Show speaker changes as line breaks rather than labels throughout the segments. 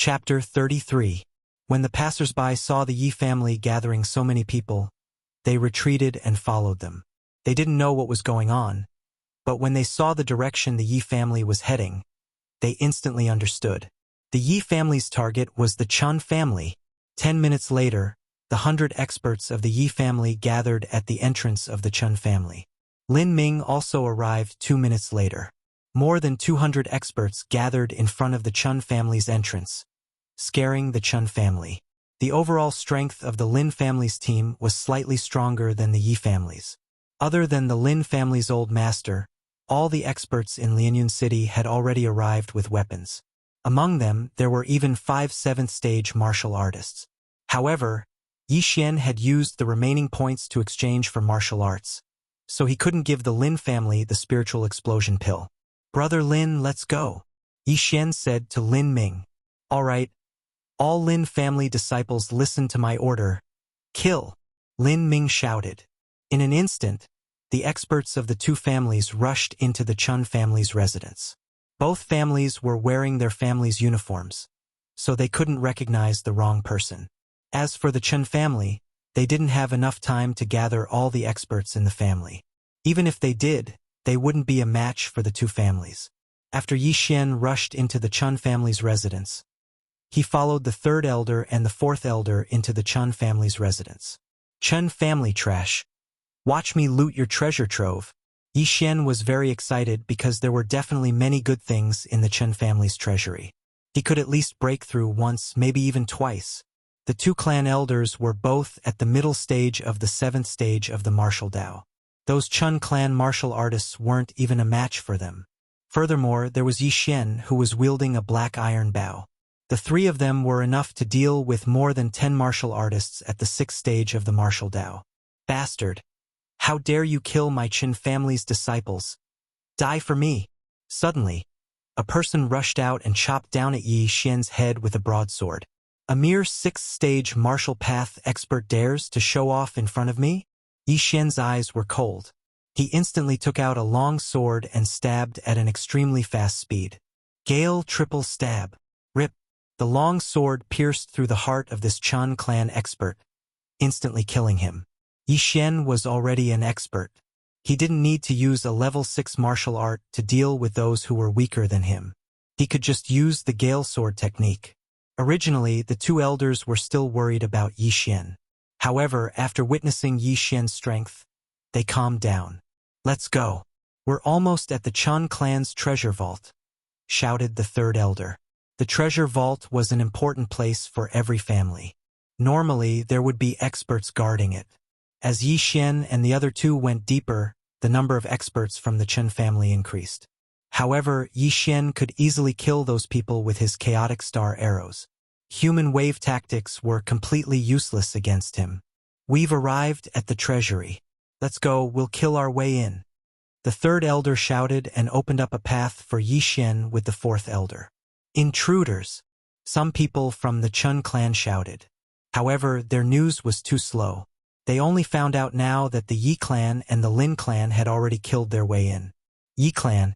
Chapter 33. When the passers-by saw the Yi family gathering so many people, they retreated and followed them. They didn't know what was going on, but when they saw the direction the Yi family was heading, they instantly understood. The Yi family's target was the Chun family. 10 minutes later, the 100 experts of the Yi family gathered at the entrance of the Chun family. Lin Ming also arrived 2 minutes later. More than 200 experts gathered in front of the Chun family's entrance, scaring the Chun family. The overall strength of the Lin family's team was slightly stronger than the Yi family's. Other than the Lin family's old master, all the experts in Lianyun City had already arrived with weapons. Among them, there were even 5 7th-stage martial artists. However, Yi Xian had used the remaining points to exchange for martial arts, so he couldn't give the Lin family the spiritual explosion pill. "Brother Lin, let's go," Yi Xian said to Lin Ming. "All right. All Lin family disciples listen to my order. Kill," Lin Ming shouted. In an instant, the experts of the two families rushed into the Chun family's residence. Both families were wearing their families' uniforms, so they couldn't recognize the wrong person. As for the Chun family, they didn't have enough time to gather all the experts in the family. Even if they did, they wouldn't be a match for the two families. After Yi Xian rushed into the Chun family's residence, he followed the 3rd elder and the 4th elder into the Chun family's residence. "Chun family trash. Watch me loot your treasure trove." Yi Xian was very excited because there were definitely many good things in the Chun family's treasury. He could at least break through once, maybe even twice. The two clan elders were both at the middle stage of the 7th stage of the martial Dao. Those Chun clan martial artists weren't even a match for them. Furthermore, there was Yi Xian, who was wielding a black iron bow. The 3 of them were enough to deal with more than 10 martial artists at the 6th stage of the martial Dao. "Bastard! How dare you kill my Chun family's disciples? Die for me!" Suddenly, a person rushed out and chopped down at Yi Xian's head with a broadsword. "A mere 6th-stage martial path expert dares to show off in front of me?" Yi Xian's eyes were cold. He instantly took out a long sword and stabbed at an extremely fast speed. Gale triple stab. Rip. The long sword pierced through the heart of this Chun clan expert, instantly killing him. Yi Xian was already an expert. He didn't need to use a level 6 martial art to deal with those who were weaker than him. He could just use the Gale sword technique. Originally, the two elders were still worried about Yi Xian. However, after witnessing Yi Xian's strength, they calmed down. "Let's go. We're almost at the Chun clan's treasure vault," shouted the 3rd elder. The treasure vault was an important place for every family. Normally, there would be experts guarding it. As Yi Xian and the other two went deeper, the number of experts from the Chun family increased. However, Yi Xian could easily kill those people with his chaotic star arrows. Human wave tactics were completely useless against him. "We've arrived at the treasury. Let's go, we'll kill our way in." The 3rd elder shouted and opened up a path for Yi Xian with the 4th elder. "Intruders!" Some people from the Chun clan shouted. However, their news was too slow. They only found out now that the Yi clan and the Lin clan had already killed their way in. "Yi clan,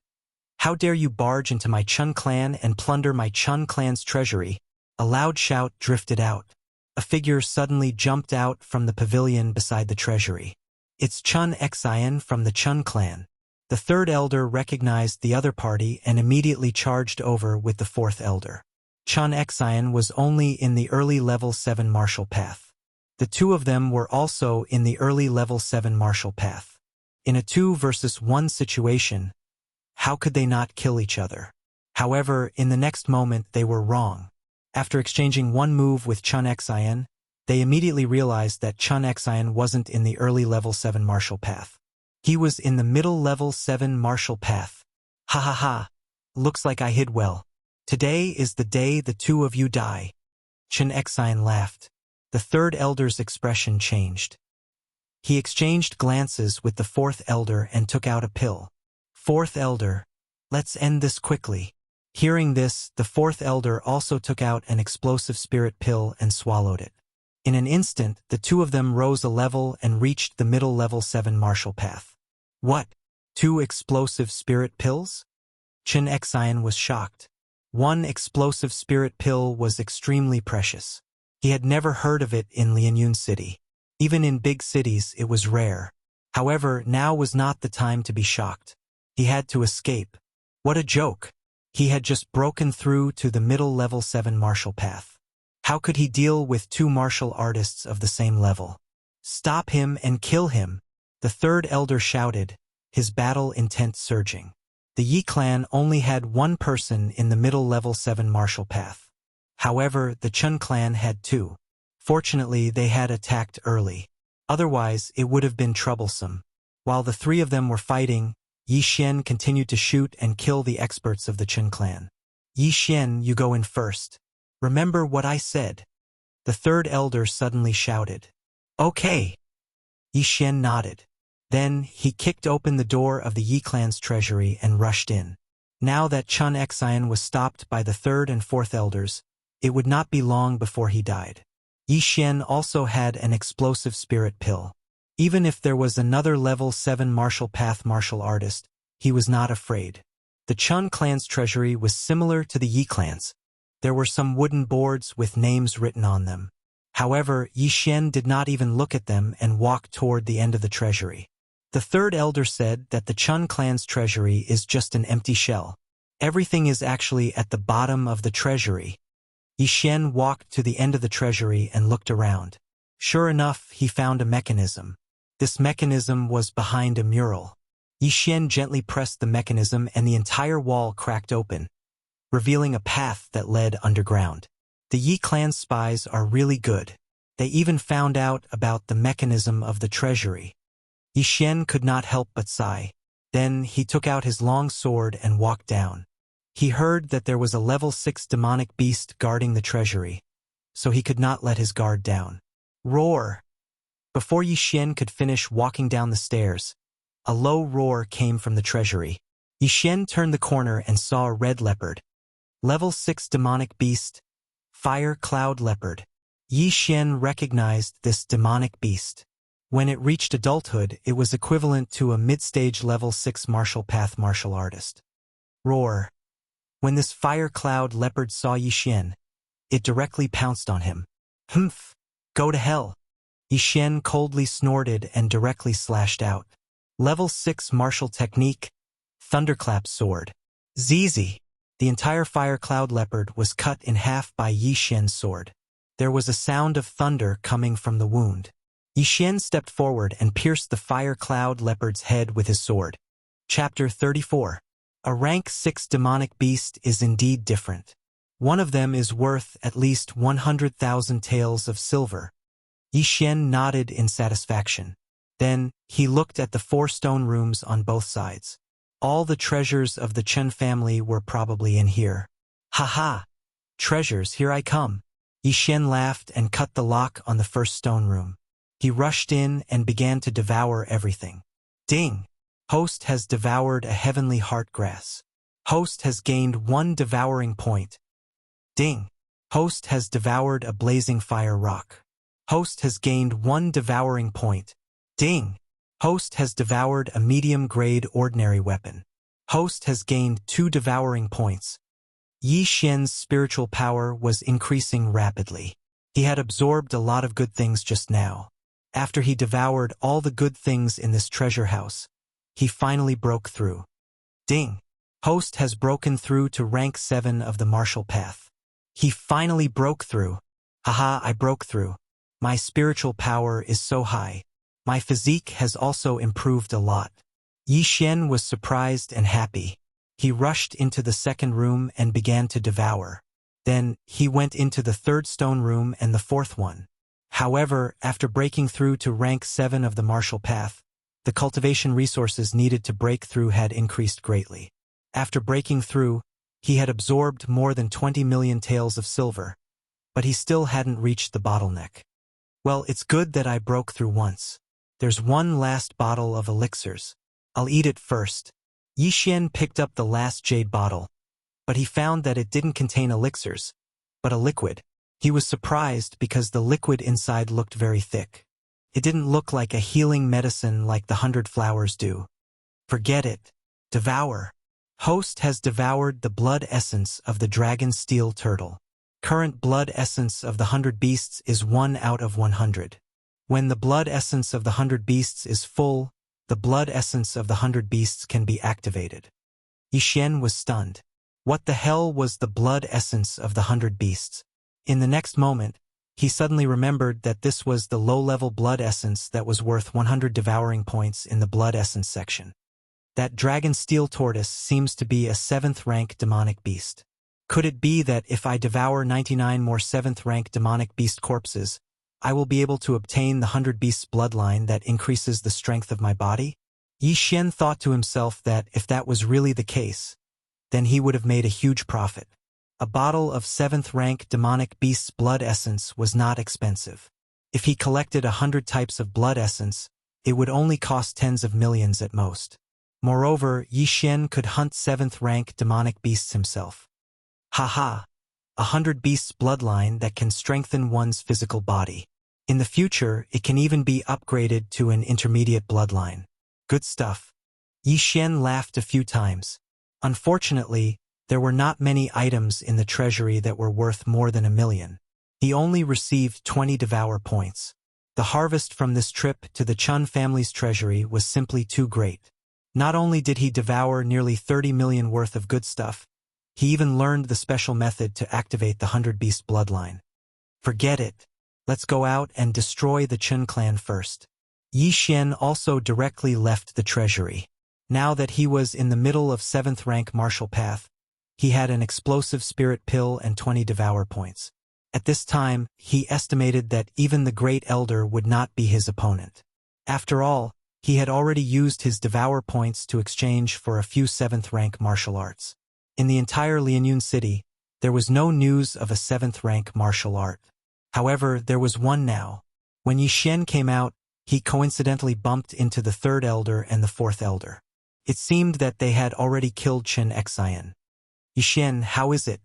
how dare you barge into my Chun clan and plunder my Chun clan's treasury?" A loud shout drifted out. A figure suddenly jumped out from the pavilion beside the treasury. "It's Chun Xian from the Chun clan." The 3rd elder recognized the other party and immediately charged over with the 4th elder. Chun Xian was only in the early level 7 martial path. The two of them were also in the early level 7 martial path. In a 2 versus 1 situation, how could they not kill each other? However, in the next moment they were wrong. After exchanging one move with Chun Xian, they immediately realized that Chun Xian wasn't in the early level 7 martial path. He was in the middle level 7 martial path. "Ha ha ha. Looks like I hid well. Today is the day the two of you die." Chun Xian laughed. The 3rd elder's expression changed. He exchanged glances with the 4th elder and took out a pill. "4th elder, let's end this quickly." Hearing this, the 4th elder also took out an explosive spirit pill and swallowed it. In an instant, the two of them rose a level and reached the middle level 7 martial path. "What? 2 explosive spirit pills?" Chun Xian was shocked. One explosive spirit pill was extremely precious. He had never heard of it in Lianyun City. Even in big cities, it was rare. However, now was not the time to be shocked. He had to escape. What a joke! He had just broken through to the middle level 7 martial path. How could he deal with 2 martial artists of the same level? Stop him and kill him! The third elder shouted, his battle intent surging. The Yi clan only had 1 person in the middle level 7 martial path. However, the Chun clan had 2. Fortunately, they had attacked early. Otherwise, it would have been troublesome. While the 3 of them were fighting, Yi Xian continued to shoot and kill the experts of the Chun clan. Yi Xian, you go in first. Remember what I said. The third elder suddenly shouted. Okay. Yi Xian nodded. Then, he kicked open the door of the Yi clan's treasury and rushed in. Now that Chun Xian was stopped by the third and fourth elders, it would not be long before he died. Yi Xian also had an explosive spirit pill. Even if there was another level 7 martial path martial artist, he was not afraid. The Chun clan's treasury was similar to the Yi clan's. There were some wooden boards with names written on them. However, Yi Xian did not even look at them and walked toward the end of the treasury. The third elder said that the Chun clan's treasury is just an empty shell. Everything is actually at the bottom of the treasury. Yi Xian walked to the end of the treasury and looked around. Sure enough, he found a mechanism. This mechanism was behind a mural. Yi Xian gently pressed the mechanism and the entire wall cracked open, revealing a path that led underground. The Yi clan's spies are really good. They even found out about the mechanism of the treasury. Yi Xian could not help but sigh. Then he took out his long sword and walked down. He heard that there was a level 6 demonic beast guarding the treasury, so he could not let his guard down. Roar! Before Yi Xian could finish walking down the stairs, a low roar came from the treasury. Yi Xian turned the corner and saw a red leopard. Level 6 demonic beast, fire cloud leopard. Yi Xian recognized this demonic beast. When it reached adulthood, it was equivalent to a mid-stage level 6 martial path martial artist. Roar! When this fire cloud leopard saw Yi Xian, it directly pounced on him. Humph! Go to hell! Yi Xian coldly snorted and directly slashed out. Level 6 martial technique, thunderclap sword. ZZ! The entire fire cloud leopard was cut in half by Yi Xian's sword. There was a sound of thunder coming from the wound. Yi Xian stepped forward and pierced the fire cloud leopard's head with his sword. Chapter 34. A rank 6 demonic beast is indeed different. One of them is worth at least 100,000 taels of silver. Yi Xian nodded in satisfaction. Then, he looked at the 4 stone rooms on both sides. All the treasures of the Chen family were probably in here. Ha! Treasures, here I come. Yi Xian laughed and cut the lock on the first stone room. He rushed in and began to devour everything. Ding! Host has devoured a heavenly heart grass. Host has gained 1 devouring point. Ding! Host has devoured a blazing fire rock. Host has gained 1 devouring point. Ding! Host has devoured a medium-grade ordinary weapon. Host has gained 2 devouring points. Yi Xian's spiritual power was increasing rapidly. He had absorbed a lot of good things just now. After he devoured all the good things in this treasure house, he finally broke through. Ding! Host has broken through to rank 7 of the martial path. He finally broke through. Haha, I broke through. My spiritual power is so high. My physique has also improved a lot. Yi Xian was surprised and happy. He rushed into the second room and began to devour. Then, he went into the third stone room and the fourth one. However, after breaking through to rank 7 of the martial path, the cultivation resources needed to break through had increased greatly. After breaking through, he had absorbed more than 20 million taels of silver, but he still hadn't reached the bottleneck. Well, it's good that I broke through once. There's 1 last bottle of elixirs. I'll eat it first. Yi Xian picked up the last jade bottle, but he found that it didn't contain elixirs, but a liquid. He was surprised because the liquid inside looked very thick. It didn't look like a healing medicine like the 100 flowers do. Forget it. Devour. Host has devoured the blood essence of the dragon steel turtle. Current blood essence of the 100 beasts is 1 out of 100. When the blood essence of the 100 beasts is full, the blood essence of the 100 beasts can be activated. Yi Xian was stunned. What the hell was the blood essence of the 100 beasts? In the next moment, he suddenly remembered that this was the low-level blood essence that was worth 100 devouring points in the blood essence section. That dragon steel tortoise seems to be a 7th-rank demonic beast. Could it be that if I devour 99 more 7th-rank demonic beast corpses, I will be able to obtain the 100 beasts bloodline that increases the strength of my body? Yi Xian thought to himself that if that was really the case, then he would have made a huge profit. A bottle of 7th-rank demonic beast's blood essence was not expensive. If he collected 100 types of blood essence, it would only cost tens of millions at most. Moreover, Yi Xian could hunt 7th-rank demonic beasts himself. Haha! 100 beasts bloodline that can strengthen one's physical body. In the future, it can even be upgraded to an intermediate bloodline. Good stuff. Yi Xian laughed a few times. Unfortunately, there were not many items in the treasury that were worth more than 1 million. He only received 20 devour points. The harvest from this trip to the Chun family's treasury was simply too great. Not only did he devour nearly 30 million worth of good stuff, he even learned the special method to activate the 100 beast bloodline. Forget it. Let's go out and destroy the Chun clan first. Yi Xian also directly left the treasury. Now that he was in the middle of 7th-rank martial path, he had an explosive spirit pill and 20 devour points. At this time, he estimated that even the Great Elder would not be his opponent. After all, he had already used his devour points to exchange for a few 7th-rank martial arts. In the entire Lianyun city, there was no news of a 7th-rank martial art. However, there was one now. When Yi Xian came out, he coincidentally bumped into the 3rd Elder and the 4th Elder. It seemed that they had already killed Chen Xian. Yi Xian, how is it?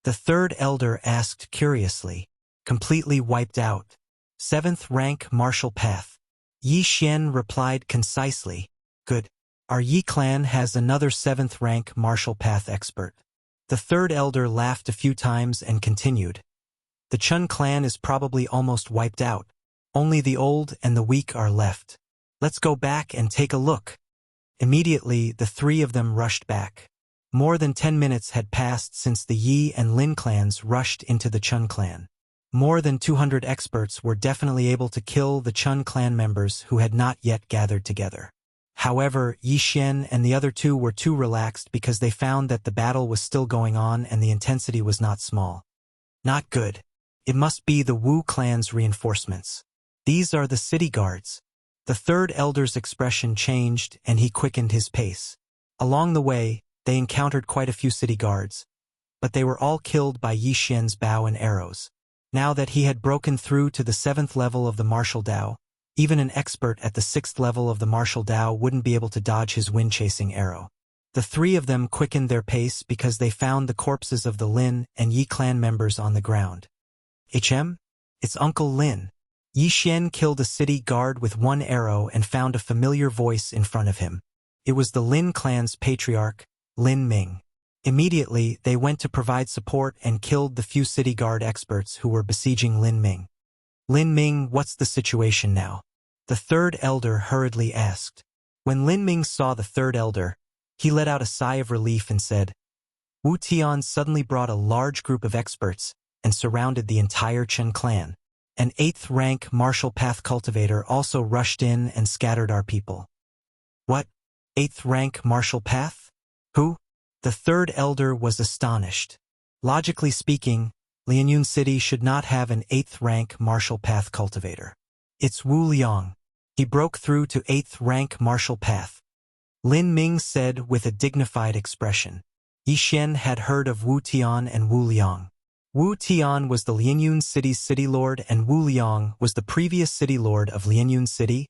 The 3rd Elder asked curiously. Completely wiped out. 7th-rank martial path. Yi Xian replied concisely. Good. Our Yi clan has another 7th-rank martial path expert. The 3rd Elder laughed a few times and continued. The Chun clan is probably almost wiped out. Only the old and the weak are left. Let's go back and take a look. Immediately, the 3 of them rushed back. More than 10 minutes had passed since the Yi and Lin clans rushed into the Chun clan. More than 200 experts were definitely able to kill the Chun clan members who had not yet gathered together. However, Yi Xian and the other 2 were too relaxed because they found that the battle was still going on and the intensity was not small. Not good. It must be the Wu clan's reinforcements. These are the city guards. The 3rd Elder's expression changed and he quickened his pace. Along the way, they encountered quite a few city guards, but they were all killed by Yi Xian's bow and arrows. Now that he had broken through to the 7th level of the martial Dao, even an expert at the 6th level of the martial Dao wouldn't be able to dodge his wind-chasing arrow. The 3 of them quickened their pace because they found the corpses of the Lin and Yi clan members on the ground. It's Uncle Lin. Yi Xian killed a city guard with 1 arrow and found a familiar voice in front of him. It was the Lin clan's patriarch, Lin Ming. Immediately, they went to provide support and killed the few city guard experts who were besieging Lin Ming. Lin Ming, what's the situation now? The 3rd Elder hurriedly asked. When Lin Ming saw the 3rd Elder, he let out a sigh of relief and said, Wu Tian suddenly brought a large group of experts and surrounded the entire Chen clan. An 8th-rank martial path cultivator also rushed in and scattered our people. What? 8th-rank martial path? Who? The 3rd Elder was astonished. Logically speaking, Lianyun City should not have an 8th-rank martial path cultivator. It's Wu Liang. He broke through to 8th-rank martial path. Lin Ming said with a dignified expression. Yi Xian had heard of Wu Tian and Wu Liang. Wu Tian was the Lianyun City's city lord and Wu Liang was the previous city lord of Lianyun City,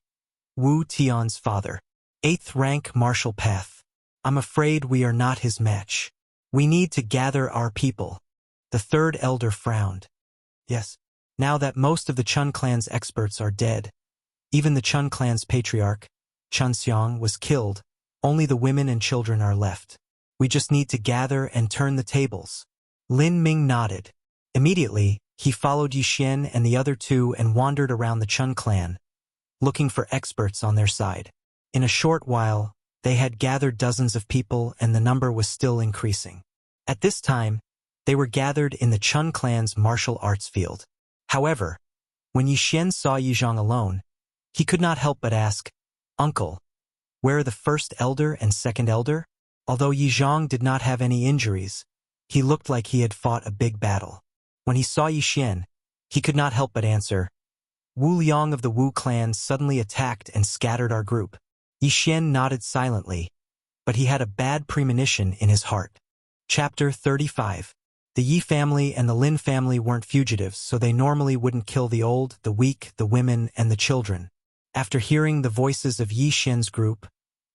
Wu Tian's father. 8th-rank martial path. I'm afraid we are not his match. We need to gather our people. The 3rd Elder frowned. Yes. Now that most of the Chun clan's experts are dead, even the Chun clan's patriarch, Chun Xiang, was killed, only the women and children are left. We just need to gather and turn the tables. Lin Ming nodded. Immediately, he followed Yi Xian and the other two and wandered around the Chun clan, looking for experts on their side. In a short while, they had gathered dozens of people and the number was still increasing. At this time, they were gathered in the Chun clan's martial arts field. However, when Yi Xian saw Yi Zhang alone, he could not help but ask, "Uncle, where are the first elder and second elder?" Although Yi Zhang did not have any injuries, he looked like he had fought a big battle. When he saw Yi Xian, he could not help but answer, "Wu Liang of the Wu clan suddenly attacked and scattered our group." Yi Xian nodded silently, but he had a bad premonition in his heart. Chapter 35. The Yi family and the Lin family weren't fugitives, so they normally wouldn't kill the old, the weak, the women, and the children. After hearing the voices of Yi Xian's group,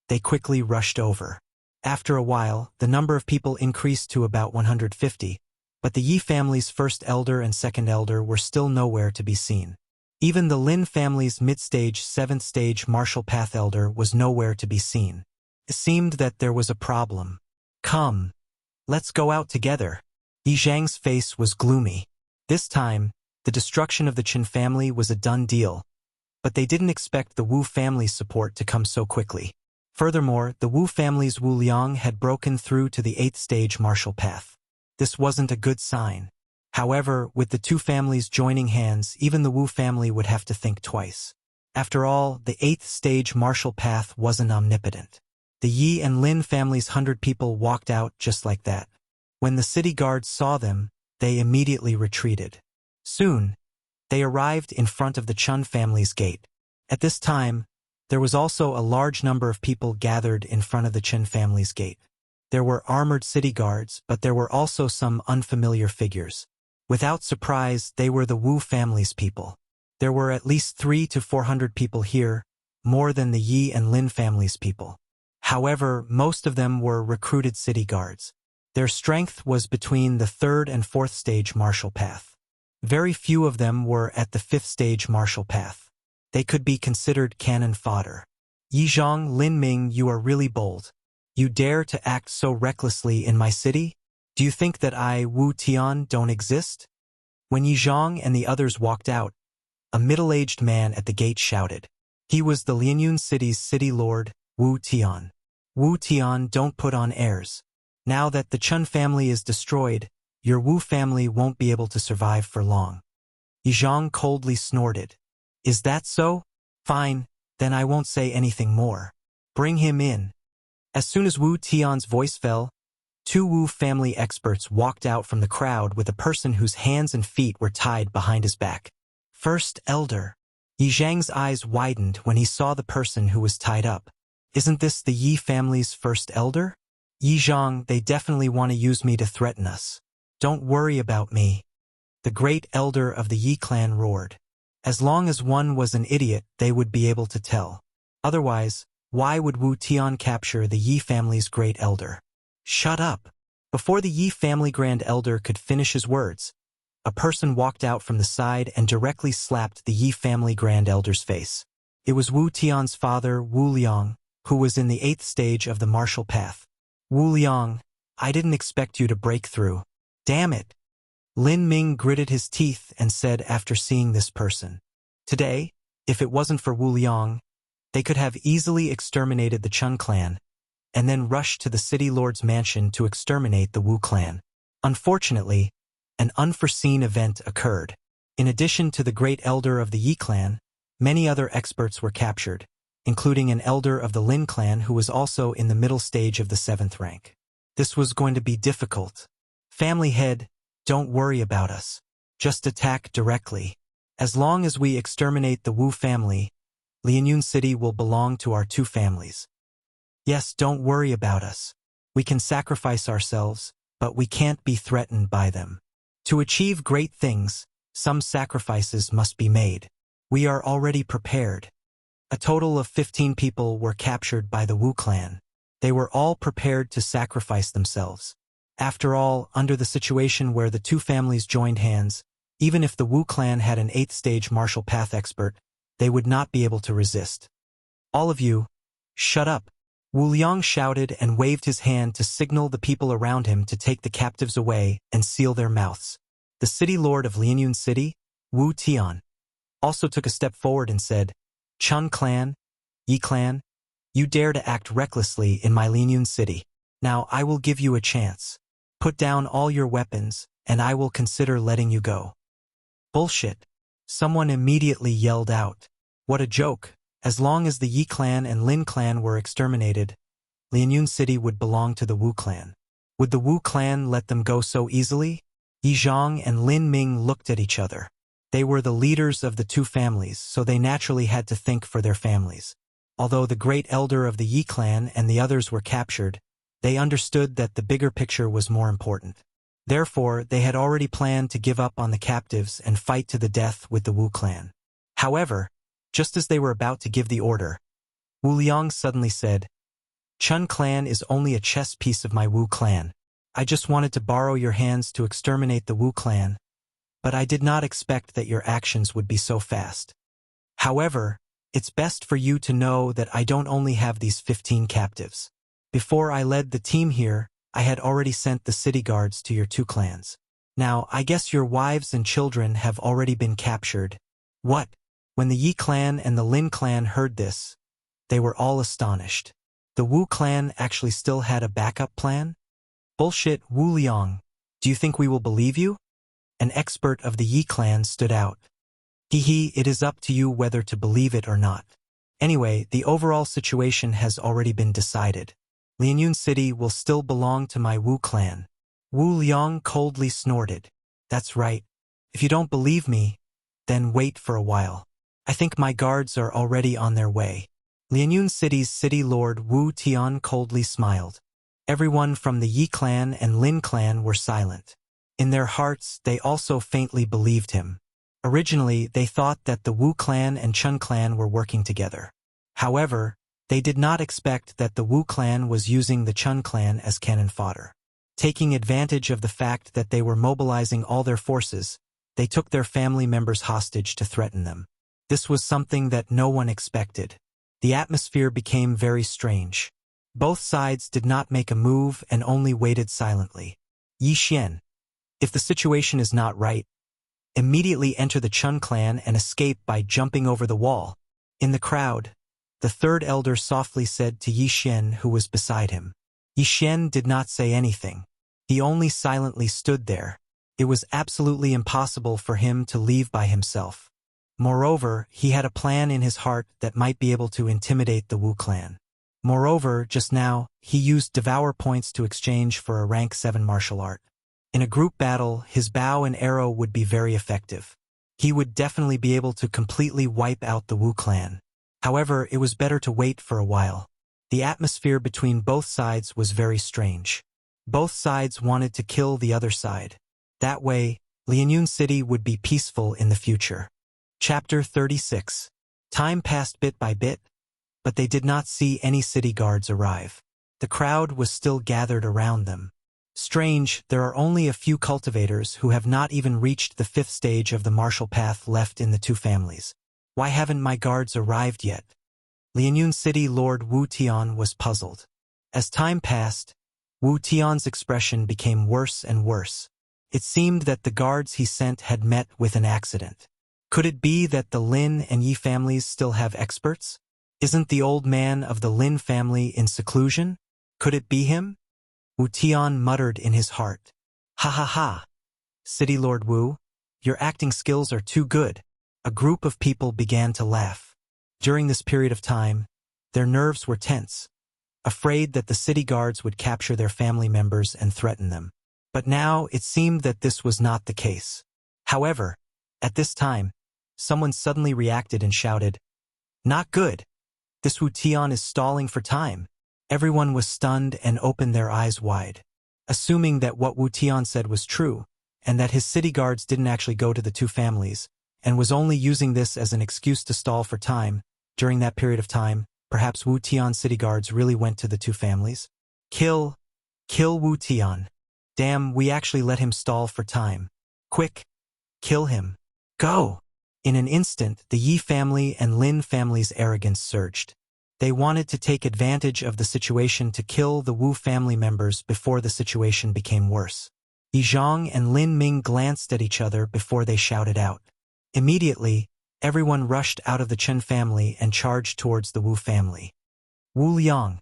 they quickly rushed over. After a while, the number of people increased to about 150, but the Yi family's first elder and second elder were still nowhere to be seen. Even the Lin family's mid-stage, seventh-stage martial path elder was nowhere to be seen. It seemed that there was a problem. "Come, let's go out together." Yi Zhang's face was gloomy. This time, the destruction of the Qin family was a done deal, but they didn't expect the Wu family's support to come so quickly. Furthermore, the Wu family's Wu Liang had broken through to the 8th stage martial path. This wasn't a good sign. However, with the two families joining hands, even the Wu family would have to think twice. After all, the 8th stage martial path wasn't omnipotent. The Yi and Lin family's 100 people walked out just like that. When the city guards saw them, they immediately retreated. Soon, they arrived in front of the Chun family's gate. At this time, there was also a large number of people gathered in front of the Qin family's gate. There were armored city guards, but there were also some unfamiliar figures. Without surprise, they were the Wu family's people. There were at least 300 to 400 people here, more than the Yi and Lin family's people. However, most of them were recruited city guards. Their strength was between the 3rd and 4th stage martial path. Very few of them were at the 5th stage martial path. They could be considered cannon fodder. "Yi Zhang, Lin Ming, you are really bold. You dare to act so recklessly in my city? Do you think that I, Wu Tian, don't exist?" When Yi Zhang and the others walked out, a middle-aged man at the gate shouted. He was the Lianyun city's city lord, Wu Tian. "Wu Tian, don't put on airs. Now that the Chun family is destroyed, your Wu family won't be able to survive for long." Yi Zhang coldly snorted. "Is that so? Fine, then I won't say anything more. Bring him in." As soon as Wu Tian's voice fell, 2 Wu family experts walked out from the crowd with a person whose hands and feet were tied behind his back. "First elder." Yi Zhang's eyes widened when he saw the person who was tied up. "Isn't this the Yi family's first elder?" "Yi Zhang, they definitely want to use me to threaten us. Don't worry about me." The great elder of the Yi clan roared. As long as one was an idiot, they would be able to tell. Otherwise, why would Wu Tian capture the Yi family's great elder? "Shut up." Before the Yi family grand elder could finish his words, a person walked out from the side and directly slapped the Yi family grand elder's face. It was Wu Tian's father, Wu Liang, who was in the 8th stage of the martial path. "Wu Liang, I didn't expect you to break through. Damn it." Lin Ming gritted his teeth and said after seeing this person, "Today, if it wasn't for Wu Liang, they could have easily exterminated the Chun clan, and then rushed to the city lord's mansion to exterminate the Wu clan." Unfortunately, an unforeseen event occurred. In addition to the great elder of the Yi clan, many other experts were captured, including an elder of the Lin clan who was also in the middle stage of the 7th rank. This was going to be difficult. "Family head, don't worry about us. Just attack directly. As long as we exterminate the Wu family, Lianyun City will belong to our 2 families. Yes, don't worry about us. We can sacrifice ourselves, but we can't be threatened by them. To achieve great things, some sacrifices must be made. We are already prepared." A total of 15 people were captured by the Wu clan. They were all prepared to sacrifice themselves. After all, under the situation where the 2 families joined hands, even if the Wu clan had an 8th stage martial path expert, they would not be able to resist. "All of you, shut up. Wu Liang shouted and waved his hand to signal the people around him to take the captives away and seal their mouths. The city lord of Lianyun City, Wu Tian, also took a step forward and said, Chun clan, Yi clan, you dare to act recklessly in my Lianyun City. Now I will give you a chance. Put down all your weapons, and I will consider letting you go. Bullshit. Someone immediately yelled out. What a joke. As long as the Yi clan and Lin clan were exterminated, Lianyun City would belong to the Wu clan. Would the Wu clan let them go so easily? Yi Zhang and Lin Ming looked at each other. They were the leaders of the two families, so they naturally had to think for their families. Although the great elder of the Yi clan and the others were captured, they understood that the bigger picture was more important. Therefore, they had already planned to give up on the captives and fight to the death with the Wu clan. However, just as they were about to give the order, Wu Liang suddenly said, Chun clan is only a chess piece of my Wu clan. I just wanted to borrow your hands to exterminate the Wu clan, but I did not expect that your actions would be so fast. However, it's best for you to know that I don't only have these 15 captives. Before I led the team here, I had already sent the city guards to your two clans. Now, I guess your wives and children have already been captured. What? When the Yi clan and the Lin clan heard this, they were all astonished. The Wu clan actually still had a backup plan? Bullshit, Wu Liang. Do you think we will believe you? An expert of the Yi clan stood out. Hee, it is up to you whether to believe it or not. Anyway, the overall situation has already been decided. Lianyun City will still belong to my Wu clan. Wu Liang coldly snorted. That's right. If you don't believe me, then wait for a while. I think my guards are already on their way. Lianyun City's city lord Wu Tian coldly smiled. Everyone from the Yi clan and Lin clan were silent. In their hearts, they also faintly believed him. Originally, they thought that the Wu clan and Chun clan were working together. However, they did not expect that the Wu clan was using the Chun clan as cannon fodder. Taking advantage of the fact that they were mobilizing all their forces, they took their family members hostage to threaten them. This was something that no one expected. The atmosphere became very strange. Both sides did not make a move and only waited silently. Yi Xian, if the situation is not right, immediately enter the Chun clan and escape by jumping over the wall. In the crowd, the third elder softly said to Yi Xian, who was beside him. Yi Xian did not say anything. He only silently stood there. It was absolutely impossible for him to leave by himself. Moreover, he had a plan in his heart that might be able to intimidate the Wu clan. Moreover, just now, he used devour points to exchange for a rank 7 martial art. In a group battle, his bow and arrow would be very effective. He would definitely be able to completely wipe out the Wu clan. However, it was better to wait for a while. The atmosphere between both sides was very strange. Both sides wanted to kill the other side. That way, Lianyun City would be peaceful in the future. Chapter 36. Time passed bit by bit, but they did not see any city guards arrive. The crowd was still gathered around them. Strange, there are only a few cultivators who have not even reached the 5th stage of the martial path left in the two families. Why haven't my guards arrived yet? Lianyun City Lord Wu Tian was puzzled. As time passed, Wu Tian's expression became worse and worse. It seemed that the guards he sent had met with an accident. Could it be that the Lin and Yi families still have experts? Isn't the old man of the Lin family in seclusion? Could it be him? Wu Tian muttered in his heart. Ha ha ha. City Lord Wu, your acting skills are too good. A group of people began to laugh. During this period of time, their nerves were tense, afraid that the city guards would capture their family members and threaten them. But now it seemed that this was not the case. However, at this time, someone suddenly reacted and shouted, "Not good! This Wu Tian is stalling for time." Everyone was stunned and opened their eyes wide. Assuming that what Wu Tian said was true, and that his city guards didn't actually go to the two families, and was only using this as an excuse to stall for time, during that period of time, perhaps Wu Tian's city guards really went to the two families. Kill Wu Tian. Damn, we actually let him stall for time. Quick, kill him. Go! In an instant, the Yi family and Lin family's arrogance surged. They wanted to take advantage of the situation to kill the Wu family members before the situation became worse. Yi Zhang and Lin Ming glanced at each other before they shouted out. Immediately, everyone rushed out of the Chen family and charged towards the Wu family. Wu Liang,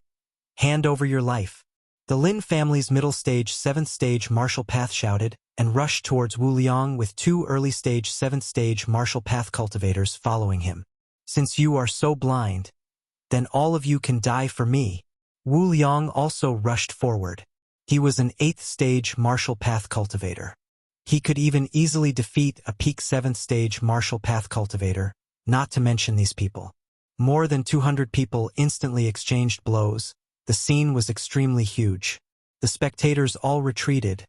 hand over your life. The Lin family's middle stage 7th stage martial path shouted and rushed towards Wu Liang with 2 early stage 7th stage martial path cultivators following him. Since you are so blind, then all of you can die for me. Wu Liang also rushed forward. He was an 8th stage martial path cultivator. He could even easily defeat a peak 7th stage martial path cultivator, not to mention these people. More than 200 people instantly exchanged blows. The scene was extremely huge. The spectators all retreated,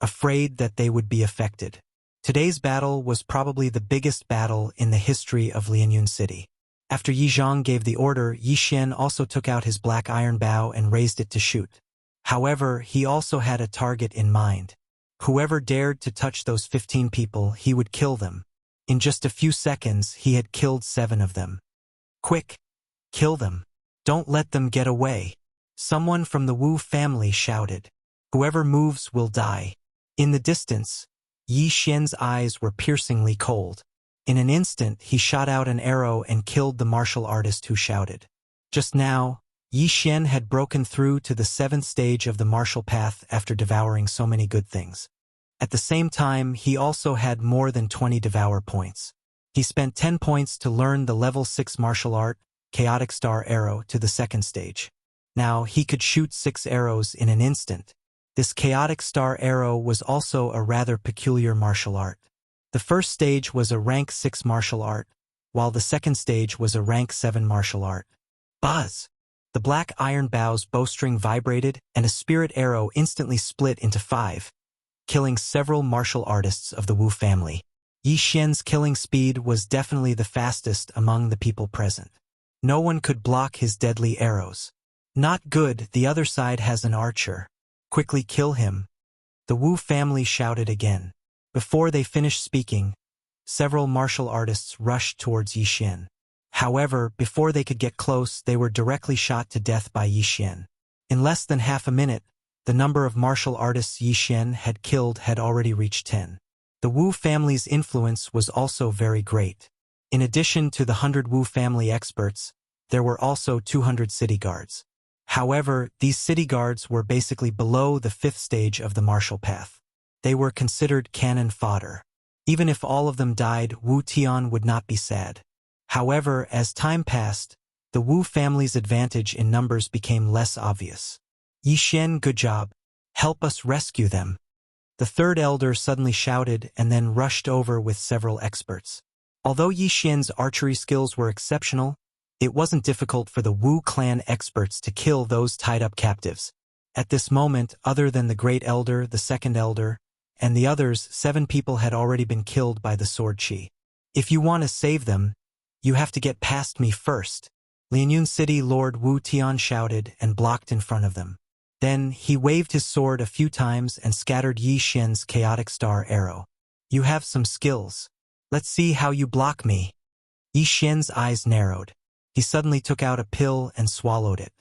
afraid that they would be affected. Today's battle was probably the biggest battle in the history of Lianyun City. After Yi Zhang gave the order, Yi Xian also took out his black iron bow and raised it to shoot. However, he also had a target in mind. Whoever dared to touch those 15 people, he would kill them. In just a few seconds, he had killed 7 of them. Quick! Kill them! Don't let them get away! Someone from the Wu family shouted. Whoever moves will die. In the distance, Yi Xian's eyes were piercingly cold. In an instant, he shot out an arrow and killed the martial artist who shouted. Just now, Yi Xian had broken through to the 7th stage of the martial path after devouring so many good things. At the same time, he also had more than 20 devour points. He spent 10 points to learn the level 6 martial art, Chaotic Star Arrow, to the 2nd stage. Now, he could shoot 6 arrows in an instant. This Chaotic Star Arrow was also a rather peculiar martial art. The first stage was a rank 6 martial art, while the second stage was a rank 7 martial art. Buzz! The black iron bow's bowstring vibrated, and a spirit arrow instantly split into 5, killing several martial artists of the Wu family. Yi Xian's killing speed was definitely the fastest among the people present. No one could block his deadly arrows. Not good, the other side has an archer. Quickly kill him. The Wu family shouted again. Before they finished speaking, several martial artists rushed towards Yi Xian. However, before they could get close, they were directly shot to death by Yi Xian. In less than half a minute, the number of martial artists Yi Xian had killed had already reached 10. The Wu family's influence was also very great. In addition to the 100 Wu family experts, there were also 200 city guards. However, these city guards were basically below the 5th stage of the martial path. They were considered cannon fodder. Even if all of them died, Wu Tian would not be sad. However, as time passed, the Wu family's advantage in numbers became less obvious. Yi Xian, good job. Help us rescue them. The 3rd elder suddenly shouted and then rushed over with several experts. Although Yi Xian's archery skills were exceptional, it wasn't difficult for the Wu clan experts to kill those tied-up captives. At this moment, other than the Great Elder, the 2nd elder, and the others, 7 people had already been killed by the sword chi. If you want to save them, you have to get past me first. Lianyun City Lord Wu Tian shouted and blocked in front of them. Then, he waved his sword a few times and scattered Yi Xian's Chaotic Star Arrow. You have some skills. Let's see how you block me. Yi Xian's eyes narrowed. He suddenly took out a pill and swallowed it.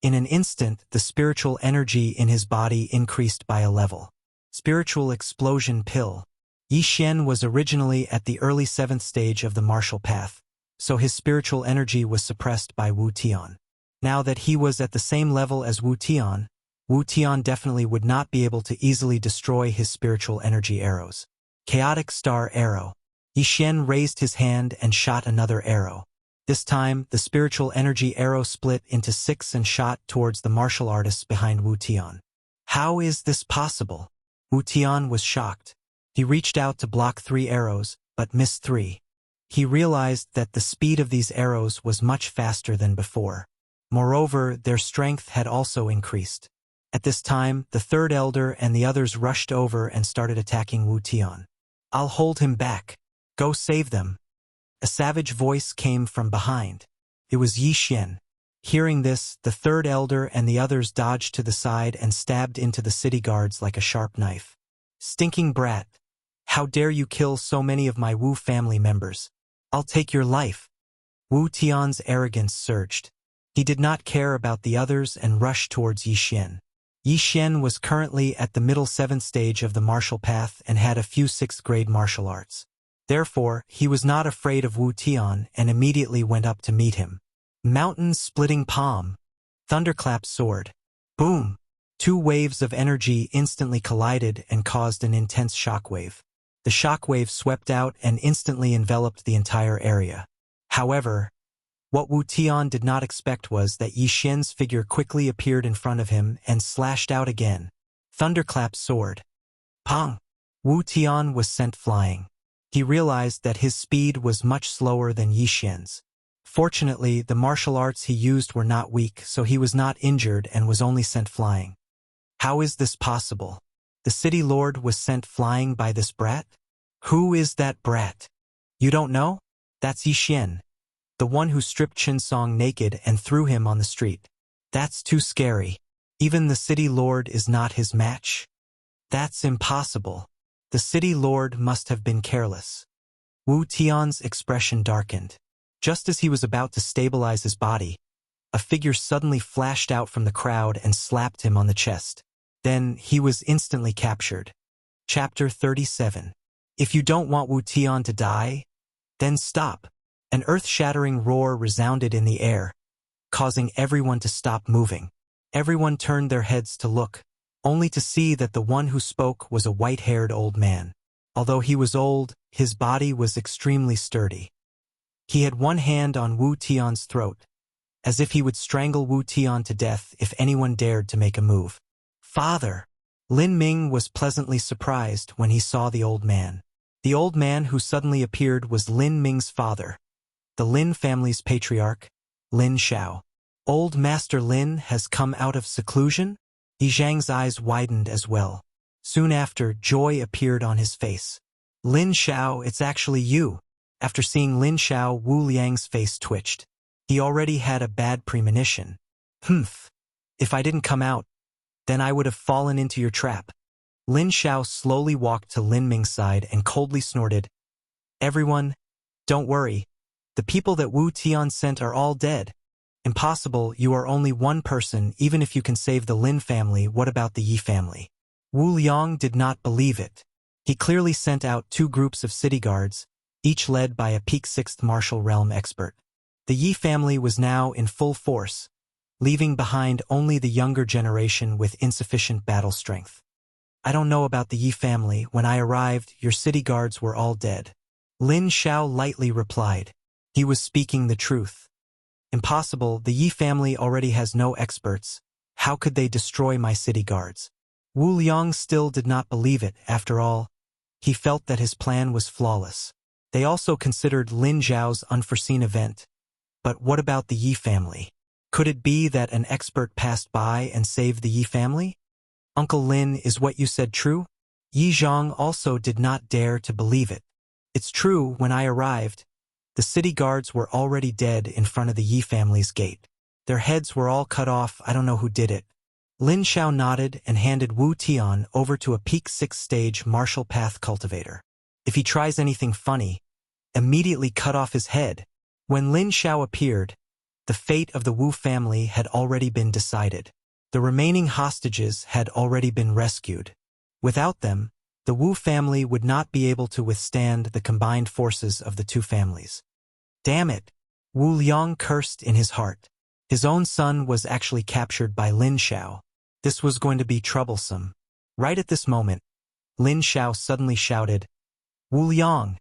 In an instant, the spiritual energy in his body increased by a level. Spiritual Explosion Pill. Yi Xian was originally at the early 7th stage of the martial path, so his spiritual energy was suppressed by Wu Tian. Now that he was at the same level as Wu Tian definitely would not be able to easily destroy his spiritual energy arrows. Chaotic Star Arrow. Yi Xian raised his hand and shot another arrow. This time, the spiritual energy arrow split into 6 and shot towards the martial artists behind Wu Tian. How is this possible? Wu Tian was shocked. He reached out to block 3 arrows, but missed 3. He realized that the speed of these arrows was much faster than before. Moreover, their strength had also increased. At this time, the 3rd elder and the others rushed over and started attacking Wu Tian. I'll hold him back. Go save them. A savage voice came from behind. It was Yi Xian. Hearing this, the 3rd elder and the others dodged to the side and stabbed into the city guards like a sharp knife. Stinking brat! How dare you kill so many of my Wu family members? I'll take your life. Wu Tian's arrogance surged. He did not care about the others and rushed towards Yi Xian. Yi Xian was currently at the middle 7th stage of the martial path and had a few 6th grade martial arts. Therefore, he was not afraid of Wu Tian and immediately went up to meet him. Mountain-splitting palm. Thunderclap sword. Boom! 2 waves of energy instantly collided and caused an intense shockwave. The shockwave swept out and instantly enveloped the entire area. However, what Wu Tian did not expect was that Yi Xian's figure quickly appeared in front of him and slashed out again. Thunderclap sword. Pong! Wu Tian was sent flying. He realized that his speed was much slower than Yi Xian's. Fortunately, the martial arts he used were not weak, so he was not injured and was only sent flying. How is this possible? The city lord was sent flying by this brat? Who is that brat? You don't know? That's Yi Xian, the one who stripped Chen Song naked and threw him on the street. That's too scary. Even the city lord is not his match. That's impossible. The city lord must have been careless. Wu Tian's expression darkened. Just as he was about to stabilize his body, a figure suddenly flashed out from the crowd and slapped him on the chest. Then he was instantly captured. Chapter 37. If you don't want Wu Tian to die, then stop. An earth-shattering roar resounded in the air, causing everyone to stop moving. Everyone turned their heads to look, only to see that the one who spoke was a white-haired old man. Although he was old, his body was extremely sturdy. He had one hand on Wu Tian's throat, as if he would strangle Wu Tian to death if anyone dared to make a move. Father! Lin Ming was pleasantly surprised when he saw the old man. The old man who suddenly appeared was Lin Ming's father, the Lin family's patriarch, Lin Xiao. Old Master Lin has come out of seclusion? Yi Zhang's eyes widened as well. Soon after, joy appeared on his face. Lin Xiao, it's actually you. After seeing Lin Xiao, Wu Liang's face twitched. He already had a bad premonition. Humph. If I didn't come out, then I would have fallen into your trap. Lin Xiao slowly walked to Lin Ming's side and coldly snorted. Everyone, don't worry. The people that Wu Tian sent are all dead. Impossible, you are only one person, even if you can save the Lin family. What about the Yi family? Wu Liang did not believe it. He clearly sent out 2 groups of city guards, each led by a peak 6th martial realm expert. The Yi family was now in full force, leaving behind only the younger generation with insufficient battle strength. I don't know about the Yi family. When I arrived, your city guards were all dead. Lin Xiao lightly replied. He was speaking the truth. Impossible, the Yi family already has no experts. How could they destroy my city guards? Wu Liang still did not believe it. After all, he felt that his plan was flawless. They also considered Lin Zhao's unforeseen event. But what about the Yi family? Could it be that an expert passed by and saved the Yi family? Uncle Lin, is what you said true? Yi Zhang also did not dare to believe it. It's true, when I arrived, the city guards were already dead in front of the Yi family's gate. Their heads were all cut off. I don't know who did it. Lin Xiao nodded and handed Wu Tian over to a peak 6th stage martial path cultivator. If he tries anything funny, immediately cut off his head. When Lin Xiao appeared, the fate of the Wu family had already been decided. The remaining hostages had already been rescued. Without them, the Wu family would not be able to withstand the combined forces of the 2 families. Damn it! Wu Liang cursed in his heart. His own son was actually captured by Lin Xiao. This was going to be troublesome. Right at this moment, Lin Xiao suddenly shouted, Wu Liang,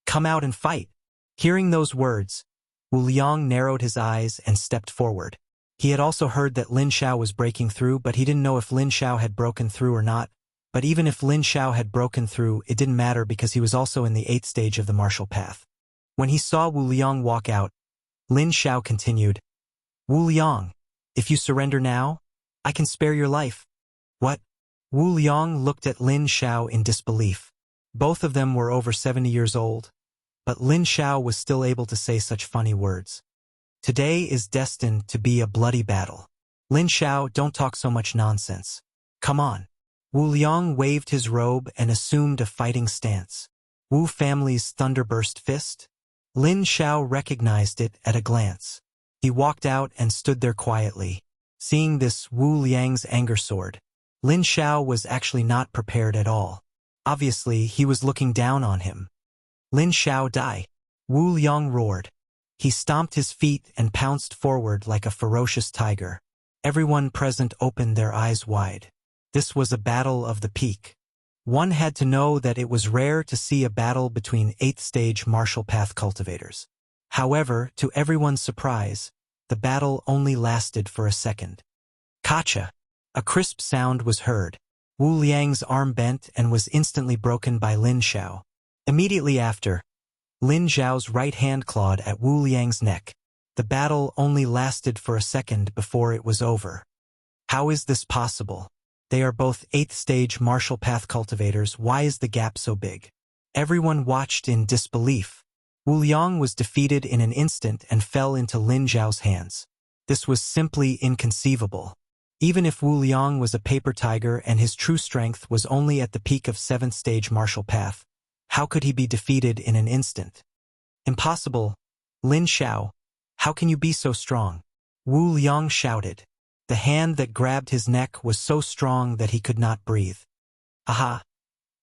come out and fight. Hearing those words, Wu Liang narrowed his eyes and stepped forward. He had also heard that Lin Xiao was breaking through, but he didn't know if Lin Xiao had broken through or not. But even if Lin Xiao had broken through, it didn't matter because he was also in the 8th stage of the martial path. When he saw Wu Liang walk out, Lin Xiao continued, Wu Liang, if you surrender now, I can spare your life. What? Wu Liang looked at Lin Xiao in disbelief. Both of them were over 70 years old, but Lin Xiao was still able to say such funny words. Today is destined to be a bloody battle. Lin Xiao, don't talk so much nonsense. Come on. Wu Liang waved his robe and assumed a fighting stance. Wu family's thunderburst fist? Lin Xiao recognized it at a glance. He walked out and stood there quietly. Seeing this, Wu Liang's anger soared. Lin Xiao was actually not prepared at all. Obviously, he was looking down on him. Lin Xiao die. Wu Liang roared. He stomped his feet and pounced forward like a ferocious tiger. Everyone present opened their eyes wide. This was a battle of the peak. One had to know that it was rare to see a battle between 8th-stage martial path cultivators. However, to everyone's surprise, the battle only lasted for a second. Kacha! A crisp sound was heard. Wu Liang's arm bent and was instantly broken by Lin Xiao. Immediately after, Lin Xiao's right hand clawed at Wu Liang's neck. The battle only lasted for a second before it was over. How is this possible? They are both 8th-stage martial path cultivators. Why is the gap so big? Everyone watched in disbelief. Wu Liang was defeated in an instant and fell into Lin Xiao's hands. This was simply inconceivable. Even if Wu Liang was a paper tiger and his true strength was only at the peak of 7th-stage martial path, how could he be defeated in an instant? Impossible. Lin Xiao, how can you be so strong? Wu Liang shouted. The hand that grabbed his neck was so strong that he could not breathe. Aha!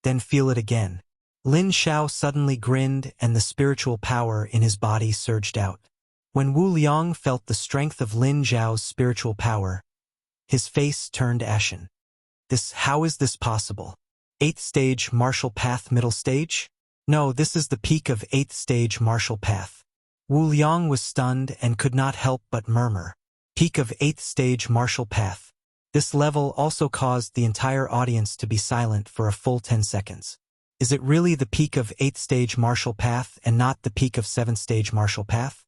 Then feel it again. Lin Xiao suddenly grinned and the spiritual power in his body surged out. When Wu Liang felt the strength of Lin Xiao's spiritual power, his face turned ashen. How is this possible? 8th-stage martial path middle stage? No, this is the peak of 8th-stage martial path. Wu Liang was stunned and could not help but murmur. Peak of 8th-stage martial path. This level also caused the entire audience to be silent for a full 10 seconds. Is it really the peak of 8th-stage martial path and not the peak of 7th-stage martial path?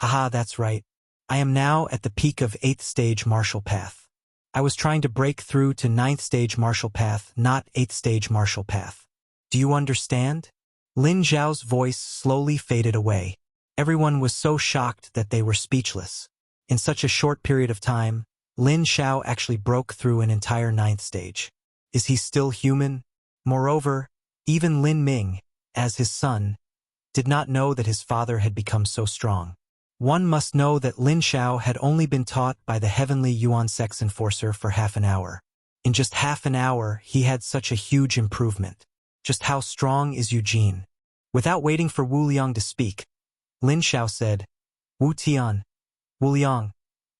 Haha, that's right. I am now at the peak of 8th-stage martial path. I was trying to break through to 9th-stage martial path, not 8th-stage martial path. Do you understand? Lin Xiao's voice slowly faded away. Everyone was so shocked that they were speechless. In such a short period of time, Lin Xiao actually broke through an entire 9th stage. Is he still human? Moreover, even Lin Ming, as his son, did not know that his father had become so strong. One must know that Lin Xiao had only been taught by the heavenly Yuan Sex Enforcer for half an hour. In just half an hour, he had such a huge improvement. Just how strong is Eugene? Without waiting for Wu Liang to speak, Lin Xiao said, Wu Tian, Wu Liang,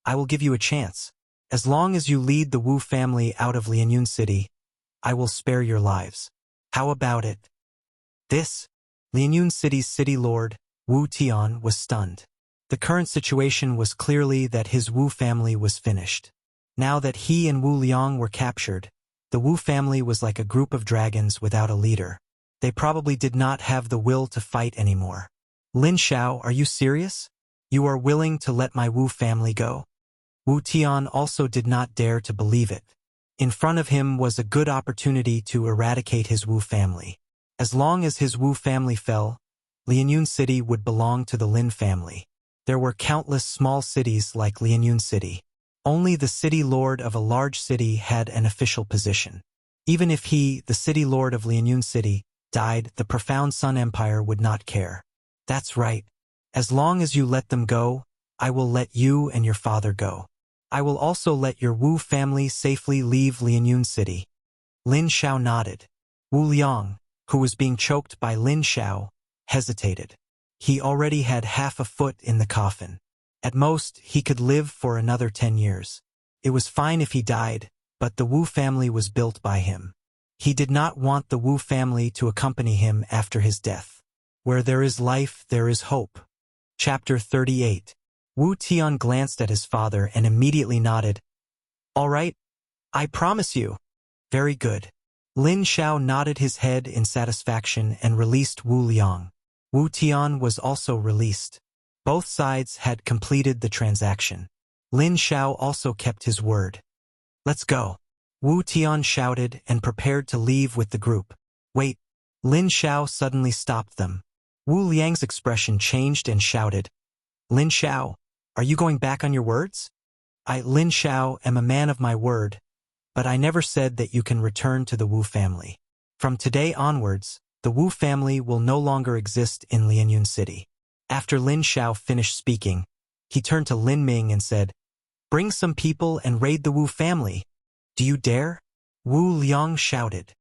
I will give you a chance. As long as you lead the Wu family out of Lianyun City, I will spare your lives. How about it? This? Lianyun City's city lord, Wu Tian, was stunned. The current situation was clearly that his Wu family was finished. Now that he and Wu Liang were captured, the Wu family was like a group of dragons without a leader. They probably did not have the will to fight anymore. Lin Xiao, are you serious? You are willing to let my Wu family go? Wu Tian also did not dare to believe it. In front of him was a good opportunity to eradicate his Wu family. As long as his Wu family fell, Lianyun City would belong to the Lin family. There were countless small cities like Lianyun City. Only the city lord of a large city had an official position. Even if he, the city lord of Lianyun City, died, the profound Sun Empire would not care. That's right. As long as you let them go, I will let you and your father go. I will also let your Wu family safely leave Lianyun City. Lin Xiao nodded. Wu Liang, who was being choked by Lin Xiao, hesitated. He already had half a foot in the coffin. At most, he could live for another 10 years. It was fine if he died, but the Wu family was built by him. He did not want the Wu family to accompany him after his death. Where there is life, there is hope. Chapter 38. Wu Tian glanced at his father and immediately nodded. All right, I promise you. Very good. Lin Xiao nodded his head in satisfaction and released Wu Liang. Wu Tian was also released. Both sides had completed the transaction. Lin Xiao also kept his word. Let's go. Wu Tian shouted and prepared to leave with the group. Wait. Lin Xiao suddenly stopped them. Wu Liang's expression changed and shouted, Lin Xiao, are you going back on your words? I, Lin Xiao, am a man of my word, but I never said that you can return to the Wu family. From today onwards, the Wu family will no longer exist in Lianyun City. After Lin Xiao finished speaking, He turned to Lin Ming and said, "Bring some people and raid the Wu family. Do you dare?" Wu Liang shouted.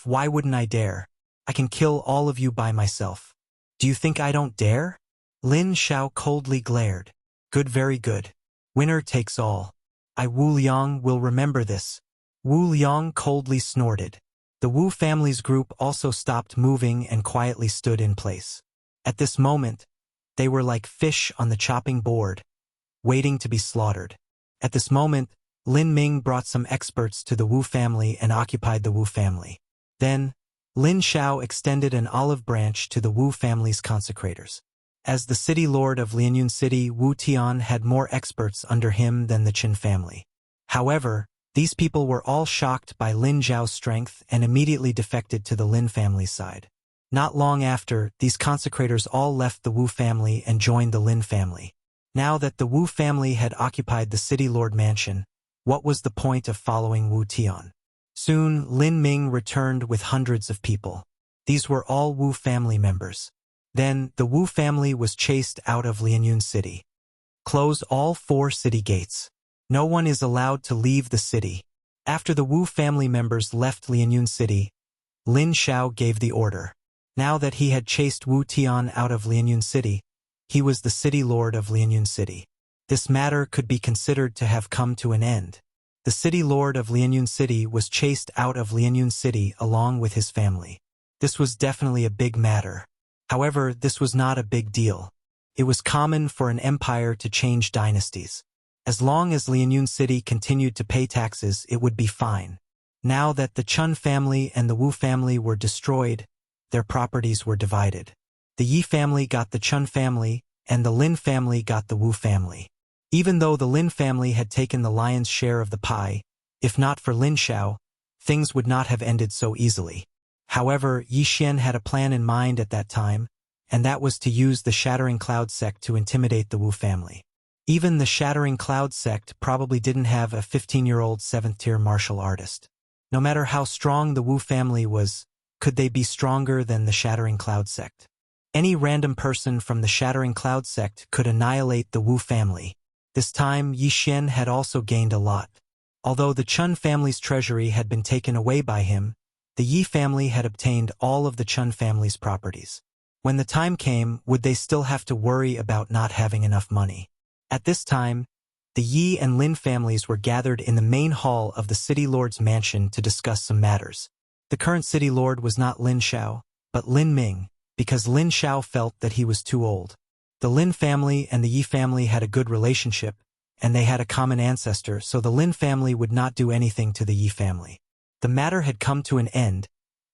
Why wouldn't I dare? I can kill all of you by myself. Do you think I don't dare?" Lin Xiao coldly glared. "Good, very good. Winner takes all. I, Wu Liang, will remember this." Wu Liang coldly snorted. The Wu family's group also stopped moving and quietly stood in place. At this moment, they were like fish on the chopping board, waiting to be slaughtered. At this moment, Lin Ming brought some experts to the Wu family and occupied the Wu family. Then, Lin Xiao extended an olive branch to the Wu family's consecrators. As the city lord of Lianyun City, Wu Tian had more experts under him than the Qin family. However, these people were all shocked by Lin Zhao's strength and immediately defected to the Lin family's side. Not long after, these consecrators all left the Wu family and joined the Lin family. Now that the Wu family had occupied the city lord mansion, what was the point of following Wu Tian? Soon, Lin Ming returned with hundreds of people. These were all Wu family members. Then, the Wu family was chased out of Lianyun City. Close all 4 city gates. No one is allowed to leave the city. After the Wu family members left Lianyun City, Lin Xiao gave the order. Now that he had chased Wu Tian out of Lianyun City, he was the city lord of Lianyun City. This matter could be considered to have come to an end. The city lord of Lianyun City was chased out of Lianyun City along with his family. This was definitely a big matter. However, this was not a big deal. It was common for an empire to change dynasties. As long as Lianyun City continued to pay taxes, it would be fine. Now that the Chun family and the Wu family were destroyed, their properties were divided. The Yi family got the Chun family, and the Lin family got the Wu family. Even though the Lin family had taken the lion's share of the pie, if not for Lin Xiao, things would not have ended so easily. However, Yi Xian had a plan in mind at that time, and that was to use the Shattering Cloud sect to intimidate the Wu family. Even the Shattering Cloud sect probably didn't have a 15-year-old 7th-tier martial artist. No matter how strong the Wu family was, could they be stronger than the Shattering Cloud sect? Any random person from the Shattering Cloud sect could annihilate the Wu family. This time, Yi Xian had also gained a lot. Although the Chun family's treasury had been taken away by him, the Yi family had obtained all of the Chun family's properties. When the time came, would they still have to worry about not having enough money? At this time, the Yi and Lin families were gathered in the main hall of the city lord's mansion to discuss some matters. The current city lord was not Lin Xiao, but Lin Ming, because Lin Xiao felt that he was too old. The Lin family and the Yi family had a good relationship, and they had a common ancestor, so the Lin family would not do anything to the Yi family. The matter had come to an end,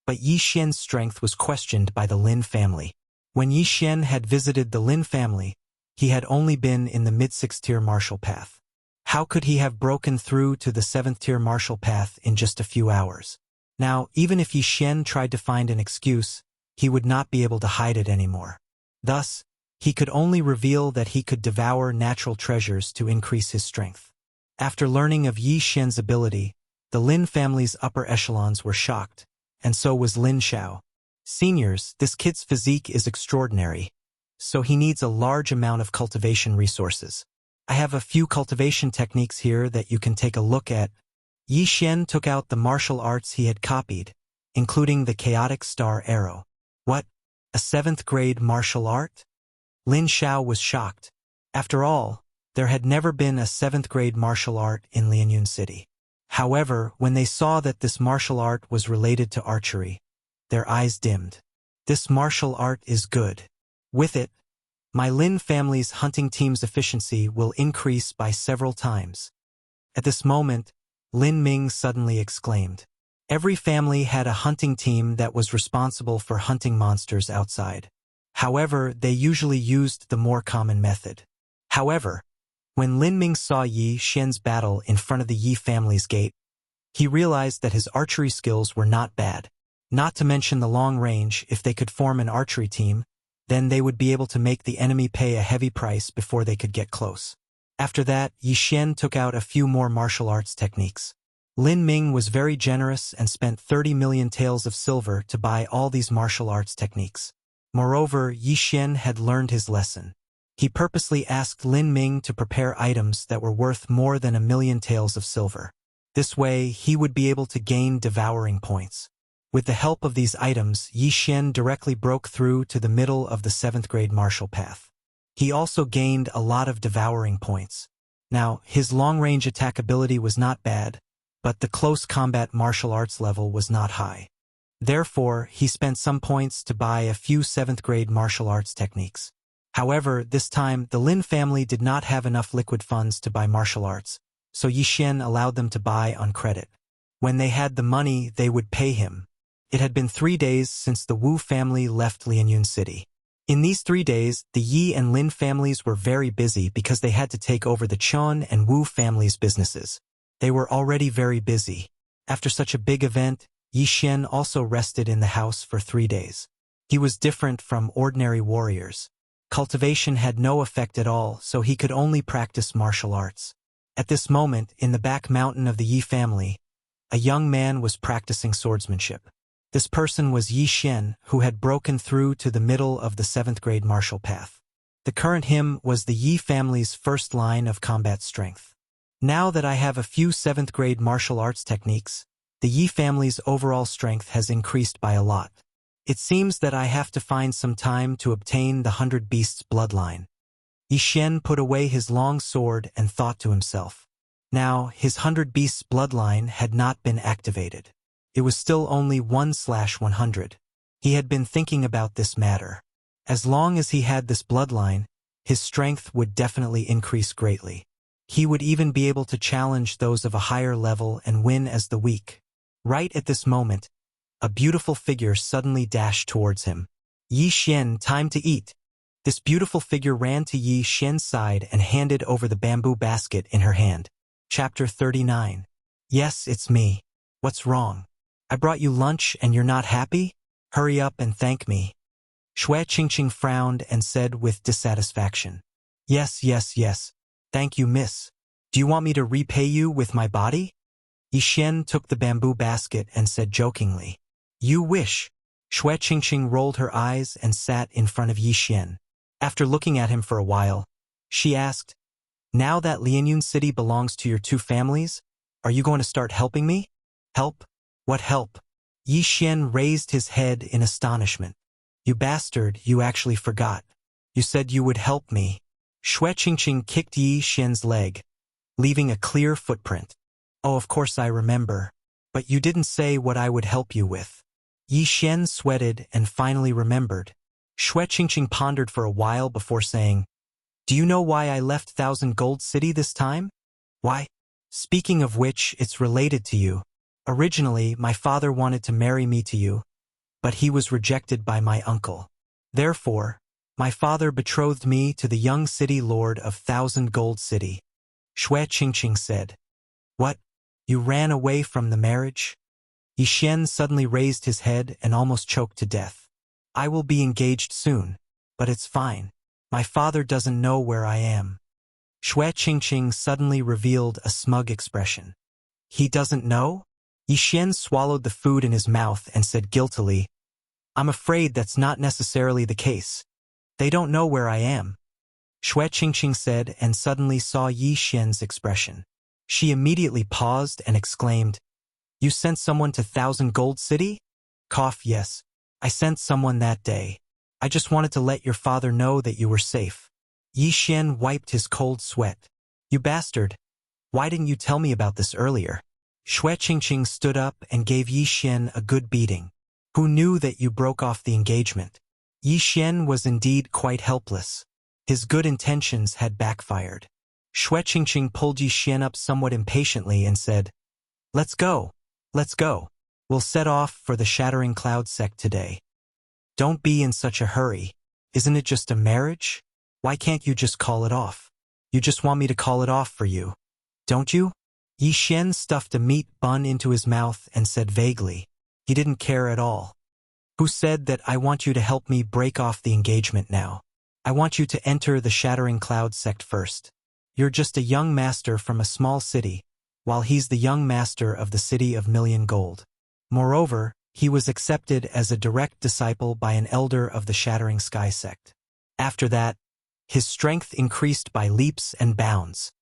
but Yi Xian's strength was questioned by the Lin family. When Yi Xian had visited the Lin family, he had only been in the mid-6th-tier martial path. How could he have broken through to the 7th-tier martial path in just a few hours? Now, even if Yi Xian tried to find an excuse, he would not be able to hide it anymore. Thus, he could only reveal that he could devour natural treasures to increase his strength. After learning of Yi Xian's ability, the Lin family's upper echelons were shocked, and so was Lin Xiao. "Seniors, this kid's physique is extraordinary, so he needs a large amount of cultivation resources. I have a few cultivation techniques here that you can take a look at." Yi Xian took out the martial arts he had copied, including the chaotic star arrow. What? A 7th-grade martial art? Lin Xiao was shocked. After all, there had never been a 7th-grade martial art in Lianyun City. However, when they saw that this martial art was related to archery, their eyes dimmed. This martial art is good. With it, my Lin family's hunting team's efficiency will increase by several times. At this moment, Lin Ming suddenly exclaimed. Every family had a hunting team that was responsible for hunting monsters outside. However, they usually used the more common method. However, when Lin Ming saw Yi Xian's battle in front of the Yi family's gate, he realized that his archery skills were not bad. Not to mention the long range. If they could form an archery team, then they would be able to make the enemy pay a heavy price before they could get close. After that, Yi Xian took out a few more martial arts techniques. Lin Ming was very generous and spent 30 million taels of silver to buy all these martial arts techniques. Moreover, Yi Xian had learned his lesson. He purposely asked Lin Ming to prepare items that were worth more than 1,000,000 taels of silver. This way, he would be able to gain devouring points. With the help of these items, Yi Xian directly broke through to the middle of the 7th grade martial path. He also gained a lot of devouring points. Now, his long-range attack ability was not bad, but the close combat martial arts level was not high. Therefore, he spent some points to buy a few 7th grade martial arts techniques. However, this time, the Lin family did not have enough liquid funds to buy martial arts, so Yi Xian allowed them to buy on credit. When they had the money, they would pay him. It had been 3 days since the Wu family left Lianyun City. In these 3 days, the Yi and Lin families were very busy because they had to take over the Chun and Wu families' businesses. They were already very busy. After such a big event, Yi Xian also rested in the house for 3 days. He was different from ordinary warriors. Cultivation had no effect at all, so he could only practice martial arts. At this moment, in the back mountain of the Yi family, a young man was practicing swordsmanship. This person was Yi Xian, who had broken through to the middle of the 7th grade martial path. The current him was the Yi family's first line of combat strength. Now that I have a few 7th grade martial arts techniques, the Yi family's overall strength has increased by a lot. It seems that I have to find some time to obtain the 100 Beasts bloodline. Yi Xian put away his long sword and thought to himself. Now, his 100 Beasts bloodline had not been activated. It was still only 1/100. He had been thinking about this matter. As long as he had this bloodline, his strength would definitely increase greatly. He would even be able to challenge those of a higher level and win as the weak. Right at this moment, a beautiful figure suddenly dashed towards him. Yi Xian, time to eat. This beautiful figure ran to Yi Xian's side and handed over the bamboo basket in her hand. Chapter 39. Yes, it's me. What's wrong? I brought you lunch and you're not happy? Hurry up and thank me. Shui Qingqing frowned and said with dissatisfaction. Yes. Thank you, miss. Do you want me to repay you with my body? Yi Xian took the bamboo basket and said jokingly. You wish. Shui Qingqing rolled her eyes and sat in front of Yi Xian. After looking at him for a while, she asked, Now that Lianyun City belongs to your 2 families, are you going to start helping me? Help? What help? Yi Xian raised his head in astonishment. You bastard, you actually forgot. You said you would help me. Shui Qingqing kicked Yi Xian's leg, leaving a clear footprint. Oh, of course I remember. But you didn't say what I would help you with. Yi Xian sweated and finally remembered. Shui Qingqing pondered for a while before saying, Do you know why I left 1,000 Gold City this time? Why? Speaking of which, it's related to you. Originally, my father wanted to marry me to you, but he was rejected by my uncle. Therefore, my father betrothed me to the young city lord of 1,000 Gold City. Shui Qingqing said. What? You ran away from the marriage? Yi Xian suddenly raised his head and almost choked to death. I will be engaged soon, but it's fine. My father doesn't know where I am. Shui Qingqing suddenly revealed a smug expression. He doesn't know? Yi Xian swallowed the food in his mouth and said guiltily, I'm afraid that's not necessarily the case. They don't know where I am. Shui Qingqing said and suddenly saw Yi Xian's expression. She immediately paused and exclaimed, You sent someone to 1,000 Gold City? Cough, yes. I sent someone that day. I just wanted to let your father know that you were safe. Yi Xian wiped his cold sweat. You bastard. Why didn't you tell me about this earlier? Shui Qingqing stood up and gave Yi Xian a good beating. Who knew that you broke off the engagement? Yi Xian was indeed quite helpless. His good intentions had backfired. Shui Qingqing pulled Yi Xian up somewhat impatiently and said, Let's go. We'll set off for the Shattering Cloud sect today. Don't be in such a hurry. Isn't it just a marriage? Why can't you just call it off? You just want me to call it off for you, don't you? Yi Xian stuffed a meat bun into his mouth and said vaguely. He didn't care at all. Who said that I want you to help me break off the engagement now? I want you to enter the Shattering Cloud sect first. You're just a young master from a small city, while he's the young master of the city of Million Gold. Moreover, he was accepted as a direct disciple by an elder of the Shattering Sky sect. After that, His strength increased by leaps and bounds.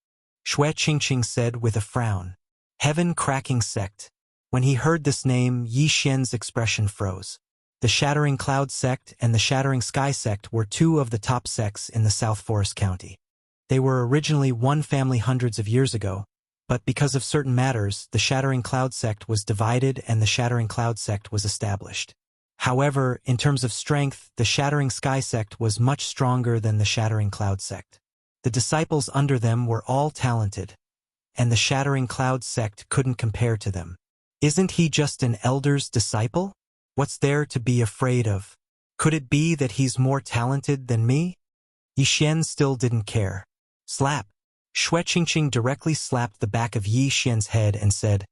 Xue Qingqing said with a frown. Heaven-cracking sect. When he heard this name, Yi Xian's expression froze. The Shattering Cloud sect and the Shattering Sky sect were two of the top sects in the South Forest County. They were originally one family hundreds of years ago, but because of certain matters, the Shattering Cloud sect was divided and the Shattering Cloud sect was established. However, in terms of strength, the Shattering Sky sect was much stronger than the Shattering Cloud sect. The disciples under them were all talented, and the Shattering Cloud sect couldn't compare to them. Isn't he just an elder's disciple? What's there to be afraid of? Could it be that he's more talented than me? Yi Xian still didn't care. Slap! Xue Qingqing directly slapped the back of Yi Xian's head and said,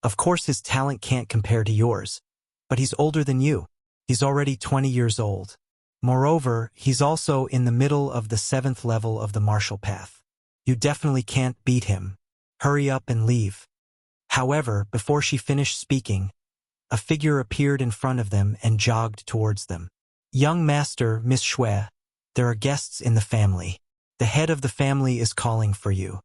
"Of course his talent can't compare to yours, but he's older than you. He's already 20 years old. Moreover, he's also in the middle of the 7th level of the martial path. You definitely can't beat him. Hurry up and leave." However, before she finished speaking, a figure appeared in front of them and jogged towards them. "Young master, Miss Xue, there are guests in the family. The head of the family is calling for you."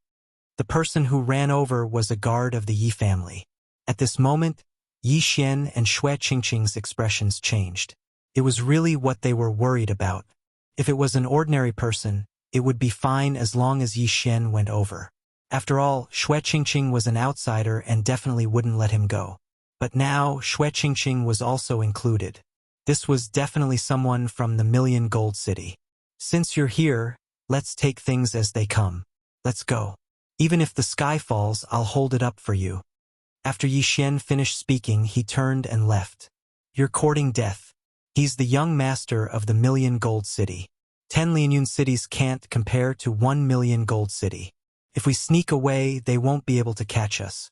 The person who ran over was a guard of the Yi family. At this moment, Yi Xian and Xue Qingqing's expressions changed. It was really what they were worried about. If it was an ordinary person, it would be fine as long as Yi Xian went over. After all, Xue Qingqing was an outsider and definitely wouldn't let him go. But now, Xue Qingqing was also included. This was definitely someone from the Million Gold City. "Since you're here, let's take things as they come. Let's go. Even if the sky falls, I'll hold it up for you." After Yi Xian finished speaking, he turned and left. "You're courting death. He's the young master of the Million Gold City. 10 Lianyun cities can't compare to 1 million gold city. If we sneak away, they won't be able to catch us."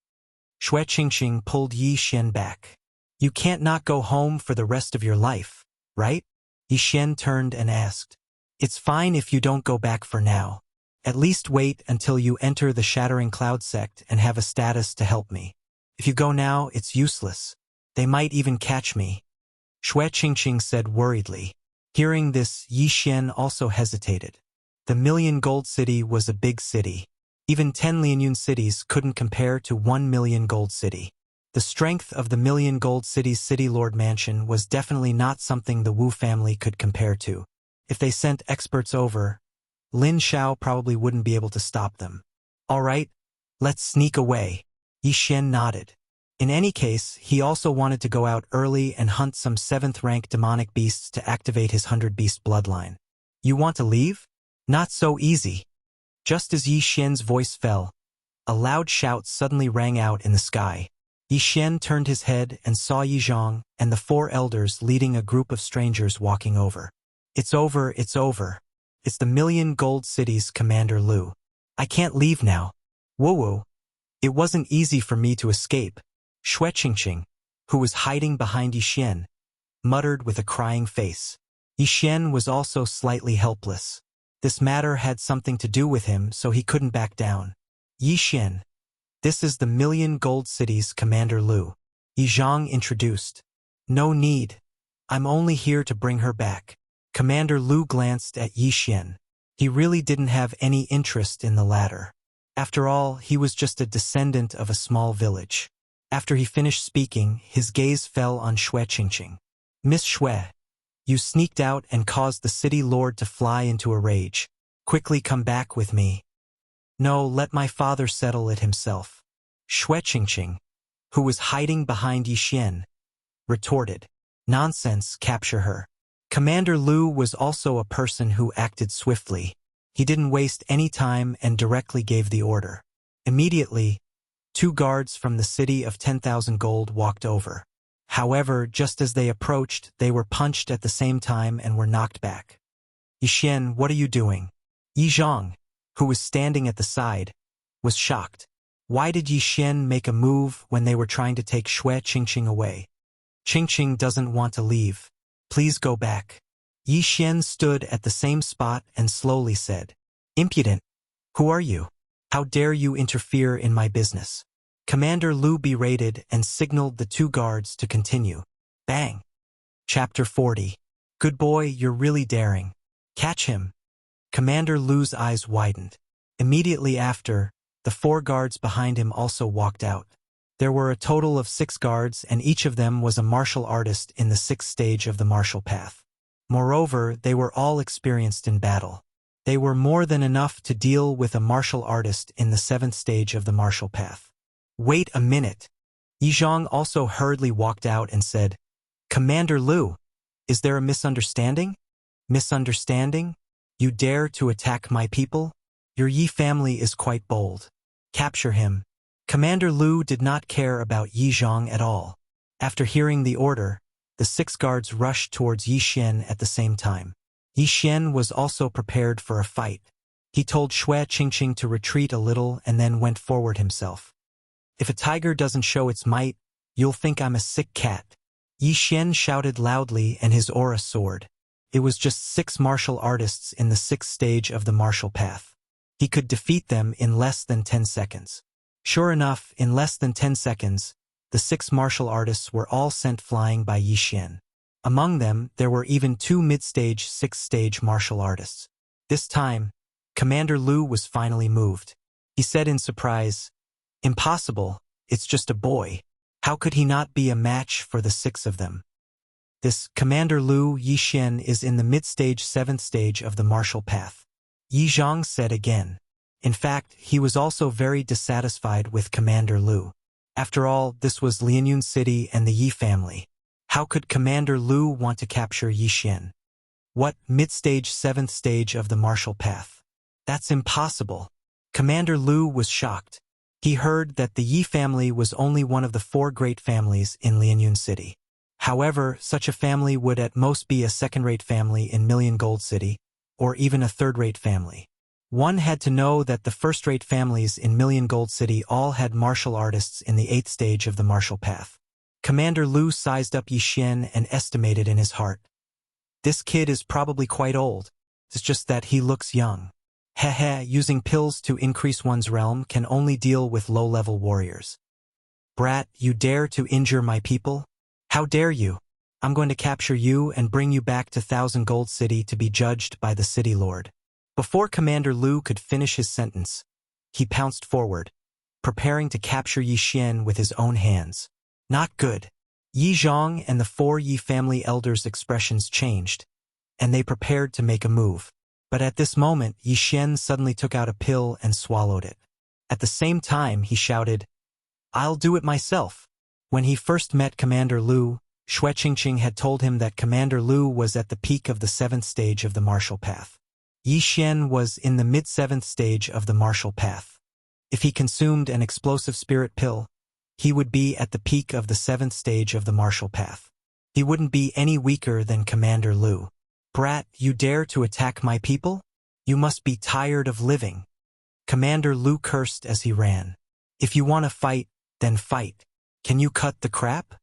Xue Qingqing pulled Yi Xian back. "You can't not go home for the rest of your life, right?" Yi Xian turned and asked. "It's fine if you don't go back for now. At least wait until you enter the Shattering Cloud sect and have a status to help me. If you go now, it's useless. They might even catch me." Xue Qingqing said worriedly. Hearing this, Yi Xian also hesitated. The Million Gold City was a big city. Even 10 Lianyun cities couldn't compare to 1 million gold city. The strength of the Million Gold City's City Lord Mansion was definitely not something the Wu family could compare to. If they sent experts over, Lin Xiao probably wouldn't be able to stop them. "All right, let's sneak away." Yi Xian nodded. In any case, he also wanted to go out early and hunt some 7th-rank demonic beasts to activate his 100-beast bloodline. "You want to leave? Not so easy." Just as Yi Xian's voice fell, a loud shout suddenly rang out in the sky. Yi Xian turned his head and saw Yi Zhang and the 4 elders leading a group of strangers walking over. "It's over, it's over. It's the Million Gold City's Commander Lu. I can't leave now. Woo-woo. It wasn't easy for me to escape." Xue Qingqing, who was hiding behind Yi Xian, muttered with a crying face. Yi Xian was also slightly helpless. This matter had something to do with him, so he couldn't back down. "Yi Xian, this is the Million Gold City's Commander Lu," Yi Zhang introduced. "No need. I'm only here to bring her back." Commander Lu glanced at Yi Xian. He really didn't have any interest in the latter. After all, he was just a descendant of a small village. After he finished speaking, his gaze fell on Xue Qingqing. "Miss Xue, you sneaked out and caused the city lord to fly into a rage. Quickly come back with me." "No, let my father settle it himself." Xue Qingqing, who was hiding behind Yi Xian, retorted. "Nonsense, capture her." Commander Lu was also a person who acted swiftly. He didn't waste any time and directly gave the order. Immediately, 2 guards from the city of 10,000 gold walked over. However, just as they approached, they were punched at the same time and were knocked back. "Yi Xian, what are you doing?" Yi Zhang, who was standing at the side, was shocked. Why did Yi Xian make a move when they were trying to take Xue Qingqing away? "Qingqing doesn't want to leave. Please go back." Yi Xian stood at the same spot and slowly said, "Impudent! Who are you? How dare you interfere in my business?" Commander Lu berated and signaled the 2 guards to continue. Bang! Chapter 40. "Good boy, you're really daring. Catch him." Commander Lu's eyes widened. Immediately after, the 4 guards behind him also walked out. There were a total of 6 guards, and each of them was a martial artist in the 6th stage of the martial path. Moreover, they were all experienced in battle. They were more than enough to deal with a martial artist in the 7th stage of the martial path. Wait a minute. Yi Zhang also hurriedly walked out and said, Commander Lu, is there a misunderstanding? Misunderstanding? You dare to attack my people? Your Yi family is quite bold. Capture him. Commander Lu did not care about Yi Zhang at all. After hearing the order, the 6 guards rushed towards Yi Xian at the same time. Yi Xian was also prepared for a fight. He told Xue Qingqing to retreat a little and then went forward himself. If a tiger doesn't show its might, you'll think I'm a sick cat. Yi Xian shouted loudly and his aura soared. It was just 6 martial artists in the 6th stage of the martial path. He could defeat them in less than 10 seconds. Sure enough, in less than 10 seconds, the 6 martial artists were all sent flying by Yi Xian. Among them, there were even 2 mid-stage, 6th stage martial artists. This time, Commander Lu was finally moved. He said in surprise, Impossible, it's just a boy. How could he not be a match for the 6 of them? This Commander Lu Yi Xian is in the mid-stage 7th stage of the martial path. Yi Zhang said again. In fact, he was also very dissatisfied with Commander Lu. After all, this was Lianyun City and the Yi family. How could Commander Lu want to capture Yi Xian? What, mid-stage 7th stage of the martial path? That's impossible. Commander Lu was shocked. He heard that the Yi family was only one of the 4 great families in Lianyun City. However, such a family would at most be a second-rate family in Million Gold City, or even a third-rate family. One had to know that the first-rate families in Million Gold City all had martial artists in the 8th stage of the martial path. Commander Lu sized up Yi Xian and estimated in his heart. This kid is probably quite old. It's just that he looks young. Heh, using pills to increase one's realm can only deal with low-level warriors. Brat, you dare to injure my people? How dare you? I'm going to capture you and bring you back to Thousand Gold City to be judged by the city lord. Before Commander Lu could finish his sentence, he pounced forward, preparing to capture Yi Xian with his own hands. Not good. Yi Zhang and the 4 Yi family elders' expressions changed, and they prepared to make a move. But at this moment, Yi Xian suddenly took out a pill and swallowed it. At the same time, he shouted, I'll do it myself. When he first met Commander Lu, Xue Qingqing had told him that Commander Lu was at the peak of the 7th stage of the martial path. Yi Xian was in the mid-7th stage of the martial path. If he consumed an explosive spirit pill, he would be at the peak of the 7th stage of the martial path. He wouldn't be any weaker than Commander Lu. Brat, you dare to attack my people? You must be tired of living. Commander Lu cursed as he ran. If you want to fight, then fight. Can you cut the crap?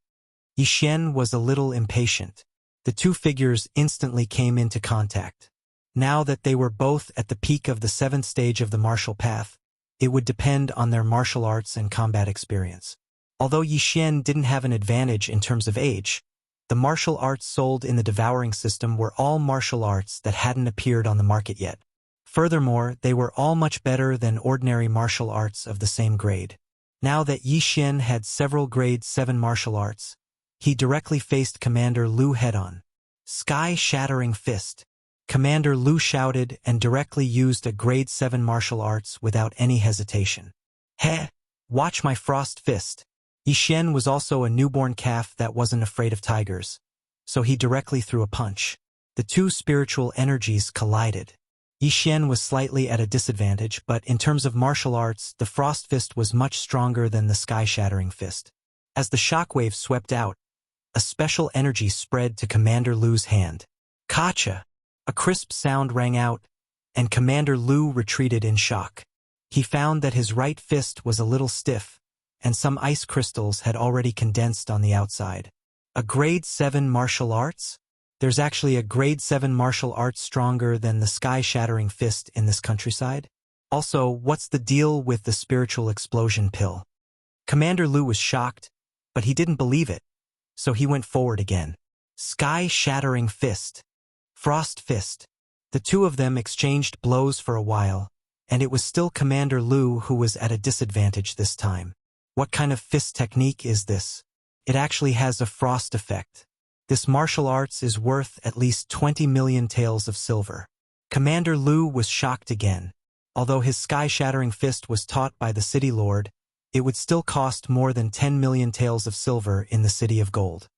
Yi Xian was a little impatient. The 2 figures instantly came into contact. Now that they were both at the peak of the 7th stage of the martial path, it would depend on their martial arts and combat experience. Although Yi Xian didn't have an advantage in terms of age, the martial arts sold in the devouring system were all martial arts that hadn't appeared on the market yet. Furthermore, they were all much better than ordinary martial arts of the same grade. Now that Yi Xian had several grade 7 martial arts, he directly faced Commander Lu head-on. Sky-shattering fist. Commander Lu shouted and directly used a grade 7 martial arts without any hesitation. Heh! Watch my frost fist. Yi Xian was also a newborn calf that wasn't afraid of tigers, so he directly threw a punch. The 2 spiritual energies collided. Yi Xian was slightly at a disadvantage, but in terms of martial arts, the frost fist was much stronger than the sky-shattering fist. As the shockwave swept out, a special energy spread to Commander Lu's hand. Kacha! A crisp sound rang out, and Commander Lu retreated in shock. He found that his right fist was a little stiff, and some ice crystals had already condensed on the outside. A grade 7 martial arts? There's actually a grade 7 martial arts stronger than the sky-shattering fist in this countryside? Also, what's the deal with the spiritual explosion pill? Commander Lu was shocked, but he didn't believe it, so he went forward again. Sky-shattering fist. Frost fist. The two of them exchanged blows for a while, and it was still Commander Lu who was at a disadvantage this time. What kind of fist technique is this? It actually has a frost effect. This martial arts is worth at least 20 million taels of silver. Commander Lu was shocked again. Although his sky-shattering fist was taught by the city lord, it would still cost more than 10 million taels of silver in the city of gold.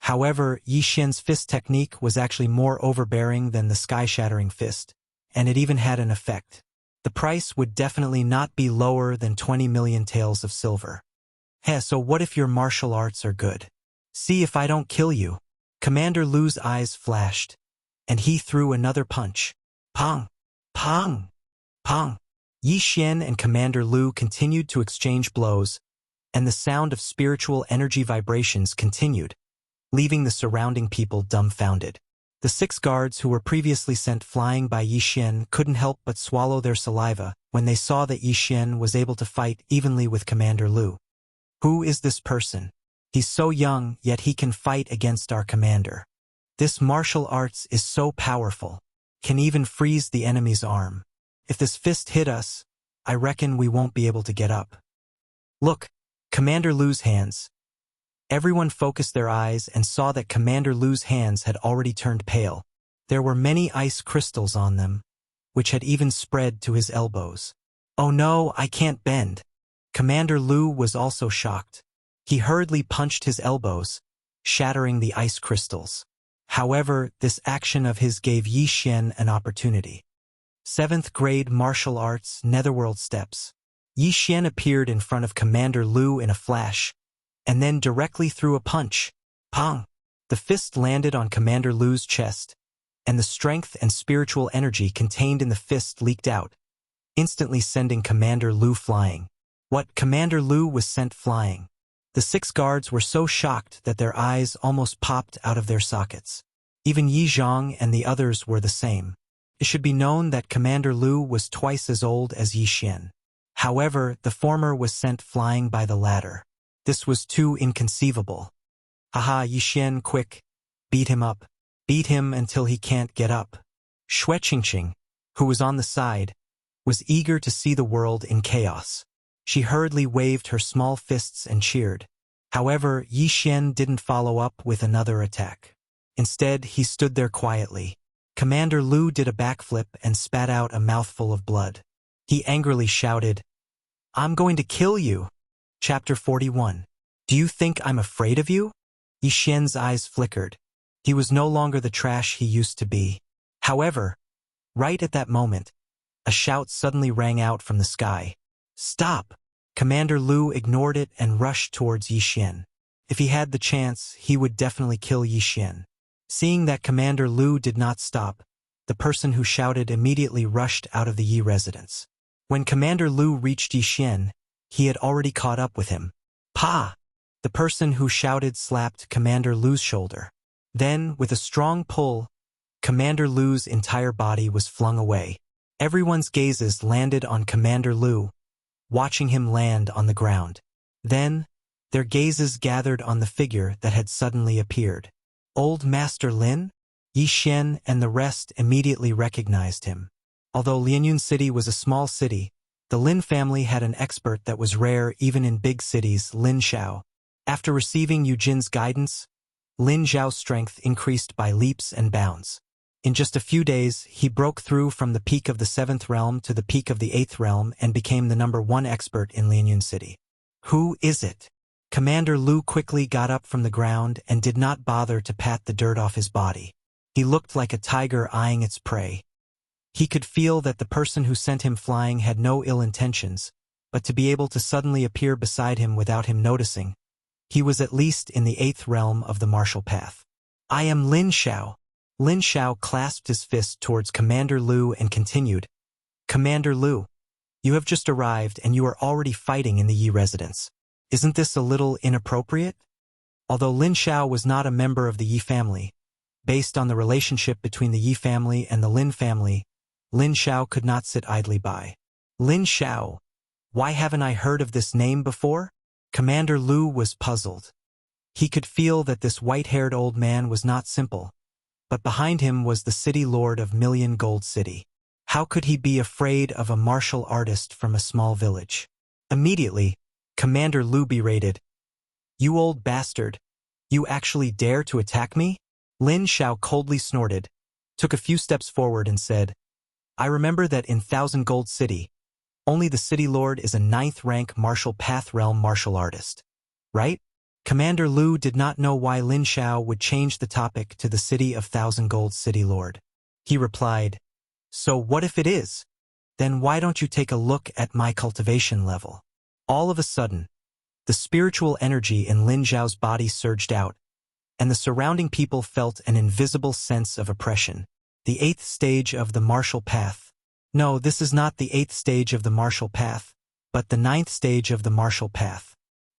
However, Yi Xian's fist technique was actually more overbearing than the sky-shattering fist, and it even had an effect. The price would definitely not be lower than 20 million taels of silver. So what if your martial arts are good? See if I don't kill you. Commander Lu's eyes flashed, and he threw another punch. Pong! Pong! Pong! Yi Xian and Commander Lu continued to exchange blows, and the sound of spiritual energy vibrations continued, leaving the surrounding people dumbfounded. The 6 guards who were previously sent flying by Yi Xian couldn't help but swallow their saliva when they saw that Yi Xian was able to fight evenly with Commander Lu. Who is this person? He's so young, yet he can fight against our commander. This martial arts is so powerful, can even freeze the enemy's arm. If this fist hit us, I reckon we won't be able to get up. Look, Commander Lu's hands. Everyone focused their eyes and saw that Commander Lu's hands had already turned pale. There were many ice crystals on them, which had even spread to his elbows. Oh no, I can't bend. Commander Lu was also shocked. He hurriedly punched his elbows, shattering the ice crystals. However, this action of his gave Yi Xian an opportunity. 7th grade martial arts netherworld steps. Yi Xian appeared in front of Commander Lu in a flash, and then directly threw a punch. Pong! The fist landed on Commander Lu's chest, and the strength and spiritual energy contained in the fist leaked out, instantly sending Commander Lu flying. What? Commander Lu was sent flying. The 6 guards were so shocked that their eyes almost popped out of their sockets. Even Yi Zhang and the others were the same. It should be known that Commander Lu was twice as old as Yi Xian. However, the former was sent flying by the latter. This was too inconceivable. Haha, Yi Xian, quick. Beat him up. Beat him until he can't get up. Xue Qingqing, who was on the side, was eager to see the world in chaos. She hurriedly waved her small fists and cheered. However, Yi Xian didn't follow up with another attack. Instead, he stood there quietly. Commander Lu did a backflip and spat out a mouthful of blood. He angrily shouted, "I'm going to kill you." Chapter 41. Do you think I'm afraid of you? Yi Xian's eyes flickered. He was no longer the trash he used to be. However, right at that moment, a shout suddenly rang out from the sky. Stop! Commander Lu ignored it and rushed towards Yi Xian. If he had the chance, he would definitely kill Yi Xian. Seeing that Commander Lu did not stop, the person who shouted immediately rushed out of the Yi residence. When Commander Lu reached Yi Xian, he had already caught up with him. Pa! The person who shouted slapped Commander Lu's shoulder. Then, with a strong pull, Commander Lu's entire body was flung away. Everyone's gazes landed on Commander Lu, watching him land on the ground. Then, their gazes gathered on the figure that had suddenly appeared. Old Master Lin? Yi Xian and the rest immediately recognized him. Although Lianyun City was a small city, the Lin family had an expert that was rare even in big cities, Lin Xiao. After receiving Yu Jin's guidance, Lin Xiao's strength increased by leaps and bounds. In just a few days, he broke through from the peak of the 7th realm to the peak of the 8th realm and became the #1 expert in Lianyun City. Who is it? Commander Lu quickly got up from the ground and did not bother to pat the dirt off his body. He looked like a tiger eyeing its prey. He could feel that the person who sent him flying had no ill intentions, but to be able to suddenly appear beside him without him noticing, he was at least in the 8th realm of the martial path. I am Lin Xiao. Lin Xiao clasped his fist towards Commander Lu and continued, Commander Lu, you have just arrived and you are already fighting in the Yi residence. Isn't this a little inappropriate? Although Lin Xiao was not a member of the Yi family, based on the relationship between the Yi family and the Lin family, Lin Xiao could not sit idly by. Lin Xiao, why haven't I heard of this name before? Commander Lu was puzzled. He could feel that this white-haired old man was not simple, but behind him was the city lord of Million Gold City. How could he be afraid of a martial artist from a small village? Immediately, Commander Lu berated, "You old bastard! You actually dare to attack me?" Lin Xiao coldly snorted, took a few steps forward and said, "I remember that in Thousand Gold City, only the city lord is a 9th-rank martial path realm martial artist. Right?" Commander Lu did not know why Lin Xiao would change the topic to the city of Thousand Gold City Lord. He replied, "So what if it is? Then why don't you take a look at my cultivation level?" All of a sudden, the spiritual energy in Lin Xiao's body surged out, and the surrounding people felt an invisible sense of oppression. The 8th stage of the martial path. No, this is not the 8th stage of the martial path, but the 9th stage of the martial path.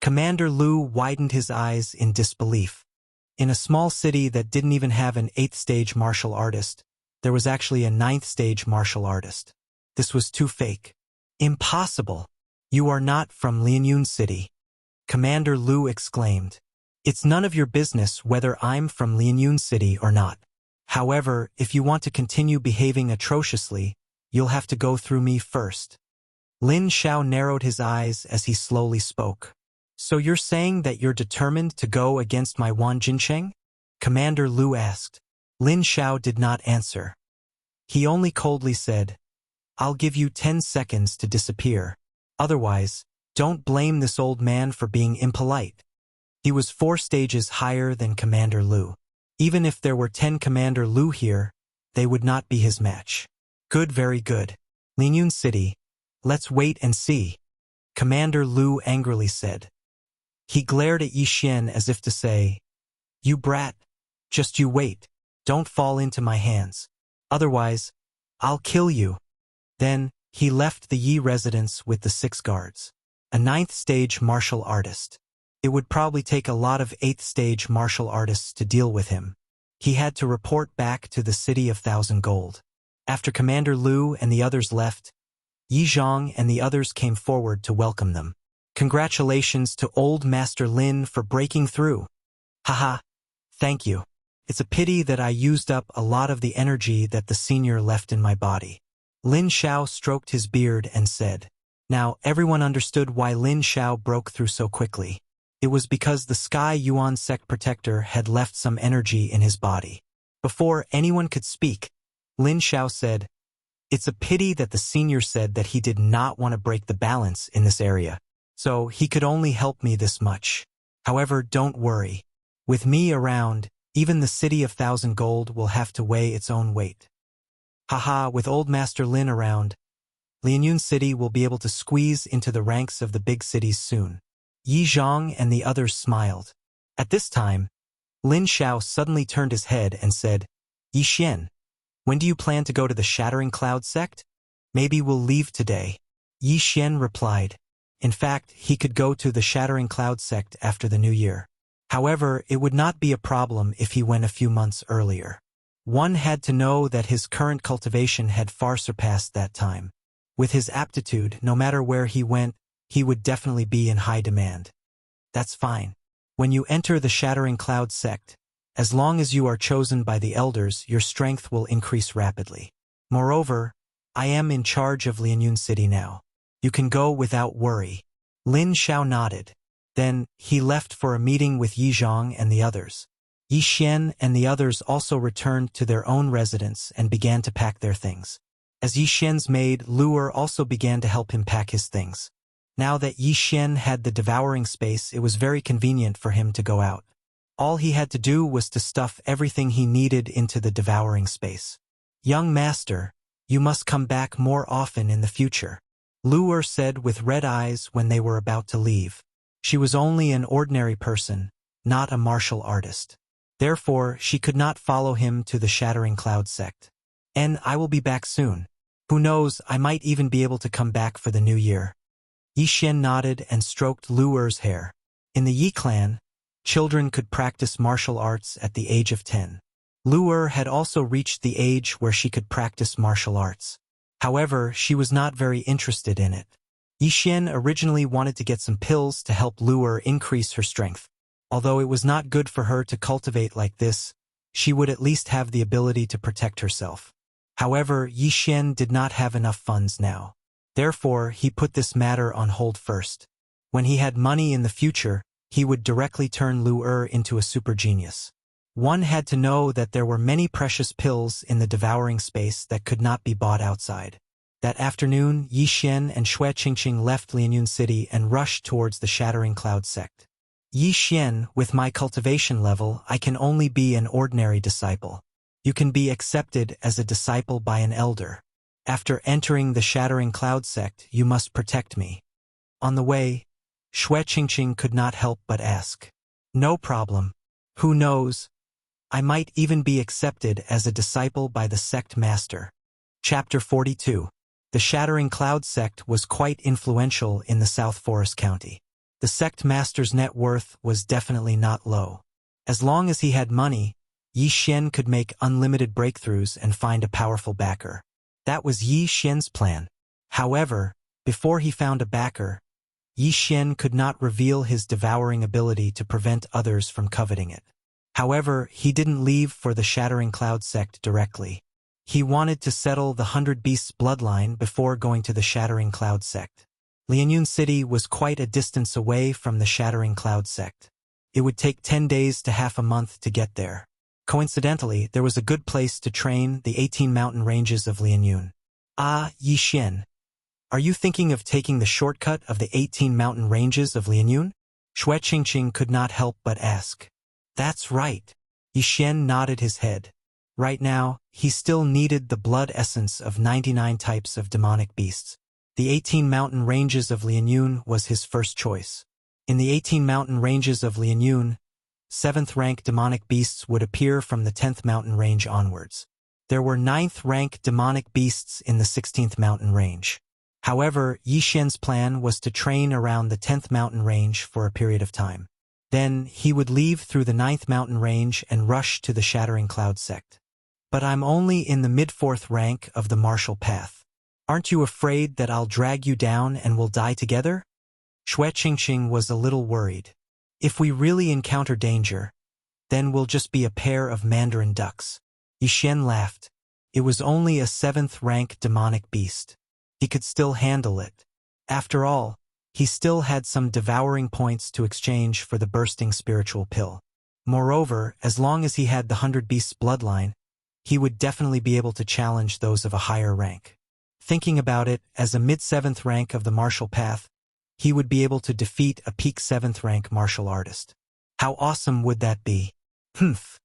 Commander Lu widened his eyes in disbelief. In a small city that didn't even have an 8th stage martial artist, there was actually a 9th stage martial artist. This was too fake. Impossible! You are not from Lianyun City. Commander Lu exclaimed. It's none of your business whether I'm from Lianyun City or not. However, if you want to continue behaving atrociously, you'll have to go through me first. Lin Xiao narrowed his eyes as he slowly spoke. So you're saying that you're determined to go against my Wan Jincheng? Commander Lu asked. Lin Xiao did not answer. He only coldly said, I'll give you 10 seconds to disappear. Otherwise, don't blame this old man for being impolite. He was 4 stages higher than Commander Lu. Even if there were 10 Commander Lu here, they would not be his match. Good, very good. Lianyun City, let's wait and see. Commander Lu angrily said. He glared at Yi Xian as if to say, You brat, just you wait. Don't fall into my hands. Otherwise, I'll kill you. Then, he left the Yi residence with the 6 guards. A 9th stage martial artist. It would probably take a lot of 8th stage martial artists to deal with him. He had to report back to the city of 1,000 gold. After Commander Lu and the others left, Yi Zhang and the others came forward to welcome them. Congratulations to Old Master Lin for breaking through. Haha, thank you. It's a pity that I used up a lot of the energy that the senior left in my body. Lin Xiao stroked his beard and said. Now everyone understood why Lin Xiao broke through so quickly. It was because the Sky Yuan Sect Protector had left some energy in his body. Before anyone could speak, Lin Xiao said, It's a pity that the senior said that he did not want to break the balance in this area. So he could only help me this much. However, don't worry. With me around, even the city of 1,000 gold will have to weigh its own weight. Haha, with Old Master Lin around, Lianyun City will be able to squeeze into the ranks of the big cities soon. Yi Zhang and the others smiled. At this time, Lin Xiao suddenly turned his head and said, Yi Xian, when do you plan to go to the Shattering Cloud sect? Maybe we'll leave today. Yi Xian replied. In fact, he could go to the Shattering Cloud sect after the new year. However, it would not be a problem if he went a few months earlier. One had to know that his current cultivation had far surpassed that time. With his aptitude, no matter where he went, he would definitely be in high demand. That's fine. When you enter the Shattering Cloud sect, as long as you are chosen by the elders, your strength will increase rapidly. Moreover, I am in charge of Lianyun City now. You can go without worry. Lin Xiao nodded. Then, he left for a meeting with Yi Zhang and the others. Yi Xian and the others also returned to their own residence and began to pack their things. As Yi Xian's maid, Luer also began to help him pack his things. Now that Yi Xian had the devouring space, it was very convenient for him to go out. All he had to do was to stuff everything he needed into the devouring space. Young master, you must come back more often in the future. Luer said with red eyes when they were about to leave. She was only an ordinary person, not a martial artist. Therefore, she could not follow him to the Shattering Cloud sect. And I will be back soon. Who knows, I might even be able to come back for the new year. Yi Xian nodded and stroked Luer's hair. In the Yi clan, children could practice martial arts at the age of 10. Luer had also reached the age where she could practice martial arts. However, she was not very interested in it. Yi Xian originally wanted to get some pills to help Luer increase her strength. Although it was not good for her to cultivate like this, she would at least have the ability to protect herself. However, Yi Xian did not have enough funds now. Therefore, he put this matter on hold first. When he had money in the future, he would directly turn Lu Er into a super genius. One had to know that there were many precious pills in the devouring space that could not be bought outside. That afternoon, Yi Xian and Xue Qingqing left Lianyun City and rushed towards the Shattering Cloud sect. Yi Xian, with my cultivation level, I can only be an ordinary disciple. You can be accepted as a disciple by an elder. After entering the Shattering Cloud sect, you must protect me. On the way, Xue Qingqing could not help but ask. No problem. Who knows? I might even be accepted as a disciple by the sect master. Chapter 42. The Shattering Cloud sect was quite influential in the South Forest County. The sect master's net worth was definitely not low. As long as he had money, Yi Xian could make unlimited breakthroughs and find a powerful backer. That was Yi Xian's plan. However, before he found a backer, Yi Xian could not reveal his devouring ability to prevent others from coveting it. However, he didn't leave for the Shattering Cloud sect directly. He wanted to settle the 100 Beasts bloodline before going to the Shattering Cloud sect. Lianyun City was quite a distance away from the Shattering Cloud sect. It would take 10 days to half a month to get there. Coincidentally, there was a good place to train the 18 mountain ranges of Lianyun. Ah, Yi Xian. Are you thinking of taking the shortcut of the 18 mountain ranges of Lianyun? Xue Qingqing could not help but ask. That's right. Yi Xian nodded his head. Right now, he still needed the blood essence of 99 types of demonic beasts. The 18 mountain ranges of Lianyun was his first choice. In the 18 mountain ranges of Lianyun, 7th rank demonic beasts would appear from the 10th mountain range onwards. There were 9th rank demonic beasts in the 16th mountain range. However, Yi Xian's plan was to train around the 10th mountain range for a period of time. Then, he would leave through the 9th mountain range and rush to the Shattering Cloud sect. But I'm only in the mid-4th rank of the martial path. Aren't you afraid that I'll drag you down and we'll die together? Xue Qingqing was a little worried. If we really encounter danger, then we'll just be a pair of mandarin ducks. Yi Xian laughed. It was only a 7th rank demonic beast. He could still handle it. After all, he still had some devouring points to exchange for the bursting spiritual pill. Moreover, as long as he had the 100 Beasts bloodline, he would definitely be able to challenge those of a higher rank. Thinking about it, as a mid-7th rank of the martial path, he would be able to defeat a peak 7th rank martial artist. How awesome would that be? Humph.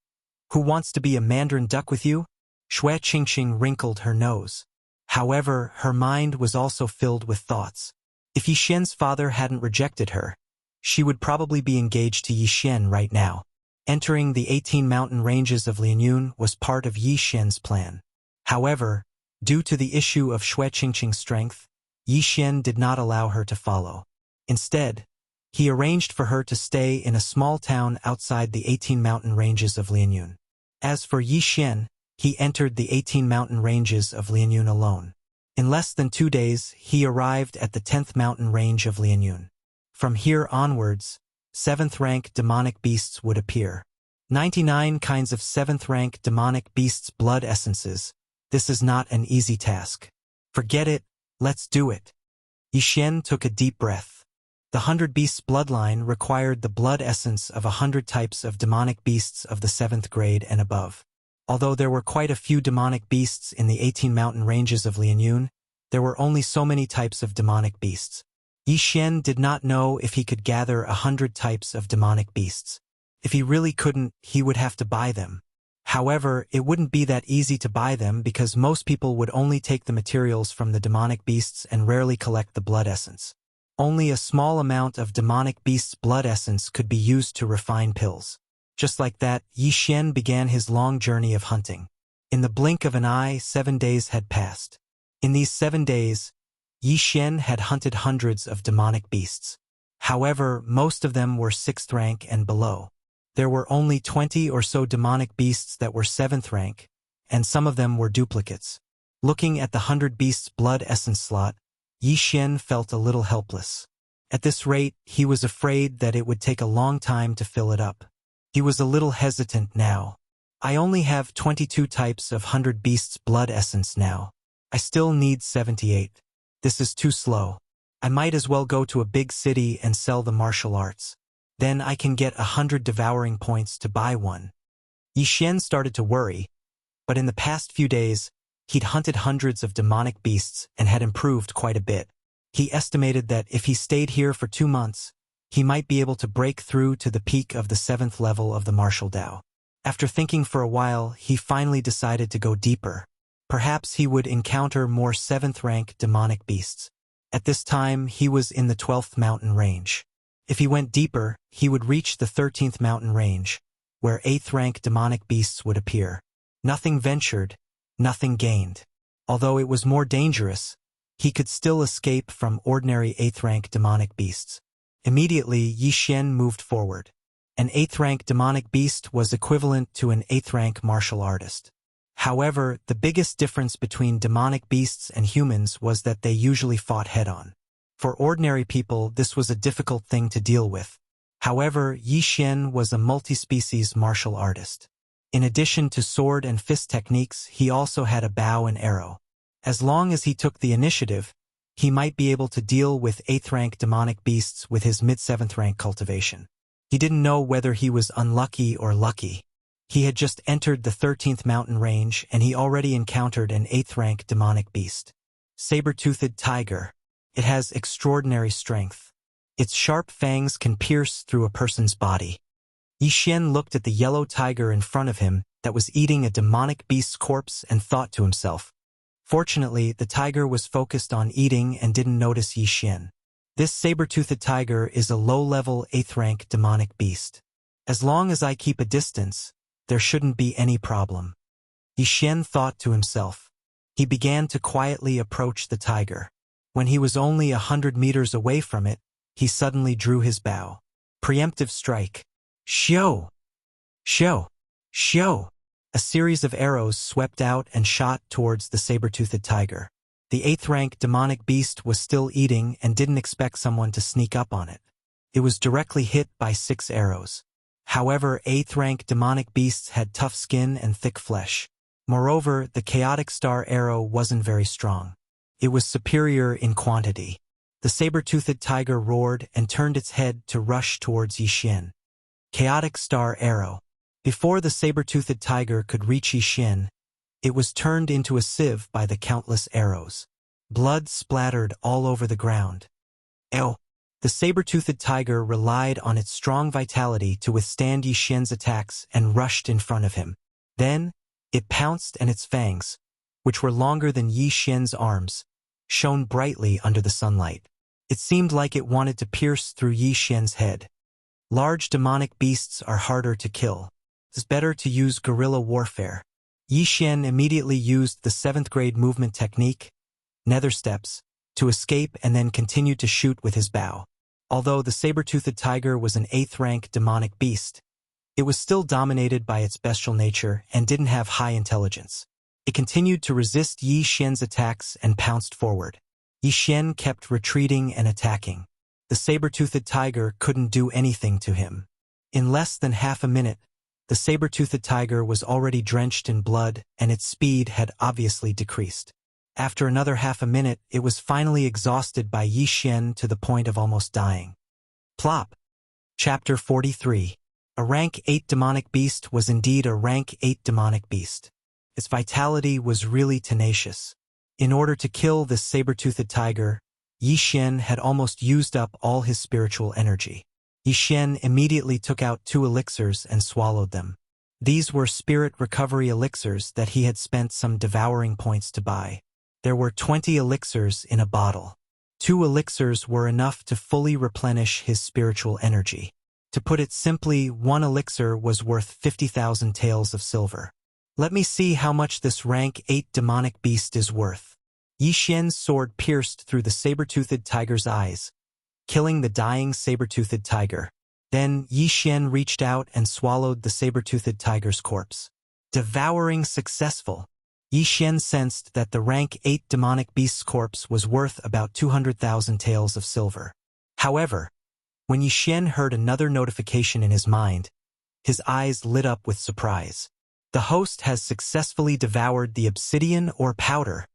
Who wants to be a mandarin duck with you? Xue Qingqing wrinkled her nose. However, her mind was also filled with thoughts. If Yi Xian's father hadn't rejected her, she would probably be engaged to Yi Xian right now. Entering the 18 mountain ranges of Lianyun was part of Yi Xian's plan. However, due to the issue of Xue Qingqing's strength, Yi Xian did not allow her to follow. Instead, he arranged for her to stay in a small town outside the 18 mountain ranges of Lianyun. As for Yi Xian, he entered the 18 mountain ranges of Lianyun alone. In less than 2 days, he arrived at the 10th mountain range of Lianyun. From here onwards, 7th rank demonic beasts would appear. 99 kinds of 7th rank demonic beasts blood essences. This is not an easy task. Forget it, let's do it. Yi Xian took a deep breath. The 100 Beasts bloodline required the blood essence of 100 types of demonic beasts of the 7th grade and above. Although there were quite a few demonic beasts in the 18 mountain ranges of Lianyun, there were only so many types of demonic beasts. Yi Xian did not know if he could gather 100 types of demonic beasts. If he really couldn't, he would have to buy them. However, it wouldn't be that easy to buy them because most people would only take the materials from the demonic beasts and rarely collect the blood essence. Only a small amount of demonic beast's blood essence could be used to refine pills. Just like that, Yi Xian began his long journey of hunting. In the blink of an eye, 7 days had passed. In these 7 days, Yi Xian had hunted hundreds of demonic beasts. However, most of them were 6th rank and below. There were only 20 or so demonic beasts that were 7th rank, and some of them were duplicates. Looking at the 100 Beasts blood essence slot, Yi Xian felt a little helpless. At this rate, he was afraid that it would take a long time to fill it up. He was a little hesitant now. I only have 22 types of 100 beasts blood essence now. I still need 78. This is too slow. I might as well go to a big city and sell the martial arts. Then I can get 100 devouring points to buy one. Yi Xian started to worry, but in the past few days, he'd hunted hundreds of demonic beasts and had improved quite a bit. He estimated that if he stayed here for 2 months, he might be able to break through to the peak of the 7th level of the martial Dao. After thinking for a while, he finally decided to go deeper. Perhaps he would encounter more 7th-rank demonic beasts. At this time, he was in the 12th mountain range. If he went deeper, he would reach the 13th mountain range, where 8th-rank demonic beasts would appear. Nothing ventured, nothing gained. Although it was more dangerous, he could still escape from ordinary 8th-rank demonic beasts. Immediately, Yi Xian moved forward. An 8th-rank demonic beast was equivalent to an 8th-rank martial artist. However, the biggest difference between demonic beasts and humans was that they usually fought head-on. For ordinary people, this was a difficult thing to deal with. However, Yi Xian was a multi-species martial artist. In addition to sword and fist techniques, he also had a bow and arrow. As long as he took the initiative, he might be able to deal with 8th-rank demonic beasts with his mid-7th-rank cultivation. He didn't know whether he was unlucky or lucky. He had just entered the 13th mountain range and he already encountered an 8th-rank demonic beast. Saber-toothed tiger. It has extraordinary strength. Its sharp fangs can pierce through a person's body. Yi Xian looked at the yellow tiger in front of him that was eating a demonic beast's corpse and thought to himself. Fortunately, the tiger was focused on eating and didn't notice Yi Xian. This saber-toothed tiger is a low-level 8th-rank demonic beast. As long as I keep a distance, there shouldn't be any problem. Yi Xian thought to himself. He began to quietly approach the tiger. When he was only 100 meters away from it, he suddenly drew his bow. Preemptive strike. Xiao! Xiao! Xiao! A series of arrows swept out and shot towards the saber-toothed tiger. The 8th-rank demonic beast was still eating and didn't expect someone to sneak up on it. It was directly hit by 6 arrows. However, 8th-rank demonic beasts had tough skin and thick flesh. Moreover, the chaotic star arrow wasn't very strong. It was superior in quantity. The saber-toothed tiger roared and turned its head to rush towards Yi Xian. Chaotic star arrow. Before the saber-toothed tiger could reach Yi Xian, it was turned into a sieve by the countless arrows. Blood splattered all over the ground. Ew! The saber-toothed tiger relied on its strong vitality to withstand Yi Xian's attacks and rushed in front of him. Then, it pounced and its fangs, which were longer than Yi Xian's arms, shone brightly under the sunlight. It seemed like it wanted to pierce through Yi Xian's head. Large demonic beasts are harder to kill. It's better to use guerrilla warfare. Yi Xian immediately used the 7th grade movement technique, nether steps, to escape and then continued to shoot with his bow. Although the saber-toothed tiger was an 8th-rank demonic beast, it was still dominated by its bestial nature and didn't have high intelligence. It continued to resist Yi Xian's attacks and pounced forward. Yi Xian kept retreating and attacking. The saber-toothed tiger couldn't do anything to him. In less than half a minute, the saber-toothed tiger was already drenched in blood and its speed had obviously decreased. After another half a minute, it was finally exhausted by Yi Xian to the point of almost dying. Plop. Chapter 43. A rank 8 demonic beast was indeed a rank 8 demonic beast. Its vitality was really tenacious. In order to kill this saber-toothed tiger, Yi Xian had almost used up all his spiritual energy. Yi Xian immediately took out 2 elixirs and swallowed them. These were spirit recovery elixirs that he had spent some devouring points to buy. There were 20 elixirs in a bottle. 2 elixirs were enough to fully replenish his spiritual energy. To put it simply, 1 elixir was worth 50,000 taels of silver. Let me see how much this rank 8 demonic beast is worth. Yi Xian's sword pierced through the saber-toothed tiger's eyes, killing the dying saber-toothed tiger. Then Yi Xian reached out and swallowed the saber-toothed tiger's corpse. Devouring successful. Yi Xian sensed that the rank 8 demonic beast's corpse was worth about 200,000 taels of silver. However, when Yi Xian heard another notification in his mind, his eyes lit up with surprise. The host has successfully devoured the obsidian ore powder.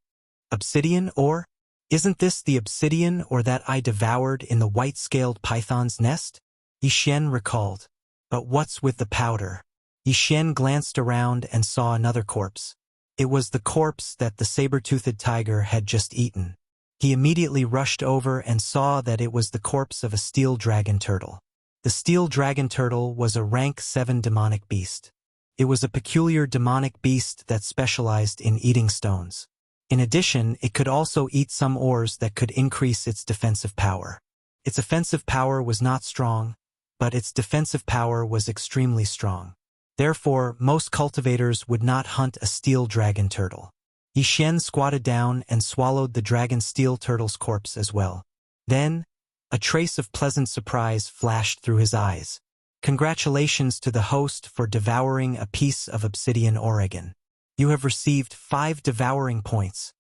Obsidian ore? Isn't this the obsidian ore that I devoured in the white-scaled python's nest? Yixian recalled. But what's with the powder? Yixian glanced around and saw another corpse. It was the corpse that the saber-toothed tiger had just eaten. He immediately rushed over and saw that it was the corpse of a steel dragon turtle. The steel dragon turtle was a rank 7 demonic beast. It was a peculiar demonic beast that specialized in eating stones. In addition, it could also eat some ores that could increase its defensive power. Its offensive power was not strong, but its defensive power was extremely strong. Therefore, most cultivators would not hunt a steel dragon turtle. Yixian squatted down and swallowed the dragon steel turtle's corpse as well. Then, a trace of pleasant surprise flashed through his eyes. Congratulations to the host for devouring a piece of obsidian Oregon. You have received 5 devouring points.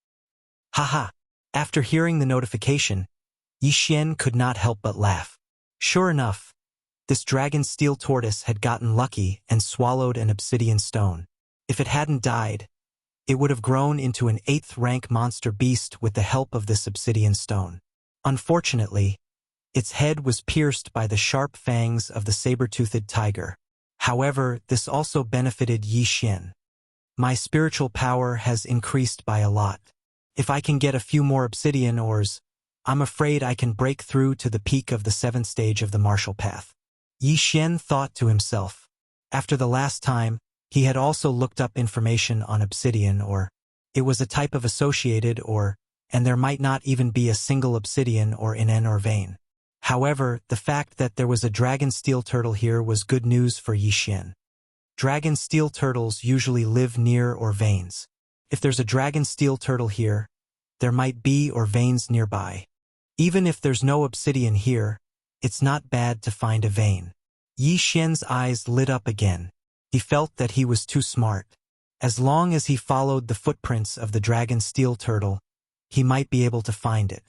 Haha. After hearing the notification, Yixian could not help but laugh. Sure enough, this dragon steel tortoise had gotten lucky and swallowed an obsidian stone. If it hadn't died, it would have grown into an 8th rank monster beast with the help of this obsidian stone. Unfortunately, its head was pierced by the sharp fangs of the saber-toothed tiger. However, this also benefited Yixian. My spiritual power has increased by a lot. If I can get a few more obsidian ores, I'm afraid I can break through to the peak of the 7th stage of the martial path. Yixian thought to himself. After the last time, he had also looked up information on obsidian ore. It was a type of associated ore, and there might not even be a single obsidian ore in an ore vein. However, the fact that there was a dragon steel turtle here was good news for Yixian. Dragon steel turtles usually live near ore veins. If there's a dragon steel turtle here, there might be ore veins nearby. Even if there's no obsidian here, it's not bad to find a vein. Yixian's eyes lit up again. He felt that he was too smart. As long as he followed the footprints of the dragon steel turtle, he might be able to find it.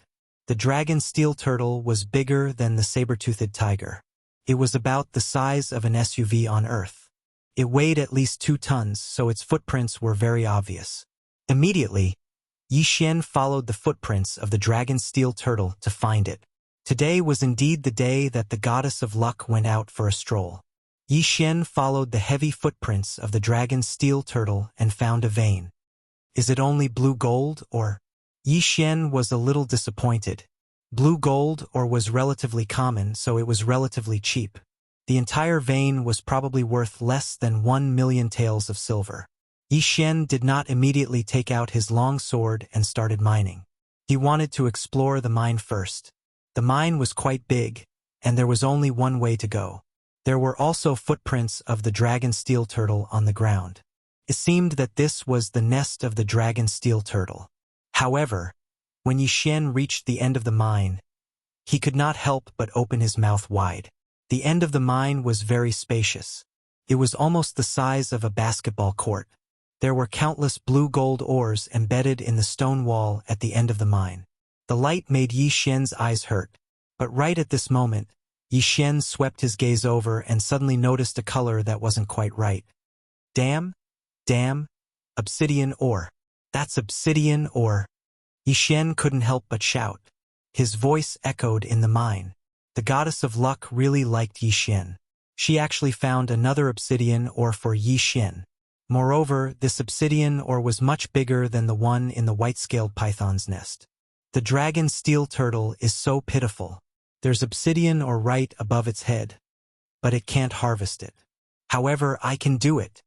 The dragon steel turtle was bigger than the saber-toothed tiger. It was about the size of an SUV on Earth. It weighed at least 2 tons, so its footprints were very obvious. Immediately, Yixian followed the footprints of the dragon steel turtle to find it. Today was indeed the day that the goddess of luck went out for a stroll. Yixian followed the heavy footprints of the dragon steel turtle and found a vein. Is it only blue gold, or? Yixian was a little disappointed. Blue gold ore was relatively common, so it was relatively cheap. The entire vein was probably worth less than 1 million taels of silver. Yixian did not immediately take out his long sword and started mining. He wanted to explore the mine first. The mine was quite big, and there was only one way to go. There were also footprints of the dragon steel turtle on the ground. It seemed that this was the nest of the dragon steel turtle. However, when Yixian reached the end of the mine, he could not help but open his mouth wide. The end of the mine was very spacious. It was almost the size of a basketball court. There were countless blue gold ores embedded in the stone wall at the end of the mine. The light made Yixian's eyes hurt, but right at this moment, Yixian swept his gaze over and suddenly noticed a color that wasn't quite right. Damn! Obsidian ore. That's obsidian ore. Yixian couldn't help but shout. His voice echoed in the mine. The goddess of luck really liked Yixian. She actually found another obsidian ore for Yixian. Moreover, this obsidian ore was much bigger than the one in the white-scaled python's nest. The dragon steel turtle is so pitiful. There's obsidian ore right above its head, but it can't harvest it. However, I can do it.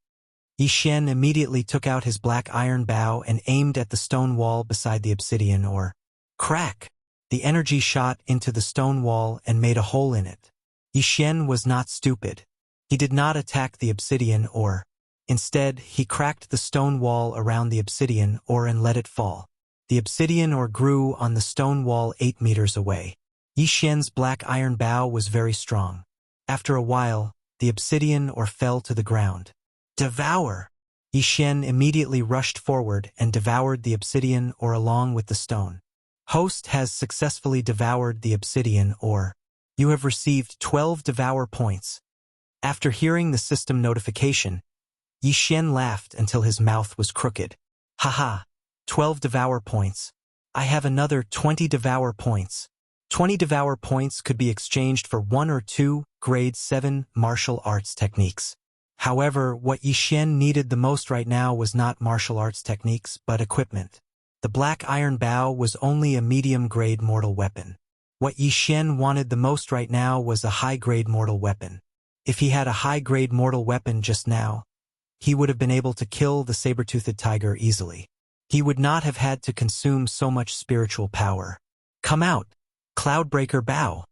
Yixian immediately took out his black iron bow and aimed at the stone wall beside the obsidian ore. Crack! The energy shot into the stone wall and made a hole in it. Yixian was not stupid. He did not attack the obsidian ore. Instead, he cracked the stone wall around the obsidian ore and let it fall. The obsidian ore grew on the stone wall 8 meters away. Yixian's black iron bow was very strong. After a while, the obsidian ore fell to the ground. Devour! Yixian immediately rushed forward and devoured the obsidian ore along with the stone. Host has successfully devoured the obsidian ore. You have received 12 devour points. After hearing the system notification, Yi Xian laughed until his mouth was crooked. Haha, 12 devour points. I have another 20 devour points. 20 devour points could be exchanged for 1 or 2 grade 7 martial arts techniques. However, what Yi Xian needed the most right now was not martial arts techniques, but equipment. The black iron bow was only a medium-grade mortal weapon. What Yi Xian wanted the most right now was a high-grade mortal weapon. If he had a high-grade mortal weapon just now, he would have been able to kill the saber-toothed tiger easily. He would not have had to consume so much spiritual power. Come out, Cloudbreaker Bow.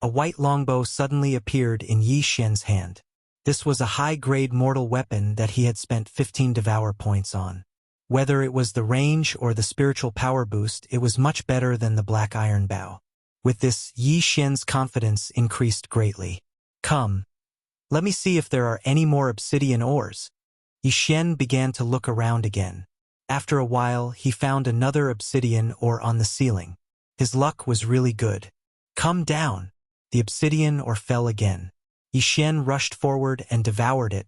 A white longbow suddenly appeared in Yi Xian's hand. This was a high-grade mortal weapon that he had spent 15 devour points on. Whether it was the range or the spiritual power boost, it was much better than the black iron bow. With this, Yi Xian's confidence increased greatly. Come. Let me see if there are any more obsidian ores. Yi Xian began to look around again. After a while, he found another obsidian ore on the ceiling. His luck was really good. Come down. The obsidian ore fell again. Yi Xian rushed forward and devoured it,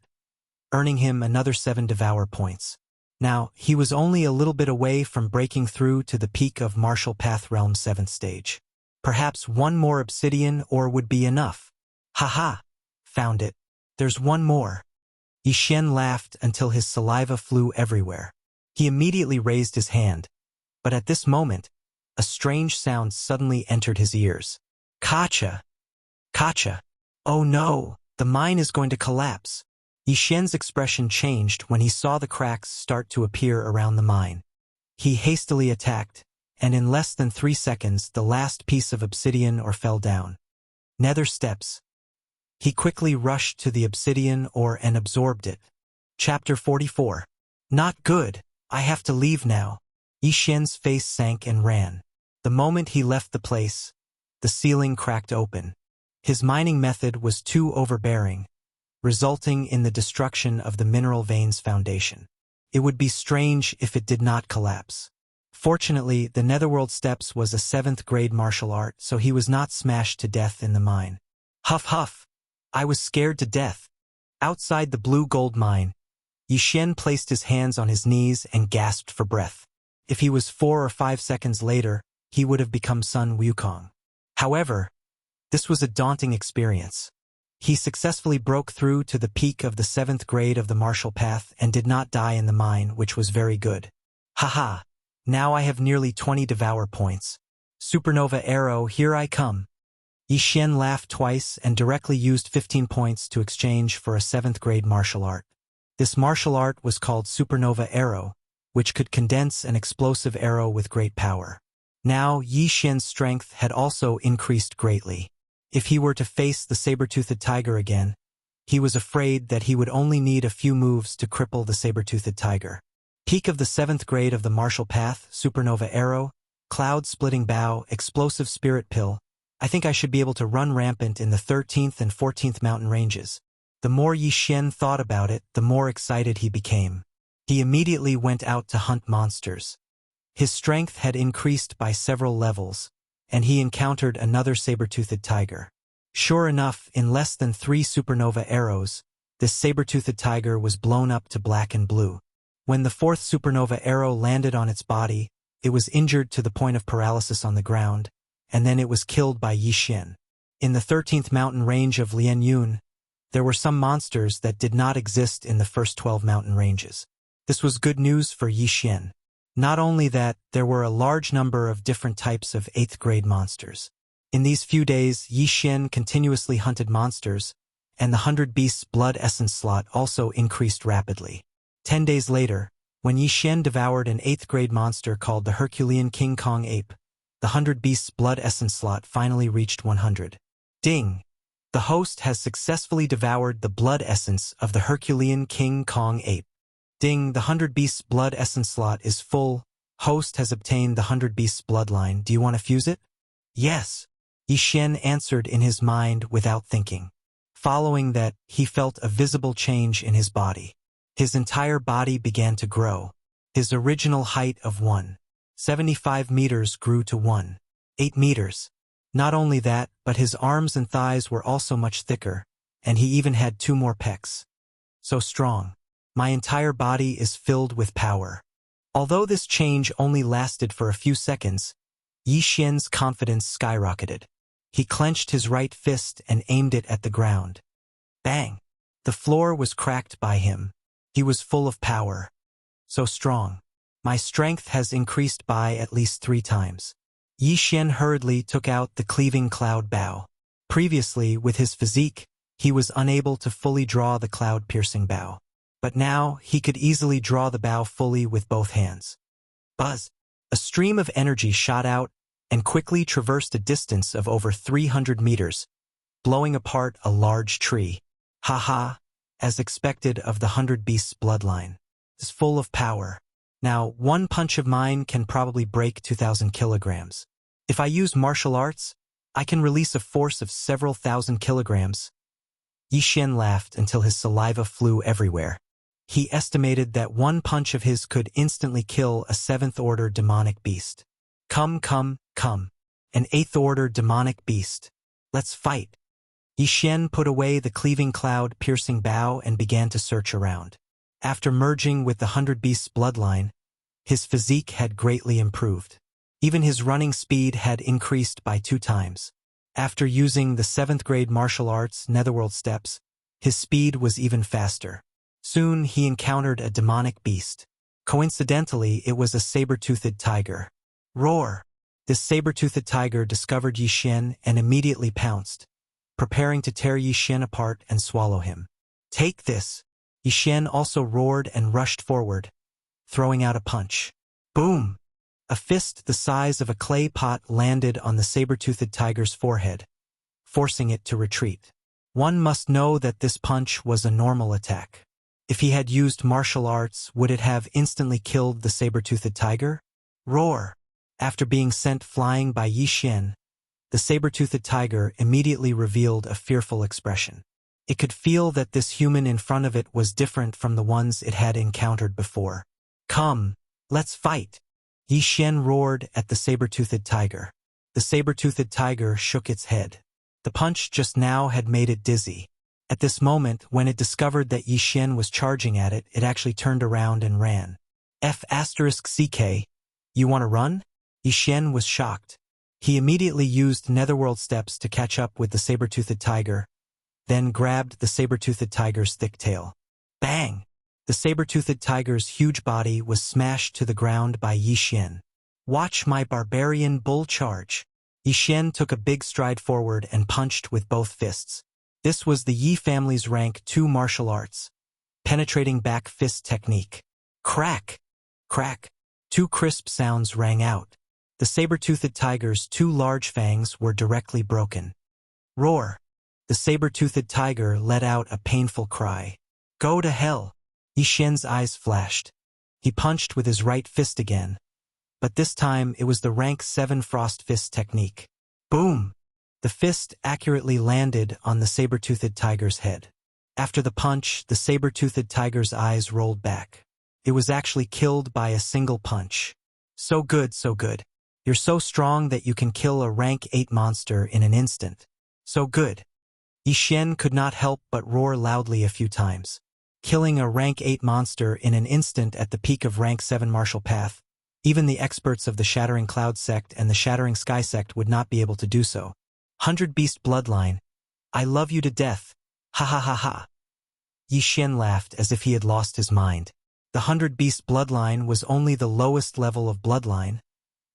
earning him another 7 devour points. Now, he was only a little bit away from breaking through to the peak of Martial Path Realm 7th stage. Perhaps one more obsidian ore would be enough. Haha! Found it. There's one more. Yi Xian laughed until his saliva flew everywhere. He immediately raised his hand. But at this moment, a strange sound suddenly entered his ears. Kacha! Kacha! Oh no! The mine is going to collapse. Yi Xian's expression changed when he saw the cracks start to appear around the mine. He hastily attacked, and in less than 3 seconds the last piece of obsidian ore fell down. Nether steps. He quickly rushed to the obsidian ore and absorbed it. Chapter 44. Not good. I have to leave now. Yi Xian's face sank and ran. The moment he left the place, the ceiling cracked open. His mining method was too overbearing, resulting in the destruction of the mineral vein's foundation. It would be strange if it did not collapse. Fortunately, the Netherworld Steps was a 7th grade martial art, so he was not smashed to death in the mine. Huff huff! I was scared to death. Outside the blue gold mine, Yi Xian placed his hands on his knees and gasped for breath. If he was 4 or 5 seconds later, he would have become Sun Wukong. However, this was a daunting experience. He successfully broke through to the peak of the 7th grade of the martial path and did not die in the mine, which was very good. Haha! Now I have nearly 20 devour points. Supernova arrow, here I come. Yi Xian laughed twice and directly used 15 points to exchange for a 7th grade martial art. This martial art was called Supernova Arrow, which could condense an explosive arrow with great power. Now, Yi Xian's strength had also increased greatly. If he were to face the saber-toothed tiger again, he was afraid that he would only need a few moves to cripple the saber-toothed tiger. Peak of the 7th grade of the martial path, Supernova Arrow, Cloud-splitting bow, explosive spirit pill. I think I should be able to run rampant in the 13th and 14th mountain ranges. The more Yi Xian thought about it, the more excited he became. He immediately went out to hunt monsters. His strength had increased by several levels, and he encountered another saber-toothed tiger. Sure enough, in less than 3 supernova arrows, this saber-toothed tiger was blown up to black and blue. When the 4th supernova arrow landed on its body, it was injured to the point of paralysis on the ground, and then it was killed by Yi Xian. In the 13th mountain range of Lian Yun, there were some monsters that did not exist in the first 12 mountain ranges. This was good news for Yi Xian. Not only that, there were a large number of different types of 8th grade monsters. In these few days, Yi Xian continuously hunted monsters, and the 100 Beasts Blood Essence slot also increased rapidly. 10 days later, when Yi Xian devoured an 8th grade monster called the Herculean King Kong Ape, the 100 Beasts Blood Essence slot finally reached 100. Ding! The host has successfully devoured the blood essence of the Herculean King Kong Ape. Ding, the 100 Beasts Blood Essence slot is full. Host has obtained the 100 Beasts bloodline. Do you want to fuse it? Yes. Yi Xian answered in his mind without thinking. Following that, he felt a visible change in his body. His entire body began to grow. His original height of 1.75 meters grew to 1.8 meters. Not only that, but his arms and thighs were also much thicker, and he even had 2 more pecs. So strong. My entire body is filled with power. Although this change only lasted for a few seconds, Yi Xian's confidence skyrocketed. He clenched his right fist and aimed it at the ground. Bang! The floor was cracked by him. He was full of power. So strong. My strength has increased by at least 3 times. Yi Xian hurriedly took out the cleaving cloud bow. Previously, with his physique, he was unable to fully draw the cloud-piercing bow. But now, he could easily draw the bow fully with both hands. Buzz! A stream of energy shot out and quickly traversed a distance of over 300 meters, blowing apart a large tree. Ha! As expected of the 100 Beasts bloodline. Is full of power. Now, one punch of mine can probably break 2,000 kilograms. If I use martial arts, I can release a force of several thousand kilograms. Yi Xian laughed until his saliva flew everywhere. He estimated that one punch of his could instantly kill a 7th-order demonic beast. Come. An 8th-order demonic beast. Let's fight. Yi Xian put away the cleaving cloud-piercing bow and began to search around. After merging with the 100 Beasts bloodline, his physique had greatly improved. Even his running speed had increased by 2 times. After using the 7th-grade martial arts Netherworld steps, his speed was even faster. Soon he encountered a demonic beast. Coincidentally, it was a saber-toothed tiger. Roar! This saber-toothed tiger discovered Yi Xian and immediately pounced, preparing to tear Yi Xian apart and swallow him. Take this! Yi Xian also roared and rushed forward, throwing out a punch. Boom! A fist the size of a clay pot landed on the saber-toothed tiger's forehead, forcing it to retreat. One must know that this punch was a normal attack. If he had used martial arts, would it have instantly killed the saber-toothed tiger? Roar! After being sent flying by Yi Xian, the saber-toothed tiger immediately revealed a fearful expression. It could feel that this human in front of it was different from the ones it had encountered before. Come, let's fight! Yi Xian roared at the saber-toothed tiger. The saber-toothed tiger shook its head. The punch just now had made it dizzy. At this moment, when it discovered that Yi Xian was charging at it, it actually turned around and ran. F***CK, you wanna run? Yi Xian was shocked. He immediately used Netherworld steps to catch up with the saber-toothed tiger, then grabbed the saber-toothed tiger's thick tail. Bang! The saber-toothed tiger's huge body was smashed to the ground by Yi Xian. Watch my barbarian bull charge. Yi Xian took a big stride forward and punched with both fists. This was the Yi family's rank 2 martial arts, penetrating back fist technique. Crack! Crack! 2 crisp sounds rang out. The saber-toothed tiger's 2 large fangs were directly broken. Roar! The saber-toothed tiger let out a painful cry. Go to hell! Yi Xian's eyes flashed. He punched with his right fist again, but this time it was the rank 7 frost fist technique. Boom! The fist accurately landed on the saber-toothed tiger's head. After the punch, the saber-toothed tiger's eyes rolled back. It was actually killed by a single punch. So good. You're so strong that you can kill a rank 8 monster in an instant. So good. Yi Xian could not help but roar loudly a few times. Killing a rank 8 monster in an instant at the peak of rank 7 martial path, even the experts of the Shattering Cloud sect and the Shattering Sky sect would not be able to do so. 100 Beast bloodline. I love you to death. Ha. Yi Xian laughed as if he had lost his mind. The 100 Beast bloodline was only the lowest level of bloodline,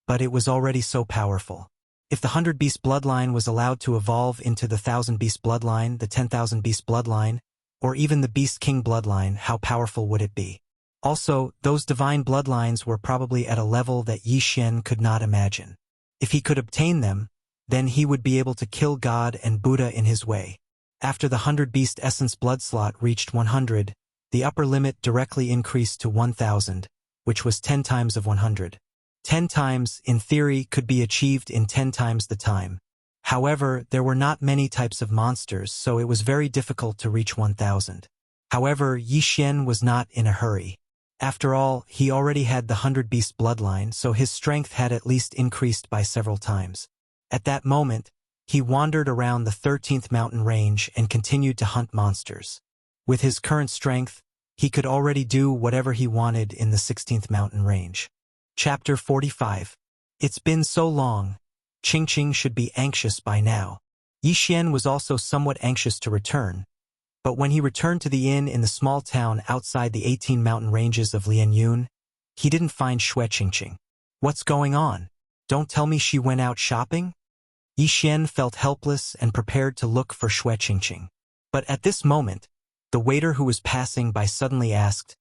but it was already so powerful. If the 100 Beast bloodline was allowed to evolve into the 1,000 Beast bloodline, the 10,000 Beast bloodline, or even the Beast King bloodline, how powerful would it be? Also, those divine bloodlines were probably at a level that Yi Xian could not imagine. If he could obtain them, then he would be able to kill God and Buddha in his way. After the 100 Beast Essence blood slot reached 100, the upper limit directly increased to 1,000, which was 10 times of 100. 10 times, in theory, could be achieved in 10 times the time. However, there were not many types of monsters, so it was very difficult to reach 1,000. However, Yi Xian was not in a hurry. After all, he already had the 100 Beast bloodline, so his strength had at least increased by several times. At that moment, he wandered around the 13th mountain range and continued to hunt monsters. With his current strength, he could already do whatever he wanted in the 16th mountain range. Chapter 45. It's been so long. Qingqing should be anxious by now. Yi Xian was also somewhat anxious to return, but when he returned to the inn in the small town outside the 18 mountain ranges of Lianyun, he didn't find Xue Qingqing. What's going on? Don't tell me she went out shopping? Yi Xian felt helpless and prepared to look for Xue Qingqing. But at this moment, the waiter who was passing by suddenly asked,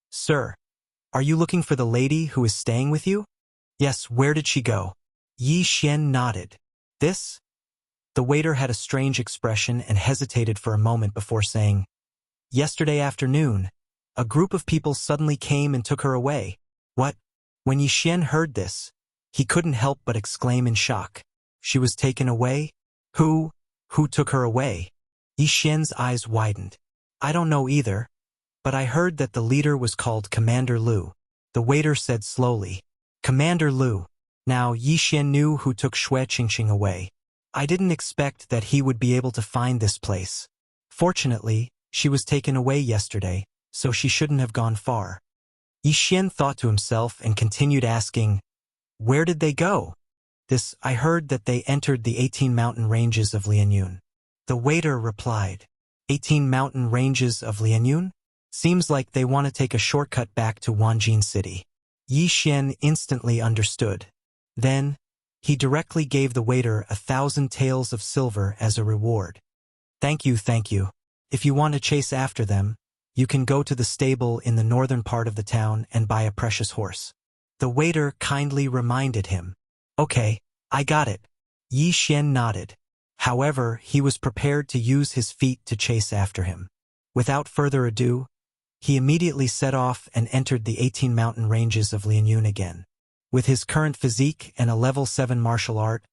"Sir, are you looking for the lady who is staying with you?" "Yes, where did she go?" Yi Xian nodded. "This?" The waiter had a strange expression and hesitated for a moment before saying, "Yesterday afternoon, a group of people suddenly came and took her away." "What?" When Yi Xian heard this, he couldn't help but exclaim in shock. "She was taken away? Who took her away?" Yi Xian's eyes widened. "I don't know either, but I heard that the leader was called Commander Lu." The waiter said slowly, "Commander Lu." Now Yi Xian knew who took Xue Qingqing away. "I didn't expect that he would be able to find this place. Fortunately, she was taken away yesterday, so she shouldn't have gone far." Yi Xian thought to himself and continued asking, "Where did they go?" I heard that they entered the 18 mountain ranges of Lianyun." The waiter replied, 18 mountain ranges of Lianyun? Seems like they want to take a shortcut back to Wanjin City." Yi Xian instantly understood. Then, he directly gave the waiter 1,000 taels of silver as a reward. Thank you. If you want to chase after them, you can go to the stable in the northern part of the town and buy a precious horse." The waiter kindly reminded him. "Okay, I got it." Yi Xian nodded. However, he was prepared to use his feet to chase after him. Without further ado, he immediately set off and entered the 18 mountain ranges of Lianyun again. With his current physique and a level 7 martial art,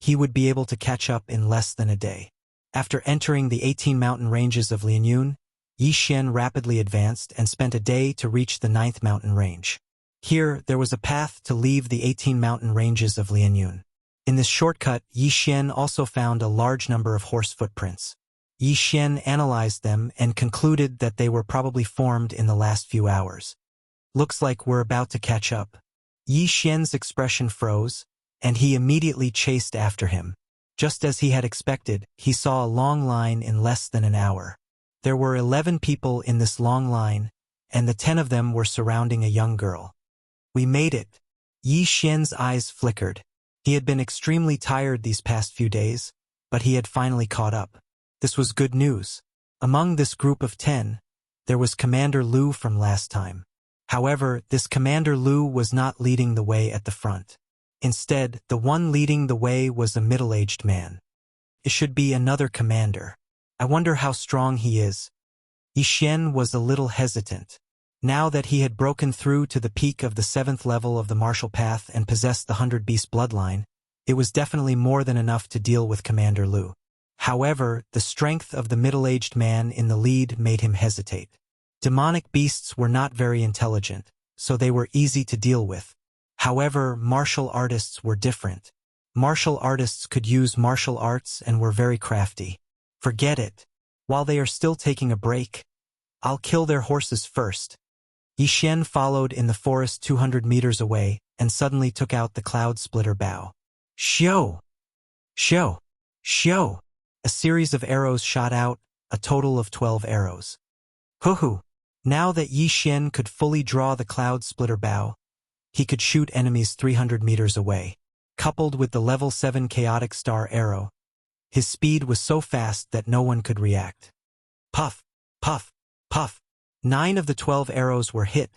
he would be able to catch up in less than a day. After entering the 18 mountain ranges of Lianyun, Yi Xian rapidly advanced and spent a day to reach the 9th mountain range. Here, there was a path to leave the 18 mountain ranges of Lianyun. In this shortcut, Yi Xian also found a large number of horse footprints. Yi Xian analyzed them and concluded that they were probably formed in the last few hours. "Looks like we're about to catch up." Yi Xian's expression froze, and he immediately chased after him. Just as he had expected, he saw a long line in less than an hour. There were 11 people in this long line, and the 10 of them were surrounding a young girl. "We made it." Yi Xian's eyes flickered. He had been extremely tired these past few days, but he had finally caught up. This was good news. Among this group of 10, there was Commander Lu from last time. However, this Commander Lu was not leading the way at the front. Instead, the one leading the way was a middle-aged man. It should be another commander. I wonder how strong he is. Yi Xian was a little hesitant. Now that he had broken through to the peak of the 7th level of the martial path and possessed the 100-beast bloodline, it was definitely more than enough to deal with Commander Lu. However, the strength of the middle-aged man in the lead made him hesitate. Demonic beasts were not very intelligent, so they were easy to deal with. However, martial artists were different. Martial artists could use martial arts and were very crafty. Forget it. While they are still taking a break, I'll kill their horses first. Yi Xian followed in the forest 200 meters away and suddenly took out the cloud splitter bow. Shio! Shio! Shio! A series of arrows shot out, a total of 12 arrows. Hoo-hoo! Now that Yi Xian could fully draw the cloud splitter bow, he could shoot enemies 300 meters away. Coupled with the level 7 chaotic star arrow, his speed was so fast that no one could react. Puff! Puff! Puff! 9 of the 12 arrows were hit,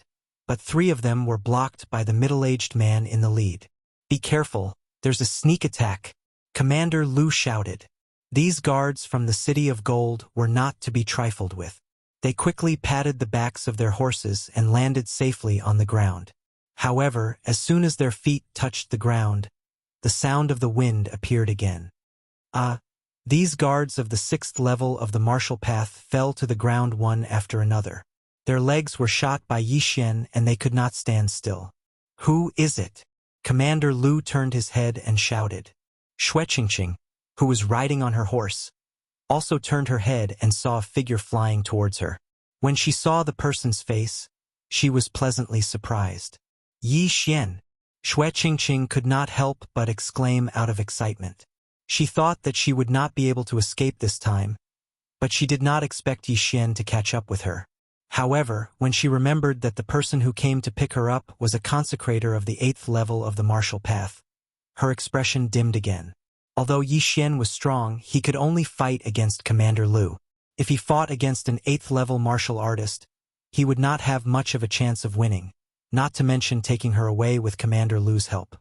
but 3 of them were blocked by the middle-aged man in the lead. Be careful, there's a sneak attack, Commander Lu shouted. These guards from the City of Gold were not to be trifled with. They quickly patted the backs of their horses and landed safely on the ground. However, as soon as their feet touched the ground, the sound of the wind appeared again. These guards of the 6th level of the martial path fell to the ground one after another. Their legs were shot by Yi Xian and they could not stand still. Who is it? Commander Lu turned his head and shouted. Xue Qingqing, who was riding on her horse, also turned her head and saw a figure flying towards her. When she saw the person's face, she was pleasantly surprised. Yi Xian. Xue Qingqing could not help but exclaim out of excitement. She thought that she would not be able to escape this time, but she did not expect Yi Xian to catch up with her. However, when she remembered that the person who came to pick her up was a consecrator of the 8th level of the martial path, her expression dimmed again. Although Yi Xian was strong, he could only fight against Commander Lu. If he fought against an 8th level martial artist, he would not have much of a chance of winning, not to mention taking her away with Commander Lu's help.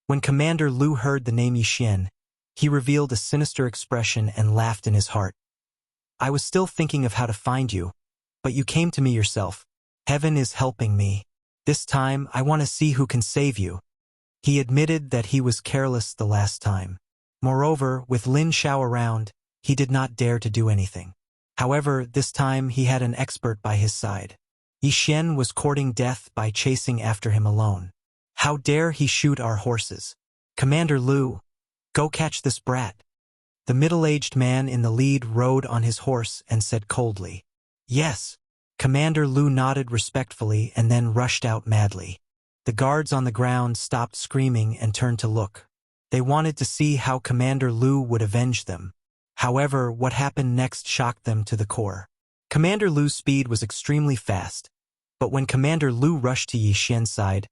When Commander Lu heard the name Yi Xian, he revealed a sinister expression and laughed in his heart. I was still thinking of how to find you, but you came to me yourself. Heaven is helping me. This time, I want to see who can save you. He admitted that he was careless the last time. Moreover, with Lin Xiao around, he did not dare to do anything. However, this time he had an expert by his side. Yi Xian was courting death by chasing after him alone. How dare he shoot our horses? Commander Lu, go catch this brat. The middle-aged man in the lead rode on his horse and said coldly, Yes. Commander Lu nodded respectfully and then rushed out madly. The guards on the ground stopped screaming and turned to look. They wanted to see how Commander Lu would avenge them. However, what happened next shocked them to the core. Commander Lu's speed was extremely fast, but when Commander Lu rushed to Yi Xian's side,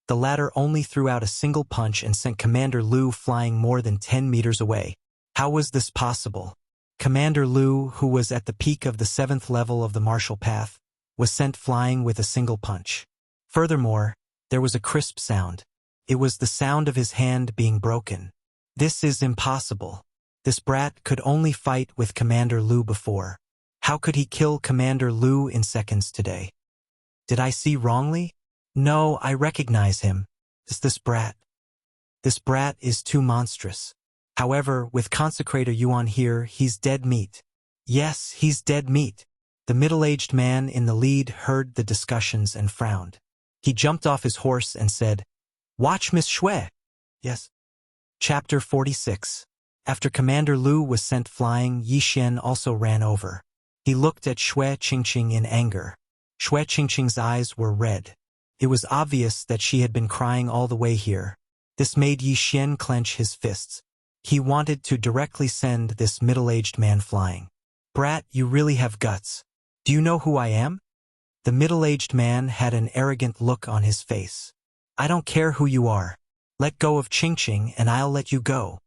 the latter only threw out a single punch and sent Commander Lu flying more than 10 meters away. How was this possible? Commander Lu, who was at the peak of the 7th level of the martial path, was sent flying with a single punch. Furthermore, there was a crisp sound. It was the sound of his hand being broken. This is impossible. This brat could only fight with Commander Lu before. How could he kill Commander Lu in seconds today? Did I see wrongly? No, I recognize him. It's this brat. This brat is too monstrous. However, with Consecrator Yuan here, he's dead meat. Yes, he's dead meat. The middle-aged man in the lead heard the discussions and frowned. He jumped off his horse and said, Watch Miss Xue. Yes. Chapter 46. After Commander Lu was sent flying, Yi Xian also ran over. He looked at Xue Qingqing in anger. Xue Qingqing's eyes were red. It was obvious that she had been crying all the way here. This made Yi Xian clench his fists. He wanted to directly send this middle-aged man flying. Brat, you really have guts. Do you know who I am? The middle-aged man had an arrogant look on his face. I don't care who you are. Let go of Qingqing and I'll let you go.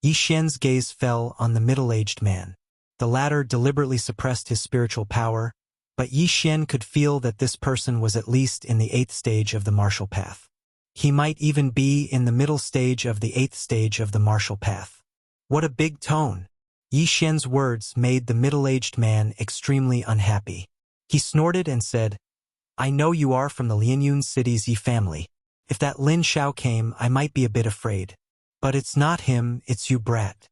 Yi Xian's gaze fell on the middle-aged man. The latter deliberately suppressed his spiritual power, but Yi Xian could feel that this person was at least in the 8th stage of the martial path. He might even be in the middle stage of the 8th stage of the martial path. What a big tone! Yi Xian's words made the middle-aged man extremely unhappy. He snorted and said, I know you are from the Lianyun city's Yi family. If that Lin Xiao came, I might be a bit afraid. But it's not him, it's you, brat.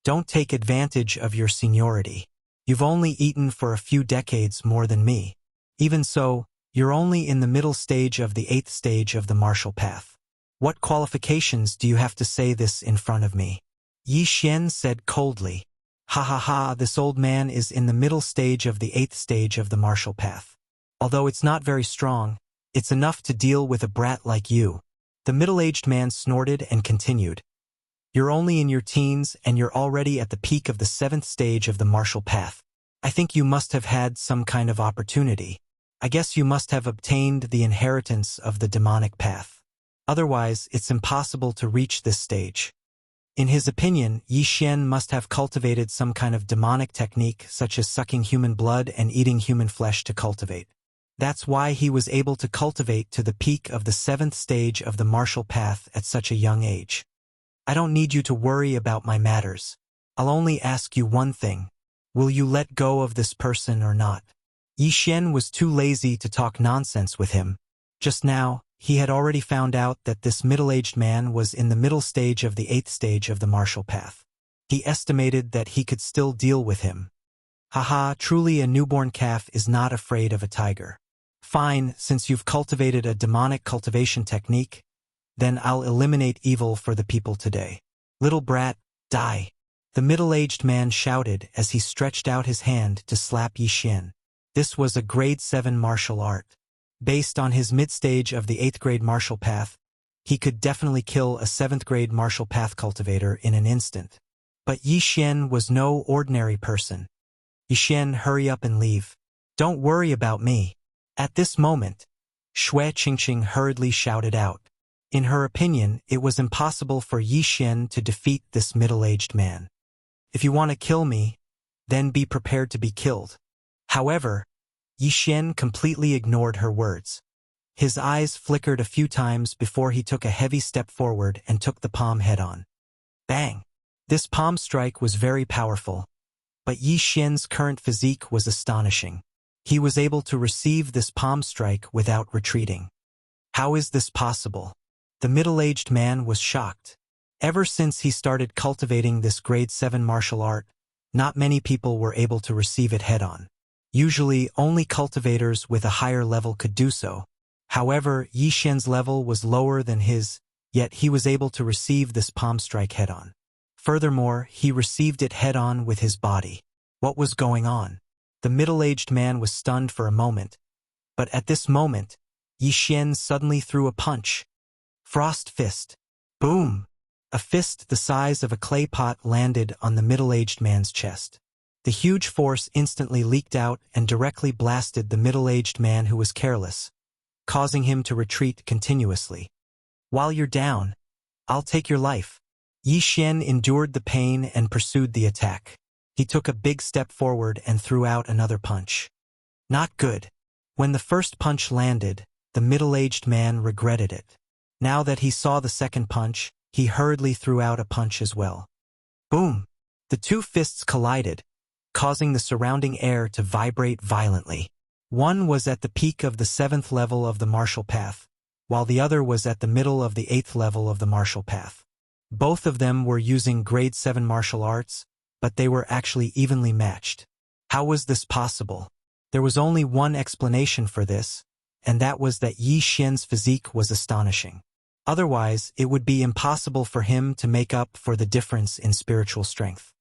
Don't take advantage of your seniority. You've only eaten for a few decades more than me. Even so, you're only in the middle stage of the 8th stage of the martial path. What qualifications do you have to say this in front of me? Yi Xian said coldly. Ha ha ha, this old man is in the middle stage of the 8th stage of the martial path. Although it's not very strong, it's enough to deal with a brat like you. The middle-aged man snorted and continued. You're only in your teens and you're already at the peak of the 7th stage of the martial path. I think you must have had some kind of opportunity. I guess you must have obtained the inheritance of the demonic path. Otherwise, it's impossible to reach this stage. In his opinion, Yi Xian must have cultivated some kind of demonic technique such as sucking human blood and eating human flesh to cultivate. That's why he was able to cultivate to the peak of the 7th stage of the martial path at such a young age. I don't need you to worry about my matters. I'll only ask you one thing. Will you let go of this person or not? Yi Xian was too lazy to talk nonsense with him. Just now, he had already found out that this middle-aged man was in the middle stage of the 8th stage of the martial path. He estimated that he could still deal with him. Haha, truly a newborn calf is not afraid of a tiger. Fine, since you've cultivated a demonic cultivation technique, then I'll eliminate evil for the people today. Little brat, die. The middle-aged man shouted as he stretched out his hand to slap Yi Xian. This was a grade 7 martial art. Based on his mid-stage of the 8th grade martial path, he could definitely kill a 7th grade martial path cultivator in an instant. But Yi Xian was no ordinary person. Yi Xian, hurry up and leave. Don't worry about me. At this moment, Xue Qingqing hurriedly shouted out. In her opinion, it was impossible for Yi Xian to defeat this middle-aged man. If you want to kill me, then be prepared to be killed. However, Yi Xian completely ignored her words. His eyes flickered a few times before he took a heavy step forward and took the palm head-on. Bang! This palm strike was very powerful, but Yi Xian's current physique was astonishing. He was able to receive this palm strike without retreating. How is this possible? The middle-aged man was shocked. Ever since he started cultivating this grade 7 martial art, not many people were able to receive it head-on. Usually, only cultivators with a higher level could do so. However, Yi Xian's level was lower than his, yet he was able to receive this palm strike head-on. Furthermore, he received it head-on with his body. What was going on? The middle-aged man was stunned for a moment, but at this moment, Yi Xian suddenly threw a punch. Frost fist. Boom! A fist the size of a clay pot landed on the middle-aged man's chest. The huge force instantly leaked out and directly blasted the middle-aged man who was careless, causing him to retreat continuously. While you're down, I'll take your life. Yi Xian endured the pain and pursued the attack. He took a big step forward and threw out another punch. Not good. When the first punch landed, the middle-aged man regretted it. Now that he saw the second punch, he hurriedly threw out a punch as well. Boom! The two fists collided, causing the surrounding air to vibrate violently. One was at the peak of the 7th level of the martial path, while the other was at the middle of the 8th level of the martial path. Both of them were using grade 7 martial arts, but they were actually evenly matched. How was this possible? There was only one explanation for this, and that was that Yi Xian's physique was astonishing. Otherwise, it would be impossible for him to make up for the difference in spiritual strength.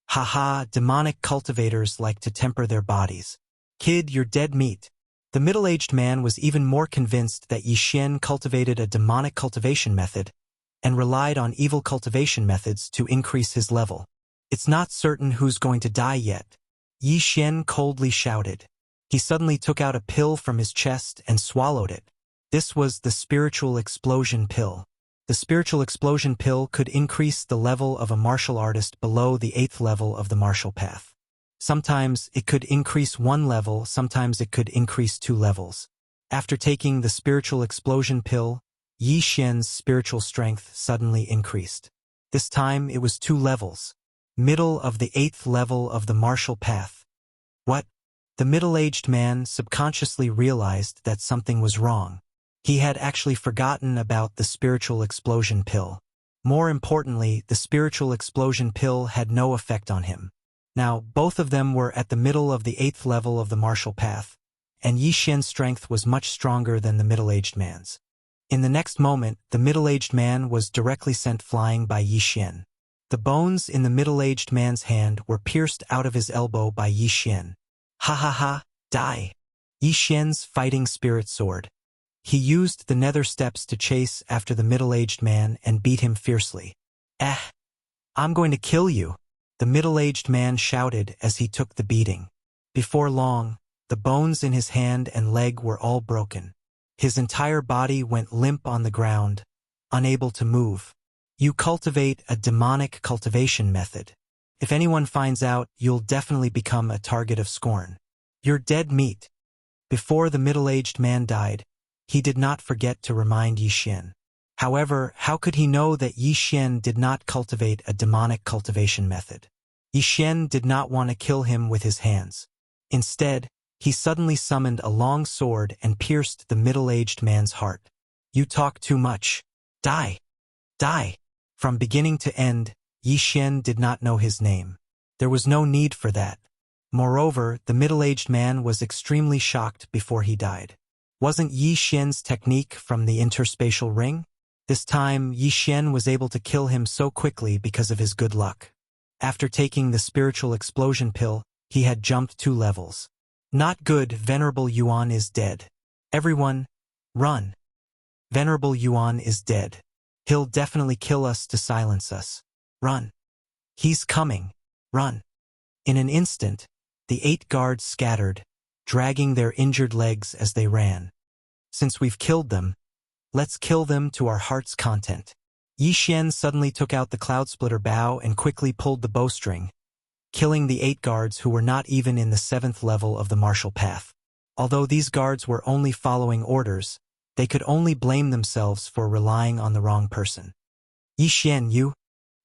Haha, demonic cultivators like to temper their bodies. Kid, you're dead meat. The middle-aged man was even more convinced that Yi Xian cultivated a demonic cultivation method and relied on evil cultivation methods to increase his level. It's not certain who's going to die yet. Yi Xian coldly shouted. He suddenly took out a pill from his chest and swallowed it. This was the spiritual explosion pill. The spiritual explosion pill could increase the level of a martial artist below the 8th level of the martial path. Sometimes it could increase 1 level, sometimes it could increase 2 levels. After taking the spiritual explosion pill, Yi Xian's spiritual strength suddenly increased. This time it was 2 levels. Middle of the 8th level of the martial path. What? The middle-aged man subconsciously realized that something was wrong. He had actually forgotten about the spiritual explosion pill. More importantly, the spiritual explosion pill had no effect on him. Now, both of them were at the middle of the 8th level of the martial path, and Yi Xian's strength was much stronger than the middle-aged man's. In the next moment, the middle-aged man was directly sent flying by Yi Xian. The bones in the middle-aged man's hand were pierced out of his elbow by Yi Xian. Ha ha ha, die! Yi Xian's fighting spirit sword. He used the nether steps to chase after the middle-aged man and beat him fiercely. I'm going to kill you, the middle-aged man shouted as he took the beating. Before long, the bones in his hand and leg were all broken. His entire body went limp on the ground, unable to move. You cultivate a demonic cultivation method. If anyone finds out, you'll definitely become a target of scorn. You're dead meat. Before the middle-aged man died, he did not forget to remind Yi Xian. However, how could he know that Yi Xian did not cultivate a demonic cultivation method? Yi Xian did not want to kill him with his hands. Instead, he suddenly summoned a long sword and pierced the middle-aged man's heart. You talk too much. Die! Die! From beginning to end, Yi Xian did not know his name. There was no need for that. Moreover, the middle-aged man was extremely shocked before he died. Wasn't Yi Xian's technique from the interspatial ring? This time, Yi Xian was able to kill him so quickly because of his good luck. After taking the spiritual explosion pill, he had jumped 2 levels. Not good, Venerable Yuan is dead. Everyone, run. Venerable Yuan is dead. He'll definitely kill us to silence us. Run. He's coming. Run. In an instant, the 8 guards scattered, dragging their injured legs as they ran. Since we've killed them, let's kill them to our heart's content. Yi Xian suddenly took out the cloud-splitter bow and quickly pulled the bowstring, killing the 8 guards who were not even in the 7th level of the martial path. Although these guards were only following orders, they could only blame themselves for relying on the wrong person. Yi Xian Yu,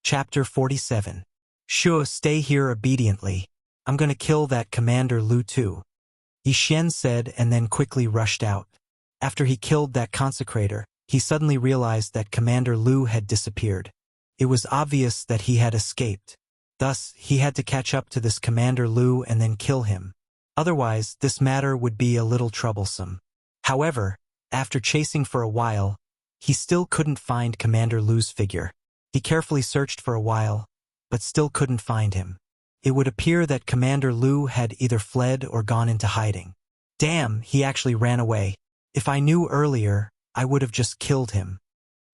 Chapter 47. Shu, stay here obediently. I'm gonna kill that Commander Lu too. Yi Xian said and then quickly rushed out. After he killed that consecrator, he suddenly realized that Commander Lu had disappeared. It was obvious that he had escaped. Thus, he had to catch up to this Commander Lu and then kill him. Otherwise, this matter would be a little troublesome. However, after chasing for a while, he still couldn't find Commander Lu's figure. He carefully searched for a while, but still couldn't find him. It would appear that Commander Lu had either fled or gone into hiding. Damn, he actually ran away. If I knew earlier, I would have just killed him.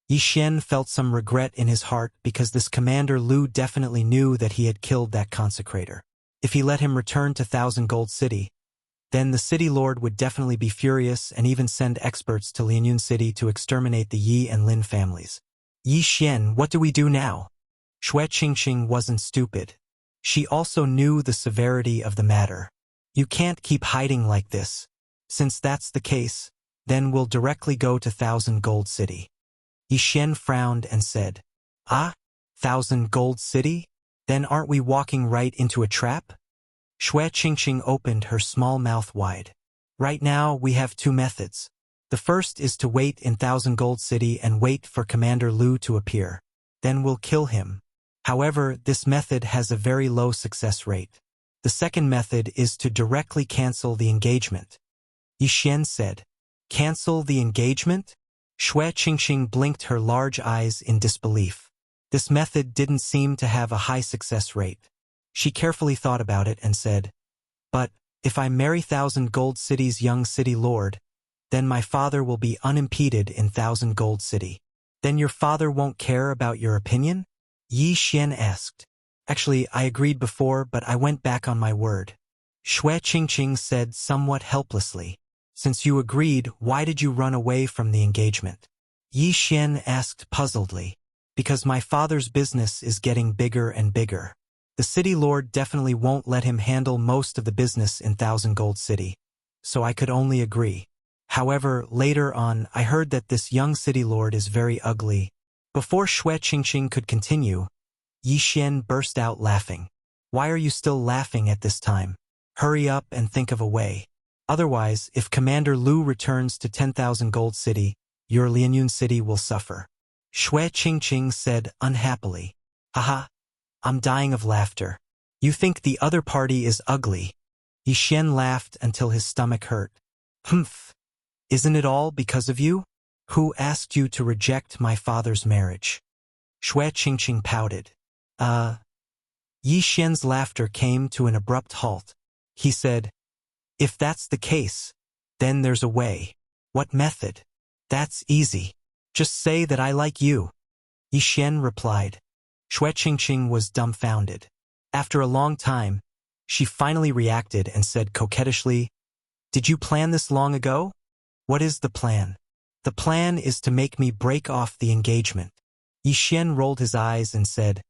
Yi Xian felt some regret in his heart because this Commander Lu definitely knew that he had killed that consecrator. If he let him return to Thousand Gold City, then the city lord would definitely be furious and even send experts to Lianyun City to exterminate the Yi and Lin families. Yi Xian, what do we do now? Xue Qingqing wasn't stupid. She also knew the severity of the matter. You can't keep hiding like this. Since that's the case, then we'll directly go to Thousand Gold City. Yi Xian frowned and said, Ah? Thousand Gold City? Then aren't we walking right into a trap? Xue Qingqing opened her small mouth wide. Right now, we have 2 methods. The first is to wait in Thousand Gold City and wait for Commander Lu to appear. Then we'll kill him. However, this method has a very low success rate. The second method is to directly cancel the engagement. Yi Xian said, Cancel the engagement? Xue Qingqing blinked her large eyes in disbelief. This method didn't seem to have a high success rate. She carefully thought about it and said, But, if I marry Thousand Gold City's young city lord, then my father will be unimpeded in Thousand Gold City. Then your father won't care about your opinion? Yi Xian asked. Actually, I agreed before, but I went back on my word. Xue Qingqing said somewhat helplessly. Since you agreed, why did you run away from the engagement? Yi Xian asked puzzledly. Because my father's business is getting bigger and bigger. The city lord definitely won't let him handle most of the business in Thousand Gold City. So I could only agree. However, later on, I heard that this young city lord is very ugly. Before Xue Qingqing could continue, Yi Xian burst out laughing. Why are you still laughing at this time? Hurry up and think of a way. Otherwise, if Commander Lu returns to 10,000 Gold City, your Lianyun City will suffer. Xue Qingqing said unhappily. Haha, I'm dying of laughter. You think the other party is ugly. Yi Xian laughed until his stomach hurt. Humph. Isn't it all because of you? Who asked you to reject my father's marriage? Xue Qingqing pouted. Yi Xian's laughter came to an abrupt halt. He said, If that's the case, then there's a way. What method? That's easy. Just say that I like you. Yi Xian replied. Xue Qingqing was dumbfounded. After a long time, she finally reacted and said coquettishly, Did you plan this long ago? What is the plan? The plan is to make me break off the engagement. Yi Xian rolled his eyes and said,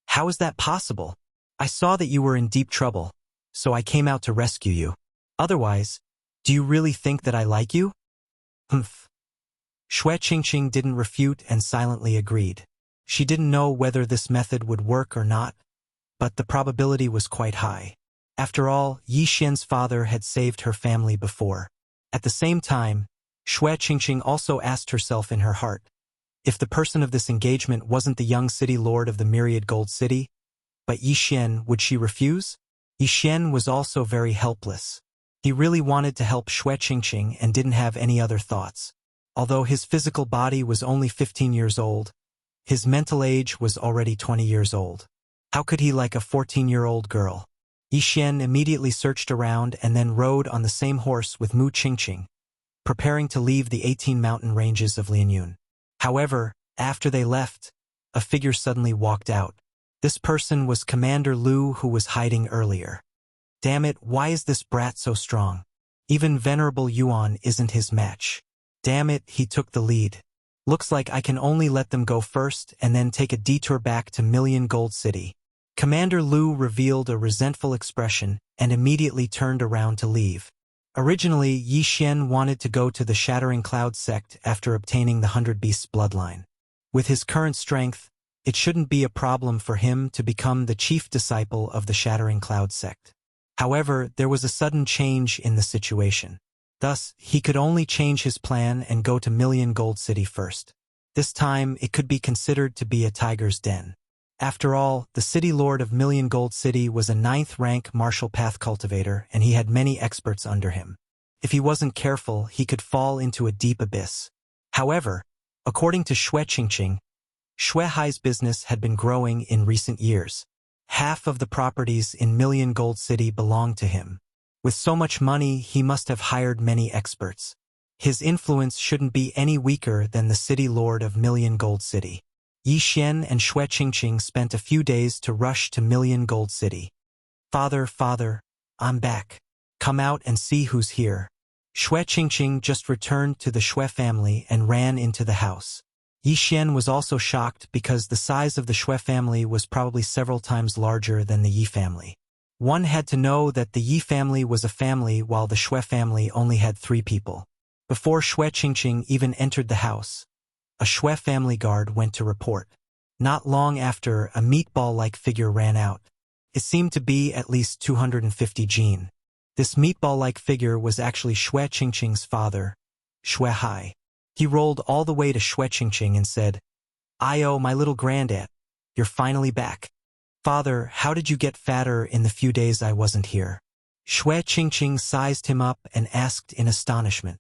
How is that possible? I saw that you were in deep trouble, so I came out to rescue you. Otherwise, do you really think that I like you? Humph. Xue Qingqing didn't refute and silently agreed. She didn't know whether this method would work or not, but the probability was quite high. After all, Yi Xian's father had saved her family before. At the same time, Xue Qingqing also asked herself in her heart, if the person of this engagement wasn't the young city lord of the Myriad Gold City, but Yi Xian, would she refuse? Yi Xian was also very helpless. He really wanted to help Xue Qingqing and didn't have any other thoughts. Although his physical body was only 15 years old, his mental age was already 20 years old. How could he like a 14-year-old girl? Yi Xian immediately searched around and then rode on the same horse with Mu Qingqing, preparing to leave the 18 mountain ranges of Lianyun. However, after they left, a figure suddenly walked out. This person was Commander Lu, who was hiding earlier. Damn it, why is this brat so strong? Even Venerable Yuan isn't his match. Damn it, he took the lead. Looks like I can only let them go first and then take a detour back to Million Gold City. Commander Lu revealed a resentful expression and immediately turned around to leave. Originally, Yi Xian wanted to go to the Shattering Cloud sect after obtaining the 100 Beasts bloodline. With his current strength, it shouldn't be a problem for him to become the chief disciple of the Shattering Cloud sect. However, there was a sudden change in the situation. Thus, he could only change his plan and go to Million Gold City first. This time, it could be considered to be a tiger's den. After all, the city lord of Million Gold City was a 9th-rank martial path cultivator, and he had many experts under him. If he wasn't careful, he could fall into a deep abyss. However, according to Xue Qingqing, Xue Hai's business had been growing in recent years. Half of the properties in Million Gold City belonged to him. With so much money, he must have hired many experts. His influence shouldn't be any weaker than the city lord of Million Gold City. Yi Xian and Xue Qingqing spent a few days to rush to Million Gold City. Father, I'm back. Come out and see who's here. Xue Qingqing just returned to the Xue family and ran into the house. Yi Xian was also shocked because the size of the Xue family was probably several times larger than the Yi family. One had to know that the Yi family was a family while the Xue family only had 3 people. Before Xue Qingqing even entered the house, a Xue family guard went to report. Not long after, a meatball-like figure ran out. It seemed to be at least 250 jin. This meatball-like figure was actually Xue Qingqing's father, Xue Hai. He rolled all the way to Xue Qingqing and said, "Io, my little granddad, you're finally back. Father, how did you get fatter in the few days I wasn't here?" Xue Qingqing sized him up and asked in astonishment,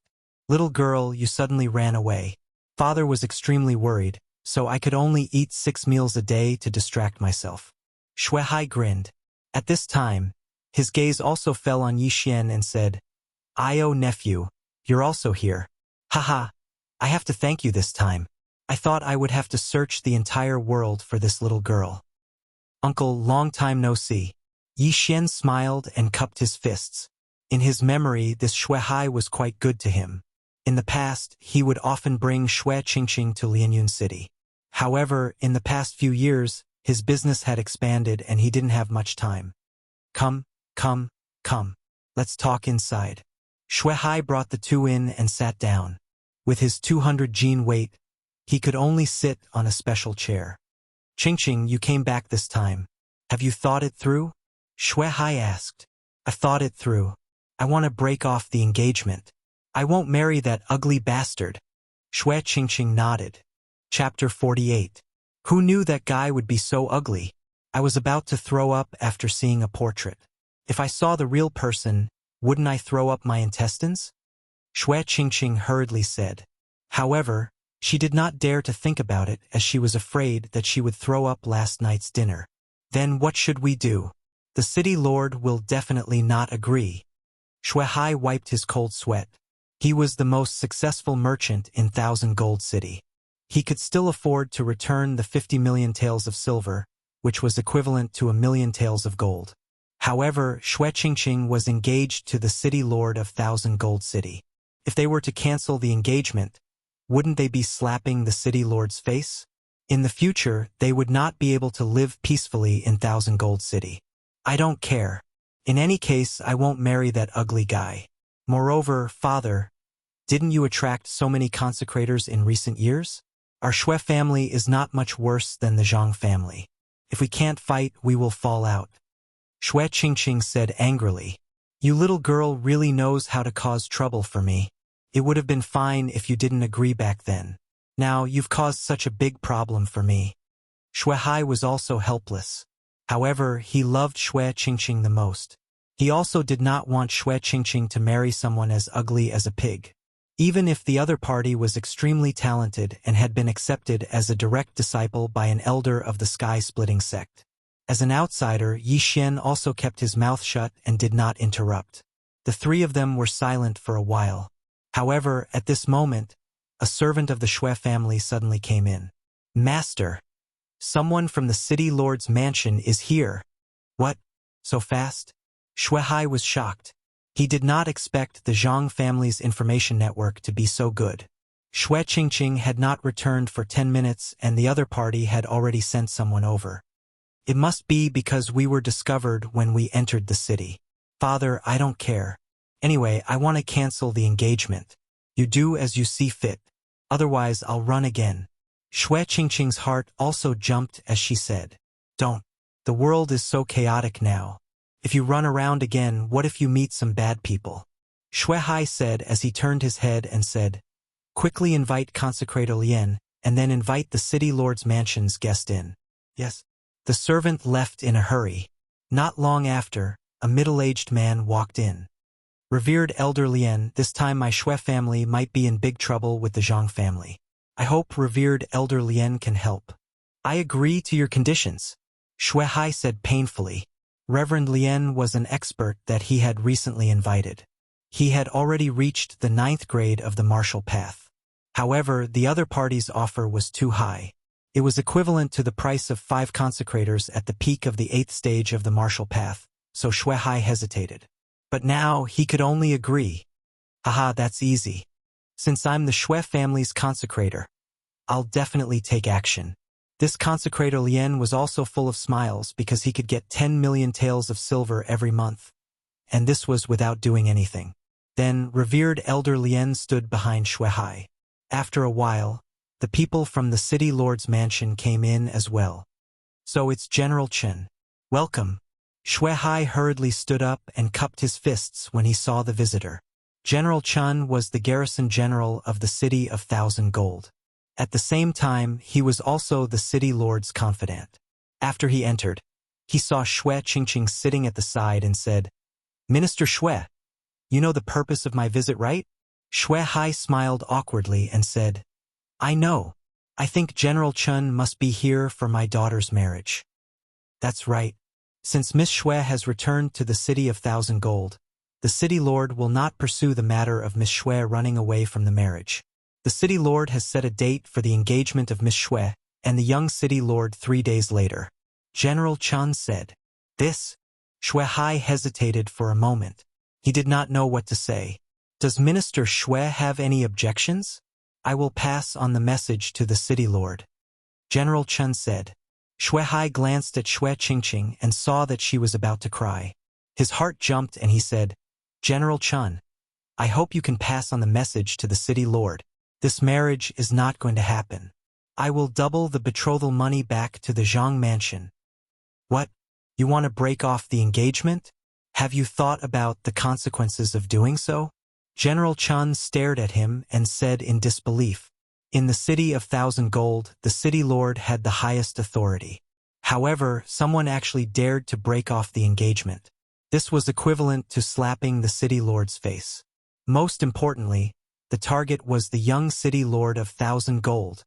"Little girl, you suddenly ran away." Father was extremely worried, so I could only eat 6 meals a day to distract myself. Xue Hai grinned. At this time, his gaze also fell on Yi Xian and said, "Io, nephew, you're also here. Haha, I have to thank you this time. I thought I would have to search the entire world for this little girl." "Uncle, long time no see." Yi Xian smiled and cupped his fists. In his memory, this Xue Hai was quite good to him. In the past, he would often bring Xue Qingqing to Lianyun City. However, in the past few years, his business had expanded and he didn't have much time. Come. Let's talk inside." Xue Hai brought the 2 in and sat down. With his 200 jin weight, he could only sit on a special chair. "Qingqing, you came back this time. Have you thought it through?" Xue Hai asked. "I've thought it through. I want to break off the engagement. I won't marry that ugly bastard." Xue Qingqing nodded. Chapter 48. Who knew that guy would be so ugly? I was about to throw up after seeing a portrait. If I saw the real person, wouldn't I throw up my intestines? Xue Qingqing hurriedly said. However, she did not dare to think about it as she was afraid that she would throw up last night's dinner. Then what should we do? The city lord will definitely not agree. Xue Hai wiped his cold sweat. He was the most successful merchant in 1,000 Gold City. He could still afford to return the 50 million taels of silver, which was equivalent to 1,000,000 taels of gold. However, Xue Qingqing was engaged to the city lord of 1,000 Gold City. If they were to cancel the engagement, wouldn't they be slapping the city lord's face? In the future, they would not be able to live peacefully in 1,000 Gold City. I don't care. In any case, I won't marry that ugly guy. Moreover, father, didn't you attract so many consecrators in recent years? Our Xue family is not much worse than the Zhang family. If we can't fight, we will fall out. Xue Qingqing said angrily. You little girl really knows how to cause trouble for me. It would have been fine if you didn't agree back then. Now you've caused such a big problem for me. Xue Hai was also helpless. However, he loved Xue Qingqing the most. He also did not want Xue Qingqing to marry someone as ugly as a pig. Even if the other party was extremely talented and had been accepted as a direct disciple by an elder of the sky-splitting sect. As an outsider, Yi Xian also kept his mouth shut and did not interrupt. The three of them were silent for a while. However, at this moment, a servant of the Xue family suddenly came in. "Master, someone from the city lord's mansion is here." "What? So fast?" Xue Hai was shocked. He did not expect the Zhang family's information network to be so good. Xue Qingqing had not returned for 10 minutes and the other party had already sent someone over. "It must be because we were discovered when we entered the city." "Father, I don't care. Anyway, I want to cancel the engagement. You do as you see fit. Otherwise, I'll run again." Xue Qingqing's heart also jumped as she said, "Don't. The world is so chaotic now. If you run around again, what if you meet some bad people?" Xue Hai said as he turned his head and said, "Quickly invite Consecrator Lien, and then invite the city lord's mansion's guest in." "Yes." The servant left in a hurry. Not long after, a middle-aged man walked in. "Revered Elder Lien, this time my Xue family might be in big trouble with the Zhang family. I hope Revered Elder Lien can help." "I agree to your conditions," Xue Hai said painfully. Reverend Lien was an expert that he had recently invited. He had already reached the 9th grade of the martial path. However, the other party's offer was too high. It was equivalent to the price of 5 consecrators at the peak of the 8th stage of the martial path, so Xue Hai hesitated. But now he could only agree. "Haha, that's easy. Since I'm the Xue family's consecrator, I'll definitely take action." This consecrator Lien was also full of smiles because he could get 10 million taels of silver every month. And this was without doing anything. Then Revered Elder Lien stood behind Xue Hai. After a while, the people from the city lord's mansion came in as well. "So it's General Chen. Welcome." Xue Hai hurriedly stood up and cupped his fists when he saw the visitor. General Chen was the garrison general of the city of 1,000 gold. At the same time, he was also the city lord's confidant. After he entered, he saw Xue Qingqing sitting at the side and said, "Minister Xue, you know the purpose of my visit, right?" Xue Hai smiled awkwardly and said, "I know. I think General Chen must be here for my daughter's marriage." "That's right. Since Miss Xue has returned to the city of 1,000 gold, the city lord will not pursue the matter of Miss Xue running away from the marriage. The city lord has set a date for the engagement of Miss Xue and the young city lord 3 days later," General Chen said. "This?" Xue Hai hesitated for a moment. He did not know what to say. "Does Minister Xue have any objections? I will pass on the message to the city lord," General Chen said. Xue Hai glanced at Xue Qingqing and saw that she was about to cry. His heart jumped and he said, "General Chen, I hope you can pass on the message to the city lord. This marriage is not going to happen. I will double the betrothal money back to the Zhang mansion." "What? You want to break off the engagement? Have you thought about the consequences of doing so?" General Chen stared at him and said in disbelief. In the city of 1,000 gold, the city lord had the highest authority. However, someone actually dared to break off the engagement. This was equivalent to slapping the city lord's face. Most importantly, the target was the young city lord of 1,000 gold.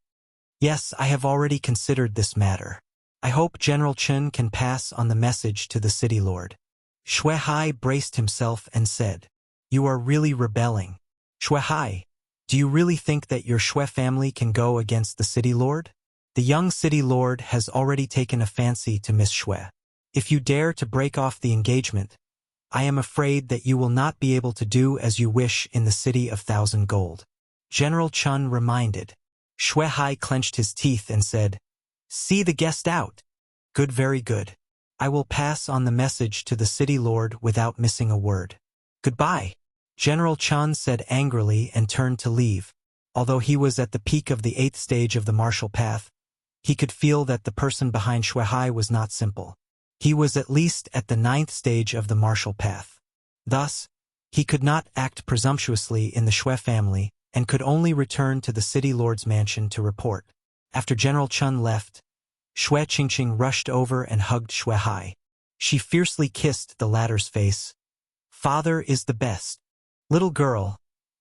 "Yes, I have already considered this matter. I hope General Chen can pass on the message to the city lord." Xue Hai braced himself and said, "You are really rebelling. Xue Hai, do you really think that your Xue family can go against the city lord? The young city lord has already taken a fancy to Miss Xue. If you dare to break off the engagement, I am afraid that you will not be able to do as you wish in the city of 1,000 gold." General Chen reminded. Xue Hai clenched his teeth and said, "See the guest out." "Good, very good. I will pass on the message to the city lord without missing a word. Goodbye." General Chen said angrily and turned to leave. Although he was at the peak of the 8th stage of the martial path, he could feel that the person behind Xue Hai was not simple. He was at least at the 9th stage of the martial path. Thus, he could not act presumptuously in the Xue family and could only return to the city lord's mansion to report. After General Chen left, Xue Qingqing rushed over and hugged Xue Hai. She fiercely kissed the latter's face. "Father is the best. Little girl,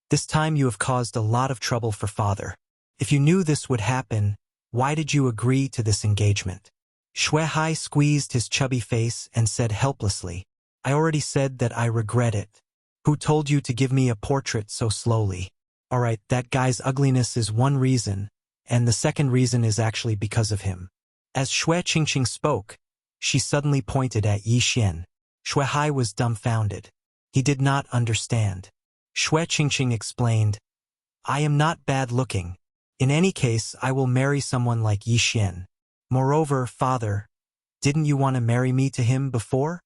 this time you have caused a lot of trouble for father. If you knew this would happen, why did you agree to this engagement?" Shuai squeezed his chubby face and said helplessly, I already said that I regret it. Who told you to give me a portrait so slowly? Alright, that guy's ugliness is one reason, and the second reason is actually because of him. As Shui Qingqing spoke, she suddenly pointed at Yi Xian. Shuai was dumbfounded. He did not understand. Shui Qingqing explained, I am not bad-looking. In any case, I will marry someone like Yi Xian. Moreover, father, didn't you want to marry me to him before?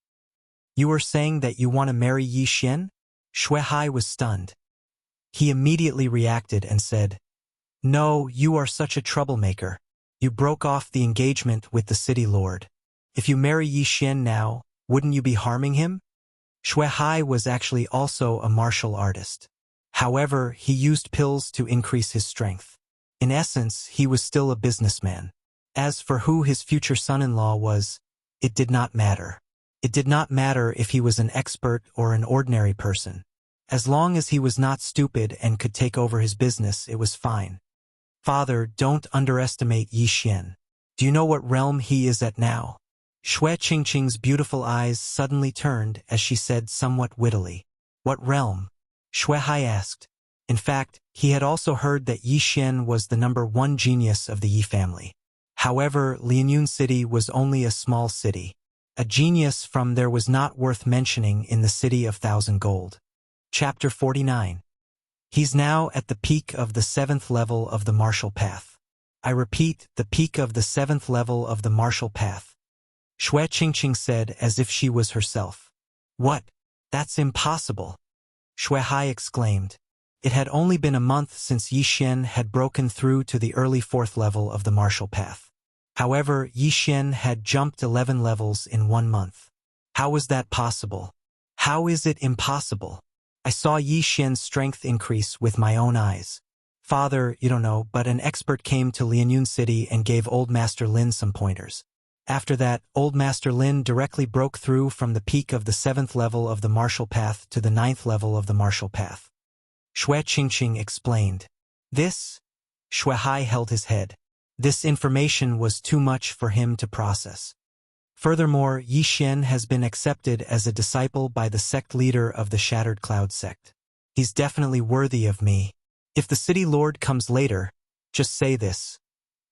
You were saying that you want to marry Yi Xian? Shuai was stunned. He immediately reacted and said, No, you are such a troublemaker. You broke off the engagement with the city lord. If you marry Yi Xian now, wouldn't you be harming him? Shuai was actually also a martial artist. However, he used pills to increase his strength. In essence, he was still a businessman. As for who his future son-in-law was, it did not matter. It did not matter if he was an expert or an ordinary person. As long as he was not stupid and could take over his business, it was fine. Father, don't underestimate Yi Xian. Do you know what realm he is at now? Shui Qingqing's beautiful eyes suddenly turned as she said somewhat wittily. What realm? Shuai asked. In fact, he had also heard that Yi Xian was the #1 genius of the Yi family. However, Lianyun City was only a small city. A genius from there was not worth mentioning in the City of Thousand Gold. Chapter 49. He's now at the peak of the 7th level of the martial path. I repeat, the peak of the 7th level of the martial path. Shui Qingqing said as if she was herself. What? That's impossible. Shuai exclaimed. It had only been a month since Yi Xian had broken through to the early 4th level of the martial path. However, Yi Xian had jumped 11 levels in 1 month. How was that possible? How is it impossible? I saw Yi Xian's strength increase with my own eyes. Father, you don't know, but an expert came to Lianyun City and gave Old Master Lin some pointers. After that, Old Master Lin directly broke through from the peak of the 7th level of the martial path to the 9th level of the martial path. Shui Qingqing explained. This? Shuai held his head. This information was too much for him to process. Furthermore, Yi Xian has been accepted as a disciple by the sect leader of the Shattered Cloud sect. He's definitely worthy of me. If the city lord comes later, just say this.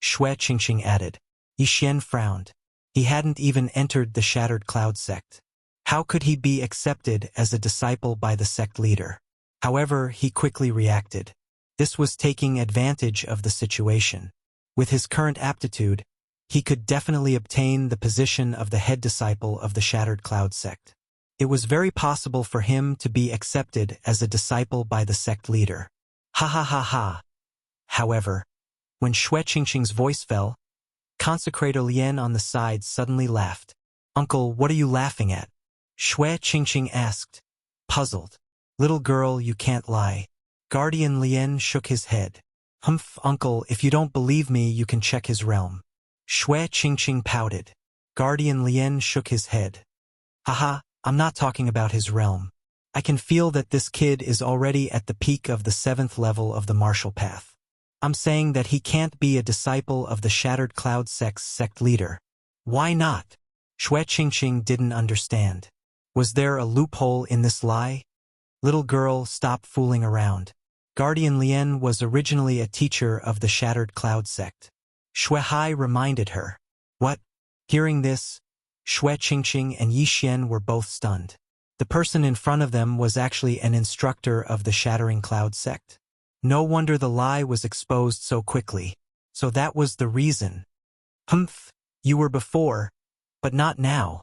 Shui Qingqing added. Yi Xian frowned. He hadn't even entered the Shattered Cloud sect. How could he be accepted as a disciple by the sect leader? However, he quickly reacted. This was taking advantage of the situation. With his current aptitude, he could definitely obtain the position of the head disciple of the Shattered Cloud sect. It was very possible for him to be accepted as a disciple by the sect leader. Ha ha ha ha. However, when Shui Qingqing's voice fell, Consecrator Lian on the side suddenly laughed. Uncle, what are you laughing at? Shui Qingqing asked, puzzled. Little girl, you can't lie. Guardian Lian shook his head. Humph, uncle, if you don't believe me, you can check his realm. Shui Qingqing pouted. Guardian Lian shook his head. Haha, I'm not talking about his realm. I can feel that this kid is already at the peak of the 7th level of the martial path. I'm saying that he can't be a disciple of the Shattered Cloud sect's sect leader. Why not? Shui Qingqing didn't understand. Was there a loophole in this lie? Little girl, stop fooling around. Guardian Lian was originally a teacher of the Shattered Cloud sect. Shuai reminded her. What? Hearing this, Shui Qingqing and Yi Xian were both stunned. The person in front of them was actually an instructor of the Shattering Cloud sect. No wonder the lie was exposed so quickly. So that was the reason. Humph, you were before, but not now,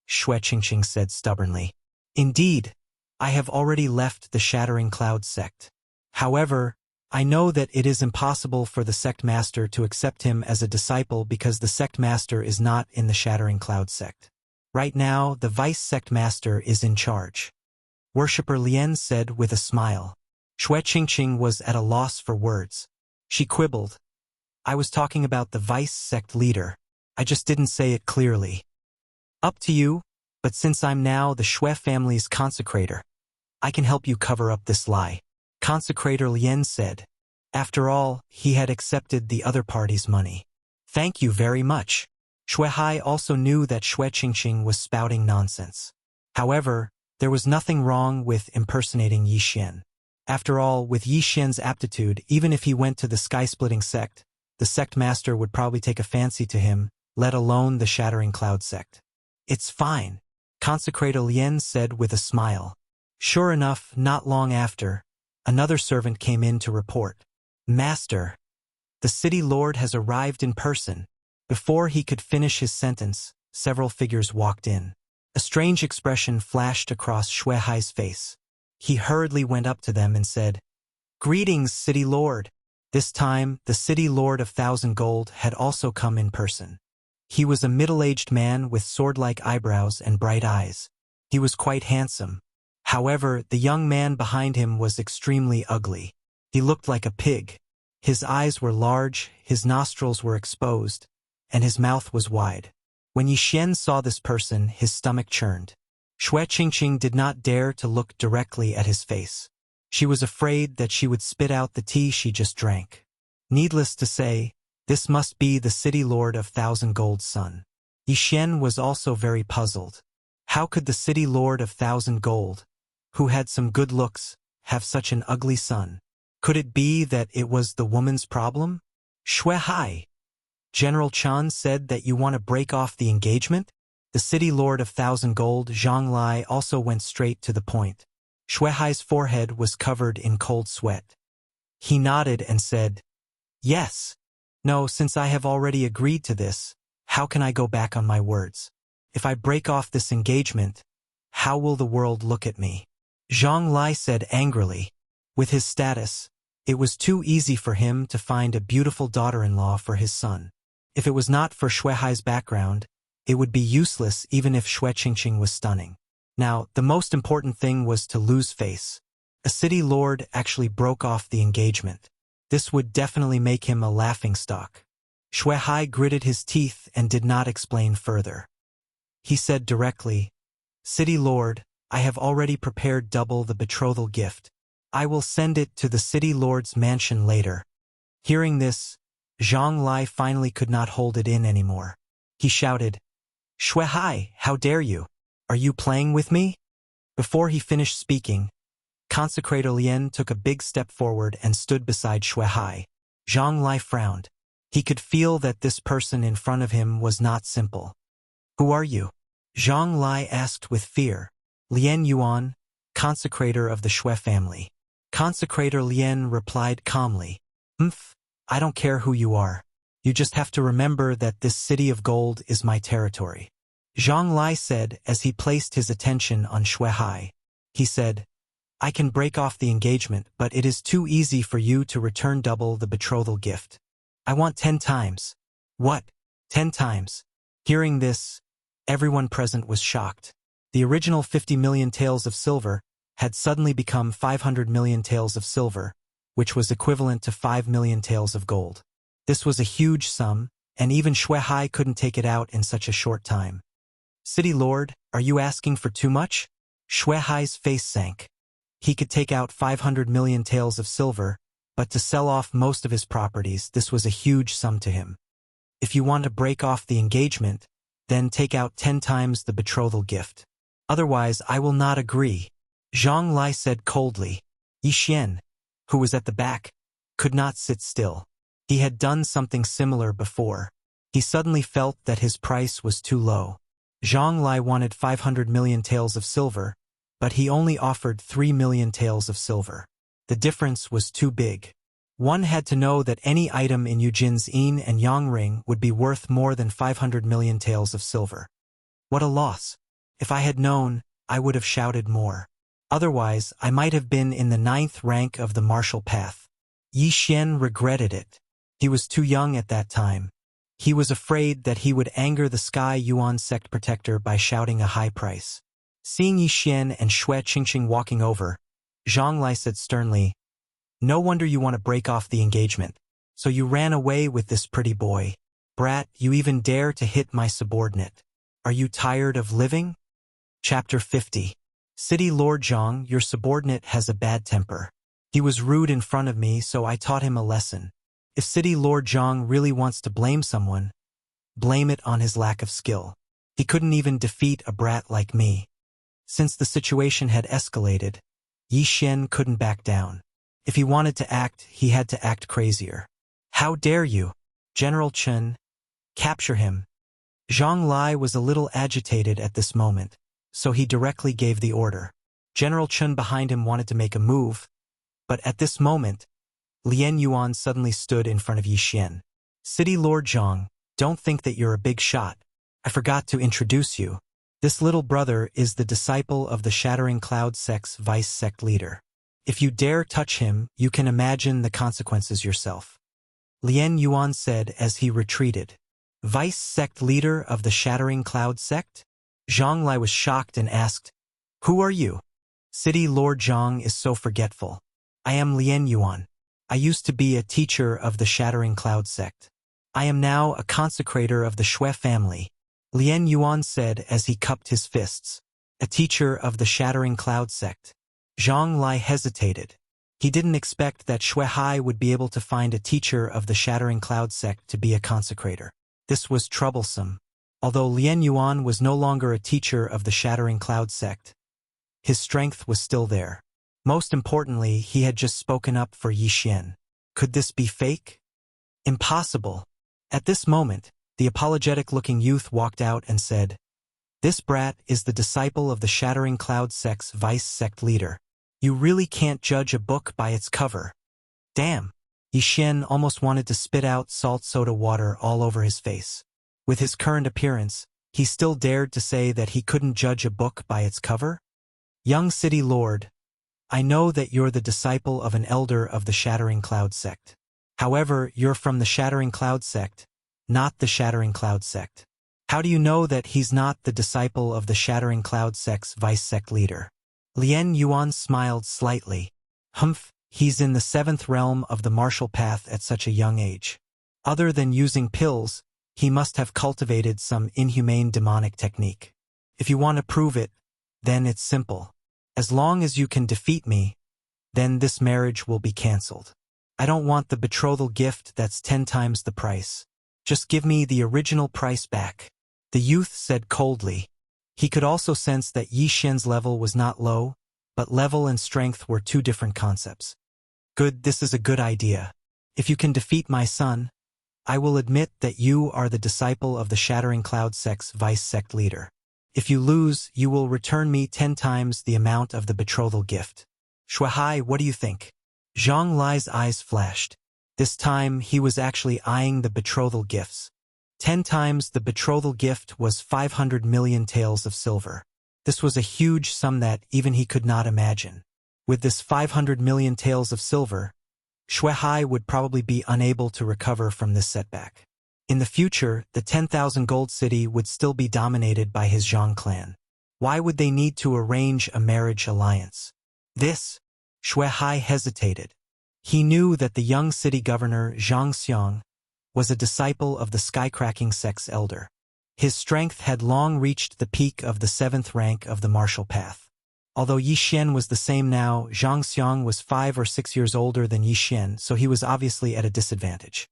Shui Qingqing said stubbornly. Indeed, I have already left the Shattering Cloud sect. However, I know that it is impossible for the sect master to accept him as a disciple because the sect master is not in the Shattering Cloud sect. Right now, the vice sect master is in charge. Worshipper Lian said with a smile. Shui Qingqing was at a loss for words. She quibbled. I was talking about the vice sect leader. I just didn't say it clearly. Up to you, but since I'm now the Shui family's consecrator, I can help you cover up this lie. Consecrator Lian said. After all, he had accepted the other party's money. Thank you very much. Xuehai also knew that Xue Qingqing was spouting nonsense. However, there was nothing wrong with impersonating Yi Xian. After all, with Yi Xian's aptitude, even if he went to the sky-splitting sect, the sect master would probably take a fancy to him, let alone the Shattering Cloud sect. It's fine, Consecrator Lien said with a smile. Sure enough, not long after, another servant came in to report. Master, the city lord has arrived in person. Before he could finish his sentence, several figures walked in. A strange expression flashed across Xuehai's face. He hurriedly went up to them and said, "Greetings, city lord." This time, the city lord of Thousand Gold had also come in person. He was a middle-aged man with sword-like eyebrows and bright eyes. He was quite handsome. However, the young man behind him was extremely ugly. He looked like a pig. His eyes were large, his nostrils were exposed, and his mouth was wide. When Yi Xian saw this person, his stomach churned. Xue Qingqing did not dare to look directly at his face. She was afraid that she would spit out the tea she just drank. Needless to say, this must be the city lord of Thousand Gold's son. Yi Xian was also very puzzled. How could the city lord of Thousand Gold, who had some good looks, have such an ugly son? Could it be that it was the woman's problem? Xuehai, General Chan said that you want to break off the engagement? The city lord of Thousand Gold, Zhang Lai, also went straight to the point. Xuehai's forehead was covered in cold sweat. He nodded and said, "Yes. No, since I have already agreed to this, how can I go back on my words? If I break off this engagement, how will the world look at me?" Zhang Lai said angrily. With his status, it was too easy for him to find a beautiful daughter-in-law for his son. If it was not for Xuehai's background, it would be useless even if Xue Qingqing was stunning. Now, the most important thing was to lose face. A city lord actually broke off the engagement. This would definitely make him a laughingstock. Xuehai gritted his teeth and did not explain further. He said directly, "City lord, I have already prepared double the betrothal gift. I will send it to the city lord's mansion later." Hearing this, Zhang Lai finally could not hold it in anymore. He shouted, "Xuehai, how dare you? Are you playing with me?" Before he finished speaking, Consecrator Lien took a big step forward and stood beside Xuehai. Zhang Lai frowned. He could feel that this person in front of him was not simple. "Who are you?" Zhang Lai asked with fear. "Lien Yuan, consecrator of the Xue family." Consecrator Lien replied calmly, I don't care who you are. You just have to remember that this city of gold is my territory." Zhang Lai said as he placed his attention on Xuehai. He said, "I can break off the engagement, but it is too easy for you to return double the betrothal gift. I want 10 times. "What? 10 times? Hearing this, everyone present was shocked. The original 50 million taels of silver had suddenly become 500 million taels of silver, which was equivalent to 5 million taels of gold. This was a huge sum, and even Xuehai couldn't take it out in such a short time. "City Lord, are you asking for too much?" Xuehai's face sank. He could take out 500 million taels of silver, but to sell off most of his properties, this was a huge sum to him. "If you want to break off the engagement, then take out 10 times the betrothal gift. Otherwise, I will not agree," Zhang Lai said coldly. Yi Xian, who was at the back, could not sit still. He had done something similar before. He suddenly felt that his price was too low. Zhang Lai wanted 500 million taels of silver, but he only offered 3 million taels of silver. The difference was too big. One had to know that any item in Yujin's yin and yang ring would be worth more than 500 million taels of silver. What a loss. If I had known, I would have shouted more. Otherwise, I might have been in the 9th rank of the martial path. Yi Xian regretted it. He was too young at that time. He was afraid that he would anger the Sky Yuan sect protector by shouting a high price. Seeing Yi Xian and Xue Qingqing walking over, Zhang Lai said sternly, "No wonder you want to break off the engagement. So you ran away with this pretty boy. Brat, you even dare to hit my subordinate. Are you tired of living?" Chapter 50. City Lord Zhang, your subordinate has a bad temper. He was rude in front of me, so I taught him a lesson. If City Lord Zhang really wants to blame someone, blame it on his lack of skill. He couldn't even defeat a brat like me. Since the situation had escalated, Yi Xian couldn't back down. If he wanted to act, he had to act crazier. How dare you? General Chen, capture him. Zhang Lai was a little agitated at this moment, so he directly gave the order. General Chen behind him wanted to make a move, but at this moment, Lien Yuan suddenly stood in front of Yi Xian. City Lord Zhang, don't think that you're a big shot. I forgot to introduce you. This little brother is the disciple of the Shattering Cloud sect's vice sect leader. If you dare touch him, you can imagine the consequences yourself. Lien Yuan said as he retreated. Vice sect leader of the Shattering Cloud sect? Zhang Lai was shocked and asked, Who are you? City Lord Zhang is so forgetful. I am Lien Yuan. I used to be a teacher of the Shattering Cloud sect. I am now a consecrator of the Shui family. Lien Yuan said as he cupped his fists. A teacher of the Shattering Cloud sect. Zhang Lai hesitated. He didn't expect that Shui Hai would be able to find a teacher of the Shattering Cloud sect to be a consecrator. This was troublesome. Although Lien Yuan was no longer a teacher of the Shattering Cloud sect, his strength was still there. Most importantly, he had just spoken up for Yi Xian. Could this be fake? Impossible. At this moment, the apologetic-looking youth walked out and said, This brat is the disciple of the Shattering Cloud sect's vice sect leader. You really can't judge a book by its cover. Damn. Yi Xian almost wanted to spit out salt soda water all over his face. With his current appearance, he still dared to say that he couldn't judge a book by its cover? Young city lord, I know that you're the disciple of an elder of the Shattering Cloud sect. However, you're from the Shattering Cloud sect, not the Shattering Cloud sect. How do you know that he's not the disciple of the Shattering Cloud sect's vice sect leader? Lien Yuan smiled slightly. Humph, he's in the 7th realm of the martial path at such a young age. Other than using pills, he must have cultivated some inhumane demonic technique. If you want to prove it, then it's simple. As long as you can defeat me, then this marriage will be cancelled. I don't want the betrothal gift that's 10 times the price. Just give me the original price back. The youth said coldly. He could also sense that Yi Xian's level was not low, but level and strength were two different concepts. Good, this is a good idea. If you can defeat my son, I will admit that you are the disciple of the Shattering Cloud sect's vice sect leader. If you lose, you will return me 10 times the amount of the betrothal gift. Shui Hai, what do you think? Zhang Lai's eyes flashed. This time he was actually eyeing the betrothal gifts. 10 times the betrothal gift was 500 million taels of silver. This was a huge sum that even he could not imagine. With this 500 million taels of silver, Shui Hai would probably be unable to recover from this setback. In the future, the 10,000 gold city would still be dominated by his Zhang clan. Why would they need to arrange a marriage alliance? This, Shui Hai hesitated. He knew that the young city governor Zhang Xiang was a disciple of the Skycracking sect's elder. His strength had long reached the peak of the 7th rank of the martial path. Although Yi Xian was the same now, Zhang Xiang was 5 or 6 years older than Yi Xian, so he was obviously at a disadvantage.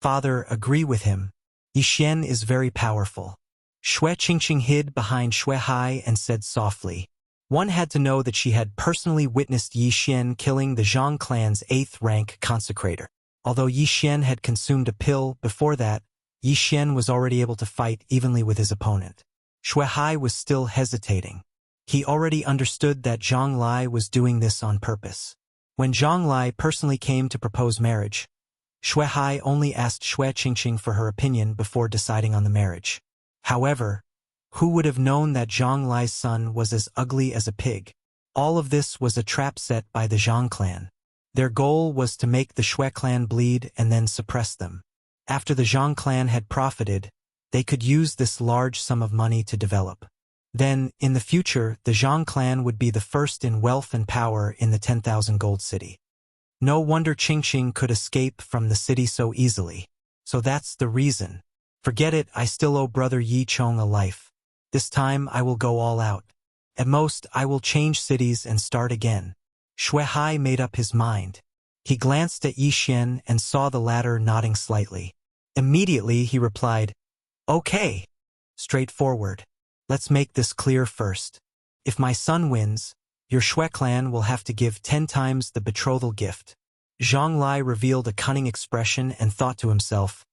Father, agree with him. Yi Xian is very powerful. Shui Qingqing hid behind Shui Hai and said softly. One had to know that she had personally witnessed Yi Xian killing the Zhang clan's 8th rank consecrator. Although Yi Xian had consumed a pill before that, Yi Xian was already able to fight evenly with his opponent. Shui Hai was still hesitating. He already understood that Zhang Lai was doing this on purpose. When Zhang Lai personally came to propose marriage, Shui Hai only asked Shui Qingqing for her opinion before deciding on the marriage. However, who would have known that Zhang Lai's son was as ugly as a pig? All of this was a trap set by the Zhang clan. Their goal was to make the Shui clan bleed and then suppress them. After the Zhang clan had profited, they could use this large sum of money to develop. Then, in the future, the Zhang clan would be the first in wealth and power in the 10,000 gold city. No wonder Qingqing could escape from the city so easily. So that's the reason. Forget it, I still owe brother Yi Chong a life. This time I will go all out. At most, I will change cities and start again. Shui Hai made up his mind. He glanced at Yi Xian and saw the latter nodding slightly. Immediately he replied, Okay. Straightforward. Let's make this clear first. If my son wins, your Shui clan will have to give 10 times the betrothal gift. Zhang Lai revealed a cunning expression and thought to himself,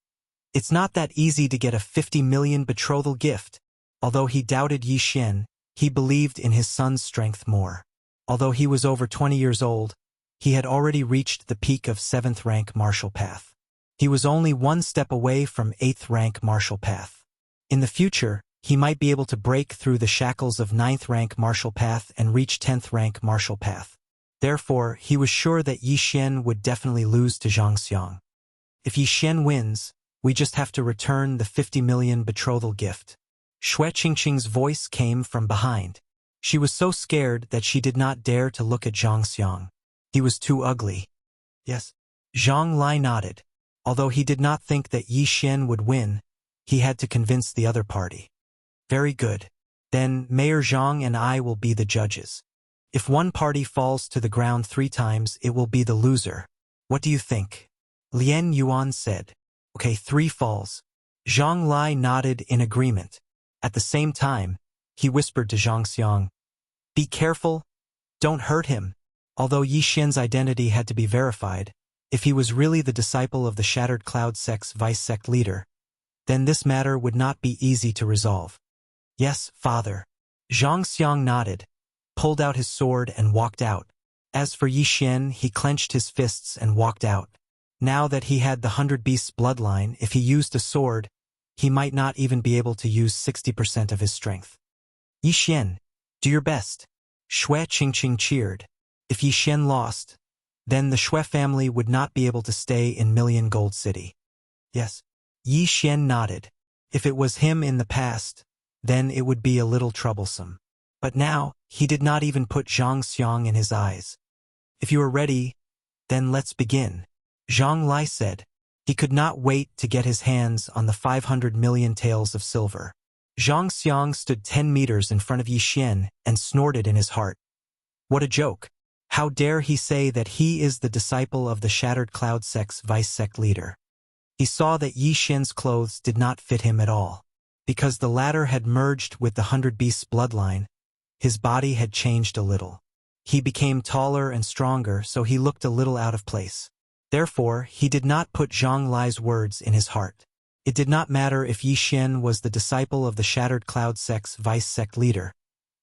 it's not that easy to get a 50 million betrothal gift. Although he doubted Yi Xian, he believed in his son's strength more. Although he was over 20 years old, he had already reached the peak of 7th rank martial path. He was only one step away from 8th rank martial path. In the future, he might be able to break through the shackles of 9th rank martial path and reach 10th rank martial path. Therefore, he was sure that Yi Xian would definitely lose to Zhang Xiang. If Yi Xian wins, we just have to return the 50 million betrothal gift. Xue Qingqing's voice came from behind. She was so scared that she did not dare to look at Zhang Xiang. He was too ugly. Yes. Zhang Lai nodded. Although he did not think that Yi Xian would win, he had to convince the other party. Very good. Then Mayor Zhang and I will be the judges. If one party falls to the ground 3 times, it will be the loser. What do you think? Lian Yuan said. Okay, 3 falls. Zhang Lai nodded in agreement. At the same time, he whispered to Zhang Xiang, be careful, don't hurt him. Although Yi Xian's identity had to be verified, if he was really the disciple of the Shattered Cloud sect's vice-sect leader, then this matter would not be easy to resolve. Yes, father. Zhang Xiang nodded, pulled out his sword and walked out. As for Yi Xian, he clenched his fists and walked out. Now that he had the 100 Beasts bloodline, if he used a sword, he might not even be able to use 60% of his strength. Yi Xian, do your best. Xue Qingqing cheered. If Yi Xian lost, then the Xue family would not be able to stay in Million Gold City. Yes. Yi Xian nodded. If it was him in the past, then it would be a little troublesome. But now, he did not even put Zhang Xiang in his eyes. If you are ready, then let's begin. Zhang Lai said. He could not wait to get his hands on the 500 million taels of silver. Zhang Xiang stood 10 meters in front of Yi Xian and snorted in his heart. What a joke! How dare he say that he is the disciple of the Shattered Cloud sect's vice-sect leader? He saw that Yi Xian's clothes did not fit him at all. Because the latter had merged with the 100 Beasts bloodline, his body had changed a little. He became taller and stronger, so he looked a little out of place. Therefore, he did not put Zhang Lai's words in his heart. It did not matter if Yi Xian was the disciple of the Shattered Cloud sect's vice-sect leader,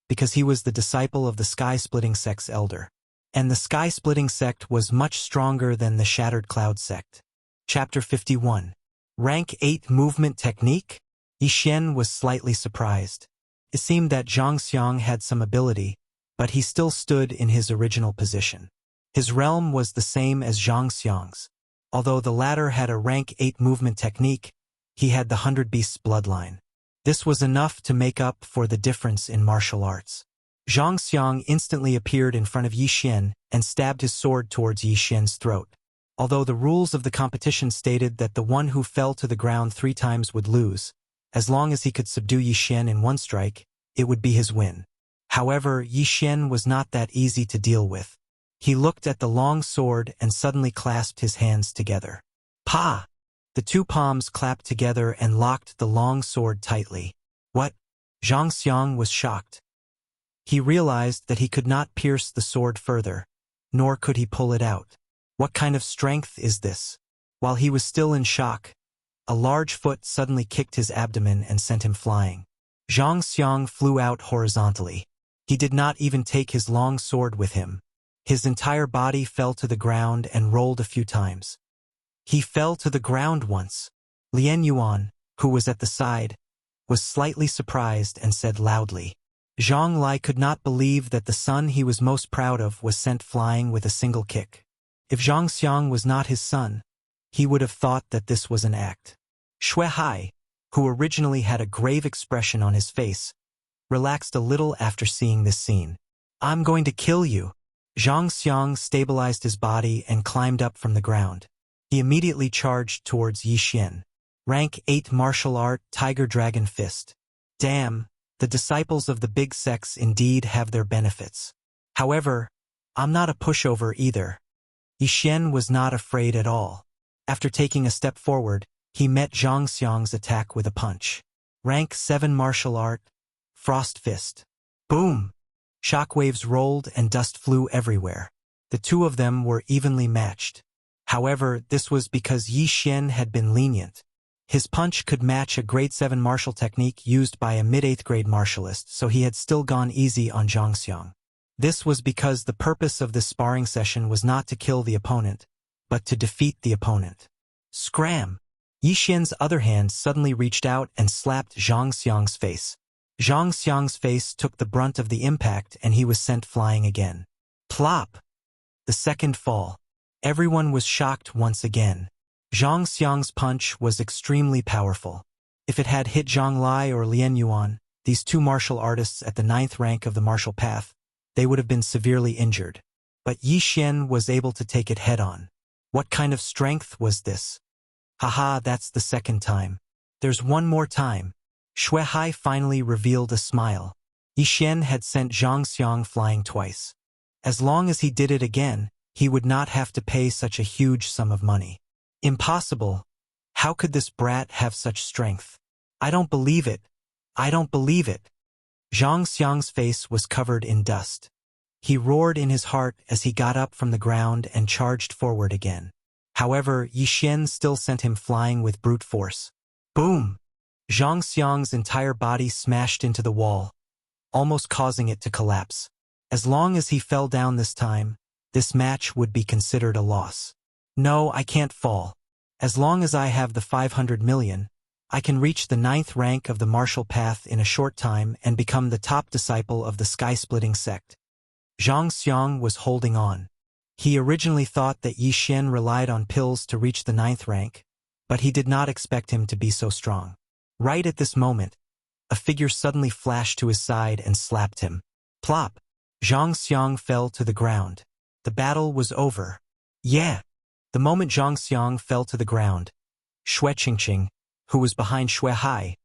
because he was the disciple of the Sky-Splitting sect's elder. And the Sky-Splitting sect was much stronger than the Shattered Cloud sect. Chapter 51. Rank 8 Movement Technique? Yi Xian was slightly surprised. It seemed that Zhang Xiang had some ability, but he still stood in his original position. His realm was the same as Zhang Xiang's. Although the latter had a rank 8 movement technique, he had the 100 Beasts bloodline. This was enough to make up for the difference in martial arts. Zhang Xiang instantly appeared in front of Yi Xian and stabbed his sword towards Yi Xian's throat. Although the rules of the competition stated that the one who fell to the ground 3 times would lose, as long as he could subdue Yi Xian in 1 strike, it would be his win. However, Yi Xian was not that easy to deal with. He looked at the long sword and suddenly clasped his hands together. Pa! The 2 palms clapped together and locked the long sword tightly. What? Zhang Xiang was shocked. He realized that he could not pierce the sword further, nor could he pull it out. What kind of strength is this? While he was still in shock, a large foot suddenly kicked his abdomen and sent him flying. Zhang Xiang flew out horizontally. He did not even take his long sword with him. His entire body fell to the ground and rolled a few times. He fell to the ground once. Lian Yuan, who was at the side, was slightly surprised and said loudly. Zhang Lai could not believe that the son he was most proud of was sent flying with a single kick. If Zhang Xiang was not his son, he would have thought that this was an act. Xue Hai, who originally had a grave expression on his face, relaxed a little after seeing this scene. I'm going to kill you. Zhang Xiang stabilized his body and climbed up from the ground. He immediately charged towards Yi Xian. Rank 8 Martial Art Tiger Dragon Fist. Damn, the disciples of the big sects indeed have their benefits. However, I'm not a pushover either. Yi Xian was not afraid at all. After taking a step forward, He met Zhang Xiang's attack with a punch. Rank 7 martial art, Frost Fist. Boom! Shockwaves rolled and dust flew everywhere. The two of them were evenly matched. However, this was because Yi Xian had been lenient. His punch could match a grade 7 martial technique used by a mid-8th grade martialist, so he had still gone easy on Zhang Xiang. This was because the purpose of this sparring session was not to kill the opponent, but to defeat the opponent. Scram! Yi Xian's other hand suddenly reached out and slapped Zhang Xiang's face. Zhang Xiang's face took the brunt of the impact and he was sent flying again. Plop! The second fall. Everyone was shocked once again. Zhang Xiang's punch was extremely powerful. If it had hit Zhang Lai or Lian Yuan, these two martial artists at the 9th rank of the martial path, they would have been severely injured. But Yi Xian was able to take it head-on. What kind of strength was this? Haha, that's the second time. There's one more time. Shui Hai finally revealed a smile. Yi Xian had sent Zhang Xiang flying twice. As long as he did it again, he would not have to pay such a huge sum of money. Impossible. How could this brat have such strength? I don't believe it. I don't believe it. Zhang Xiang's face was covered in dust. He roared in his heart as he got up from the ground and charged forward again. However, Yi Xian still sent him flying with brute force. Boom! Zhang Xiang's entire body smashed into the wall, almost causing it to collapse. As long as he fell down this time, this match would be considered a loss. No, I can't fall. As long as I have the 500 million, I can reach the 9th rank of the martial path in a short time and become the top disciple of the sky-splitting sect. Zhang Xiang was holding on. He originally thought that Yi Xian relied on pills to reach the 9th rank, but he did not expect him to be so strong. Right at this moment, a figure suddenly flashed to his side and slapped him. Plop! Zhang Xiang fell to the ground. The battle was over. Yeah! The moment Zhang Xiang fell to the ground, Xue Qingqing, who was behind Shui Hai,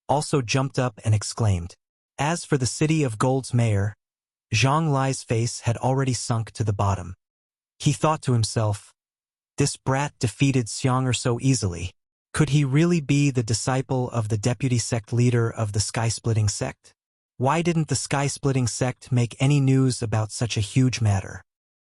also jumped up and exclaimed. As for the city of Gold's mayor, Zhang Lai's face had already sunk to the bottom. He thought to himself, this brat defeated Xiang so easily. Could he really be the disciple of the deputy sect leader of the sky-splitting sect? Why didn't the sky-splitting sect make any news about such a huge matter?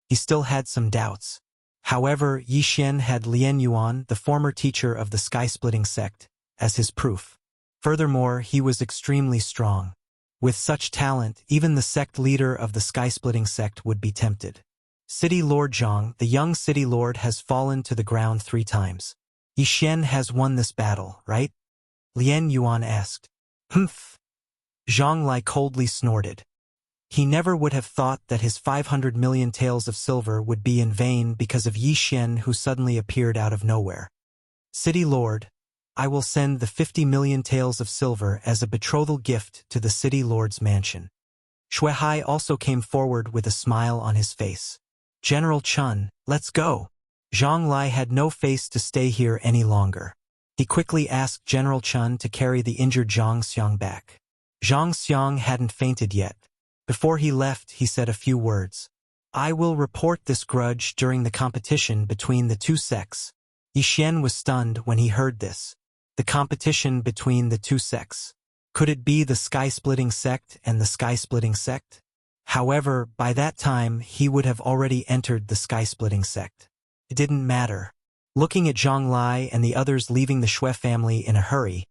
He still had some doubts. However, Yi Xian had Lian Yuan, the former teacher of the sky-splitting sect, as his proof. Furthermore, he was extremely strong. With such talent, even the sect leader of the sky-splitting sect would be tempted. City Lord Zhang, the young city lord, has fallen to the ground 3 times. Yi Xian has won this battle, right? Lian Yuan asked. Humph. Zhang Lai coldly snorted. He never would have thought that his 500 million taels of silver would be in vain because of Yi Xian, who suddenly appeared out of nowhere. City Lord, I will send the 50 million taels of silver as a betrothal gift to the City Lord's mansion. Shui Hai also came forward with a smile on his face. General Chun, let's go. Zhang Lai had no face to stay here any longer. He quickly asked General Chun to carry the injured Zhang Xiang back. Zhang Xiang hadn't fainted yet. Before he left, he said a few words. I will report this grudge during the competition between the two sects. Yi Xian was stunned when he heard this. The competition between the two sects. Could it be the sky-splitting sect and the sky-splitting sect? However, by that time, he would have already entered the sky-splitting sect. It didn't matter. Looking at Zhang Lai and the others leaving the Xue family in a hurry,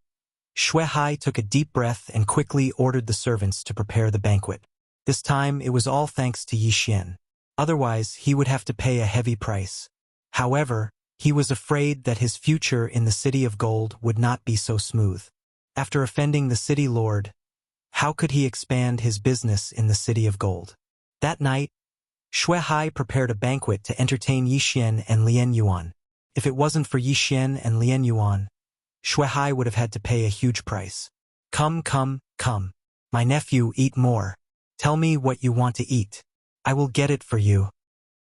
Shui Hai took a deep breath and quickly ordered the servants to prepare the banquet. This time, it was all thanks to Yi Xian. Otherwise, he would have to pay a heavy price. However, he was afraid that his future in the City of Gold would not be so smooth. After offending the city lord, how could he expand his business in the City of Gold? That night, Shui Hai prepared a banquet to entertain Yi Xian and Lian Yuan. If it wasn't for Yi Xian and Lian Yuan, Shui Hai would have had to pay a huge price. Come, come, come. My nephew, eat more. Tell me what you want to eat. I will get it for you.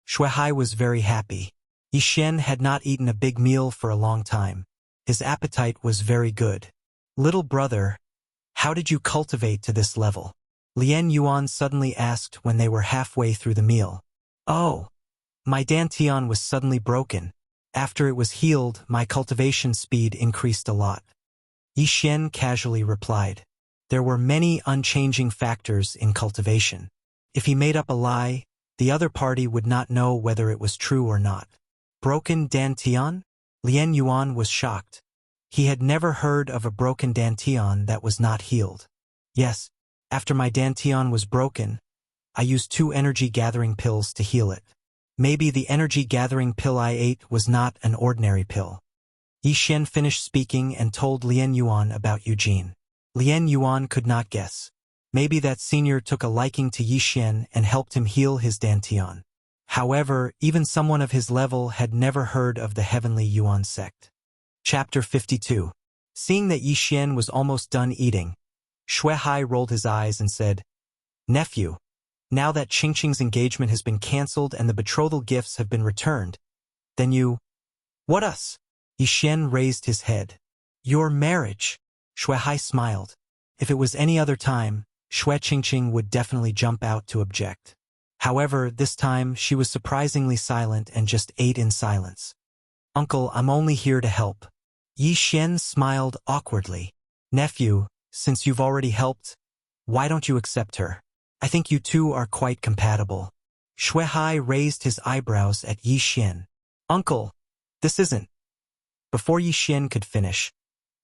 Shui Hai was very happy. Yi Xian had not eaten a big meal for a long time. His appetite was very good. Little brother, how did you cultivate to this level? Lian Yuan suddenly asked when they were halfway through the meal. Oh, my dantian was suddenly broken. After it was healed, my cultivation speed increased a lot. Yi Xian casually replied. There were many unchanging factors in cultivation. If he made up a lie, the other party would not know whether it was true or not. Broken dantian? Lien Yuan was shocked. He had never heard of a broken dantian that was not healed. Yes, after my dantian was broken, I used 2 energy-gathering pills to heal it. Maybe the energy-gathering pill I ate was not an ordinary pill. Yi Xian finished speaking and told Lien Yuan about Eugene. Lien Yuan could not guess. Maybe that senior took a liking to Yi Xian and helped him heal his dantian. However, even someone of his level had never heard of the Heavenly Yuan sect. Chapter 52. Seeing that Yi Xian was almost done eating, Xue Hai rolled his eyes and said, Nephew, now that Qingqing's engagement has been cancelled and the betrothal gifts have been returned, then you... What us? Yi Xian raised his head. Your marriage. Xue Hai smiled. If it was any other time, Xue Qingqing would definitely jump out to object. However, this time she was surprisingly silent and just ate in silence. Uncle, I'm only here to help. Yi Xian smiled awkwardly. Nephew, since you've already helped, why don't you accept her? I think you two are quite compatible. Xue Hai raised his eyebrows at Yi Xian. Uncle, this isn't. Before Yi Xian could finish,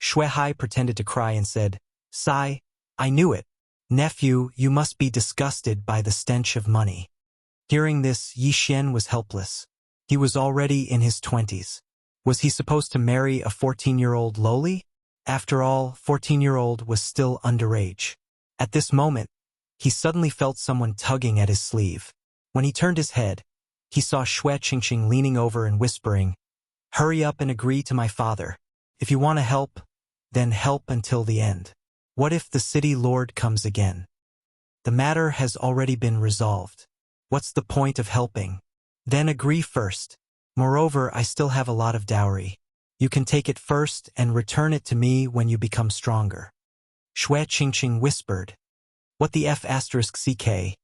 Xue Hai pretended to cry and said, Sigh, I knew it. Nephew, you must be disgusted by the stench of money. Hearing this, Yi Xian was helpless. He was already in his 20s. Was he supposed to marry a 14-year-old lowly? After all, 14-year-old was still underage. At this moment, he suddenly felt someone tugging at his sleeve. When he turned his head, he saw Xue Qingqing leaning over and whispering, Hurry up and agree to my father. If you want to help, then help until the end. What if the city lord comes again? The matter has already been resolved. What's the point of helping? Then agree first. Moreover, I still have a lot of dowry. You can take it first and return it to me when you become stronger. Xue Qingqing whispered. What the F***ck?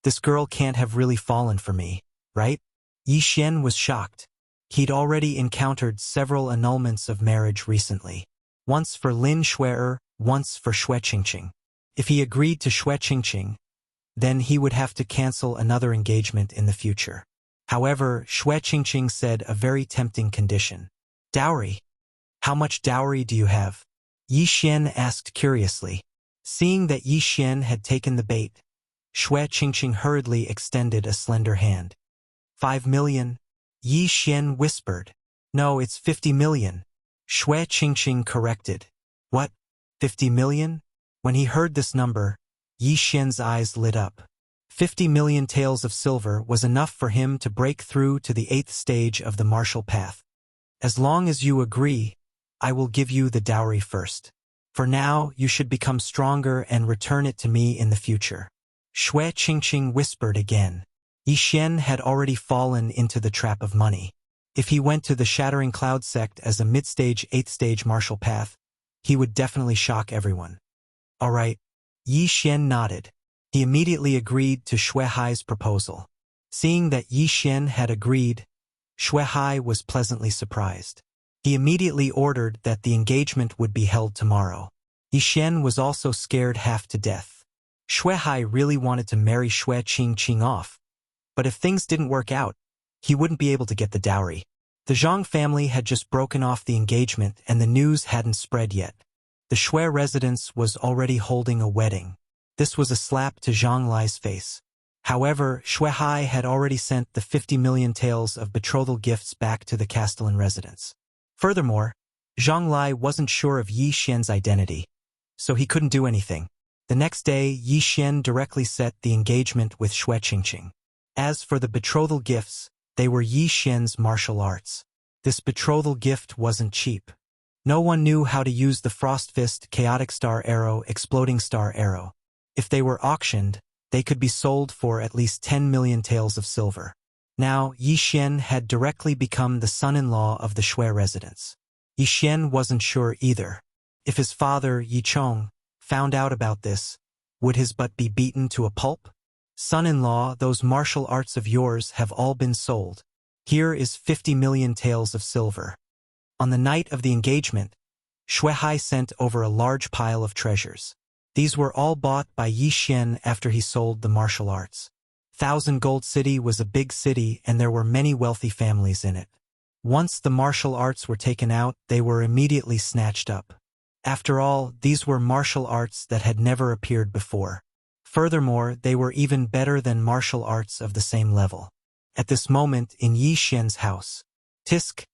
This girl can't have really fallen for me, right? Yi Xian was shocked. He'd already encountered several annulments of marriage recently. Once for Lin Xue'er, once for Xue Qingqing. If he agreed to Xue Qingqing, then he would have to cancel another engagement in the future. However, Xue Qingqing said a very tempting condition. Dowry. How much dowry do you have? Yi Xian asked curiously. Seeing that Yi Xian had taken the bait, Xue Qingqing hurriedly extended a slender hand. 5 million? Yi Xian whispered. No, it's 50 million. Xue Qingqing corrected. What? 50 million? When he heard this number, Yi Xian's eyes lit up. 50 million taels of silver was enough for him to break through to the 8th stage of the martial path. As long as you agree, I will give you the dowry first. For now, you should become stronger and return it to me in the future. Xue Qingqing whispered again. Yi Xian had already fallen into the trap of money. If he went to the Shattering Cloud sect as a mid-stage 8th stage martial path, he would definitely shock everyone. All right. Yi Xian nodded. He immediately agreed to Xue Hai's proposal. Seeing that Yi Xian had agreed, Xue Hai was pleasantly surprised. He immediately ordered that the engagement would be held tomorrow. Yi Xian was also scared half to death. Xue Hai really wanted to marry Xue Qingqing off. But if things didn't work out, he wouldn't be able to get the dowry. The Zhang family had just broken off the engagement and the news hadn't spread yet. The Xue residence was already holding a wedding. This was a slap to Zhang Lai's face. However, Xue Hai had already sent the 50 million taels of betrothal gifts back to the Castellan residence. Furthermore, Zhang Lai wasn't sure of Yi Xian's identity, so he couldn't do anything. The next day, Yi Xian directly set the engagement with Xue Qingqing. As for the betrothal gifts, they were Yi Xian's martial arts. This betrothal gift wasn't cheap. No one knew how to use the Frost Fist, Chaotic Star Arrow, Exploding Star Arrow. If they were auctioned, they could be sold for at least 10 million taels of silver. Now, Yi Xian had directly become the son-in-law of the Xue residence. Yi Xian wasn't sure either. If his father, Yi Chong, found out about this, would his butt be beaten to a pulp? Son-in-law, those martial arts of yours have all been sold. Here is 50 million taels of silver. On the night of the engagement, Shuai sent over a large pile of treasures. These were all bought by Yi Xian after he sold the martial arts. 1,000 Gold City was a big city and there were many wealthy families in it. Once the martial arts were taken out, they were immediately snatched up. After all, these were martial arts that had never appeared before. Furthermore, they were even better than martial arts of the same level. At this moment, in Yi Xian's house, TSK,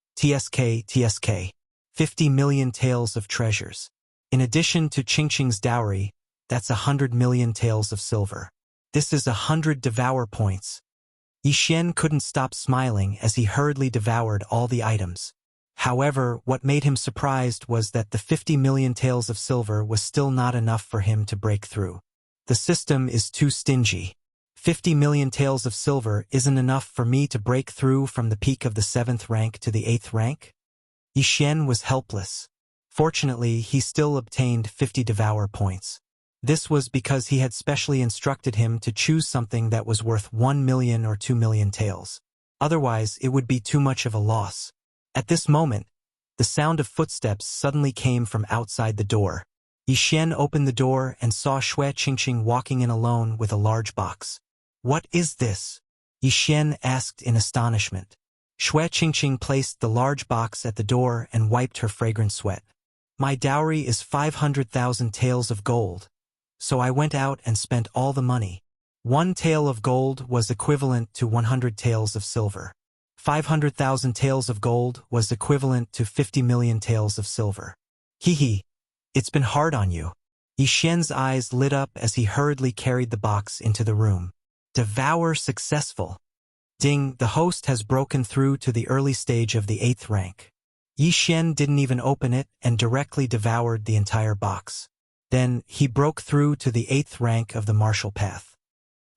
50 million taels of treasures. In addition to Qingqing's dowry, that's 100 million taels of silver. This is 100 devour points. Yi Xian couldn't stop smiling as he hurriedly devoured all the items. However, what made him surprised was that the 50 million taels of silver was still not enough for him to break through. The system is too stingy. 50 million taels of silver isn't enough for me to break through from the peak of the 7th rank to the 8th rank? Yi Xian was helpless. Fortunately, he still obtained 50 devour points. This was because he had specially instructed him to choose something that was worth 1 million or 2 million taels. Otherwise, it would be too much of a loss. At this moment, the sound of footsteps suddenly came from outside the door. Yi Xian opened the door and saw Shui Qingqing walking in alone with a large box. "What is this?" Yi Xian asked in astonishment. Shui Qingqing placed the large box at the door and wiped her fragrant sweat. "My dowry is 500,000 taels of gold. So I went out and spent all the money. 1 tael of gold was equivalent to 100 taels of silver. 500,000 taels of gold was equivalent to 50 million taels of silver. Hee, it's been hard on you." Yi Xian's eyes lit up as he hurriedly carried the box into the room. Devour successful. Ding, the host has broken through to the early stage of the 8th rank. Yi Xian didn't even open it and directly devoured the entire box. Then, he broke through to the 8th rank of the martial path.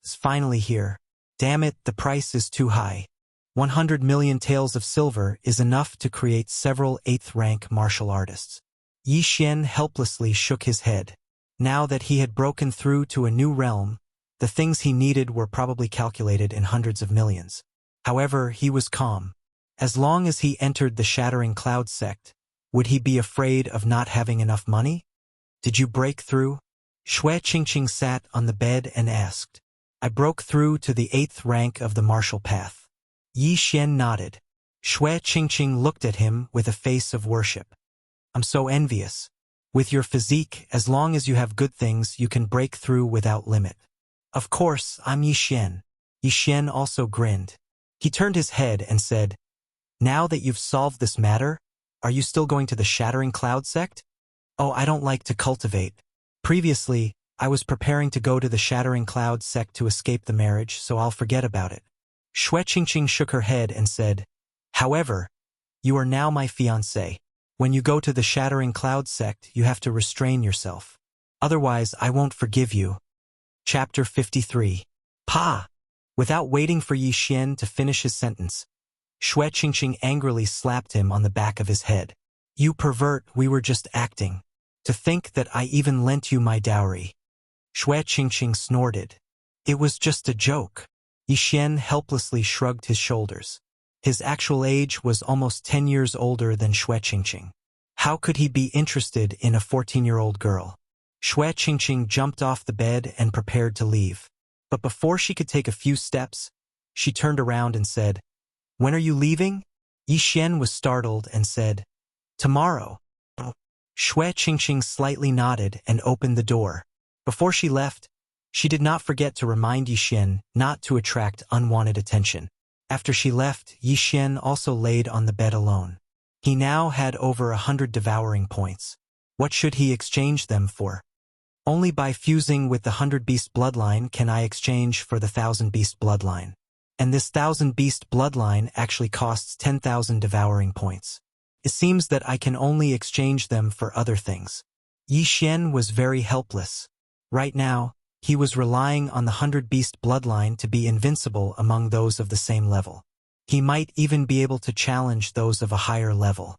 It's finally here. Damn it, the price is too high. 100 million taels of silver is enough to create several 8th rank martial artists. Yi Xian helplessly shook his head. Now that he had broken through to a new realm, the things he needed were probably calculated in hundreds of millions. However, he was calm. As long as he entered the Shattering Cloud sect, would he be afraid of not having enough money? "Did you break through?" Shui Qingqing sat on the bed and asked. "I broke through to the 8th rank of the martial path." Yi Xian nodded. Shui Qingqing looked at him with a face of worship. "I'm so envious. With your physique, as long as you have good things, you can break through without limit." "Of course, I'm Yi Xian." Yi Xian also grinned. He turned his head and said, "Now that you've solved this matter, are you still going to the Shattering Cloud sect?" "Oh, I don't like to cultivate. Previously, I was preparing to go to the Shattering Cloud sect to escape the marriage, so I'll forget about it." Shui Qingqing shook her head and said, "However, you are now my fiancé. When you go to the Shattering Cloud sect, you have to restrain yourself. Otherwise, I won't forgive you." Chapter 53. Pa! Without waiting for Yi Xian to finish his sentence, Shui Qingqing angrily slapped him on the back of his head. "You pervert, we were just acting. To think that I even lent you my dowry." Shui Qingqing snorted. "It was just a joke." Yi Xian helplessly shrugged his shoulders. His actual age was almost 10 years older than Shui Qingqing. How could he be interested in a 14-year-old girl? Shui Qingqing jumped off the bed and prepared to leave. But before she could take a few steps, she turned around and said, "When are you leaving?" Yi Xian was startled and said, "Tomorrow." Shui Qingqing slightly nodded and opened the door. Before she left, she did not forget to remind Yi Xian not to attract unwanted attention. After she left, Yi Xian also laid on the bed alone. He now had over 100 devouring points. What should he exchange them for? Only by fusing with the 100-beast bloodline can I exchange for the 1,000-beast bloodline. And this 1,000-beast bloodline actually costs 10,000 devouring points. It seems that I can only exchange them for other things. Yi Xian was very helpless. Right now, he was relying on the 100-beast bloodline to be invincible among those of the same level. He might even be able to challenge those of a higher level.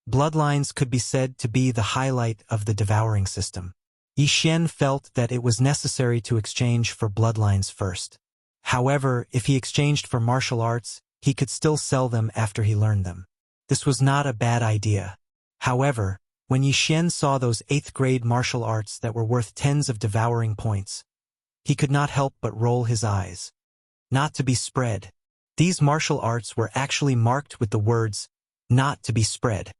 Bloodlines could be said to be the highlight of the devouring system. Yi Xian felt that it was necessary to exchange for bloodlines first. However, if he exchanged for martial arts, he could still sell them after he learned them. This was not a bad idea. However, when Yi Xian saw those 8th grade martial arts that were worth tens of devouring points, he could not help but roll his eyes. Not to be spread. These martial arts were actually marked with the words, "not to be spread."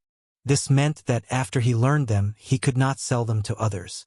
This meant that after he learned them, he could not sell them to others.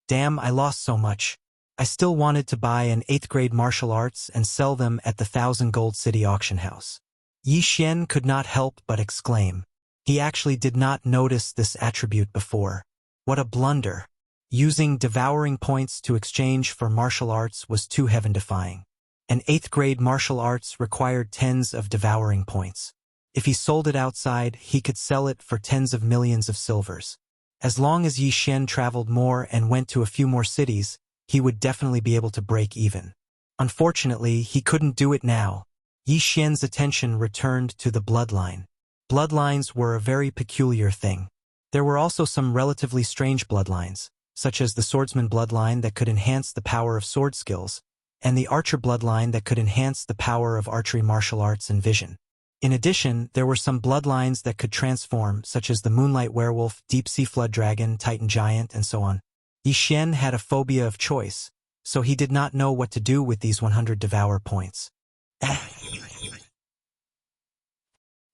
Damn, I lost so much. I still wanted to buy an 8th grade martial arts and sell them at the 1,000 Gold City auction house. Yi Xian could not help but exclaim. He actually did not notice this attribute before. What a blunder. Using devouring points to exchange for martial arts was too heaven-defying. An 8th grade martial arts required tens of devouring points. If he sold it outside, he could sell it for tens of millions of silvers. As long as Yi Xian traveled more and went to a few more cities, he would definitely be able to break even. Unfortunately, he couldn't do it now. Yi Xian's attention returned to the bloodline. Bloodlines were a very peculiar thing. There were also some relatively strange bloodlines, such as the swordsman bloodline that could enhance the power of sword skills, and the archer bloodline that could enhance the power of archery martial arts and vision. In addition, there were some bloodlines that could transform, such as the Moonlight Werewolf, Deep-Sea Flood Dragon, Titan Giant, and so on. Yi Xian had a phobia of choice, so he did not know what to do with these 100 devour points.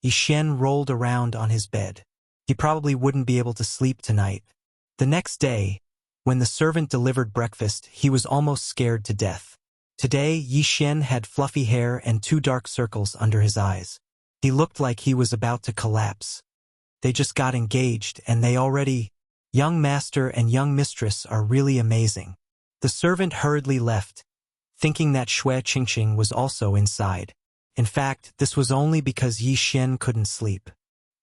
Yi Xian rolled around on his bed. He probably wouldn't be able to sleep tonight. The next day, when the servant delivered breakfast, he was almost scared to death. Today, Yi Xian had fluffy hair and 2 dark circles under his eyes. He looked like he was about to collapse. They just got engaged and they already... Young master and young mistress are really amazing. The servant hurriedly left, thinking that Xue Qingqing was also inside. In fact, this was only because Yi Xian couldn't sleep.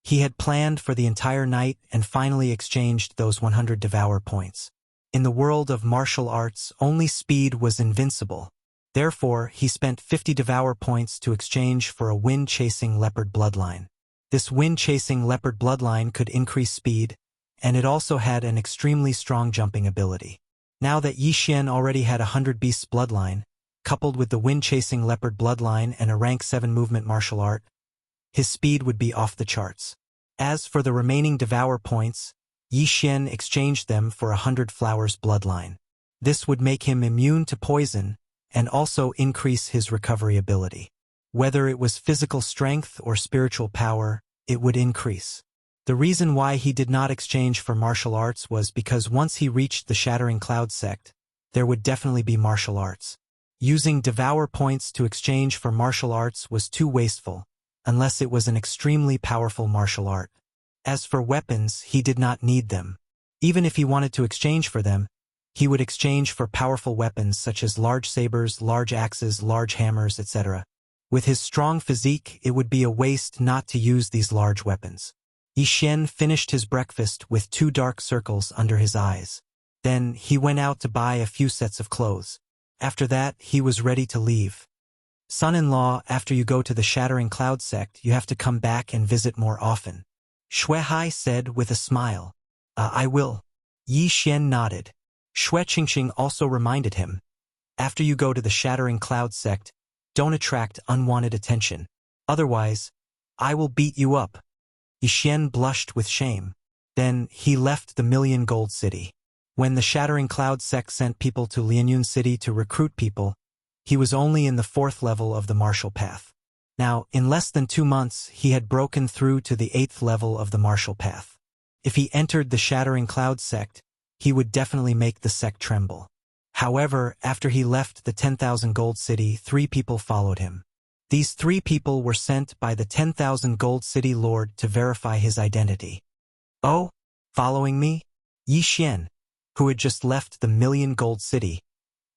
He had planned for the entire night and finally exchanged those 100 devour points. In the world of martial arts, only speed was invincible. Therefore, he spent 50 devour points to exchange for a wind-chasing leopard bloodline. This wind-chasing leopard bloodline could increase speed, and it also had an extremely strong jumping ability. Now that Yi Xian already had a 100 beasts bloodline, coupled with the wind-chasing leopard bloodline and a rank 7 movement martial art, his speed would be off the charts. As for the remaining devour points, Yi Xian exchanged them for 100 flowers bloodline. This would make him immune to poison and also increase his recovery ability. Whether it was physical strength or spiritual power, it would increase. The reason why he did not exchange for martial arts was because once he reached the Shattering Cloud sect, there would definitely be martial arts. Using devour points to exchange for martial arts was too wasteful, unless it was an extremely powerful martial art. As for weapons, he did not need them. Even if he wanted to exchange for them, he would exchange for powerful weapons such as large sabers, large axes, large hammers, etc. With his strong physique, it would be a waste not to use these large weapons. Yi Xian finished his breakfast with 2 dark circles under his eyes. Then he went out to buy a few sets of clothes. After that, he was ready to leave. Son-in-law, after you go to the Shattering Cloud sect, you have to come back and visit more often. Xue Hai said with a smile. I will. Yi Xian nodded. Xue Qingqing also reminded him. After you go to the Shattering Cloud sect, don't attract unwanted attention. Otherwise, I will beat you up. Yi Xian blushed with shame. Then he left the Million Gold City. When the Shattering Cloud sect sent people to Lianyun City to recruit people, he was only in the 4th level of the martial path. Now, in less than 2 months, he had broken through to the 8th level of the martial path. If he entered the Shattering Cloud sect, he would definitely make the sect tremble. However, after he left the 10,000 Gold City, 3 people followed him. These 3 people were sent by the 10,000 Gold City Lord to verify his identity. Oh, following me? Yi Xian, who had just left the Million Gold City,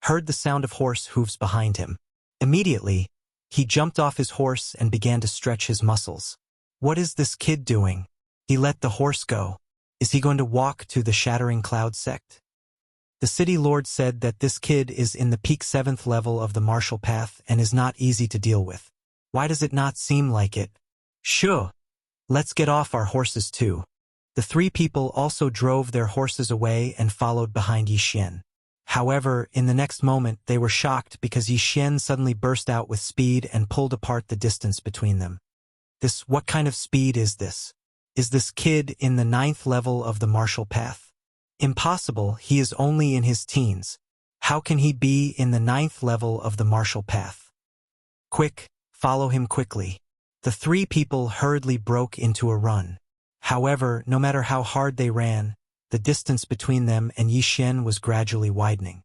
heard the sound of horse hooves behind him. Immediately, he jumped off his horse and began to stretch his muscles. What is this kid doing? He let the horse go. Is he going to walk to the Shattering Cloud sect? The city lord said that this kid is in the peak 7th level of the martial path and is not easy to deal with. Why does it not seem like it? Sure. Let's get off our horses too. The 3 people also drove their horses away and followed behind Yi Xian. However, in the next moment, they were shocked because Yi Xian suddenly burst out with speed and pulled apart the distance between them. What kind of speed is this? Is this kid in the 9th level of the martial path? Impossible, he is only in his teens. How can he be in the 9th level of the martial path? Quick, follow him quickly. The 3 people hurriedly broke into a run. However, no matter how hard they ran, the distance between them and Yi Xian was gradually widening.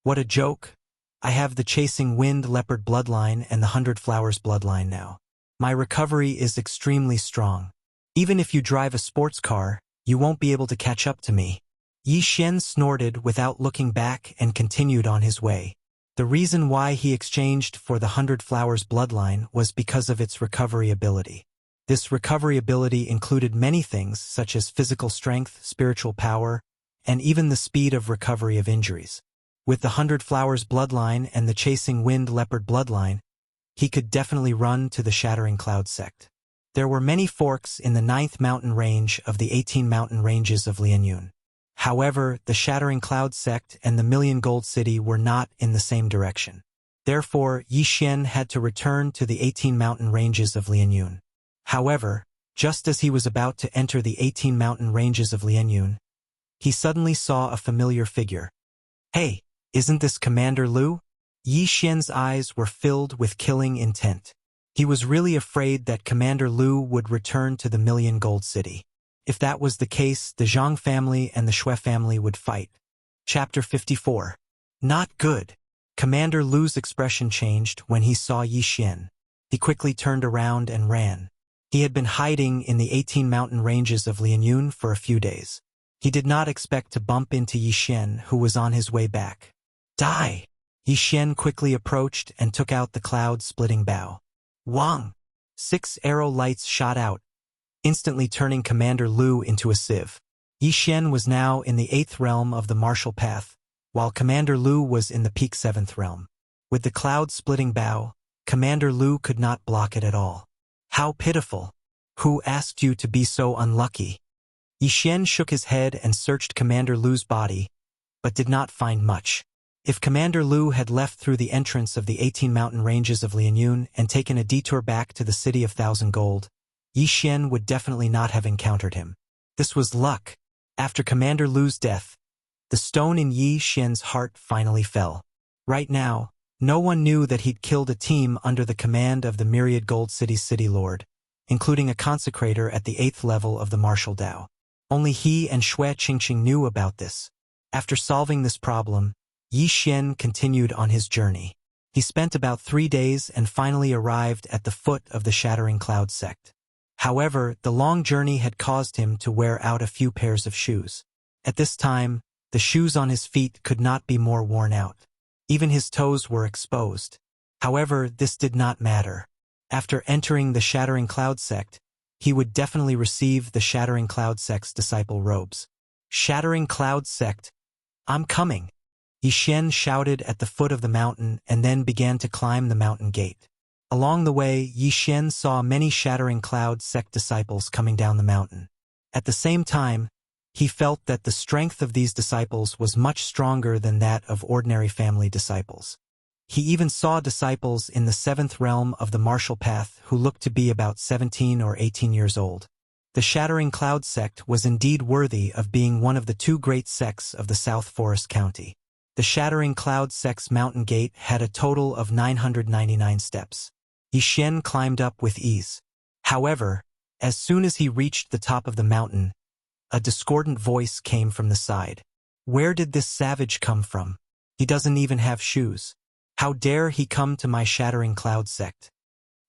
What a joke! I have the Chasing Wind Leopard bloodline and the 100 Flowers bloodline now. My recovery is extremely strong. Even if you drive a sports car, you won't be able to catch up to me. Yi Xian snorted without looking back and continued on his way. The reason why he exchanged for the 100 Flowers bloodline was because of its recovery ability. This recovery ability included many things such as physical strength, spiritual power, and even the speed of recovery of injuries. With the 100 Flowers bloodline and the Chasing Wind Leopard bloodline, he could definitely run to the Shattering Cloud sect. There were many forks in the 9th mountain range of the 18 mountain ranges of Lianyun. However, the Shattering Cloud sect and the Million Gold City were not in the same direction. Therefore, Yi Xian had to return to the 18 mountain ranges of Lianyun. However, just as he was about to enter the 18 mountain ranges of Lianyun, he suddenly saw a familiar figure. Hey, isn't this Commander Lu? Yi Xian's eyes were filled with killing intent. He was really afraid that Commander Lu would return to the Million Gold City. If that was the case, the Zhang family and the Shui family would fight. Chapter 54. Not good. Commander Lu's expression changed when he saw Yi Xian. He quickly turned around and ran. He had been hiding in the 18 mountain ranges of Lianyun for a few days. He did not expect to bump into Yi Xian, who was on his way back. Die! Yi Xian quickly approached and took out the cloud-splitting bow. Wang! 6 arrow lights shot out, instantly turning Commander Lu into a sieve. Yi Xian was now in the 8th realm of the martial path, while Commander Lu was in the peak 7th realm. With the cloud-splitting bow, Commander Lu could not block it at all. How pitiful! Who asked you to be so unlucky? Yi Xian shook his head and searched Commander Lu's body, but did not find much. If Commander Lu had left through the entrance of the 18 mountain ranges of Lianyun and taken a detour back to the City of 1,000 Gold, Yi Xian would definitely not have encountered him. This was luck. After Commander Lu's death, the stone in Yi Xian's heart finally fell. Right now, no one knew that he'd killed a team under the command of the Myriad Gold City's City Lord, including a consecrator at the 8th level of the martial Dao. Only he and Shui Qingqing knew about this. After solving this problem, Yi Xian continued on his journey. He spent about 3 days and finally arrived at the foot of the Shattering Cloud sect. However, the long journey had caused him to wear out a few pairs of shoes. At this time, the shoes on his feet could not be more worn out. Even his toes were exposed. However, this did not matter. After entering the Shattering Cloud sect, he would definitely receive the Shattering Cloud sect's disciple robes. Shattering Cloud sect, I'm coming! Yi Xian shouted at the foot of the mountain and then began to climb the mountain gate. Along the way, Yi Xian saw many Shattering Cloud sect disciples coming down the mountain. At the same time, he felt that the strength of these disciples was much stronger than that of ordinary family disciples. He even saw disciples in the 7th realm of the martial path who looked to be about 17 or 18 years old. The Shattering Cloud sect was indeed worthy of being one of the 2 great sects of the South Forest County. The Shattering Cloud sect's mountain gate had a total of 999 steps. Yi Xian climbed up with ease. However, as soon as he reached the top of the mountain, a discordant voice came from the side. Where did this savage come from? He doesn't even have shoes. How dare he come to my Shattering Cloud sect?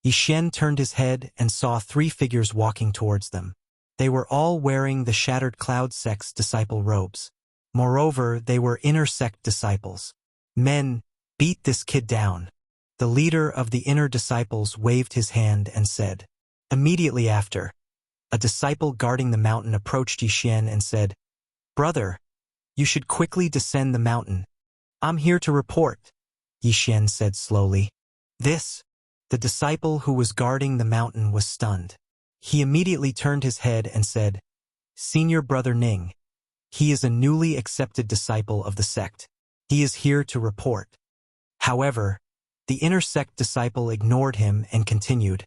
Yi Xian turned his head and saw 3 figures walking towards them. They were all wearing the Shattered Cloud sect's disciple robes. Moreover, they were inner sect disciples. Men, beat this kid down. The leader of the inner disciples waved his hand and said. Immediately after, a disciple guarding the mountain approached Yi Xian and said, Brother, you should quickly descend the mountain. I'm here to report, Yi Xian said slowly. The disciple who was guarding the mountain was stunned. He immediately turned his head and said, Senior Brother Ning. He is a newly accepted disciple of the sect. He is here to report. However, the inner sect disciple ignored him and continued.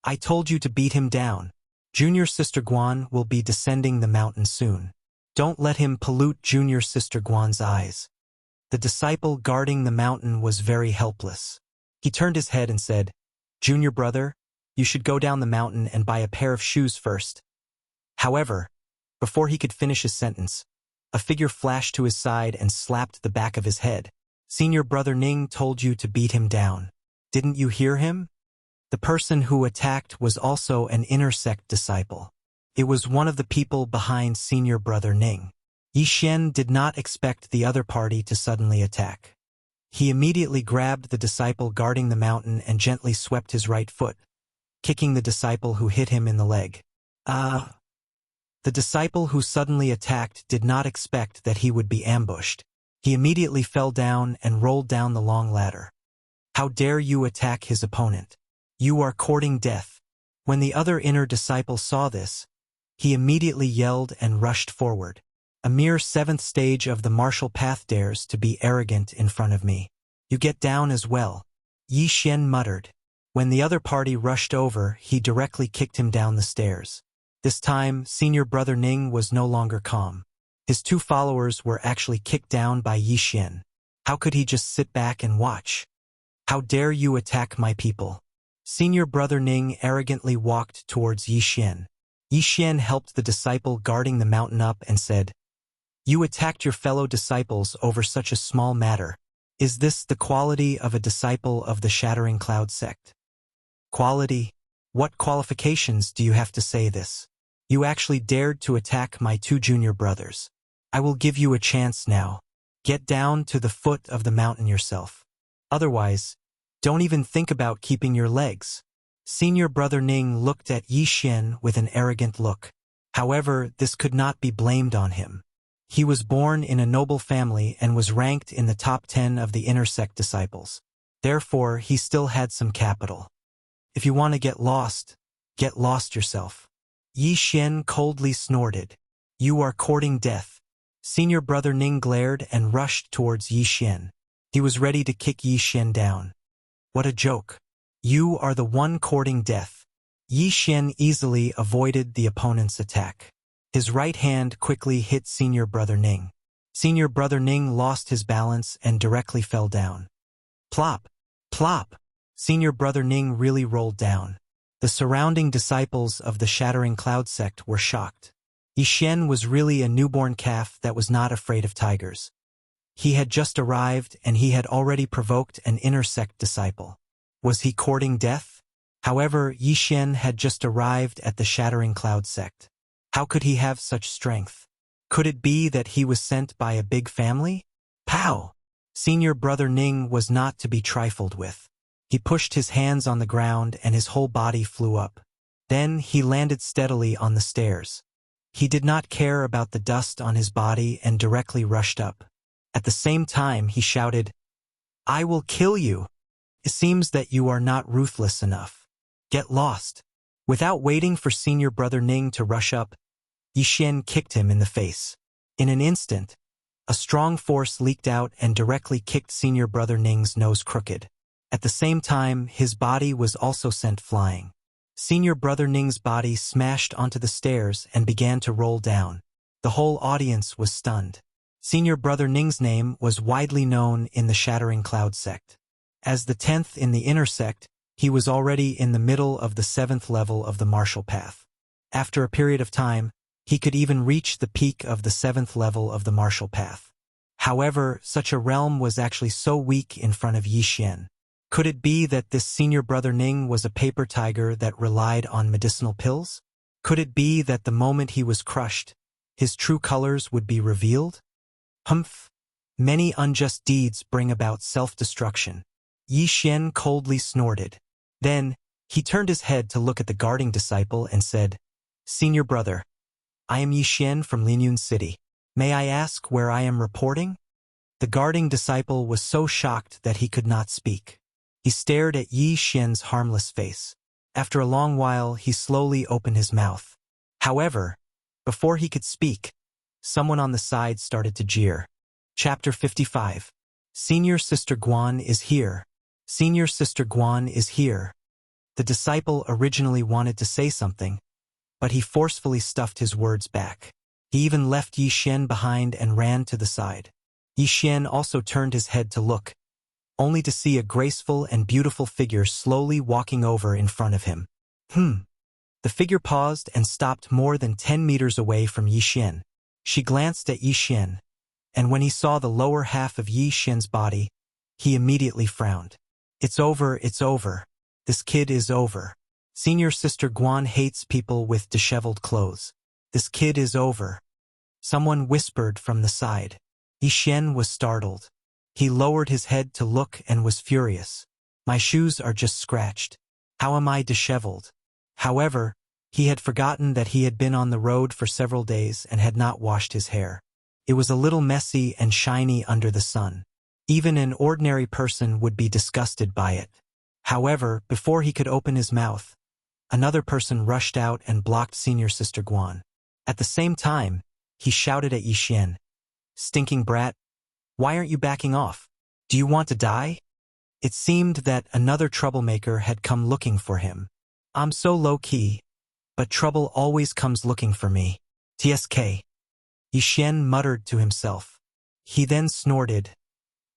I told you to beat him down. Junior Sister Guan will be descending the mountain soon. Don't let him pollute Junior Sister Guan's eyes. The disciple guarding the mountain was very helpless. He turned his head and said, Junior brother, you should go down the mountain and buy a pair of shoes first. However, before he could finish his sentence, a figure flashed to his side and slapped the back of his head. Senior brother Ning told you to beat him down. Didn't you hear him? The person who attacked was also an inner sect disciple. It was one of the people behind senior brother Ning. Yi Xian did not expect the other party to suddenly attack. He immediately grabbed the disciple guarding the mountain and gently swept his right foot, kicking the disciple who hit him in the leg. The disciple who suddenly attacked did not expect that he would be ambushed. He immediately fell down and rolled down the long ladder. How dare you attack his opponent? You are courting death. When the other inner disciple saw this, he immediately yelled and rushed forward. A mere 7th stage of the martial path dares to be arrogant in front of me. You get down as well. Yi Xian muttered. When the other party rushed over, he directly kicked him down the stairs. This time, senior brother Ning was no longer calm. His 2 followers were actually kicked down by Yi Xian. How could he just sit back and watch? How dare you attack my people? Senior brother Ning arrogantly walked towards Yi Xian. Yi Xian helped the disciple guarding the mountain up and said, You attacked your fellow disciples over such a small matter. Is this the quality of a disciple of the Shattering Cloud sect? Quality? What qualifications do you have to say this? You actually dared to attack my 2 junior brothers. I will give you a chance now. Get down to the foot of the mountain yourself. Otherwise, don't even think about keeping your legs. Senior brother Ning looked at Yi Xian with an arrogant look. However, this could not be blamed on him. He was born in a noble family and was ranked in the top 10 of the inner sect disciples. Therefore, he still had some capital. If you want to get lost yourself. Yi Xian coldly snorted. You are courting death. Senior brother Ning glared and rushed towards Yi Xian. He was ready to kick Yi Xian down. What a joke. You are the one courting death. Yi Xian easily avoided the opponent's attack. His right hand quickly hit senior brother Ning. Senior brother Ning lost his balance and directly fell down. Plop! Plop! Senior brother Ning really rolled down. The surrounding disciples of the Shattering Cloud sect were shocked. Yi Xian was really a newborn calf that was not afraid of tigers. He had just arrived and he had already provoked an inner sect disciple. Was he courting death? However, Yi Xian had just arrived at the Shattering Cloud sect. How could he have such strength? Could it be that he was sent by a big family? Pow! Senior brother Ning was not to be trifled with. He pushed his hands on the ground and his whole body flew up. Then he landed steadily on the stairs. He did not care about the dust on his body and directly rushed up. At the same time, he shouted, I will kill you. It seems that you are not ruthless enough. Get lost. Without waiting for senior brother Ning to rush up, Yi Xian kicked him in the face. In an instant, a strong force leaked out and directly kicked senior brother Ning's nose crooked. At the same time, his body was also sent flying. Senior brother Ning's body smashed onto the stairs and began to roll down. The whole audience was stunned. Senior brother Ning's name was widely known in the Shattering Cloud sect. As the 10th in the inner sect, he was already in the middle of the 7th level of the martial path. After a period of time, he could even reach the peak of the 7th level of the martial path. However, such a realm was actually so weak in front of Yi Xian. Could it be that this senior brother Ning was a paper tiger that relied on medicinal pills? Could it be that the moment he was crushed, his true colors would be revealed? Humph! Many unjust deeds bring about self-destruction. Yi Xian coldly snorted. Then, he turned his head to look at the guarding disciple and said, Senior brother, I am Yi Xian from Linyun City. May I ask where I am reporting? The guarding disciple was so shocked that he could not speak. He stared at Yi Xian's harmless face. After a long while, he slowly opened his mouth. However, before he could speak, someone on the side started to jeer. Chapter 55. Senior Sister Guan is here. Senior Sister Guan is here. The disciple originally wanted to say something, but he forcefully stuffed his words back. He even left Yi Xian behind and ran to the side. Yi Xian also turned his head to look, only to see a graceful and beautiful figure slowly walking over in front of him. The figure paused and stopped more than 10 meters away from Yi Xian. She glanced at Yi Xian, and when he saw the lower half of Yi Xian's body, he immediately frowned. It's over, it's over. This kid is over. Senior Sister Guan hates people with disheveled clothes. This kid is over. Someone whispered from the side. Yi Xian was startled. He lowered his head to look and was furious. My shoes are just scratched. How am I disheveled? However, he had forgotten that he had been on the road for several days and had not washed his hair. It was a little messy and shiny under the sun. Even an ordinary person would be disgusted by it. However, before he could open his mouth, another person rushed out and blocked Senior Sister Guan. At the same time, he shouted at Yi Xian. Stinking brat, why aren't you backing off? Do you want to die? It seemed that another troublemaker had come looking for him. I'm so low-key, but trouble always comes looking for me. TSK. Yi Xian muttered to himself. He then snorted.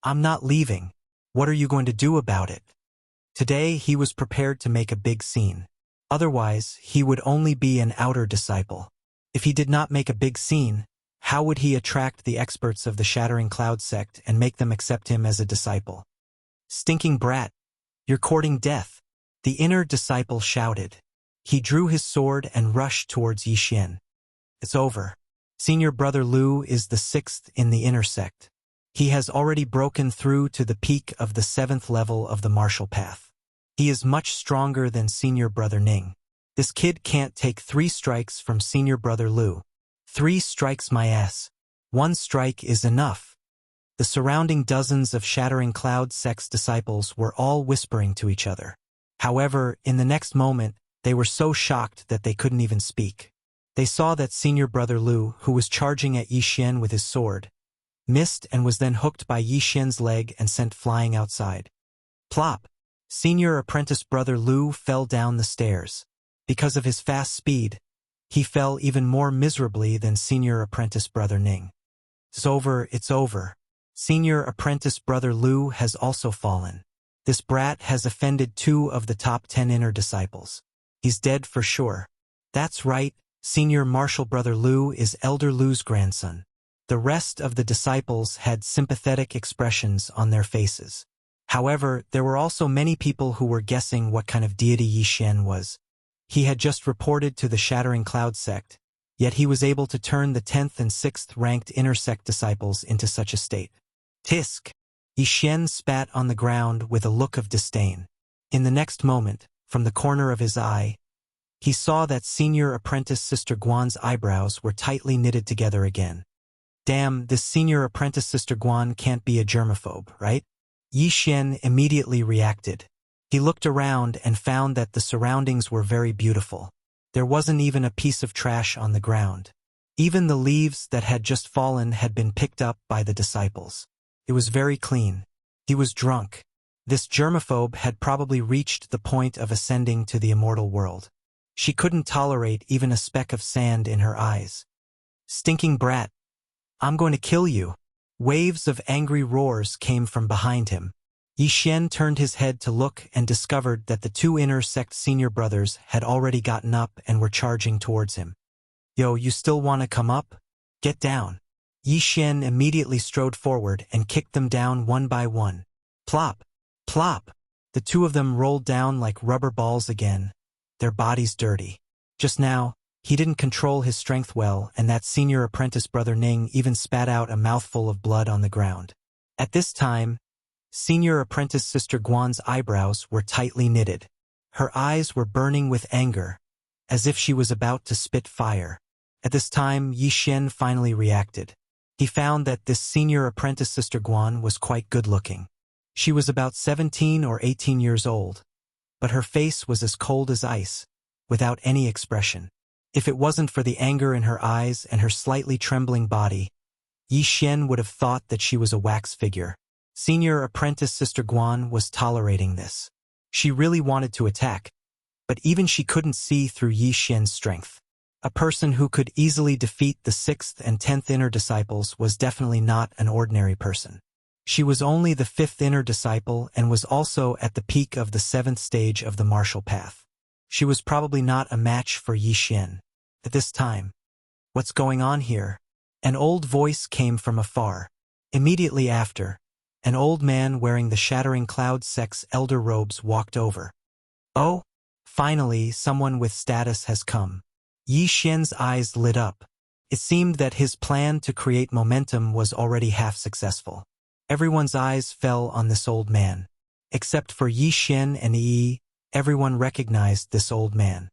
I'm not leaving. What are you going to do about it? Today he was prepared to make a big scene. Otherwise, he would only be an outer disciple. If he did not make a big scene, how would he attract the experts of the Shattering Cloud sect and make them accept him as a disciple? Stinking brat, you're courting death. The inner disciple shouted. He drew his sword and rushed towards Yi Xian. It's over. Senior Brother Lu is the 6th in the inner sect. He has already broken through to the peak of the 7th level of the martial path. He is much stronger than Senior Brother Ning. This kid can't take 3 strikes from Senior Brother Lu. 3 strikes my ass. 1 strike is enough. The surrounding dozens of Shattering Cloud sect's disciples were all whispering to each other. However, in the next moment, they were so shocked that they couldn't even speak. They saw that Senior Brother Lu, who was charging at Yi Xian with his sword, missed and was then hooked by Yi Xian's leg and sent flying outside. Plop! Senior Apprentice Brother Lu fell down the stairs. Because of his fast speed, he fell even more miserably than Senior Apprentice Brother Ning. It's over, it's over. Senior Apprentice Brother Lu has also fallen. This brat has offended 2 of the top 10 inner disciples. He's dead for sure. That's right, Senior Martial Brother Lu is Elder Lu's grandson. The rest of the disciples had sympathetic expressions on their faces. However, there were also many people who were guessing what kind of deity Yi Xian was. He had just reported to the Shattering Cloud sect, yet he was able to turn the 10th and 6th ranked inner sect disciples into such a state. Tisk! Yi Xian spat on the ground with a look of disdain. In the next moment, from the corner of his eye, he saw that Senior Apprentice Sister Guan's eyebrows were tightly knitted together again. Damn, this Senior Apprentice Sister Guan can't be a germaphobe, right? Yi Xian immediately reacted. He looked around and found that the surroundings were very beautiful. There wasn't even a piece of trash on the ground. Even the leaves that had just fallen had been picked up by the disciples. It was very clean. He was drunk. This germaphobe had probably reached the point of ascending to the immortal world. She couldn't tolerate even a speck of sand in her eyes. Stinking brat! I'm going to kill you! Waves of angry roars came from behind him. Yi Xian turned his head to look and discovered that the 2 inner sect senior brothers had already gotten up and were charging towards him. Yo, you still want to come up? Get down! Yi Xian immediately strode forward and kicked them down one by one. Plop! Plop! The 2 of them rolled down like rubber balls again, their bodies dirty. Just now, he didn't control his strength well, and that Senior Apprentice Brother Ning even spat out a mouthful of blood on the ground. At this time, Senior Apprentice Sister Guan's eyebrows were tightly knitted. Her eyes were burning with anger, as if she was about to spit fire. At this time, Yi Xian finally reacted. He found that this Senior Apprentice Sister Guan was quite good-looking. She was about 17 or 18 years old, but her face was as cold as ice, without any expression. If it wasn't for the anger in her eyes and her slightly trembling body, Yi Xian would have thought that she was a wax figure. Senior apprentice Sister Guan was tolerating this. She really wanted to attack, but even she couldn't see through Yi Xian's strength. A person who could easily defeat the 6th and 10th inner disciples was definitely not an ordinary person. She was only the 5th inner disciple and was also at the peak of the 7th stage of the martial path. She was probably not a match for Yi Xian. At this time, "What's going on here?" An old voice came from afar. Immediately after, an old man wearing the Shattering Cloud sect's elder robes walked over. "Oh, finally someone with status has come." Yi Xian's eyes lit up. It seemed that his plan to create momentum was already half successful. Everyone's eyes fell on this old man. Except for Yi Xian and Yi, everyone recognized this old man.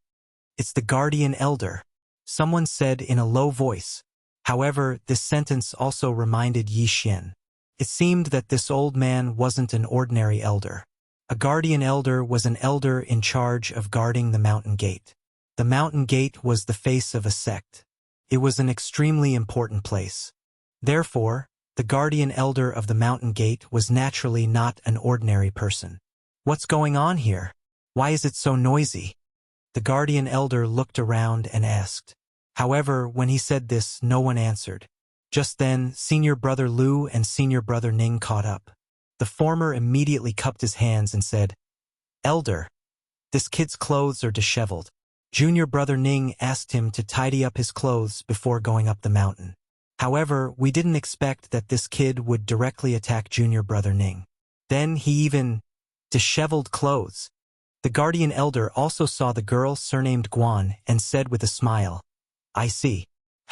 "It's the Guardian Elder," someone said in a low voice. However, this sentence also reminded Yi Xian. It seemed that this old man wasn't an ordinary elder. A Guardian Elder was an elder in charge of guarding the mountain gate. The mountain gate was the face of a sect. It was an extremely important place. Therefore, the Guardian Elder of the mountain gate was naturally not an ordinary person. "What's going on here? Why is it so noisy?" The Guardian Elder looked around and asked. However, when he said this, no one answered. Just then, Senior Brother Lu and Senior Brother Ning caught up. The former immediately cupped his hands and said, "Elder, this kid's clothes are disheveled." Junior Brother Ning asked him to tidy up his clothes before going up the mountain. However, we didn't expect that this kid would directly attack Junior Brother Ning. Then he even disheveled clothes. The Guardian Elder also saw the girl surnamed Guan and said with a smile, "I see.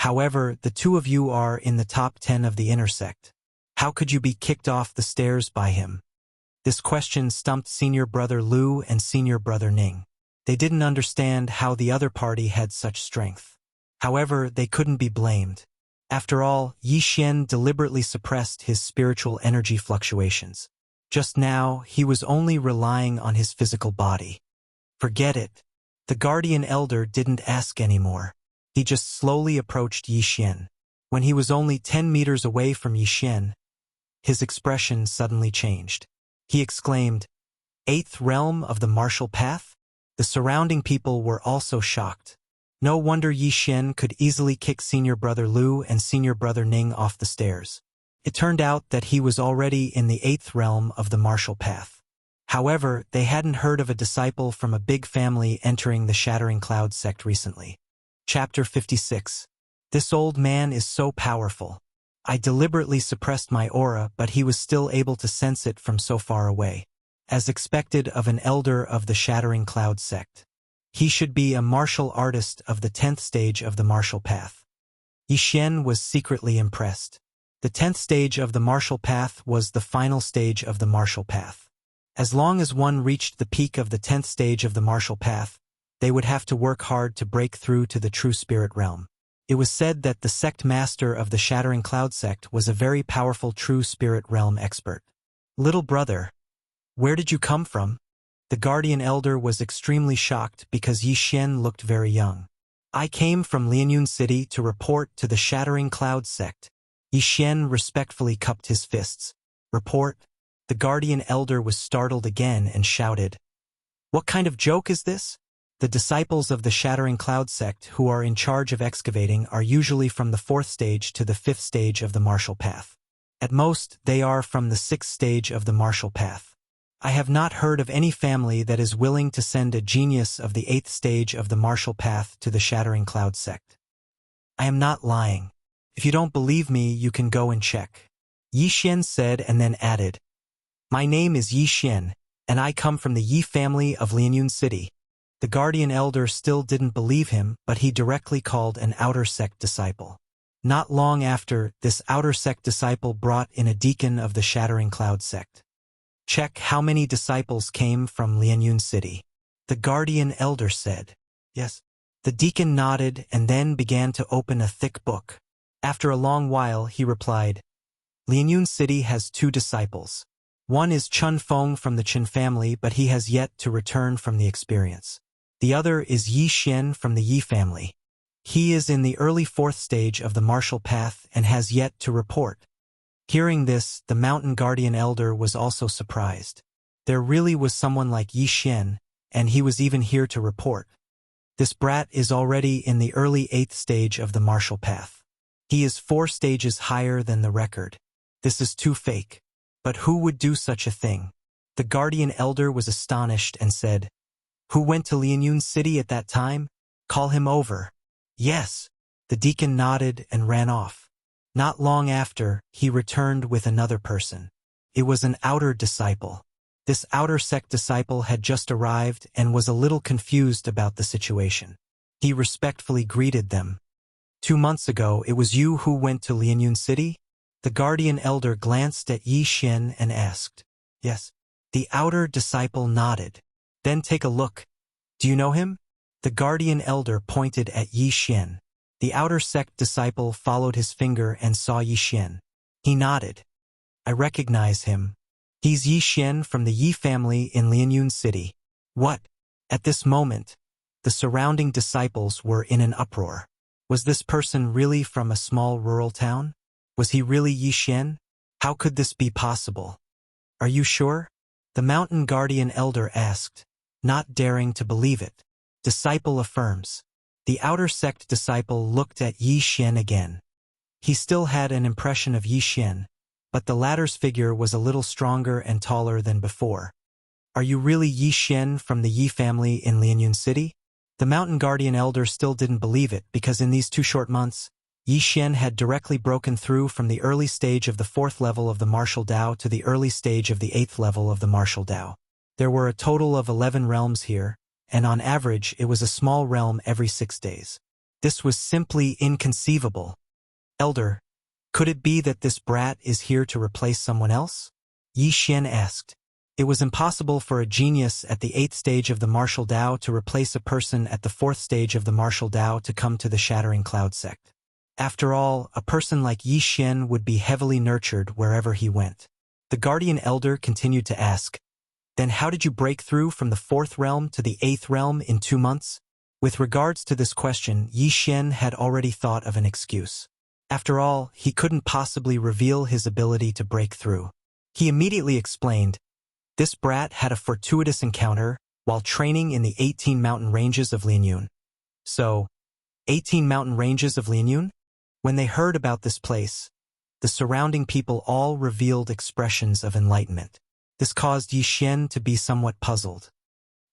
However, the two of you are in the top 10 of the inner sect. How could you be kicked off the stairs by him?" This question stumped Senior Brother Lu and Senior Brother Ning. They didn't understand how the other party had such strength. However, they couldn't be blamed. After all, Yi Xian deliberately suppressed his spiritual energy fluctuations. Just now, he was only relying on his physical body. Forget it. The Guardian Elder didn't ask anymore. He just slowly approached Yi Xian. When he was only 10 meters away from Yi Xian, his expression suddenly changed. He exclaimed, "Eighth realm of the martial path?" The surrounding people were also shocked. No wonder Yi Xian could easily kick Senior Brother Lu and Senior Brother Ning off the stairs. It turned out that he was already in the 8th realm of the martial path. However, they hadn't heard of a disciple from a big family entering the Shattering Cloud sect recently. Chapter 56. This old man is so powerful. I deliberately suppressed my aura, but he was still able to sense it from so far away. As expected of an elder of the Shattering Cloud sect. He should be a martial artist of the 10th stage of the martial path. Yi Xian was secretly impressed. The 10th stage of the martial path was the final stage of the martial path. As long as one reached the peak of the 10th stage of the martial path, they would have to work hard to break through to the true spirit realm. It was said that the sect master of the Shattering Cloud sect was a very powerful true spirit realm expert. "Little brother, where did you come from?" The Guardian Elder was extremely shocked because Yi Xian looked very young. "I came from Lianyun City to report to the Shattering Cloud sect." Yi Xian respectfully cupped his fists. "Report?" The Guardian Elder was startled again and shouted, "What kind of joke is this?" The disciples of the Shattering Cloud sect who are in charge of excavating are usually from the 4th stage to the 5th stage of the martial path. At most, they are from the 6th stage of the martial path. I have not heard of any family that is willing to send a genius of the 8th stage of the martial path to the Shattering Cloud sect. I am not lying. If you don't believe me, you can go and check. Yi Xian said and then added, "My name is Yi Xian, and I come from the Yi family of Lianyun City." The Guardian Elder still didn't believe him, but he directly called an outer sect disciple. Not long after, this outer sect disciple brought in a deacon of the Shattering Cloud sect. "Check how many disciples came from Lianyun City." The Guardian Elder said, "Yes." The deacon nodded and then began to open a thick book. After a long while, he replied, "Lianyun City has 2 disciples. One is Chun Feng from the Chen family, but he has yet to return from the experience. The other is Yi Xian from the Yi family. He is in the early fourth stage of the martial path and has yet to report. Hearing this, the mountain guardian elder was also surprised. There really was someone like Yi Xian, and he was even here to report. This brat is already in the early 8th stage of the martial path. He is 4 stages higher than the record. This is too fake. But who would do such a thing? The guardian elder was astonished and said, "Who went to Lianyun City at that time? Call him over." "Yes." The deacon nodded and ran off. Not long after, he returned with another person. It was an outer disciple. This outer sect disciple had just arrived and was a little confused about the situation. He respectfully greeted them. "2 months ago, it was you who went to Lianyun City?" The guardian elder glanced at Yi Xian and asked. "Yes." The outer disciple nodded. "Then take a look. Do you know him?" The guardian elder pointed at Yi Xian. The outer sect disciple followed his finger and saw Yi Xian. He nodded. "I recognize him. He's Yi Xian from the Yi family in Lianyun City." What? At this moment, the surrounding disciples were in an uproar. Was this person really from a small rural town? Was he really Yi Xian? How could this be possible? "Are you sure?" The mountain guardian elder asked, not daring to believe it. Disciple affirms. The outer sect disciple looked at Yi Xian again. He still had an impression of Yi Xian, but the latter's figure was a little stronger and taller than before. "Are you really Yi Xian from the Yi family in Lianyun City?" The mountain guardian elder still didn't believe it because in these 2 short months, Yi Xian had directly broken through from the early stage of the 4th level of the martial Dao to the early stage of the 8th level of the martial Dao. There were a total of 11 realms here, and on average it was a small realm every 6 days. This was simply inconceivable. "Elder, could it be that this brat is here to replace someone else?" Yi Xian asked. It was impossible for a genius at the 8th stage of the martial Dao to replace a person at the 4th stage of the martial Dao to come to the Shattering Cloud sect. After all, a person like Yi Xian would be heavily nurtured wherever he went. The guardian elder continued to ask, "Then how did you break through from the 4th realm to the 8th realm in 2 months?" With regards to this question, Yi Xian had already thought of an excuse. After all, he couldn't possibly reveal his ability to break through. He immediately explained, "This brat had a fortuitous encounter while training in the 18 mountain ranges of Lianyun." So, 18 mountain ranges of Lianyun? When they heard about this place, the surrounding people all revealed expressions of enlightenment. This caused Yi Xian to be somewhat puzzled.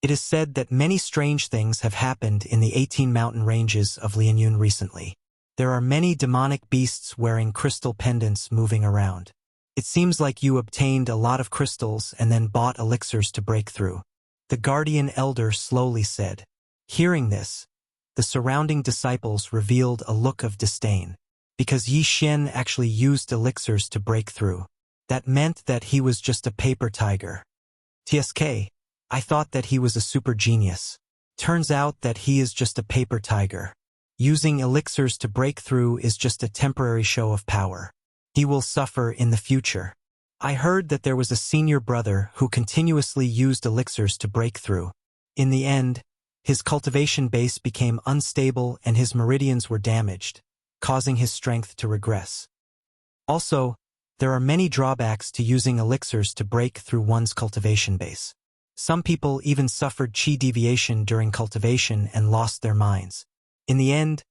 It is said that many strange things have happened in the 18 mountain ranges of Lianyun recently. There are many demonic beasts wearing crystal pendants moving around. It seems like you obtained a lot of crystals and then bought elixirs to break through. The guardian elder slowly said. Hearing this, the surrounding disciples revealed a look of disdain. Because Yi Xian actually used elixirs to break through. That meant that he was just a paper tiger. TSK, I thought that he was a super genius. Turns out that he is just a paper tiger. Using elixirs to break through is just a temporary show of power. He will suffer in the future. I heard that there was a senior brother who continuously used elixirs to break through. In the end, his cultivation base became unstable and his meridians were damaged, causing his strength to regress. Also, there are many drawbacks to using elixirs to break through one's cultivation base. Some people even suffered chi deviation during cultivation and lost their minds. In the end,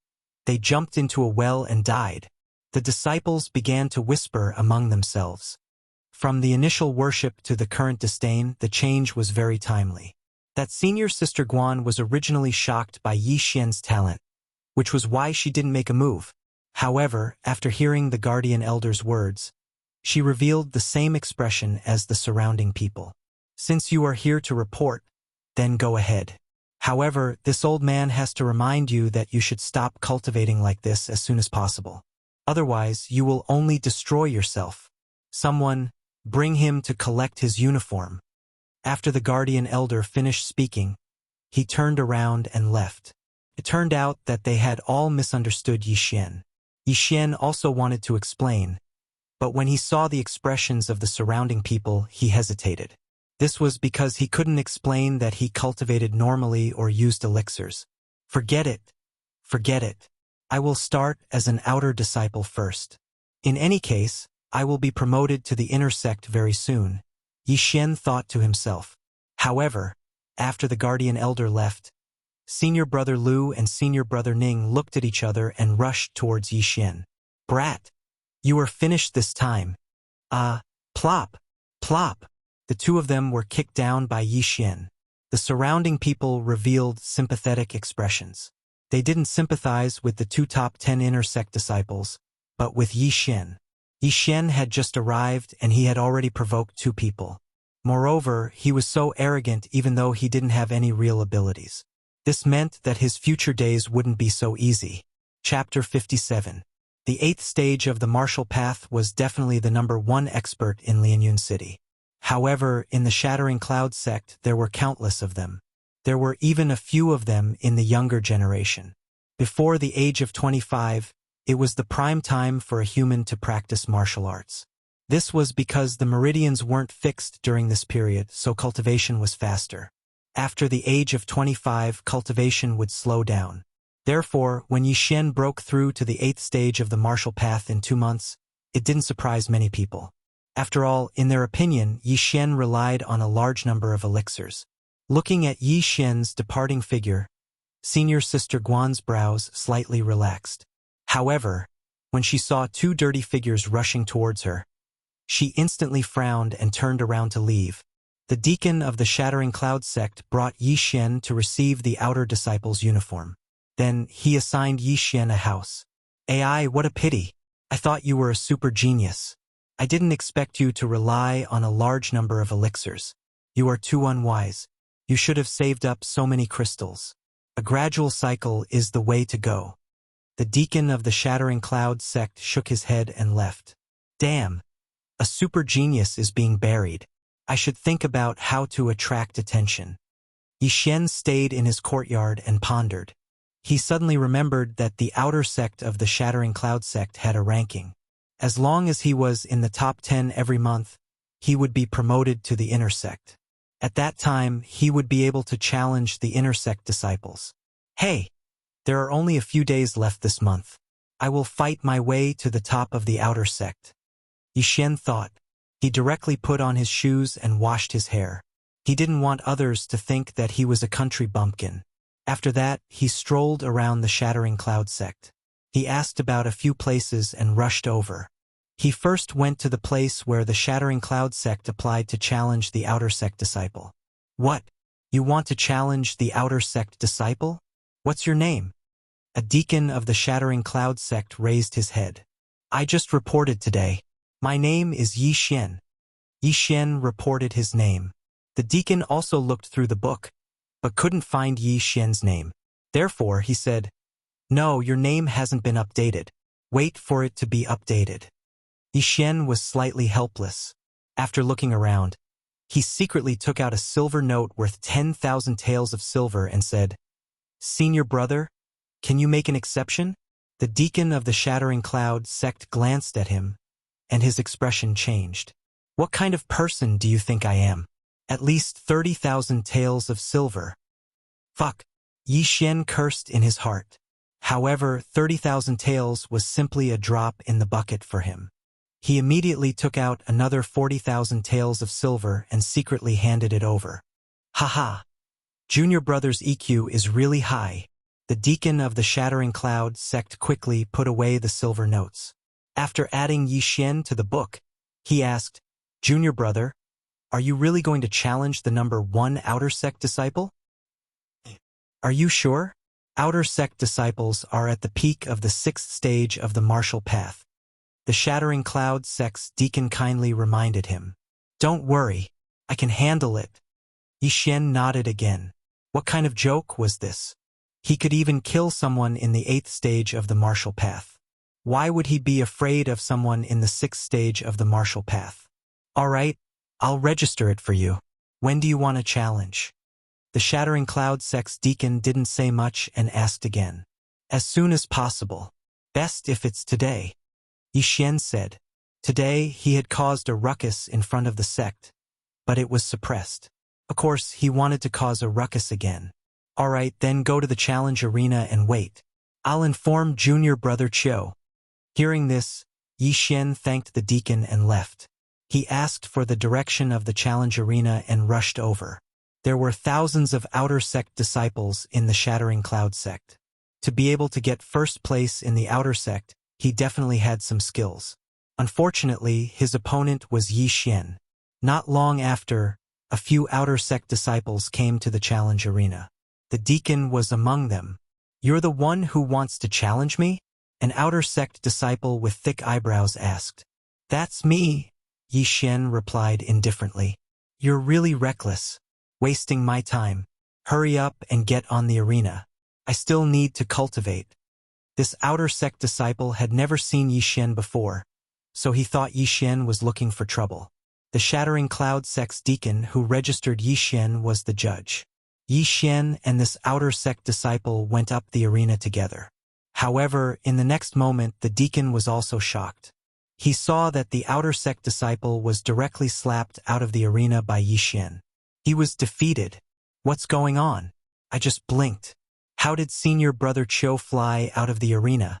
they jumped into a well and died. The disciples began to whisper among themselves. From the initial worship to the current disdain, the change was very timely. That senior sister Guan was originally shocked by Yi Xian's talent, which was why she didn't make a move. However, after hearing the guardian elder's words, she revealed the same expression as the surrounding people. Since you are here to report, then go ahead. However, this old man has to remind you that you should stop cultivating like this as soon as possible. Otherwise, you will only destroy yourself. Someone, bring him to collect his uniform. After the guardian elder finished speaking, he turned around and left. It turned out that they had all misunderstood Yi Xian. Yi Xian also wanted to explain, but when he saw the expressions of the surrounding people, he hesitated. This was because he couldn't explain that he cultivated normally or used elixirs. Forget it. Forget it. I will start as an outer disciple first. In any case, I will be promoted to the inner sect very soon, Yi Xian thought to himself. However, after the guardian elder left, senior brother Lu and senior brother Ning looked at each other and rushed towards Yi Xian. Brat! You are finished this time. Plop! Plop! The two of them were kicked down by Yi Xian. The surrounding people revealed sympathetic expressions. They didn't sympathize with the two top 10 inner sect disciples, but with Yi Xian. Yi Xian had just arrived and he had already provoked two people. Moreover, he was so arrogant even though he didn't have any real abilities. This meant that his future days wouldn't be so easy. Chapter 57. The 8th stage of the martial path was definitely the #1 expert in Lianyun City. However, in the Shattering Cloud sect there were countless of them. There were even a few of them in the younger generation. Before the age of 25, it was the prime time for a human to practice martial arts. This was because the meridians weren't fixed during this period, so cultivation was faster. After the age of 25, cultivation would slow down. Therefore, when Yi Xian broke through to the 8th stage of the martial path in 2 months, it didn't surprise many people. After all, in their opinion, Yi Xian relied on a large number of elixirs. Looking at Yi Xian's departing figure, senior sister Guan's brows slightly relaxed. However, when she saw two dirty figures rushing towards her, she instantly frowned and turned around to leave. The deacon of the Shattering Cloud sect brought Yi Xian to receive the outer disciple's uniform. Then he assigned Yi Xian a house. AI, what a pity. I thought you were a super genius. I didn't expect you to rely on a large number of elixirs. You are too unwise. You should have saved up so many crystals. A gradual cycle is the way to go. The deacon of the Shattering Cloud sect shook his head and left. Damn. A super genius is being buried. I should think about how to attract attention. Yi Xian stayed in his courtyard and pondered. He suddenly remembered that the outer sect of the Shattering Cloud sect had a ranking. As long as he was in the top 10 every month, he would be promoted to the inner sect. At that time, he would be able to challenge the inner sect disciples. Hey! There are only a few days left this month. I will fight my way to the top of the outer sect. Yi Xian thought. He directly put on his shoes and washed his hair. He didn't want others to think that he was a country bumpkin. After that, he strolled around the Shattering Cloud sect. He asked about a few places and rushed over. He first went to the place where the Shattering Cloud sect applied to challenge the outer sect disciple. What? You want to challenge the outer sect disciple? What's your name? A deacon of the Shattering Cloud sect raised his head. I just reported today. My name is Yi Xian. Yi Xian reported his name. The deacon also looked through the book, but couldn't find Yi Xian's name. Therefore, he said, No, your name hasn't been updated. Wait for it to be updated. Yi Xian was slightly helpless. After looking around, he secretly took out a silver note worth 10,000 taels of silver and said, Senior brother, can you make an exception? The deacon of the Shattering Cloud sect glanced at him, and his expression changed. What kind of person do you think I am? At least 30,000 taels of silver. Fuck. Yi Xian cursed in his heart. However, 30,000 taels was simply a drop in the bucket for him. He immediately took out another 40,000 taels of silver and secretly handed it over. Haha. Junior brother's EQ is really high. The deacon of the Shattering Cloud sect quickly put away the silver notes. After adding Yi Xian to the book, he asked, Junior brother, are you really going to challenge the #1 outer sect disciple? Are you sure? Outer sect disciples are at the peak of the 6th stage of the martial path. The Shattering Cloud sect's deacon kindly reminded him. Don't worry, I can handle it. Yi Xian nodded again. What kind of joke was this? He could even kill someone in the 8th stage of the martial path. Why would he be afraid of someone in the 6th stage of the martial path? All right, I'll register it for you. When do you want a challenge? The Shattering Cloud sect's deacon didn't say much and asked again. As soon as possible. Best if it's today. Yi Xian said. Today he had caused a ruckus in front of the sect, but it was suppressed. Of course, he wanted to cause a ruckus again. All right, then go to the challenge arena and wait. I'll inform junior brother Chiu. Hearing this, Yi Xian thanked the deacon and left. He asked for the direction of the challenge arena and rushed over. There were thousands of outer sect disciples in the Shattering Cloud sect. To be able to get first place in the outer sect, he definitely had some skills. Unfortunately, his opponent was Yi Xian. Not long after, a few outer sect disciples came to the challenge arena. The deacon was among them. "You're the one who wants to challenge me?" An outer sect disciple with thick eyebrows asked. "That's me," Yi Xian replied indifferently. "You're really reckless. Wasting my time. Hurry up and get on the arena. I still need to cultivate." This outer sect disciple had never seen Yi Xian before, so he thought Yi Xian was looking for trouble. The Shattering Cloud sect's deacon who registered Yi Xian was the judge. Yi Xian and this outer sect disciple went up the arena together. However, in the next moment the deacon was also shocked. He saw that the outer sect disciple was directly slapped out of the arena by Yi Xian. He was defeated. "What's going on?" "I just blinked. How did senior brother Chiu fly out of the arena?"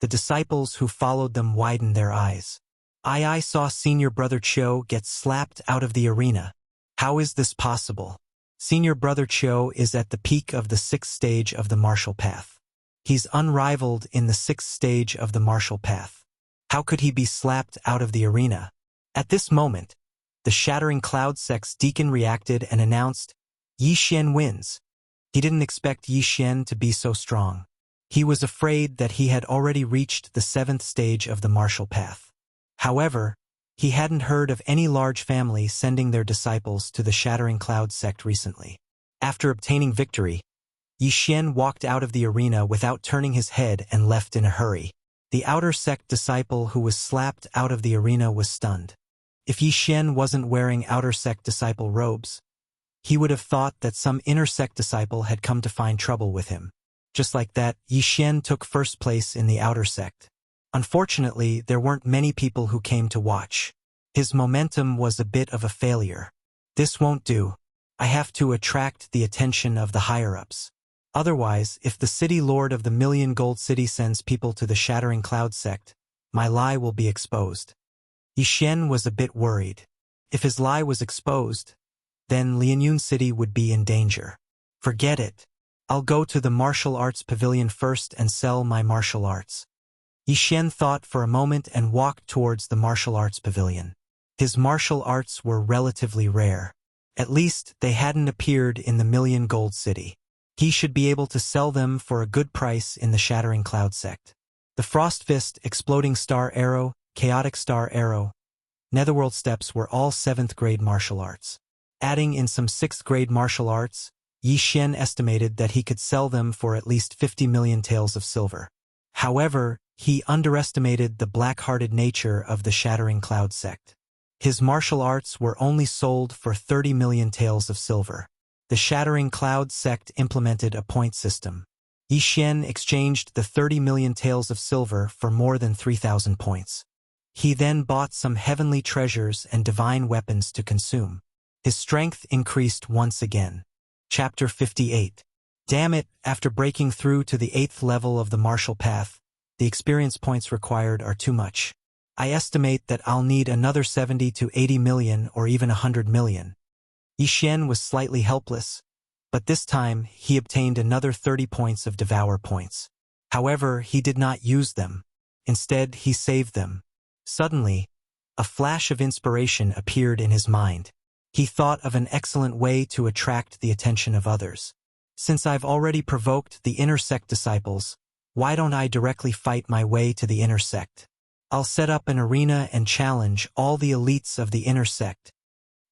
The disciples who followed them widened their eyes. I saw senior brother Chiu get slapped out of the arena. How is this possible?" Senior brother Chiu is at the peak of the 6th stage of the martial path. He's unrivaled in the 6th stage of the martial path. How could he be slapped out of the arena? At this moment, the Shattering Cloud sect's deacon reacted and announced, "Yi Xian wins." He didn't expect Yi Xian to be so strong. He was afraid that he had already reached the 7th stage of the martial path. However, he hadn't heard of any large family sending their disciples to the Shattering Cloud sect recently. After obtaining victory, Yi Xian walked out of the arena without turning his head and left in a hurry. The outer sect disciple who was slapped out of the arena was stunned. If Yi Xian wasn't wearing outer sect disciple robes, he would have thought that some inner sect disciple had come to find trouble with him. Just like that, Yi Xian took first place in the outer sect. Unfortunately, there weren't many people who came to watch. His momentum was a bit of a failure. "This won't do. I have to attract the attention of the higher-ups. Otherwise, if the city lord of the Million Gold City sends people to the Shattering Cloud sect, my lie will be exposed." Yi Xian was a bit worried. If his lie was exposed, then Lianyun City would be in danger. "Forget it. I'll go to the martial arts pavilion first and sell my martial arts." Yi Xian thought for a moment and walked towards the martial arts pavilion. His martial arts were relatively rare. At least, they hadn't appeared in the Million Gold City. He should be able to sell them for a good price in the Shattering Cloud sect. The Frost Fist, Exploding Star Arrow, Chaotic Star Arrow, Netherworld Steps were all 7th grade martial arts. Adding in some 6th grade martial arts, Yi Xian estimated that he could sell them for at least 50 million taels of silver. However, he underestimated the black-hearted nature of the Shattering Cloud sect. His martial arts were only sold for 30 million taels of silver. The Shattering Cloud sect implemented a point system. Yi Xian exchanged the 30 million taels of silver for more than 3,000 points. He then bought some heavenly treasures and divine weapons to consume. His strength increased once again. Chapter 58. Damn it, after breaking through to the 8th level of the martial path, the experience points required are too much. I estimate that I'll need another 70 to 80 million or even 100 million. Yi Xian was slightly helpless, but this time he obtained another 30 points of Devour points. However, he did not use them. Instead, he saved them. Suddenly, a flash of inspiration appeared in his mind. He thought of an excellent way to attract the attention of others. Since I've already provoked the inner sect disciples, why don't I directly fight my way to the inner sect? I'll set up an arena and challenge all the elites of the inner sect.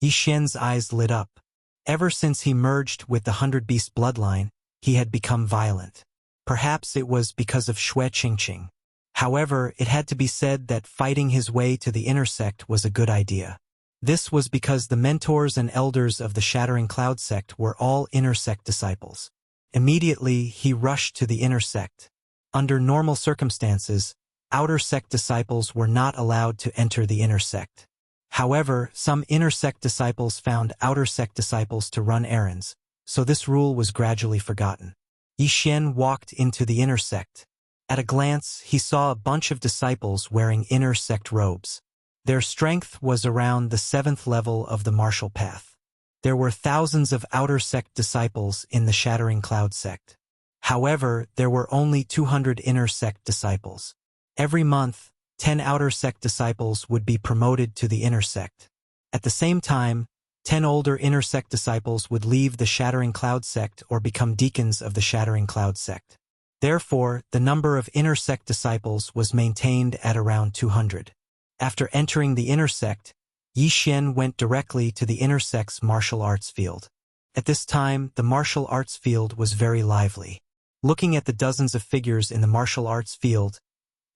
Yi Xian's eyes lit up. Ever since he merged with the 100 Beast bloodline, he had become violent. Perhaps it was because of Xue Qingqing. However, it had to be said that fighting his way to the inner sect was a good idea. This was because the mentors and elders of the Shattering Cloud sect were all inner sect disciples. Immediately, he rushed to the inner sect. Under normal circumstances, outer sect disciples were not allowed to enter the inner sect. However, some inner sect disciples found outer sect disciples to run errands, so this rule was gradually forgotten. Yi Xian walked into the inner sect. At a glance, he saw a bunch of disciples wearing inner sect robes. Their strength was around the 7th level of the martial path. There were thousands of outer sect disciples in the Shattering Cloud sect. However, there were only 200 inner sect disciples. Every month, 10 outer sect disciples would be promoted to the inner sect. At the same time, 10 older inner sect disciples would leave the Shattering Cloud sect or become deacons of the Shattering Cloud sect. Therefore, the number of inner sect disciples was maintained at around 200. After entering the inner sect, Yi Xian went directly to the inner sect's martial arts field. At this time, the martial arts field was very lively. Looking at the dozens of figures in the martial arts field,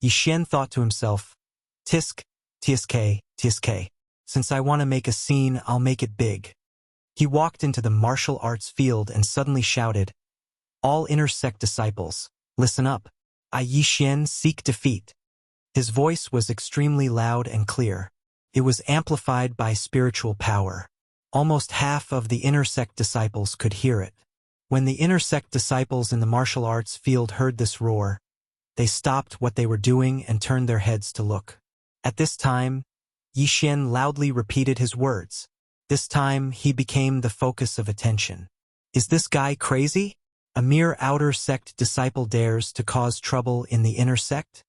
Yi Xian thought to himself, "Tisk, tsk, tsk. Since I want to make a scene, I'll make it big." He walked into the martial arts field and suddenly shouted, "All inner sect disciples, listen up. I Yi Xian seek defeat." His voice was extremely loud and clear. It was amplified by spiritual power. Almost half of the inner sect disciples could hear it. When the inner sect disciples in the martial arts field heard this roar, they stopped what they were doing and turned their heads to look. At this time, Yi Xian loudly repeated his words. This time, he became the focus of attention. Is this guy crazy? A mere outer sect disciple dares to cause trouble in the inner sect?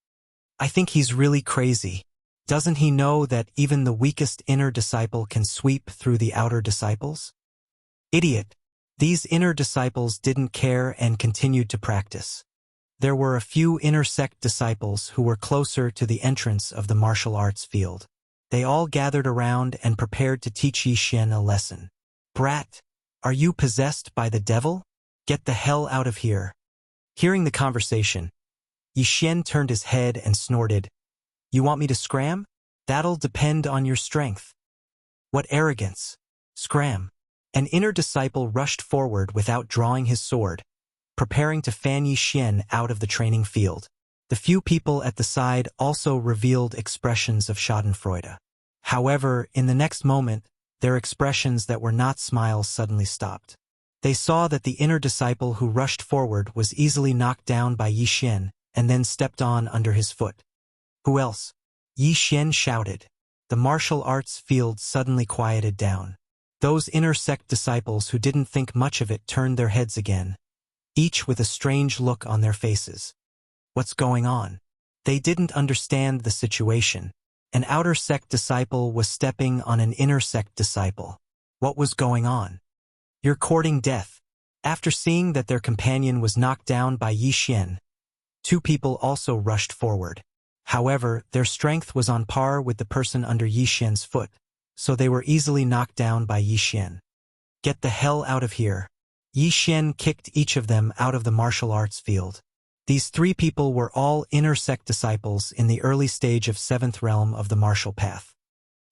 I think he's really crazy. Doesn't he know that even the weakest inner disciple can sweep through the outer disciples? Idiot! These inner disciples didn't care and continued to practice. There were a few inner sect disciples who were closer to the entrance of the martial arts field. They all gathered around and prepared to teach Yi Xian a lesson. "Brat, are you possessed by the devil? Get the hell out of here." Hearing the conversation, Yi Xian turned his head and snorted, "You want me to scram? That'll depend on your strength." What arrogance! Scram! An inner disciple rushed forward without drawing his sword, preparing to fan Yi Xian out of the training field. The few people at the side also revealed expressions of schadenfreude. However, in the next moment, their expressions that were not smiles suddenly stopped. They saw that the inner disciple who rushed forward was easily knocked down by Yi Xian and then stepped on under his foot. "Who else?" Yi Xian shouted. The martial arts field suddenly quieted down. Those inner sect disciples who didn't think much of it turned their heads again, each with a strange look on their faces. What's going on? They didn't understand the situation. An outer sect disciple was stepping on an inner sect disciple. What was going on? "You're courting death." After seeing that their companion was knocked down by Yi Xian, two people also rushed forward. However, their strength was on par with the person under Yi Xian's foot, so they were easily knocked down by Yi Xian. "Get the hell out of here." Yi Xian kicked each of them out of the martial arts field. These three people were all inner sect disciples in the early stage of 7th realm of the martial path.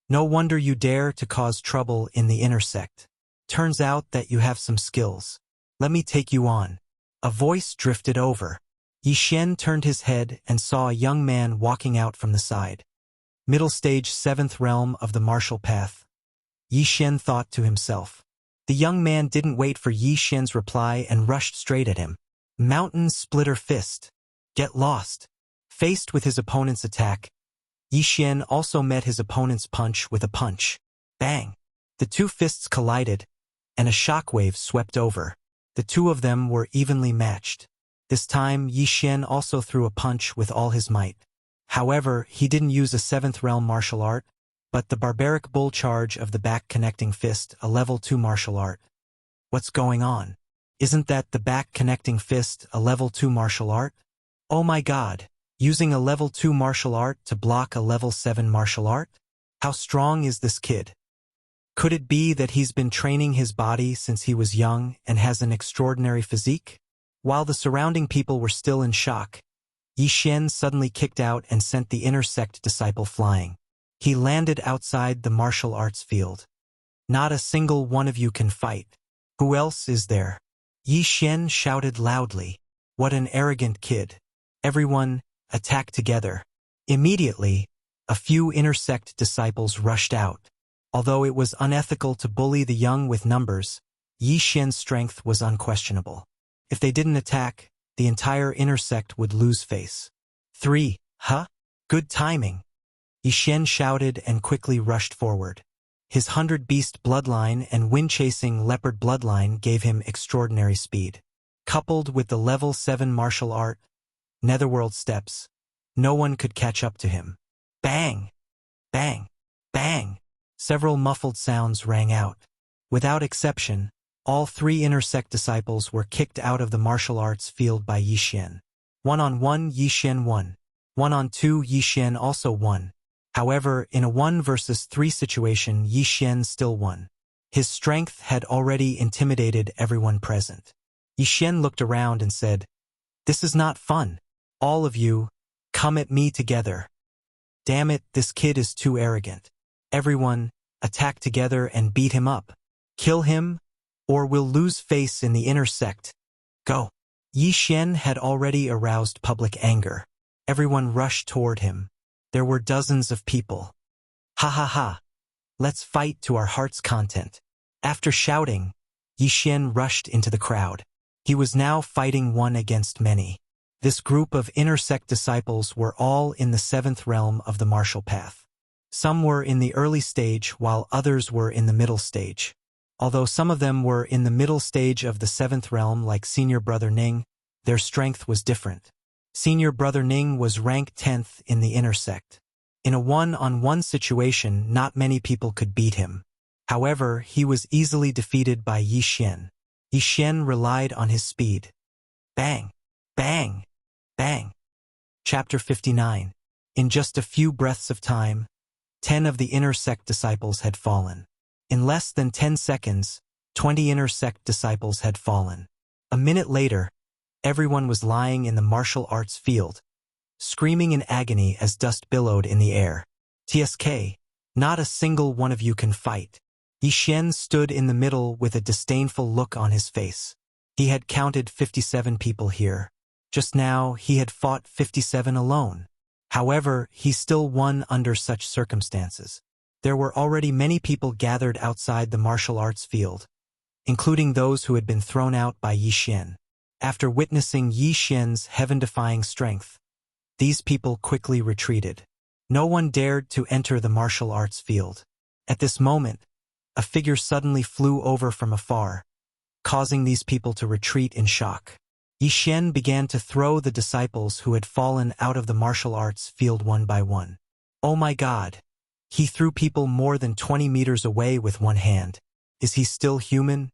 No wonder you dare to cause trouble in the inner sect. Turns out that you have some skills. Let me take you on. A voice drifted over. Yi Xian turned his head and saw a young man walking out from the side. Middle stage 7th realm of the martial path. Yi Xian thought to himself. The young man didn't wait for Yi Xian's reply and rushed straight at him. Mountain Splitter Fist. Get lost. Faced with his opponent's attack, Yi Xian also met his opponent's punch with a punch. Bang! The two fists collided, and a shockwave swept over. The two of them were evenly matched. This time, Yi Xian also threw a punch with all his might. However, he didn't use a 7th realm martial art, but the barbaric bull charge of the back connecting fist, a level 2 martial art. What's going on? Isn't that the back connecting fist a level 2 martial art? Oh my god! Using a level 2 martial art to block a level 7 martial art? How strong is this kid? Could it be that he's been training his body since he was young and has an extraordinary physique? While the surrounding people were still in shock, Yi Xian suddenly kicked out and sent the inner sect disciple flying. He landed outside the martial arts field. Not a single one of you can fight. Who else is there? Yi Xian shouted loudly. What an arrogant kid. Everyone, attack together. Immediately, a few inner sect disciples rushed out. Although it was unethical to bully the young with numbers, Yi Xian's strength was unquestionable. If they didn't attack, the entire inner sect would lose face. 3. Huh? Good timing. Yixian shouted and quickly rushed forward. His 100-beast bloodline and wind-chasing leopard bloodline gave him extraordinary speed. Coupled with the level 7 martial art, netherworld steps, no one could catch up to him. Bang! Bang! Bang! Several muffled sounds rang out. Without exception, all 3 inner sect disciples were kicked out of the martial arts field by Yixian. 1-on-1 Yixian won. 1-on-2 Yixian also won. However, in a 1 versus 3 situation, Yixian still won. His strength had already intimidated everyone present. Yixian looked around and said, "This is not fun. All of you, come at me together. Damn it, this kid is too arrogant. Everyone, attack together and beat him up. Kill him, or we'll lose face in the inner sect. Go." Yixian had already aroused public anger. Everyone rushed toward him. There were dozens of people. Ha ha ha. Let's fight to our heart's content. After shouting, Yixian rushed into the crowd. He was now fighting one against many. This group of inner sect disciples were all in the 7th realm of the martial path. Some were in the early stage while others were in the middle stage. Although some of them were in the middle stage of the 7th realm like Senior Brother Ning, their strength was different. Senior Brother Ning was ranked 10th in the inner sect. In a 1-on-1 situation, not many people could beat him. However, he was easily defeated by Yixian. Yixian relied on his speed. Bang! Bang! Bang! Chapter 59. In just a few breaths of time, 10 of the inner sect disciples had fallen. In less than 10 seconds, 20 inner sect disciples had fallen. A minute later, everyone was lying in the martial arts field, screaming in agony as dust billowed in the air. TSK, not a single one of you can fight. Yixian stood in the middle with a disdainful look on his face. He had counted 57 people here. Just now, he had fought 57 alone. However, he still won under such circumstances. There were already many people gathered outside the martial arts field, including those who had been thrown out by Yixian. After witnessing Yixian's heaven-defying strength, these people quickly retreated. No one dared to enter the martial arts field. At this moment, a figure suddenly flew over from afar, causing these people to retreat in shock. Yixian began to throw the disciples who had fallen out of the martial arts field one by one. Oh my God! He threw people more than 20 meters away with one hand. Is he still human?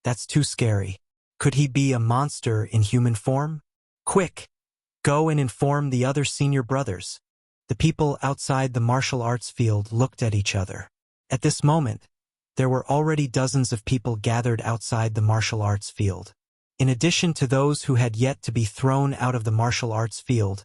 That's too scary. Could he be a monster in human form? Quick! Go and inform the other senior brothers. The people outside the martial arts field looked at each other. At this moment, there were already dozens of people gathered outside the martial arts field. In addition to those who had yet to be thrown out of the martial arts field,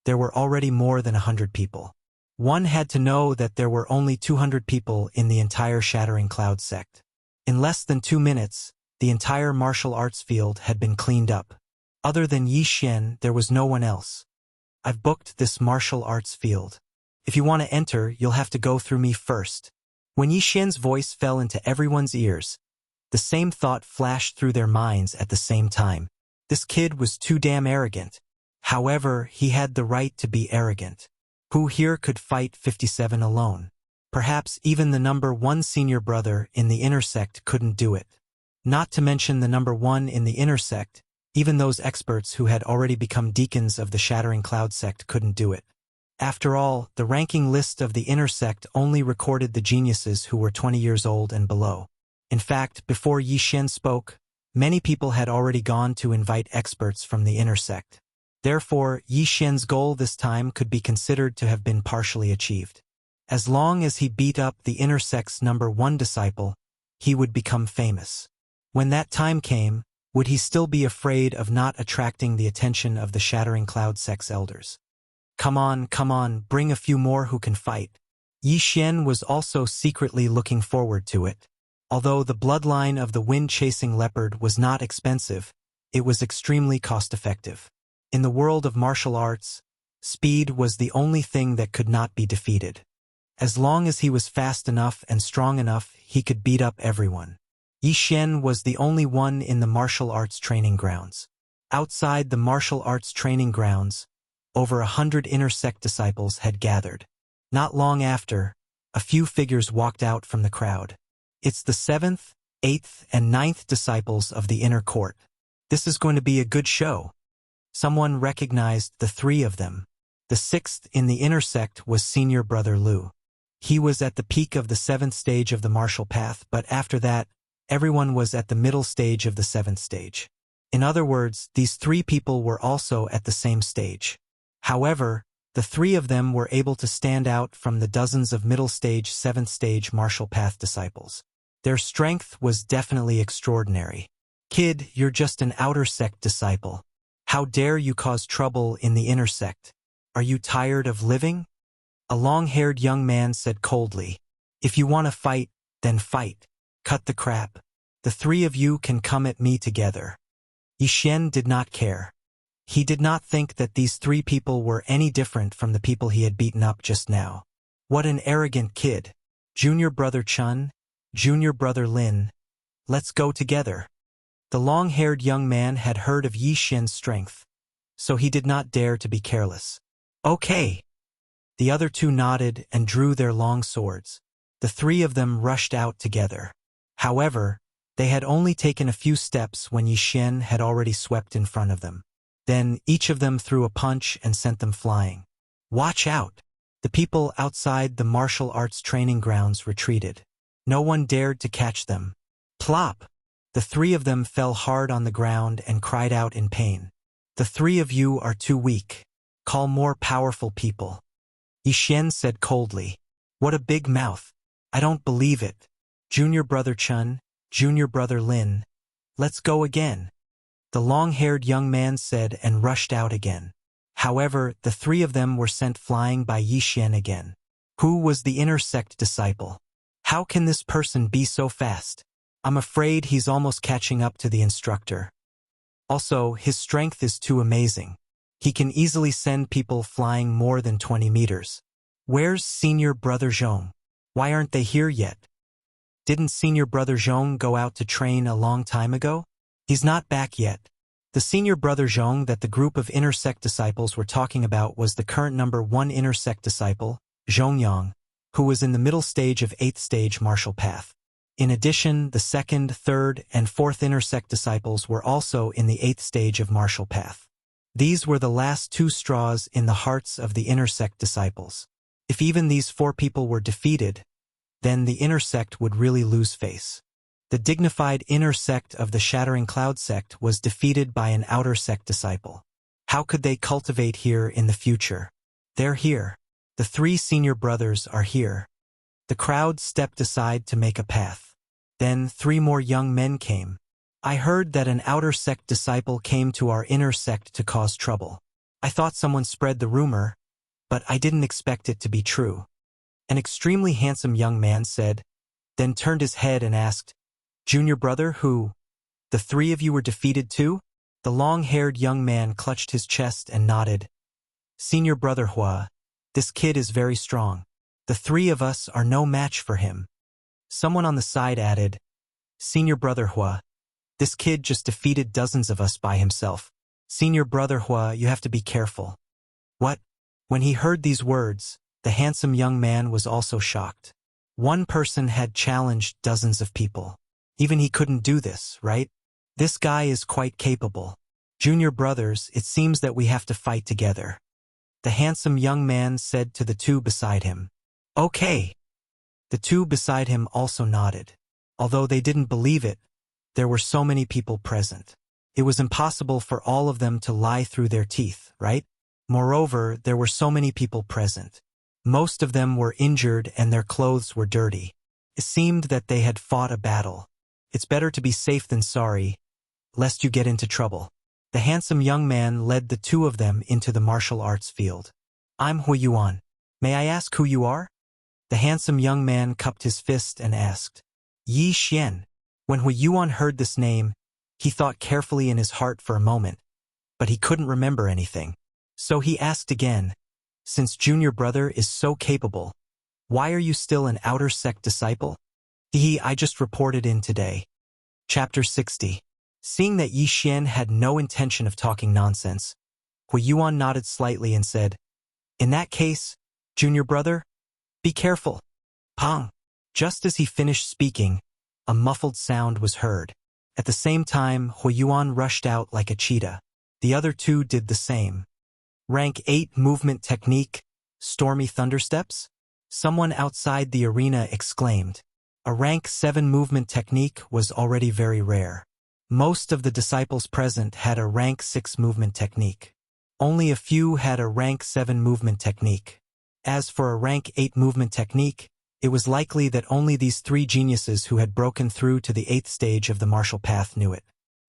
there were already more than 100 people. One had to know that there were only 200 people in the entire Shattering Cloud sect. In less than 2 minutes, the entire martial arts field had been cleaned up. Other than Yixian, there was no one else. I've booked this martial arts field. If you want to enter, you'll have to go through me first. When Yixian's voice fell into everyone's ears, the same thought flashed through their minds at the same time. This kid was too damn arrogant. However, he had the right to be arrogant. Who here could fight 57 alone? Perhaps even the number 1 senior brother in the inner sect couldn't do it. Not to mention the number 1 in the inner sect, even those experts who had already become deacons of the Shattering Cloud sect couldn't do it. After all, the ranking list of the inner sect only recorded the geniuses who were 20 years old and below. In fact, before Yixian spoke, many people had already gone to invite experts from the inner sect. Therefore, Yixian's goal this time could be considered to have been partially achieved. As long as he beat up the inner sect's number 1 disciple, he would become famous. When that time came, would he still be afraid of not attracting the attention of the Shattering Cloud sect's elders? Come on, bring a few more who can fight. Yixian was also secretly looking forward to it. Although the bloodline of the wind-chasing leopard was not expensive, it was extremely cost-effective. In the world of martial arts, speed was the only thing that could not be defeated. As long as he was fast enough and strong enough, he could beat up everyone. Yi Xian was the only one in the martial arts training grounds. Outside the martial arts training grounds, over 100 inner sect disciples had gathered. Not long after, a few figures walked out from the crowd. It's the 7th, 8th, and 9th disciples of the inner court. This is going to be a good show. Someone recognized the 3 of them. The 6th in the inner sect was Senior Brother Lu. He was at the peak of the 7th stage of the martial path, but after that, everyone was at the middle stage of the 7th stage. In other words, these 3 people were also at the same stage. However, the 3 of them were able to stand out from the dozens of middle stage 7th stage martial path disciples. Their strength was definitely extraordinary. Kid, you're just an outer sect disciple. How dare you cause trouble in the inner sect? Are you tired of living? A long-haired young man said coldly. If you want to fight, then fight. Cut the crap. The 3 of you can come at me together. Yi Xian did not care. He did not think that these 3 people were any different from the people he had beaten up just now. What an arrogant kid. Junior Brother Chun, Junior Brother Lin, let's go together. The long-haired young man had heard of Yi Xian's strength, so he did not dare to be careless. Okay. The other 2 nodded and drew their long swords. The 3 of them rushed out together. However, they had only taken a few steps when Yi Xian had already swept in front of them. Then each of them threw a punch and sent them flying. Watch out! The people outside the martial arts training grounds retreated. No one dared to catch them. Plop! The 3 of them fell hard on the ground and cried out in pain. The 3 of you are too weak. Call more powerful people. Yi Xian said coldly. What a big mouth. I don't believe it. Junior Brother Chun, Junior Brother Lin, let's go again. The long-haired young man said and rushed out again. However, the 3 of them were sent flying by Yi Xian again. Who was the inner sect disciple? How can this person be so fast? I'm afraid he's almost catching up to the instructor. Also, his strength is too amazing. He can easily send people flying more than 20 meters. Where's Senior Brother Zhong? Why aren't they here yet? Didn't Senior Brother Zhong go out to train a long time ago? He's not back yet. The Senior Brother Zhong that the group of inner sect disciples were talking about was the current number 1 inner sect disciple, Zhongyang, who was in the middle stage of 8th stage martial path. In addition, the 2nd, 3rd, and 4th inner sect disciples were also in the 8th stage of martial path. These were the last 2 straws in the hearts of the inner sect disciples. If even these 4 people were defeated, then the inner sect would really lose face. The dignified inner sect of the Shattering Cloud sect was defeated by an outer sect disciple. How could they cultivate here in the future? They're here. The 3 senior brothers are here. The crowd stepped aside to make a path. Then 3 more young men came. I heard that an outer sect disciple came to our inner sect to cause trouble. I thought someone spread the rumor, but I didn't expect it to be true. An extremely handsome young man said, then turned his head and asked, Junior Brother, who? The 3 of you were defeated too? The long-haired young man clutched his chest and nodded. Senior Brother Hua, this kid is very strong. The 3 of us are no match for him. Someone on the side added, Senior Brother Hua, this kid just defeated dozens of us by himself. Senior Brother Hua, you have to be careful. What? When he heard these words, the handsome young man was also shocked. One person had challenged dozens of people. Even he couldn't do this, right? This guy is quite capable. Junior brothers, it seems that we have to fight together. The handsome young man said to the 2 beside him. Okay. The 2 beside him also nodded. Although they didn't believe it, there were so many people present. It was impossible for all of them to lie through their teeth, right? Moreover, there were so many people present. Most of them were injured and their clothes were dirty. It seemed that they had fought a battle. It's better to be safe than sorry, lest you get into trouble. The handsome young man led the 2 of them into the martial arts field. I'm Hui Yuan. May I ask who you are? The handsome young man cupped his fist and asked. Yi Xian. When Hui Yuan heard this name, he thought carefully in his heart for a moment, but he couldn't remember anything. So he asked again, since Junior Brother is so capable, why are you still an outer sect disciple? I just reported in today. Chapter 60. Seeing that Yi Xian had no intention of talking nonsense, Hui Yuan nodded slightly and said, "In that case, junior brother, be careful." Pong! Just as he finished speaking, a muffled sound was heard. At the same time, Hui Yuan rushed out like a cheetah. The other two did the same. Rank 8 movement technique, stormy thundersteps? Someone outside the arena exclaimed. A rank 7 movement technique was already very rare. Most of the disciples present had a rank 6 movement technique. Only a few had a rank 7 movement technique. As for a rank 8 movement technique, it was likely that only these 3 geniuses who had broken through to the 8th stage of the martial path knew it.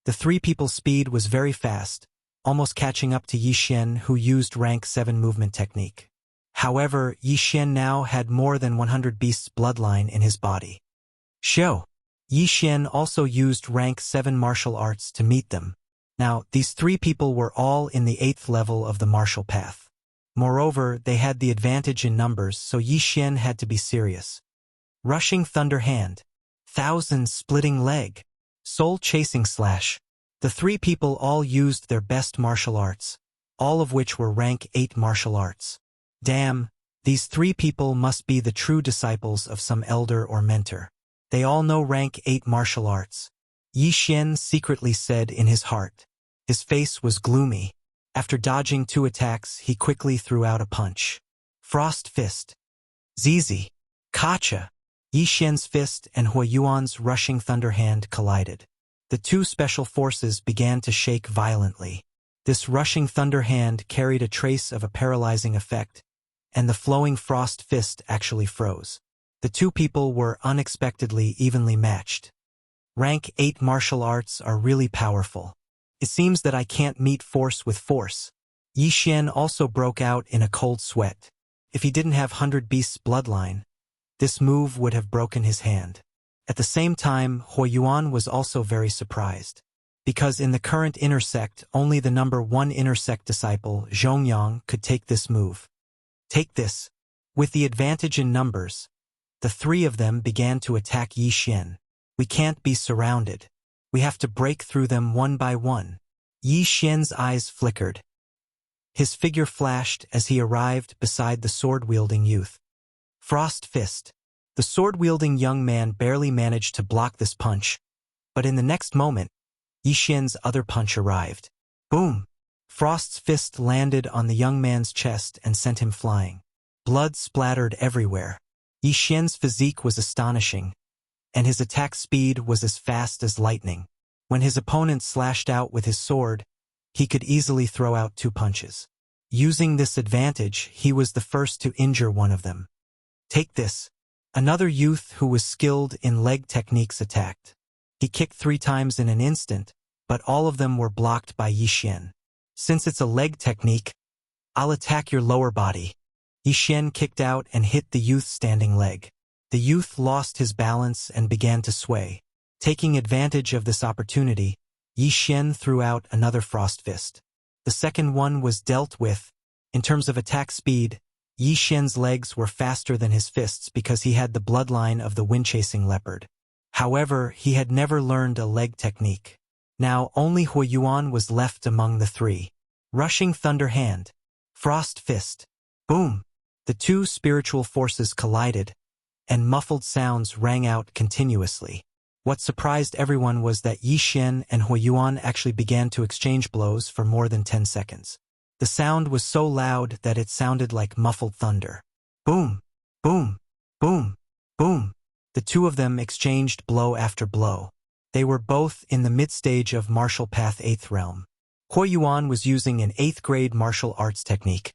The 3 people's speed was very fast, almost catching up to Yi Xian, who used rank 7 movement technique. However, Yi Xian now had more than 100 beasts' bloodline in his body. Show! Yi Xian also used rank 7 martial arts to meet them. Now, these 3 people were all in the 8th level of the martial path. Moreover, they had the advantage in numbers, so Yi Xian had to be serious. Rushing Thunder Hand, Thousand Splitting Leg, Soul Chasing Slash. The 3 people all used their best martial arts, all of which were rank 8 martial arts. Damn, these 3 people must be the true disciples of some elder or mentor. They all know rank 8 martial arts. Yi Xian secretly said in his heart. His face was gloomy. After dodging 2 attacks, he quickly threw out a punch. Frost Fist. Zizi. Kacha. Yi Xian's fist and Hui Yuan's rushing thunder hand collided. The 2 special forces began to shake violently. This rushing thunder hand carried a trace of a paralyzing effect, and the flowing frost fist actually froze. The 2 people were unexpectedly evenly matched. Rank 8 martial arts are really powerful. It seems that I can't meet force with force. Yi Xian also broke out in a cold sweat. If he didn't have 100 Beasts' bloodline, this move would have broken his hand. At the same time, Hui Yuan was also very surprised. Because in the current inner sect, only the number 1 inner sect disciple, Zhongyang, could take this move. Take this. With the advantage in numbers, the 3 of them began to attack Yi Xian. We can't be surrounded. We have to break through them one by one. Yi Xian's eyes flickered. His figure flashed as he arrived beside the sword-wielding youth. Frost Fist. The sword-wielding young man barely managed to block this punch, but in the next moment, Yi Xian's other punch arrived. Boom! Frost's fist landed on the young man's chest and sent him flying. Blood splattered everywhere. Yi Xian's physique was astonishing, and his attack speed was as fast as lightning. When his opponent slashed out with his sword, he could easily throw out 2 punches. Using this advantage, he was the first to injure one of them. Take this. Another youth who was skilled in leg techniques attacked. He kicked 3 times in an instant, but all of them were blocked by Yi Xian. Since it's a leg technique, I'll attack your lower body. Yi Xian kicked out and hit the youth's standing leg. The youth lost his balance and began to sway. Taking advantage of this opportunity, Yi Xian threw out another frost fist. The second one was dealt with. In terms of attack speed, Yi Xian's legs were faster than his fists because he had the bloodline of the wind-chasing leopard. However, he had never learned a leg technique. Now only Hui Yuan was left among the 3. Rushing Thunder Hand. Frost Fist. Boom! The 2 spiritual forces collided, and muffled sounds rang out continuously. What surprised everyone was that Yi Xian and Hui Yuan actually began to exchange blows for more than 10 seconds. The sound was so loud that it sounded like muffled thunder. Boom! Boom! Boom! Boom! The 2 of them exchanged blow after blow. They were both in the mid-stage of martial path 8th realm. Hui Yuan was using an 8th grade martial arts technique,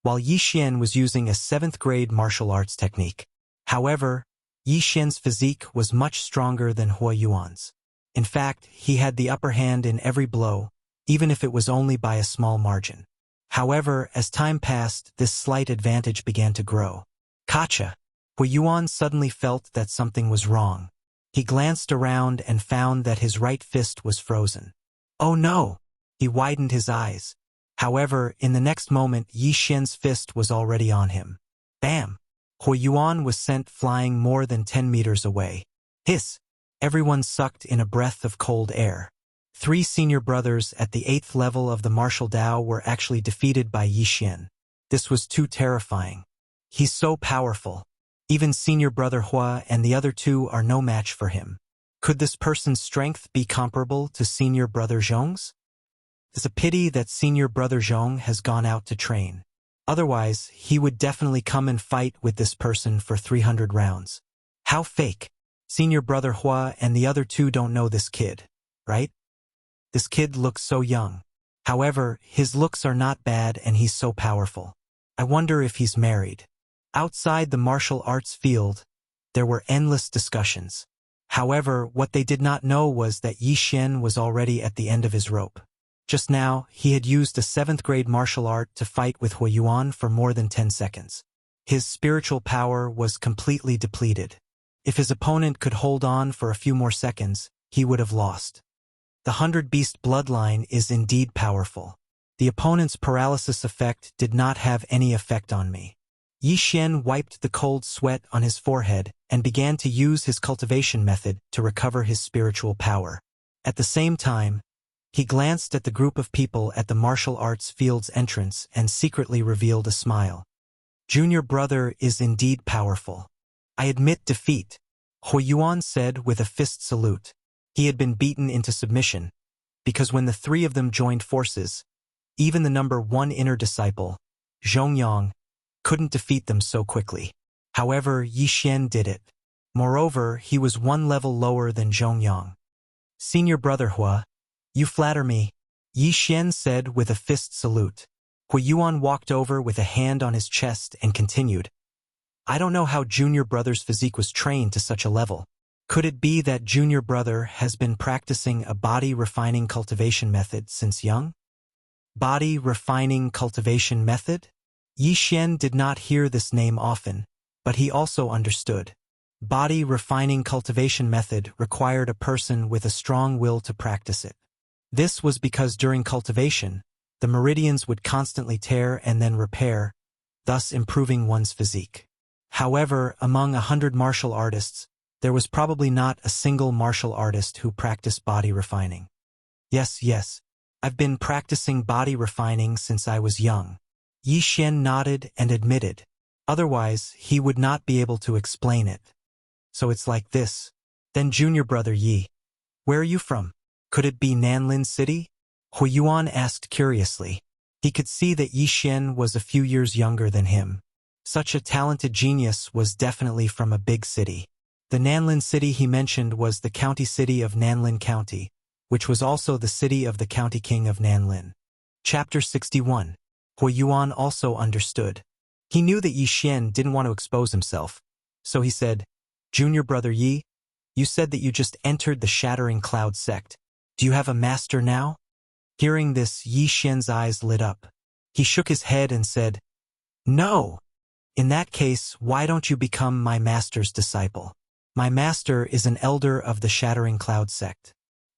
while Yi Xian was using a 7th grade martial arts technique. However, Yi Xian's physique was much stronger than Hui Yuan's. In fact, he had the upper hand in every blow, even if it was only by a small margin. However, as time passed, this slight advantage began to grow. Kacha! Hui Yuan suddenly felt that something was wrong. He glanced around and found that his right fist was frozen. Oh no! He widened his eyes. However, in the next moment, Yi Xian's fist was already on him. Bam! Hui Yuan was sent flying more than 10 meters away. Hiss! Everyone sucked in a breath of cold air. 3 senior brothers at the 8th level of the martial Dao were actually defeated by Yi Xian. This was too terrifying. He's so powerful. Even senior brother Hua and the other 2 are no match for him. Could this person's strength be comparable to senior brother Zhong's? It's a pity that senior brother Zhong has gone out to train. Otherwise, he would definitely come and fight with this person for 300 rounds. How fake. Senior brother Hua and the other 2 don't know this kid, right? This kid looks so young. However, his looks are not bad and he's so powerful. I wonder if he's married. Outside the martial arts field, there were endless discussions. However, what they did not know was that Yi Xian was already at the end of his rope. Just now, he had used a 7th grade martial art to fight with Hui Yuan for more than 10 seconds. His spiritual power was completely depleted. If his opponent could hold on for a few more seconds, he would have lost. The 100 Beast bloodline is indeed powerful. The opponent's paralysis effect did not have any effect on me. Yi Xian wiped the cold sweat on his forehead and began to use his cultivation method to recover his spiritual power. At the same time, he glanced at the group of people at the martial arts field's entrance and secretly revealed a smile. Junior brother is indeed powerful. I admit defeat, Hui Yuan said with a fist salute. He had been beaten into submission, because when the 3 of them joined forces, even the number 1 inner disciple, Zhongyang, couldn't defeat them so quickly. However, Yi Xian did it. Moreover, he was 1 level lower than Zhongyang. Senior brother Hua, you flatter me, Yi Xian said with a fist salute. Hui Yuan walked over with a hand on his chest and continued. I don't know how junior brother's physique was trained to such a level. Could it be that junior brother has been practicing a body refining cultivation method since young? Body refining cultivation method? Yi Xian did not hear this name often, but he also understood. Body refining cultivation method required a person with a strong will to practice it. This was because during cultivation, the meridians would constantly tear and then repair, thus improving one's physique. However, among 100 martial artists, there was probably not a single martial artist who practiced body refining. Yes, I've been practicing body refining since I was young. Yi Xian nodded and admitted. Otherwise, he would not be able to explain it. So it's like this. Then junior brother Yi. Where are you from? Could it be Nanlin City? Hui Yuan asked curiously. He could see that Yi Xian was a few years younger than him. Such a talented genius was definitely from a big city. The Nanlin city he mentioned was the county city of Nanlin County, which was also the city of the county king of Nanlin. Chapter 61. Hui Yuan also understood. He knew that Yi Xian didn't want to expose himself, so he said, Junior brother Yi, you said that you just entered the Shattering Cloud sect. Do you have a master now? Hearing this, Yi Xian's eyes lit up. He shook his head and said, No. In that case, why don't you become my master's disciple? My master is an elder of the Shattering Cloud sect.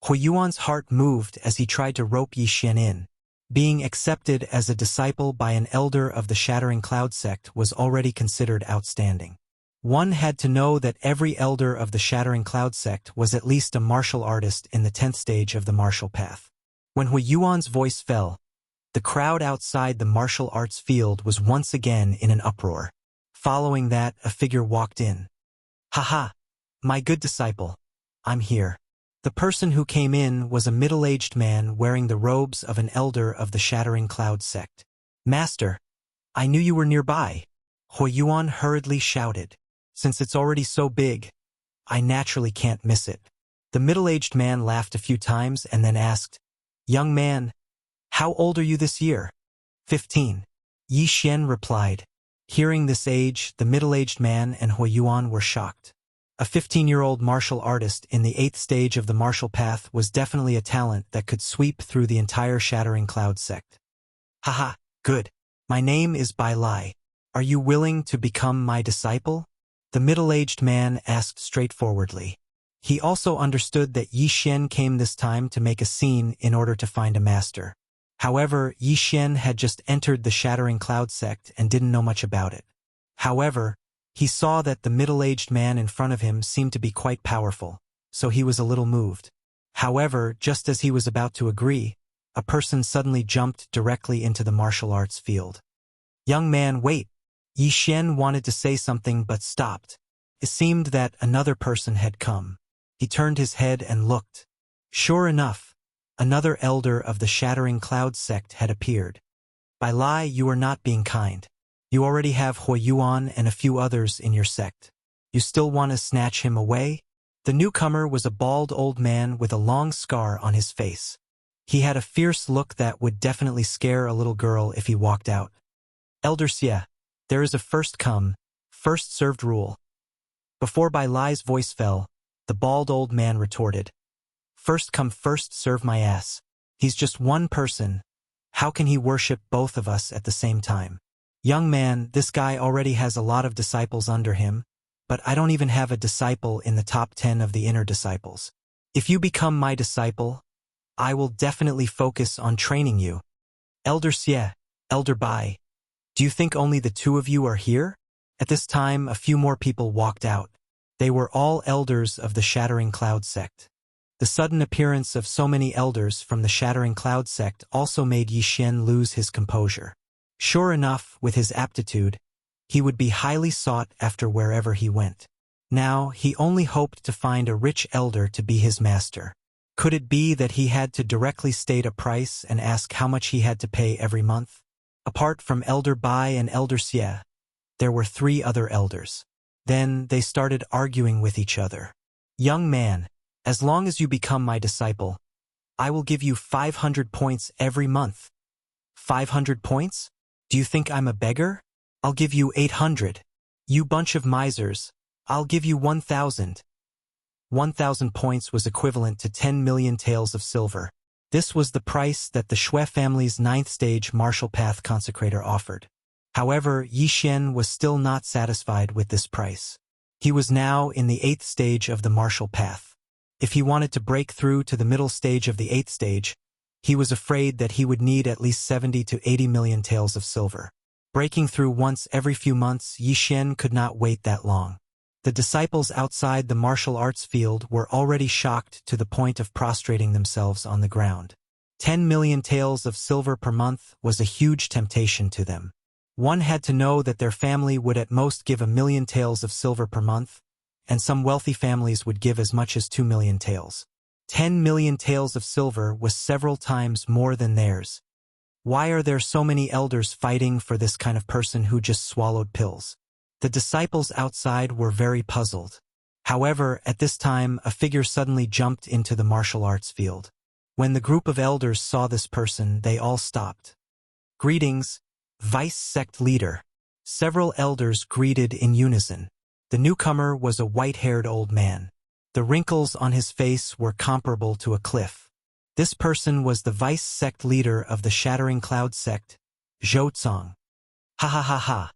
Hui Yuan's heart moved as he tried to rope Yi Xian in. Being accepted as a disciple by an elder of the Shattering Cloud sect was already considered outstanding. One had to know that every elder of the Shattering Cloud sect was at least a martial artist in the 10th stage of the martial path. When Hui Yuan's voice fell, the crowd outside the martial arts field was once again in an uproar. Following that, a figure walked in. Haha, my good disciple, I'm here. The person who came in was a middle-aged man wearing the robes of an elder of the Shattering Cloud sect. Master, I knew you were nearby. Hui Yuan hurriedly shouted. Since it's already so big, I naturally can't miss it. The middle-aged man laughed a few times and then asked, Young man, how old are you this year? 15. Yi Xian replied. Hearing this age, the middle-aged man and Hui Yuan were shocked. A 15-year-old martial artist in the 8th stage of the martial path was definitely a talent that could sweep through the entire Shattering Cloud sect. Haha, good. My name is Bai Lai. Are you willing to become my disciple? The middle-aged man asked straightforwardly. He also understood that Yi Xian came this time to make a scene in order to find a master. However, Yi Xian had just entered the Shattering Cloud sect and didn't know much about it. However, he saw that the middle-aged man in front of him seemed to be quite powerful, so he was a little moved. However, just as he was about to agree, a person suddenly jumped directly into the martial arts field. "Young man, wait!" Yi Xian wanted to say something but stopped. It seemed that another person had come. He turned his head and looked. Sure enough, another elder of the Shattering Cloud sect had appeared. "Bai Lai, you are not being kind. You already have Hui Yuan and a few others in your sect. You still want to snatch him away?" The newcomer was a bald old man with a long scar on his face. He had a fierce look that would definitely scare a little girl if he walked out. "Elder Xie, there is a first come, first served rule." Before Bai Lai's voice fell, the bald old man retorted. "First come, first serve my ass. He's just one person. How can he worship both of us at the same time?" "Young man, this guy already has a lot of disciples under him, but I don't even have a disciple in the top 10 of the inner disciples. If you become my disciple, I will definitely focus on training you." "Elder Xie, Elder Bai, do you think only the two of you are here?" At this time, a few more people walked out. They were all elders of the Shattering Cloud sect. The sudden appearance of so many elders from the Shattering Cloud sect also made Yi Xian lose his composure. Sure enough, with his aptitude, he would be highly sought after wherever he went. Now, he only hoped to find a rich elder to be his master. Could it be that he had to directly state a price and ask how much he had to pay every month? Apart from Elder Bai and Elder Xie, there were 3 other elders. Then they started arguing with each other. "Young man, as long as you become my disciple, I will give you 500 points every month." "500 points? Do you think I'm a beggar? I'll give you 800. You bunch of misers, I'll give you 1,000. 1,000 points was equivalent to 10 million taels of silver. This was the price that the Shui family's 9th stage martial path consecrator offered. However, Yi Xian was still not satisfied with this price. He was now in the 8th stage of the martial path. If he wanted to break through to the middle stage of the 8th stage, he was afraid that he would need at least 70 to 80 million taels of silver. Breaking through once every few months, Yi Xian could not wait that long. The disciples outside the martial arts field were already shocked to the point of prostrating themselves on the ground. 10 million taels of silver per month was a huge temptation to them. One had to know that their family would at most give 1 million taels of silver per month, and some wealthy families would give as much as 2 million taels. 10 million taels of silver was several times more than theirs. Why are there so many elders fighting for this kind of person who just swallowed pills? The disciples outside were very puzzled. However, at this time, a figure suddenly jumped into the martial arts field. When the group of elders saw this person, they all stopped. "Greetings, Vice Sect Leader." Several elders greeted in unison. The newcomer was a white-haired old man. The wrinkles on his face were comparable to a cliff. This person was the Vice Sect Leader of the Shattering Cloud sect, Zhou Cong. "Ha ha ha ha.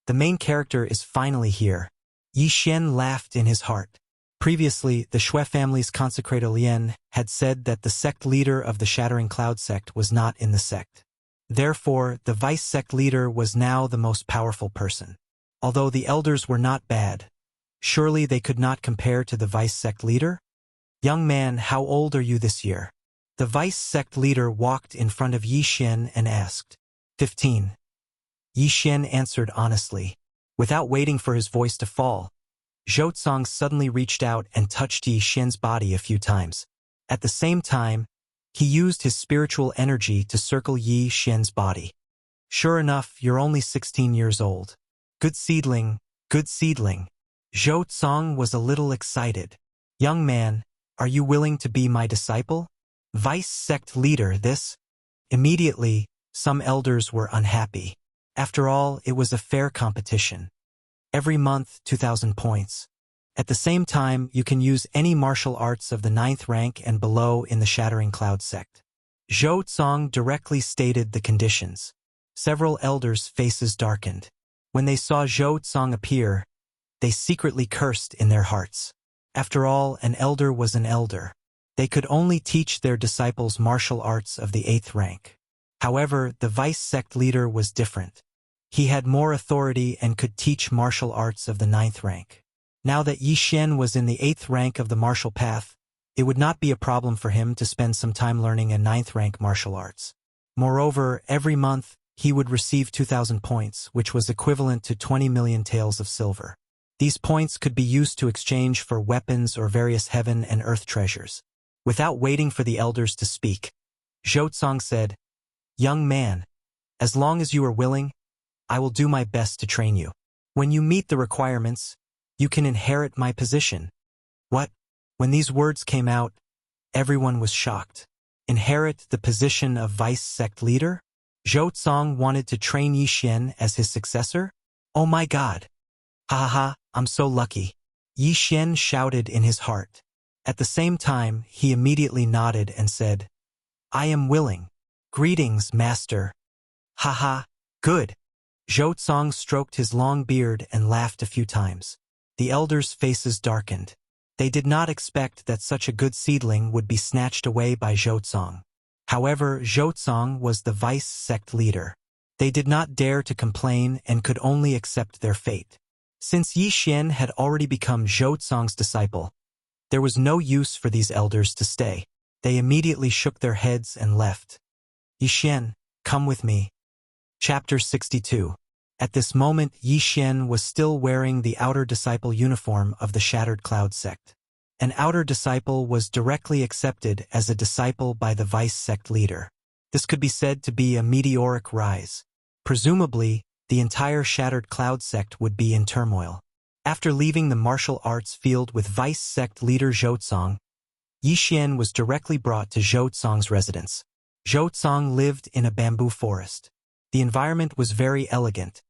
The main character is finally here." Yi Xian laughed in his heart. Previously, the Shui family's consecrator Lian had said that the sect leader of the Shattering Cloud sect was not in the sect. Therefore, the vice sect leader was now the most powerful person. Although the elders were not bad, surely they could not compare to the vice sect leader? "Young man, how old are you this year?" The vice sect leader walked in front of Yi Xian and asked. 15. Yi Xian answered honestly. Without waiting for his voice to fall, Zhou Cong suddenly reached out and touched Yi Xian's body a few times. At the same time, he used his spiritual energy to circle Yi Xian's body. "Sure enough, you're only 16 years old. Good seedling, good seedling." Zhou Cong was a little excited. "Young man, are you willing to be my disciple?" Vice sect leader, this? Immediately, some elders were unhappy. After all, it was a fair competition. Every month, 2,000 points. At the same time, you can use any martial arts of the 9th rank and below in the Shattering Cloud sect. Zhou Cong directly stated the conditions. Several elders' faces darkened. When they saw Zhou Cong appear, they secretly cursed in their hearts. After all, an elder was an elder. They could only teach their disciples martial arts of the 8th rank. However, the vice sect leader was different. He had more authority and could teach martial arts of the 9th rank. Now that Yi Xian was in the 8th rank of the martial path, it would not be a problem for him to spend some time learning a 9th rank martial arts. Moreover, every month, he would receive 2,000 points, which was equivalent to 20 million taels of silver. These points could be used to exchange for weapons or various heaven and earth treasures. Without waiting for the elders to speak, Zhou said, "Young man, as long as you are willing, I will do my best to train you. When you meet the requirements, you can inherit my position." What? When these words came out, everyone was shocked. Inherit the position of vice sect leader? Zhou wanted to train Yi Xian as his successor? Oh my god! Ha ha ha, I'm so lucky. Yi Xian shouted in his heart. At the same time, he immediately nodded and said, "I am willing. Greetings, master." Ha ha, good. Zhou stroked his long beard and laughed a few times. The elders' faces darkened. They did not expect that such a good seedling would be snatched away by Zhou. However, Zhou was the vice sect leader. They did not dare to complain and could only accept their fate. Since Yi Xian had already become Zhou's disciple, there was no use for these elders to stay. They immediately shook their heads and left. "Yi Xian, come with me." Chapter 62. At this moment, Yi Xian was still wearing the outer disciple uniform of the Shattered Cloud sect. An outer disciple was directly accepted as a disciple by the vice sect leader. This could be said to be a meteoric rise. Presumably, the entire Shattered Cloud sect would be in turmoil. After leaving the martial arts field with vice sect leader Zhou, Yi Xian was directly brought to Zhou's residence. Zhou lived in a bamboo forest. The environment was very elegant,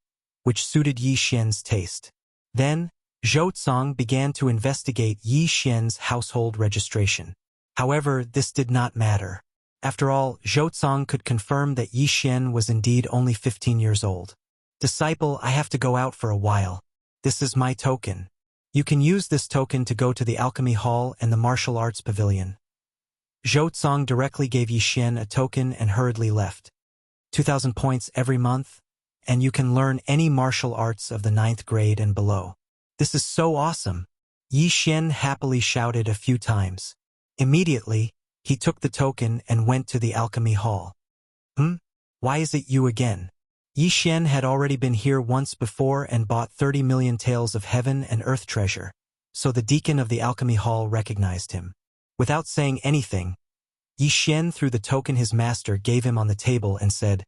which suited Yi Xian's taste. Then, Zhou began to investigate Yi Xian's household registration. However, this did not matter. After all, Zhou could confirm that Yi Xian was indeed only 15 years old. "Disciple, I have to go out for a while. This is my token. You can use this token to go to the Alchemy Hall and the Martial Arts Pavilion." Zhou directly gave Yi Xian a token and hurriedly left. 2,000 points every month, and you can learn any martial arts of the 9th grade and below. This is so awesome! Yi Xian happily shouted a few times. Immediately, he took the token and went to the Alchemy Hall. Why is it you again? Yi Xian had already been here once before and bought 30 million taels of heaven and earth treasure, so the deacon of the Alchemy Hall recognized him. Without saying anything, Yi Xian threw the token his master gave him on the table and said,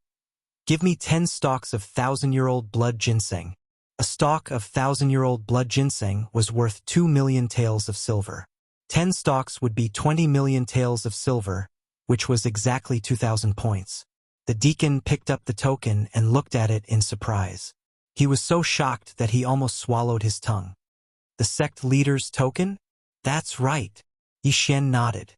"Give me 10 stalks of 1,000-year-old blood ginseng." A stalk of 1,000-year-old blood ginseng was worth 2 million taels of silver. 10 stalks would be 20 million taels of silver, which was exactly 2,000 points. The deacon picked up the token and looked at it in surprise. He was so shocked that he almost swallowed his tongue. "The sect leader's token? That's right." Yi Xian nodded.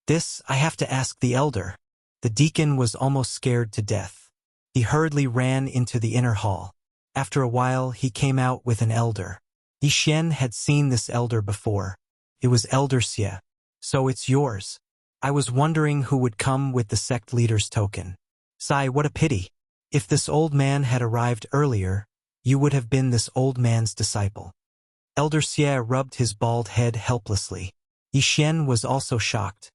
"This, I have to ask the elder." The deacon was almost scared to death. He hurriedly ran into the inner hall. After a while, he came out with an elder. Yi Xian had seen this elder before. It was Elder Xie. "So it's yours. I was wondering who would come with the sect leader's token." "Sigh, what a pity. If this old man had arrived earlier, you would have been this old man's disciple." Elder Xie rubbed his bald head helplessly. Yi Xian was also shocked.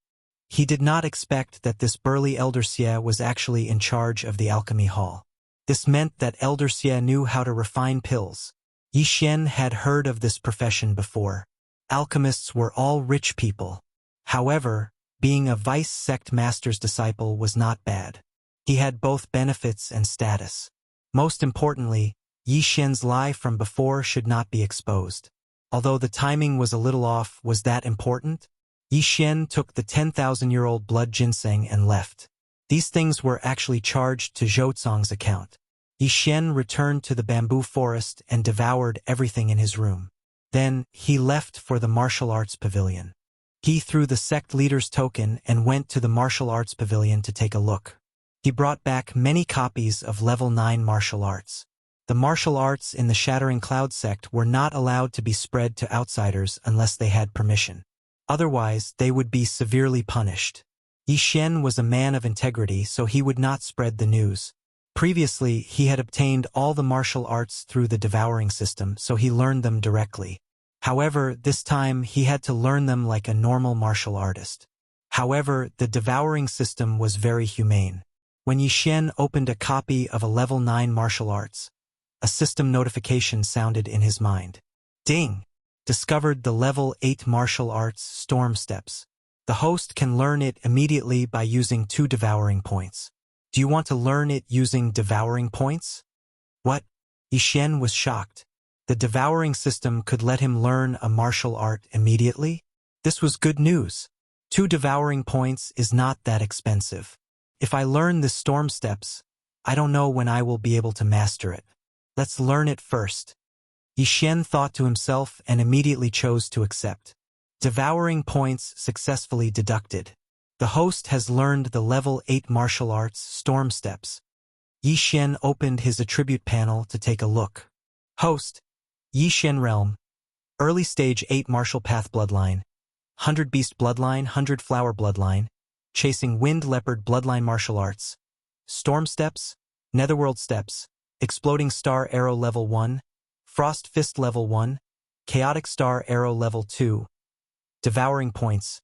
He did not expect that this burly Elder Xie was actually in charge of the Alchemy Hall. This meant that Elder Xie knew how to refine pills. Yi Xian had heard of this profession before. Alchemists were all rich people. However, being a vice sect master's disciple was not bad. He had both benefits and status. Most importantly, Yi Xian's lie from before should not be exposed. Although the timing was a little off, was that important? Yi Xian took the 10,000-year-old blood ginseng and left. These things were actually charged to Zhou's account. Yi Xian returned to the bamboo forest and devoured everything in his room. Then, he left for the martial arts pavilion. He threw the sect leader's token and went to the martial arts pavilion to take a look. He brought back many copies of level 9 martial arts. The martial arts in the Shattering Cloud sect were not allowed to be spread to outsiders unless they had permission. Otherwise, they would be severely punished. Yi Xian was a man of integrity, so he would not spread the news. Previously, he had obtained all the martial arts through the devouring system, so he learned them directly. However, this time he had to learn them like a normal martial artist. However, the devouring system was very humane. When Yixin opened a copy of a level 9 martial arts, a system notification sounded in his mind. Ding! Discovered the level 8 martial arts storm steps. The host can learn it immediately by using 2 devouring points. Do you want to learn it using devouring points? What? Yixin was shocked. The devouring system could let him learn a martial art immediately? This was good news. 2 devouring points is not that expensive. If I learn the storm steps, I don't know when I will be able to master it. Let's learn it first. Yixin thought to himself and immediately chose to accept. Devouring points successfully deducted. The host has learned the level 8 martial arts storm steps. Yixin opened his attribute panel to take a look. Host: Yixin Realm. Early Stage 8 Martial Path Bloodline. 100 Beast Bloodline, 100 Flower Bloodline. Chasing Wind Leopard Bloodline Martial Arts. Storm Steps. Netherworld Steps. Exploding Star Arrow Level 1. Frost Fist Level 1. Chaotic Star Arrow Level 2. Devouring Points.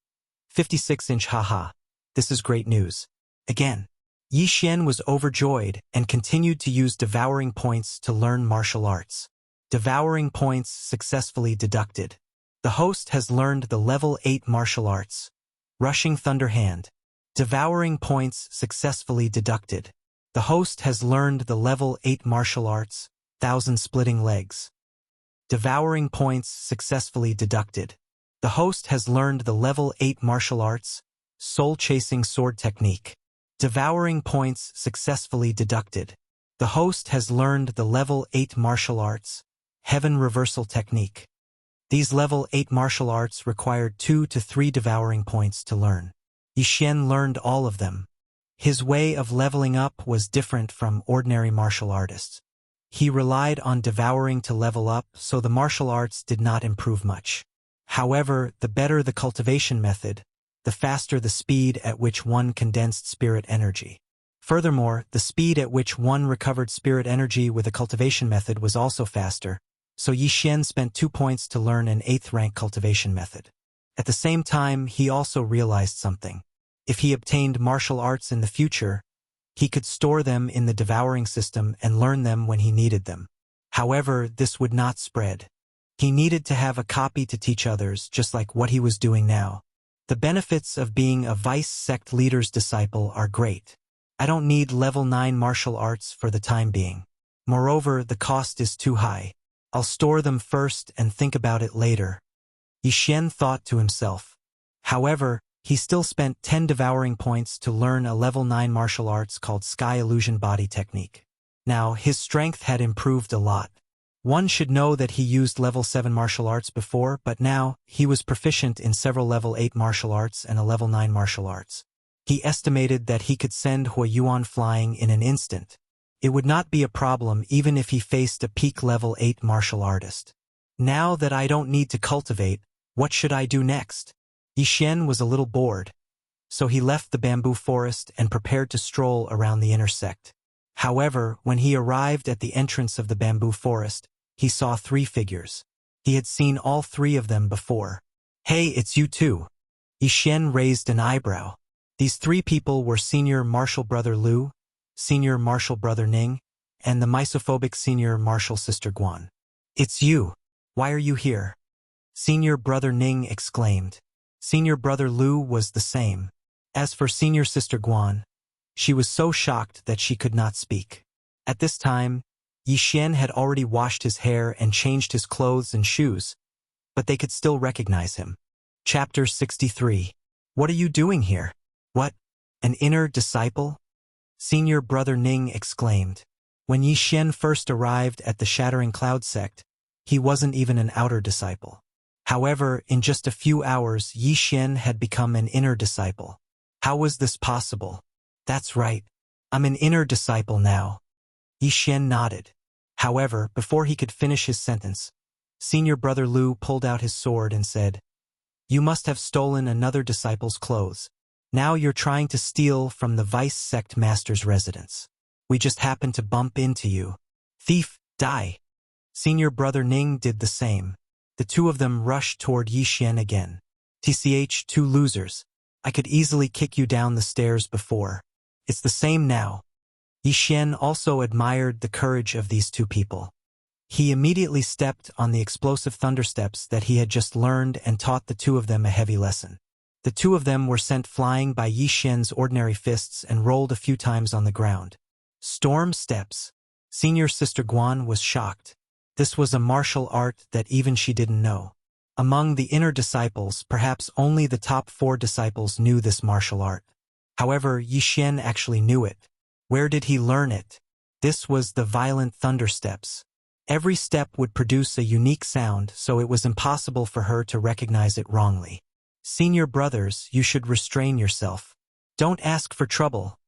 56-inch haha. This is great news. Again. Yixin was overjoyed and continued to use devouring points to learn martial arts. Devouring points successfully deducted. The host has learned the level 8 martial arts. Rushing Thunder Hand. Devouring points successfully deducted. The host has learned the level 8 martial arts, 1000 Splitting Legs. Devouring points successfully deducted. The host has learned the level 8 martial arts, Soul Chasing Sword Technique. Devouring points successfully deducted. The host has learned the level 8 martial arts, Heaven Reversal Technique. These level 8 martial arts required 2 to 3 devouring points to learn. Yixin learned all of them. His way of leveling up was different from ordinary martial artists. He relied on devouring to level up, so the martial arts did not improve much. However, the better the cultivation method, the faster the speed at which one condensed spirit energy. Furthermore, the speed at which one recovered spirit energy with a cultivation method was also faster, so Yixin spent 2 points to learn an 8th rank cultivation method. At the same time, he also realized something. If he obtained martial arts in the future, he could store them in the devouring system and learn them when he needed them. However, this would not spread. He needed to have a copy to teach others, just like what he was doing now. The benefits of being a vice sect leader's disciple are great. I don't need level 9 martial arts for the time being. Moreover, the cost is too high. I'll store them first and think about it later. Yixin thought to himself. However, he still spent 10 devouring points to learn a level 9 martial arts called Sky Illusion Body Technique. Now, his strength had improved a lot. One should know that he used level 7 martial arts before, but now, he was proficient in several level 8 martial arts and a level 9 martial arts. He estimated that he could send Huayuan flying in an instant. It would not be a problem even if he faced a peak level 8 martial artist. Now that I don't need to cultivate, what should I do next? Yixin was a little bored, so he left the bamboo forest and prepared to stroll around the inner sect. However, when he arrived at the entrance of the bamboo forest, he saw 3 figures. He had seen all 3 of them before. Hey, it's you too. Yixin raised an eyebrow. These 3 people were Senior Martial Brother Lu, Senior Martial Brother Ning, and the misophobic Senior Martial Sister Guan. It's you. Why are you here? Senior Brother Ning exclaimed. Senior Brother Lu was the same. As for Senior Sister Guan, she was so shocked that she could not speak. At this time, Yixin had already washed his hair and changed his clothes and shoes, but they could still recognize him. Chapter 63. What are you doing here? What? An inner disciple? Senior Brother Ning exclaimed. When Yixin first arrived at the Shattering Cloud sect, he wasn't even an outer disciple. However, in just a few hours, Yixin had become an inner disciple. How was this possible? That's right. I'm an inner disciple now. Yixin nodded. However, before he could finish his sentence, Senior Brother Lu pulled out his sword and said, "You must have stolen another disciple's clothes. Now you're trying to steal from the Vice Sect Master's residence. We just happened to bump into you. Thief, die." Senior Brother Ning did the same. The two of them rushed toward Yi Xian again. TCH, two losers. I could easily kick you down the stairs before. It's the same now. Yi Xian also admired the courage of these two people. He immediately stepped on the explosive thundersteps that he had just learned and taught the two of them a heavy lesson. The two of them were sent flying by Yi Xian's ordinary fists and rolled a few times on the ground. Storm steps. Senior Sister Guan was shocked. This was a martial art that even she didn't know. Among the inner disciples, perhaps only the top 4 disciples knew this martial art. However, Yi Xian actually knew it. Where did he learn it? This was the violent thundersteps. Every step would produce a unique sound, so it was impossible for her to recognize it wrongly. Senior brothers, you should restrain yourself. Don't ask for trouble,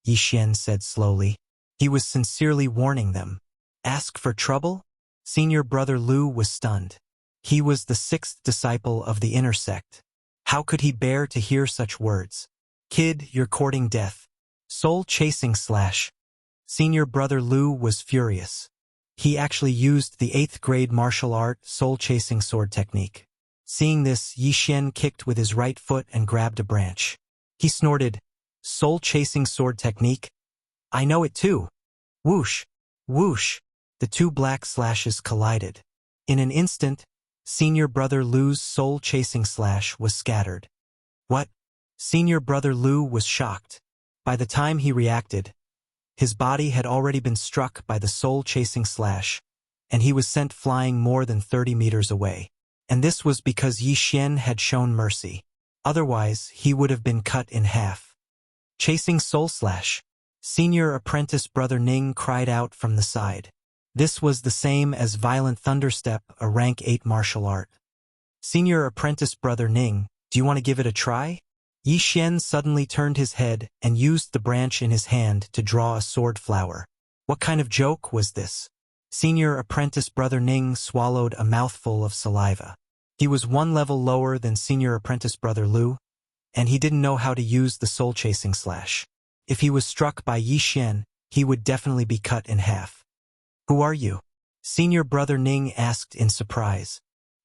Yi Xian said slowly. He was sincerely warning them. Ask for trouble? Senior brother Lu was stunned. He was the 6th disciple of the inner sect. How could he bear to hear such words? Kid, you're courting death. Soul chasing slash. Senior brother Lu was furious. He actually used the 8th grade martial art soul chasing sword technique. Seeing this, Yi Xian kicked with his right foot and grabbed a branch. He snorted, soul chasing sword technique? I know it too. Whoosh, whoosh. The two black slashes collided. In an instant, Senior brother Lu's soul chasing slash was scattered. What? Senior brother Lu was shocked. By the time he reacted, his body had already been struck by the soul chasing slash, and he was sent flying more than 30 meters away. And this was because Yi Xian had shown mercy. Otherwise, he would have been cut in half. Chasing soul slash. Senior apprentice brother Ning cried out from the side. This was the same as violent thunderstep, a rank 8 martial art. Senior apprentice brother Ning, do you want to give it a try? Yi Xian suddenly turned his head and used the branch in his hand to draw a sword flower. What kind of joke was this? Senior apprentice brother Ning swallowed a mouthful of saliva. He was 1 level lower than senior apprentice brother Lu, and he didn't know how to use the soul-chasing slash. If he was struck by Yi Xian, he would definitely be cut in half. Who are you? Senior brother Ning asked in surprise.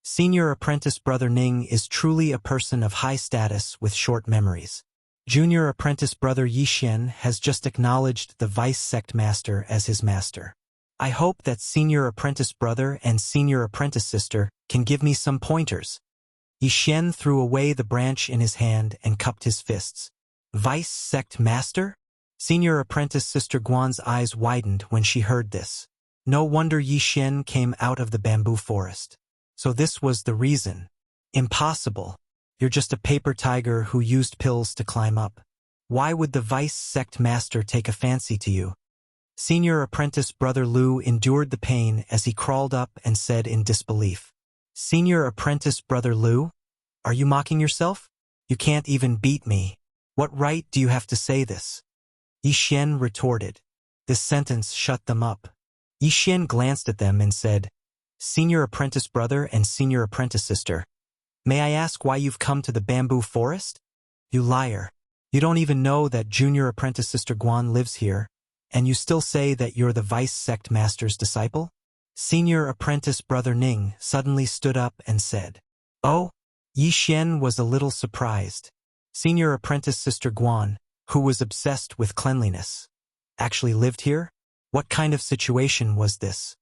Senior apprentice brother Ning is truly a person of high status with short memories. Junior apprentice brother Yi Xian has just acknowledged the vice sect master as his master. I hope that senior apprentice brother and senior apprentice sister can give me some pointers. Yi Xian threw away the branch in his hand and cupped his fists. Vice sect master? Senior apprentice sister Guan's eyes widened when she heard this. No wonder Yi Xian came out of the bamboo forest. So this was the reason. Impossible. You're just a paper tiger who used pills to climb up. Why would the vice sect master take a fancy to you? Senior apprentice brother Lu endured the pain as he crawled up and said in disbelief. Senior apprentice brother Lu? Are you mocking yourself? You can't even beat me. What right do you have to say this? Yi Xian retorted. This sentence shut them up. Yi Xian glanced at them and said, Senior apprentice brother and senior apprentice sister, may I ask why you've come to the bamboo forest? You liar. You don't even know that junior apprentice sister Guan lives here, and you still say that you're the vice sect master's disciple? Senior apprentice brother Ning suddenly stood up and said, Oh? Yi Xian was a little surprised. Senior apprentice sister Guan, who was obsessed with cleanliness, actually lived here? What kind of situation was this?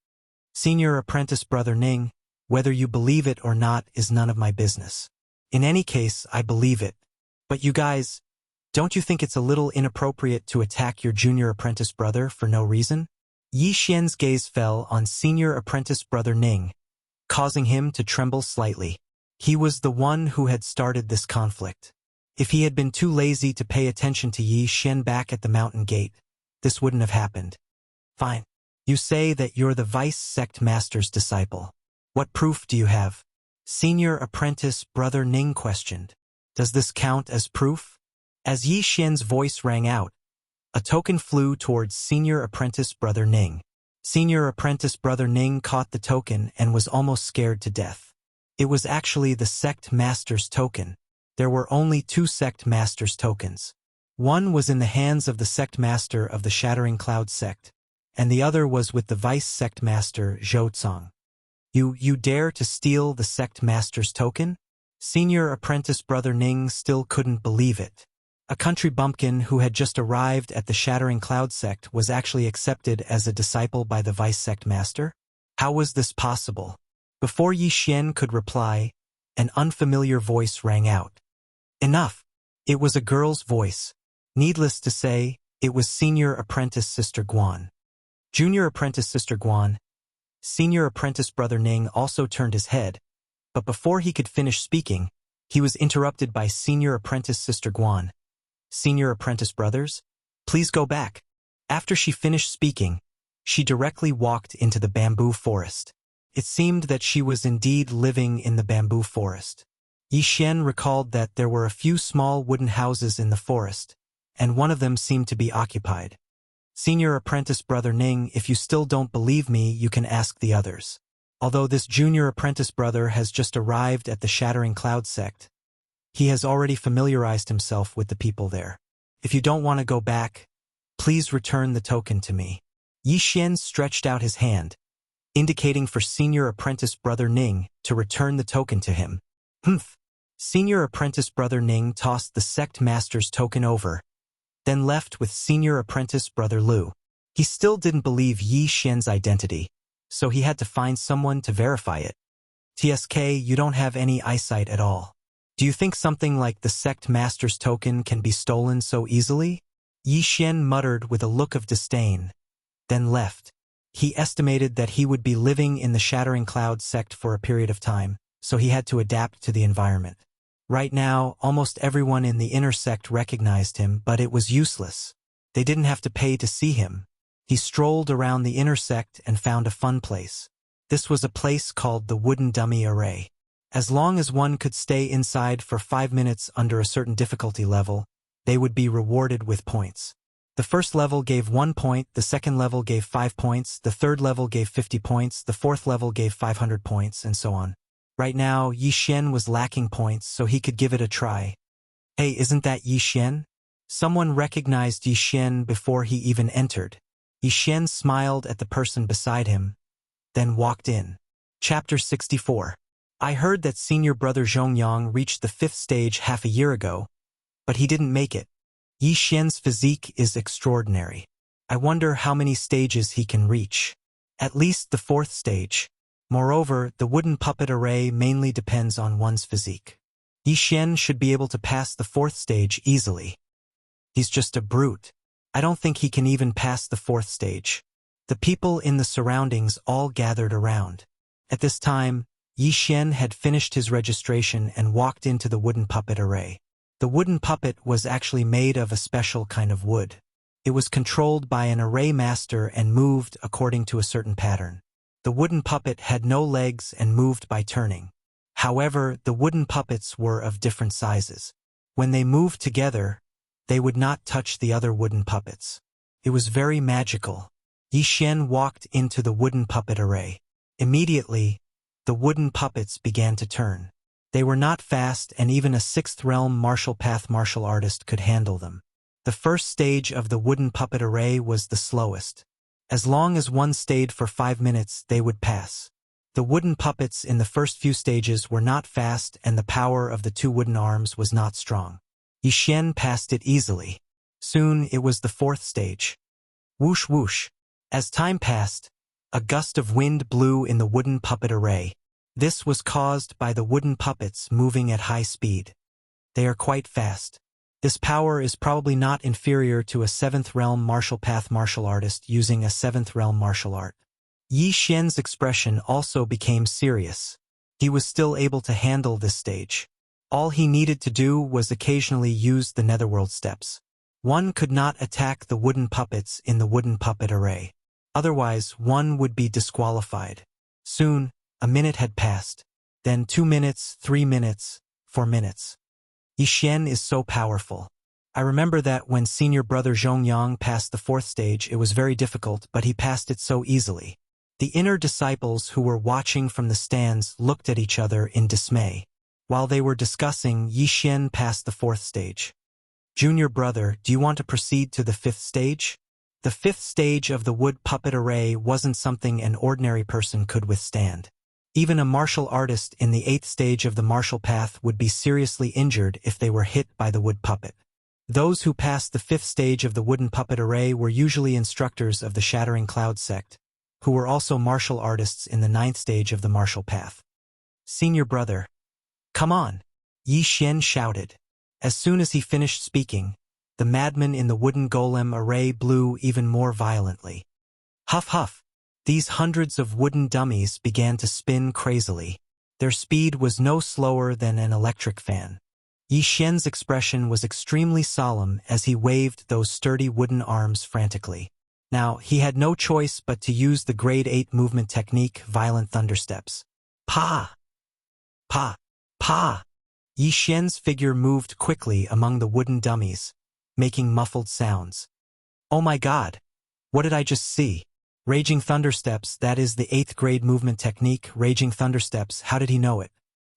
Senior apprentice brother Ning, whether you believe it or not is none of my business. In any case, I believe it. But you guys, don't you think it's a little inappropriate to attack your junior apprentice brother for no reason? Yi Xian's gaze fell on senior apprentice brother Ning, causing him to tremble slightly. He was the one who had started this conflict. If he had been too lazy to pay attention to Yi Xian back at the mountain gate, this wouldn't have happened. Fine. You say that you're the vice sect master's disciple. What proof do you have? Senior apprentice brother Ning questioned. Does this count as proof? As Yi Xian's voice rang out, a token flew towards senior apprentice brother Ning. Senior apprentice brother Ning caught the token and was almost scared to death. It was actually the sect master's token. There were only 2 sect master's tokens. One was in the hands of the sect master of the Shattering Cloud sect, and the other was with the vice sect master Zhou Cong. You dare to steal the sect master's token? Senior apprentice Brother Ning still couldn't believe it. A country bumpkin who had just arrived at the Shattering Cloud sect was actually accepted as a disciple by the vice sect master? How was this possible? Before Yi Xian could reply, an unfamiliar voice rang out. Enough! It was a girl's voice. Needless to say, it was Senior Apprentice Sister Guan. Junior Apprentice Sister Guan. Senior Apprentice Brother Ning also turned his head, but before he could finish speaking, he was interrupted by Senior Apprentice Sister Guan. Senior Apprentice Brothers, please go back. After she finished speaking, she directly walked into the bamboo forest. It seemed that she was indeed living in the bamboo forest. Yi Xian recalled that there were a few small wooden houses in the forest, and one of them seemed to be occupied. Senior Apprentice Brother Ning, if you still don't believe me, you can ask the others. Although this junior apprentice brother has just arrived at the Shattering Cloud sect, he has already familiarized himself with the people there. If you don't want to go back, please return the token to me. Yi Xian stretched out his hand, indicating for Senior Apprentice Brother Ning to return the token to him. Humph! Senior Apprentice Brother Ning tossed the sect master's token over, then left with Senior Apprentice Brother Lu. He still didn't believe Yi Xian's identity, so he had to find someone to verify it. TSK, you don't have any eyesight at all. Do you think something like the sect master's token can be stolen so easily? Yi Xian muttered with a look of disdain, then left. He estimated that he would be living in the Shattering Cloud sect for a period of time, so he had to adapt to the environment. Right now, almost everyone in the inner sect recognized him, but it was useless. They didn't have to pay to see him. He strolled around the inner sect and found a fun place. This was a place called the Wooden Dummy Array. As long as one could stay inside for 5 minutes under a certain difficulty level, they would be rewarded with points. The first level gave 1 point, the second level gave 5 points, the third level gave 50 points, the fourth level gave 500 points, and so on. Right now, Yi Xian was lacking points, so he could give it a try. Hey, isn't that Yi Xian? Someone recognized Yi Xian before he even entered. Yi Xian smiled at the person beside him, then walked in. Chapter 64. I heard that Senior Brother Zhongyang reached the 5th stage half a year ago, but he didn't make it. Yi Xian's physique is extraordinary. I wonder how many stages he can reach. At least the 4th stage. Moreover, the wooden puppet array mainly depends on one's physique. Yi Xian should be able to pass the 4th stage easily. He's just a brute. I don't think he can even pass the 4th stage. The people in the surroundings all gathered around. At this time, Yi Xian had finished his registration and walked into the wooden puppet array. The wooden puppet was actually made of a special kind of wood. It was controlled by an array master and moved according to a certain pattern. The wooden puppet had no legs and moved by turning. However, the wooden puppets were of different sizes. When they moved together, they would not touch the other wooden puppets. It was very magical. Yi Xian walked into the wooden puppet array. Immediately, the wooden puppets began to turn. They were not fast, and even a 6th realm martial path martial artist could handle them. The first stage of the wooden puppet array was the slowest. As long as one stayed for 5 minutes, they would pass. The wooden puppets in the first few stages were not fast, and the power of the 2 wooden arms was not strong. Yi Xian passed it easily. Soon it was the 4th stage. Whoosh whoosh. As time passed, a gust of wind blew in the wooden puppet array. This was caused by the wooden puppets moving at high speed. They are quite fast. This power is probably not inferior to a 7th realm martial path martial artist using a 7th realm martial art. Yi Xian's expression also became serious. He was still able to handle this stage. All he needed to do was occasionally use the netherworld steps. One could not attack the wooden puppets in the wooden puppet array. Otherwise, one would be disqualified. Soon, a minute had passed. Then 2 minutes, 3 minutes, 4 minutes. Yi Xian is so powerful. I remember that when Senior Brother Zhongyang passed the 4th stage, it was very difficult, but he passed it so easily. The inner disciples who were watching from the stands looked at each other in dismay. While they were discussing, Yi Xian passed the 4th stage. Junior brother, do you want to proceed to the 5th stage? The 5th stage of the wood puppet array wasn't something an ordinary person could withstand. Even a martial artist in the 8th stage of the martial path would be seriously injured if they were hit by the wood puppet. Those who passed the 5th stage of the wooden puppet array were usually instructors of the Shattering Cloud sect, who were also martial artists in the 9th stage of the martial path. Senior brother. Come on, Yi Xian shouted. As soon as he finished speaking, the madman in the wooden golem array blew even more violently. Huff huff. These hundreds of wooden dummies began to spin crazily. Their speed was no slower than an electric fan. Yi Xian's expression was extremely solemn as he waved those sturdy wooden arms frantically. Now, he had no choice but to use the grade 8 movement technique, violent thundersteps. Pa! Pa! Pa! Yi Xian's figure moved quickly among the wooden dummies, making muffled sounds. Oh my god! What did I just see? Raging thundersteps, that is the 8th grade movement technique, raging thundersteps, how did he know it?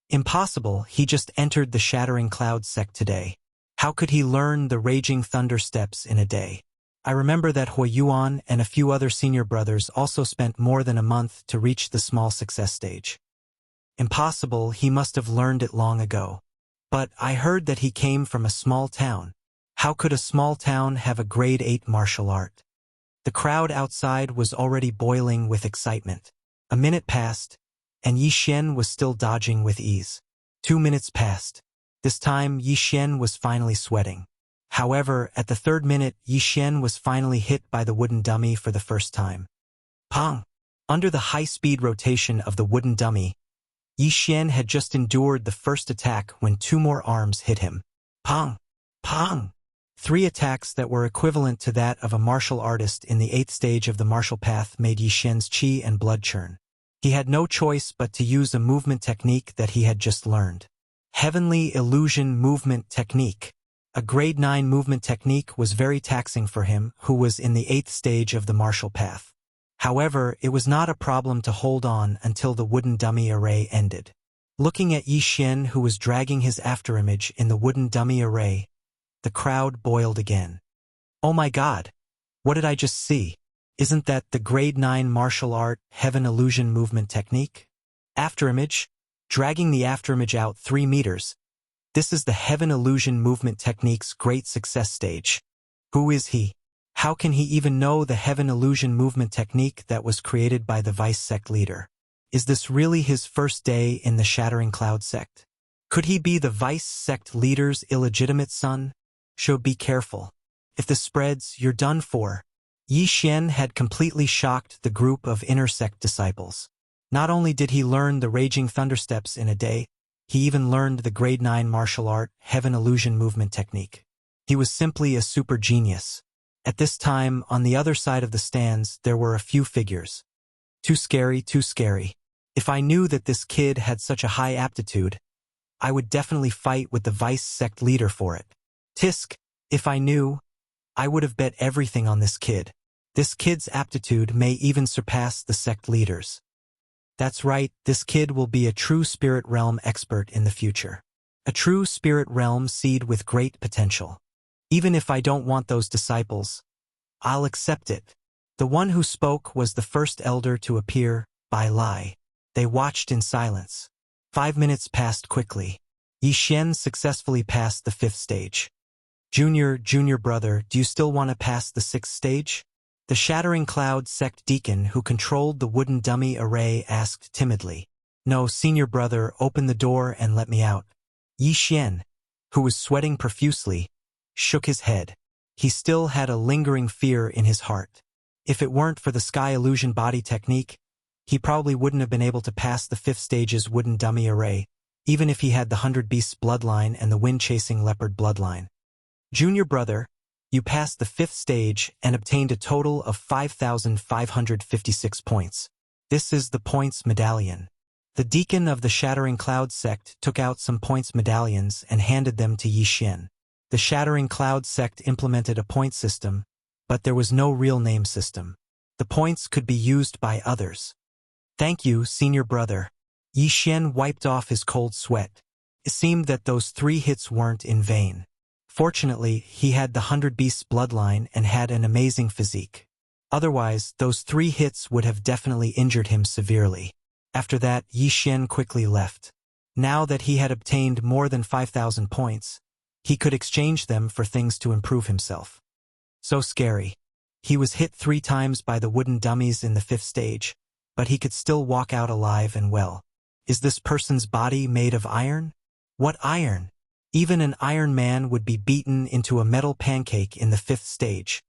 Impossible, he just entered the Shattering Cloud sect today. How could he learn the raging thundersteps in a day? I remember that Hui Yuan and a few other senior brothers also spent more than a month to reach the small success stage. Impossible, he must have learned it long ago. But I heard that he came from a small town. How could a small town have a grade 8 martial art? The crowd outside was already boiling with excitement. A minute passed, and Yi Xian was still dodging with ease. 2 minutes passed. This time, Yi Xian was finally sweating. However, at the 3rd minute, Yi Xian was finally hit by the wooden dummy for the first time. Pong! Under the high-speed rotation of the wooden dummy, Yi Xian had just endured the first attack when 2 more arms hit him. Pong! Pong! 3 attacks that were equivalent to that of a martial artist in the 8th stage of the martial path made Yi Xian's qi and blood churn. He had no choice but to use a movement technique that he had just learned. Heavenly Illusion Movement Technique. A grade 9 movement technique was very taxing for him, who was in the 8th stage of the martial path. However, it was not a problem to hold on until the wooden dummy array ended. Looking at Yi Xian, who was dragging his afterimage in the wooden dummy array, the crowd boiled again. Oh my god! What did I just see? Isn't that the grade 9 martial art, Heaven Illusion Movement Technique? Afterimage? Dragging the afterimage out 3 meters. This is the Heaven Illusion Movement Technique's great success stage. Who is he? How can he even know the Heaven Illusion Movement Technique that was created by the Vice Sect leader? Is this really his first day in the Shattering Cloud sect? Could he be the Vice Sect leader's illegitimate son? So be careful. If this spreads, you're done for. Yi Xian had completely shocked the group of inner sect disciples. Not only did he learn the raging thundersteps in a day, he even learned the grade 9 martial art, Heaven Illusion Movement Technique. He was simply a super genius. At this time, on the other side of the stands, there were a few figures. Too scary, too scary. If I knew that this kid had such a high aptitude, I would definitely fight with the Vice Sect leader for it. Tisk, if I knew, I would have bet everything on this kid. This kid's aptitude may even surpass the sect leaders. That's right, this kid will be a true spirit realm expert in the future. A true spirit realm seed with great potential. Even if I don't want those disciples, I'll accept it. The one who spoke was the first elder to appear, Bai Lai. They watched in silence. 5 minutes passed quickly. Yi Xian successfully passed the 5th stage. Junior brother, do you still want to pass the 6th stage? The Shattering Cloud sect deacon who controlled the wooden dummy array asked timidly. No, senior brother, open the door and let me out. Yi Xian, who was sweating profusely, shook his head. He still had a lingering fear in his heart. If it weren't for the Sky Illusion Body technique, he probably wouldn't have been able to pass the 5th stage's wooden dummy array, even if he had the 100 Beasts bloodline and the wind-chasing leopard bloodline. Junior brother, you passed the 5th stage and obtained a total of 5,556 points. This is the points medallion. The deacon of the Shattering Cloud sect took out some points medallions and handed them to Yi Xian. The Shattering Cloud sect implemented a point system, but there was no real name system. The points could be used by others. Thank you, senior brother. Yi Xian wiped off his cold sweat. It seemed that those 3 hits weren't in vain. Fortunately, he had the 100 Beasts bloodline and had an amazing physique. Otherwise, those 3 hits would have definitely injured him severely. After that, Yi Xian quickly left. Now that he had obtained more than 5,000 points, he could exchange them for things to improve himself. So scary. He was hit 3 times by the wooden dummies in the 5th stage, but he could still walk out alive and well. Is this person's body made of iron? What iron? Even an Iron Man would be beaten into a metal pancake in the 5th stage.